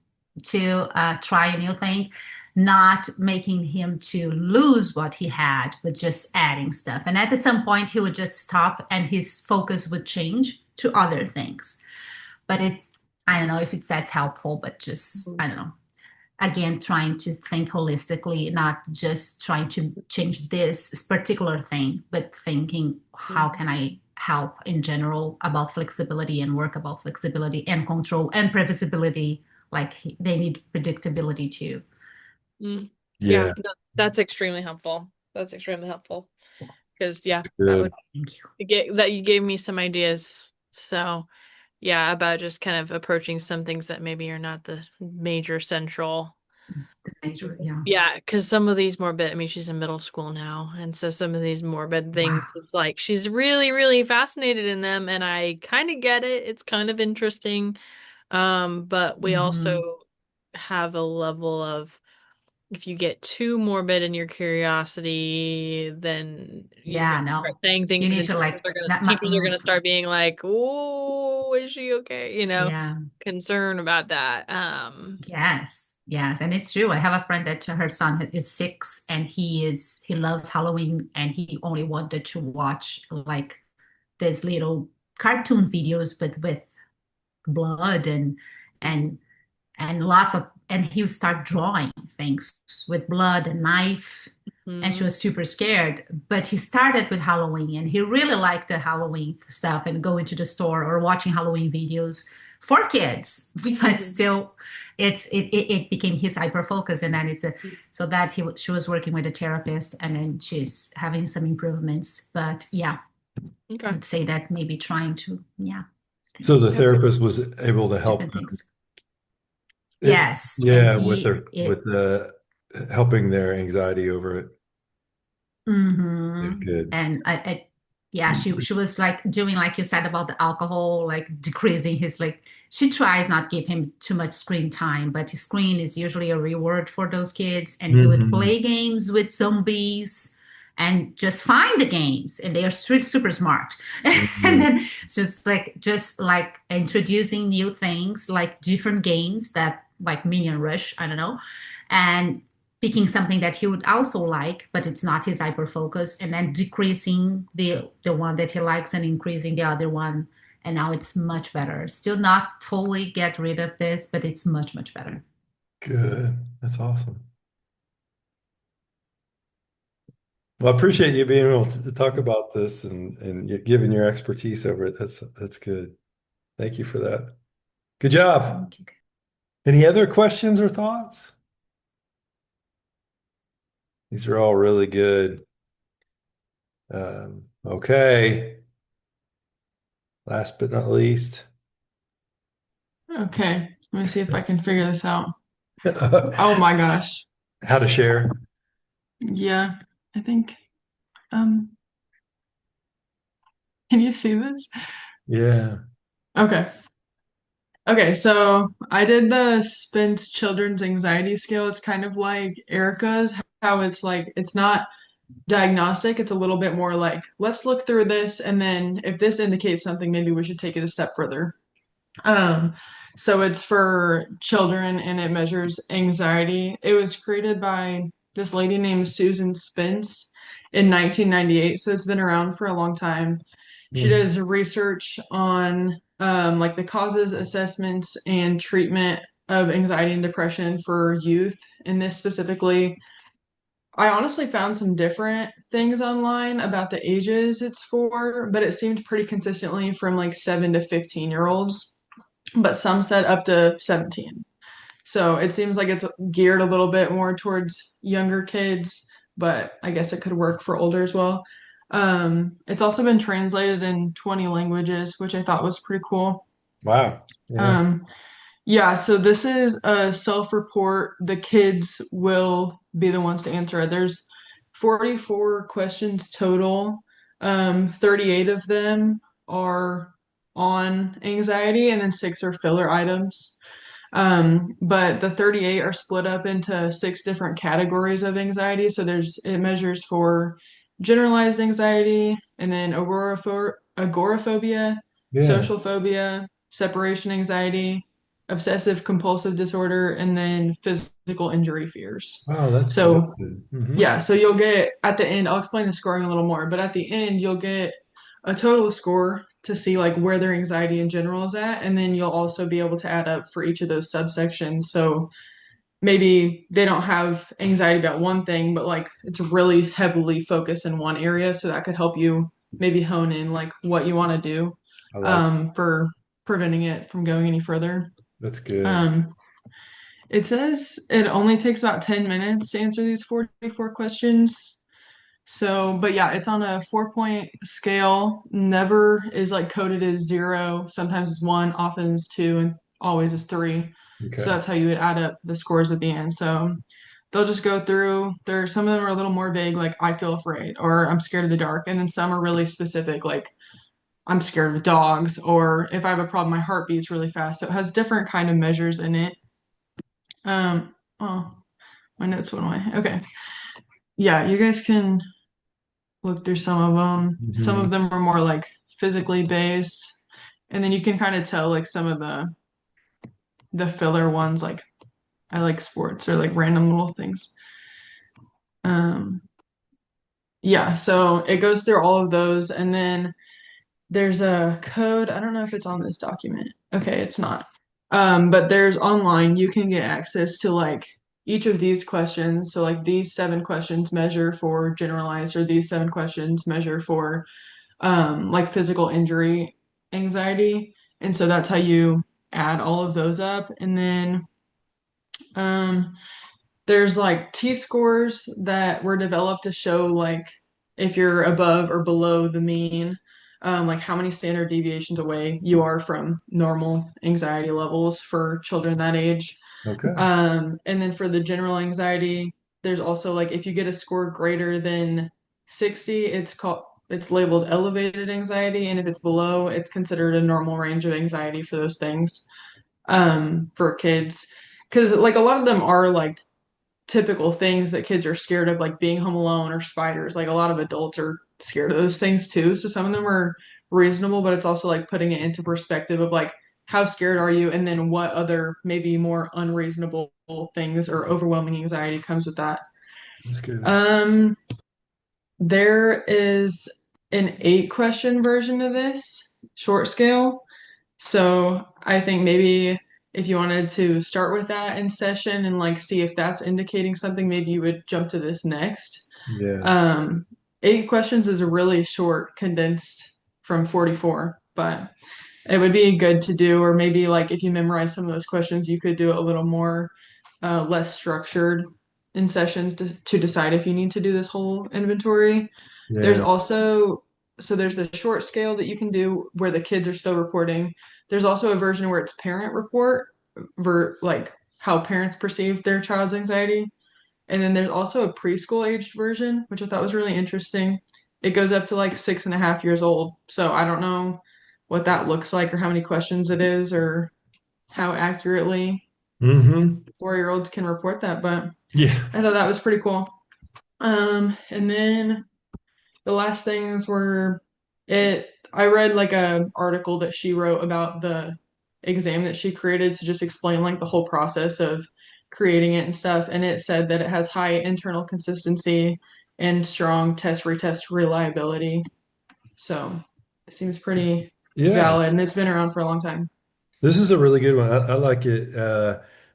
try a new thing, not making him to lose what he had, but just adding stuff. And at some point he would just stop, and his focus would change to other things. But I don't know if that's helpful, but just, I don't know. Again, trying to think holistically, not just trying to change this particular thing, but thinking, how can I help in general about flexibility, and work about flexibility and control and previsibility. Like they need predictability too. Yeah, no, that's extremely helpful. That's extremely helpful. Because that you gave me some ideas. So yeah, about just kind of approaching some things that maybe are not the major central. Yeah, because some of these morbid, I mean, she's in middle school now, and so some of these morbid things, it's like she's really, really fascinated in them, and I kind of get it. It's kind of interesting. But we also have a level of if you get too morbid in your curiosity, then you're Yeah, gonna no. start saying You things need and to like that. teachers are gonna start being like, "Oh, is she okay?" Yeah. Concern about that. Yes, yes, and it's true. I have a friend that her son is 6, and he loves Halloween, and he only wanted to watch like these little cartoon videos, but with blood and and lots of, and he would start drawing things with blood and knife, and she Mhm. was super scared. But he started with Halloween, and he really liked the Halloween stuff and going to the store or watching Halloween videos for kids. But still, it became his hyper focus, and then so that she was working with a therapist, and then she's having some improvements. But yeah, Okay. I'd say that maybe trying to So the therapist was able to help different them. things. Yes, Yeah, and with the helping their anxiety over it. Good. And yeah, she was like doing like you said about the alcohol, like decreasing his like. She tries not give him too much screen time, but his screen is usually a reward for those kids, and he would play games with zombies and just find the games, and they are super smart. And then just like introducing new things, like different games that like Minion Rush, I don't know, and picking something that he would also like, but it's not his hyper focus, and then decreasing the one that he likes and increasing the other one. And now it's much better. Still not totally get rid of this, but it's much better. Good. That's awesome. Well, I appreciate you being able to talk about this and giving your expertise over it. That's good. Thank you for that. Good job. Any other questions or thoughts? These are all really good. Okay. Last but not least. Okay, let me see if I can figure this out. Oh my gosh. How to share. Yeah, I think, um, can you see this? Yeah. Okay. Okay, so I did the Spence Children's Anxiety Scale. It's kind of like Erica's, how it's like, it's not diagnostic. It's a little bit more like, let's look through this, and then if this indicates something, maybe we should take it a step further. Um, so it's for children and it measures anxiety. It was created by this lady named Susan Spence in 1998. So it's been around for a long time. She does research on like the causes, assessments, and treatment of anxiety and depression for youth. And this specifically, I honestly found some different things online about the ages it's for, but it seemed pretty consistently from like 7 to 15-year-olds, but some said up to 17. So it seems like it's geared a little bit more towards younger kids, but I guess it could work for older as well. It's also been translated in 20 languages, which I thought was pretty cool. Wow. Yeah. Yeah, so this is a self-report. The kids will be the ones to answer it. There's 44 questions total. 38 of them are on anxiety, and then 6 are filler items. But the 38 are split up into 6 different categories of anxiety. So it measures for generalized anxiety, and then agoraphobia, Yeah. social phobia, separation anxiety, obsessive compulsive disorder, and then physical injury fears. Wow, that's So good. yeah, so you'll get at the end, I'll explain the scoring a little more, but at the end you'll get a total score to see like where their anxiety in general is at, and then you'll also be able to add up for each of those subsections. So maybe they don't have anxiety about one thing, but like it's really heavily focused in one area, so that could help you maybe hone in like what you want to do I like for preventing it from going any further. That's good. It says it only takes about 10 minutes to answer these 44 questions. So, but yeah, it's on a 4-point scale. Never is like coded as 0. Sometimes it's 1, often it's 2, and always is 3. Okay. So that's how you would add up the scores at the end. So they'll just go through. Some of them are a little more vague, like I feel afraid or I'm scared of the dark. And then some are really specific, like I'm scared of dogs, or if I have a problem, my heart beats really fast. So it has different kind of measures in it. Oh, My notes went away. Okay. Yeah, you guys can look through some of them. Some of them are more like physically based, and then you can kind of tell like some of the filler ones, like I like sports or like random little things. Um, yeah, so it goes through all of those, and then there's a code. I don't know if it's on this document. Okay, it's not. But there's online, you can get access to like each of these questions. So like these 7 questions measure for generalized, or these 7 questions measure for like physical injury anxiety. And so that's how you add all of those up. And then um there's like T-scores that were developed to show like if you're above or below the mean, like how many standard deviations away you are from normal anxiety levels for children that age. Okay. And then for the general anxiety, there's also like if you get a score greater than 60, it's labeled elevated anxiety, and if it's below, it's considered a normal range of anxiety for those things for kids. Because like a lot of them are like typical things that kids are scared of, like being home alone or spiders. Like a lot of adults are scared of those things too. So some of them are reasonable, but it's also like putting it into perspective of like how scared are you, and then what other maybe more unreasonable things or overwhelming anxiety comes with that. That's good. There is an 8-question version of this short scale. So I think maybe if you wanted to start with that in session and like see if that's indicating something, maybe you would jump to this next. Yeah. 8 questions is a really short, condensed from 44, but it would be good to do, or maybe like if you memorize some of those questions, you could do it a little more less structured in sessions to decide if you need to do this whole inventory. There's Yeah. also, so there's the short scale that you can do where the kids are still reporting. There's also a version where it's parent report, like how parents perceive their child's anxiety. And then there's also a preschool aged version, which I thought was really interesting. It goes up to like 6.5 years old. So I don't know what that looks like or how many questions it is or how accurately Mm-hmm. 4-year-olds can report that, but Yeah. I thought that was pretty cool. And then the last things were I read like a article that she wrote about the exam that she created to just explain like the whole process of creating it and stuff. And it said that it has high internal consistency and strong test retest reliability. So it seems pretty Yeah. valid, and it's been around for a long time. This is a really good one. I like it.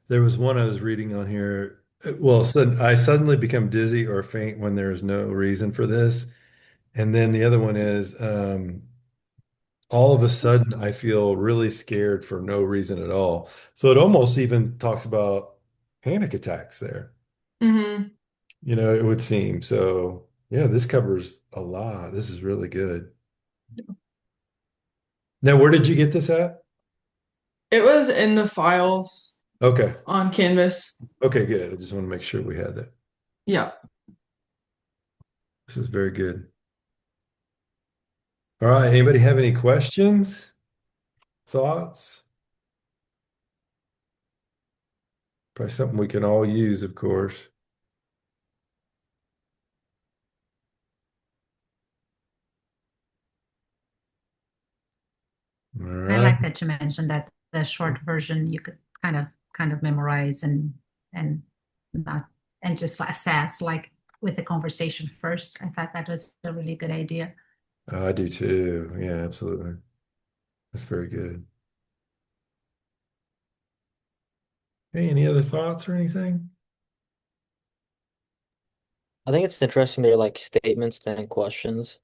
There was one I was reading on here. Well, I suddenly become dizzy or faint when there is no reason for this. And then the other one is all of a sudden I feel really scared for no reason at all. So it almost even talks about panic attacks there. Mm-hmm. It would seem. So yeah, this covers a lot. This is really good. Now, where did you get this at? It was in the files Okay. on Canvas. Okay, good. I just want to make sure we had that. Yeah. This is very good. All right. Anybody have any questions? Thoughts? Probably something we can all use, of course. All I right. like that you mentioned that the short version you could kind of memorize and not and just assess like with the conversation first. I thought that was a really good idea. Oh, I do too. Yeah, absolutely. That's very good. Hey, any other thoughts or anything? I think it's interesting they're like statements and questions,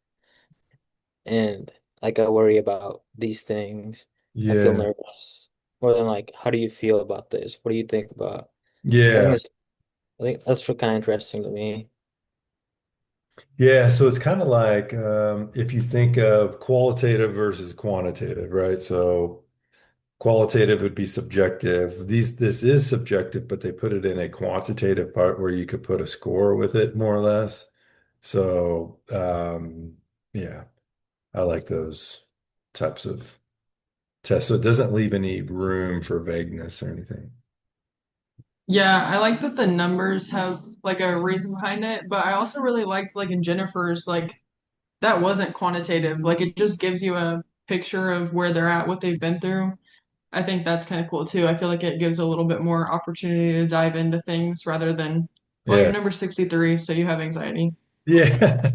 and like I worry about these things. I feel Yeah. nervous more than like, how do you feel about this? What do you think about? Yeah. I think that's kind of interesting to me. Yeah. So it's kind of like if you think of qualitative versus quantitative, right? So qualitative would be subjective. This is subjective, but they put it in a quantitative part where you could put a score with it more or less. So yeah, I like those types of tests. So it doesn't leave any room for vagueness or anything. Yeah, I like that the numbers have like a reason behind it, but I also really liked like in Jennifer's like that wasn't quantitative. Like it just gives you a picture of where they're at, what they've been through. I think that's kind of cool too. I feel like it gives a little bit more opportunity to dive into things rather than, well, you're Yeah. number 63, so you have anxiety. Yeah.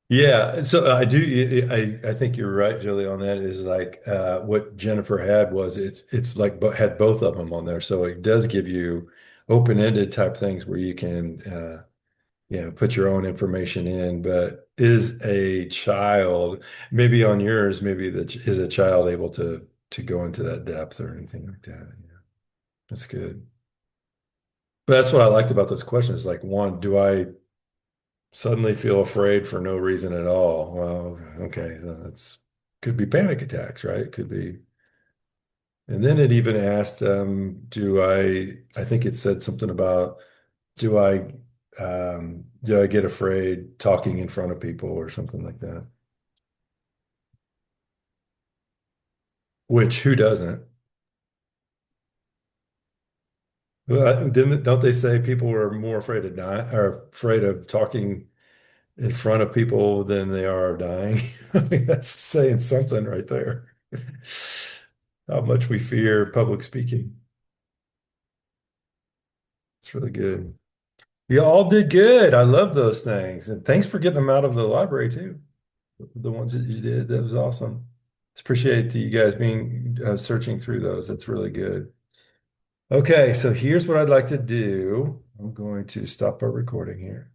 Yeah, so I do. I think you're right, Julie, on that. Is like what Jennifer had was it's like had both of them on there, so it does give you open-ended type things where you can put your own information in. But is a child maybe on yours? Maybe that is a child able to go into that depth or anything like that? Yeah, that's good. But that's what I liked about those questions. Like one, do I suddenly feel afraid for no reason at all? Well, okay, so that's could be panic attacks, right? Could be. And then it even asked, I think it said something about, do I get afraid talking in front of people or something like that? Which who doesn't? Well, don't they say people are more afraid of dying or afraid of talking in front of people than they are of dying? I mean, that's saying something right there. How much we fear public speaking. It's really good. You all did good. I love those things. And thanks for getting them out of the library too. The ones that you did. That was awesome. Appreciate you guys being searching through those. That's really good. Okay, so here's what I'd like to do. I'm going to stop our recording here.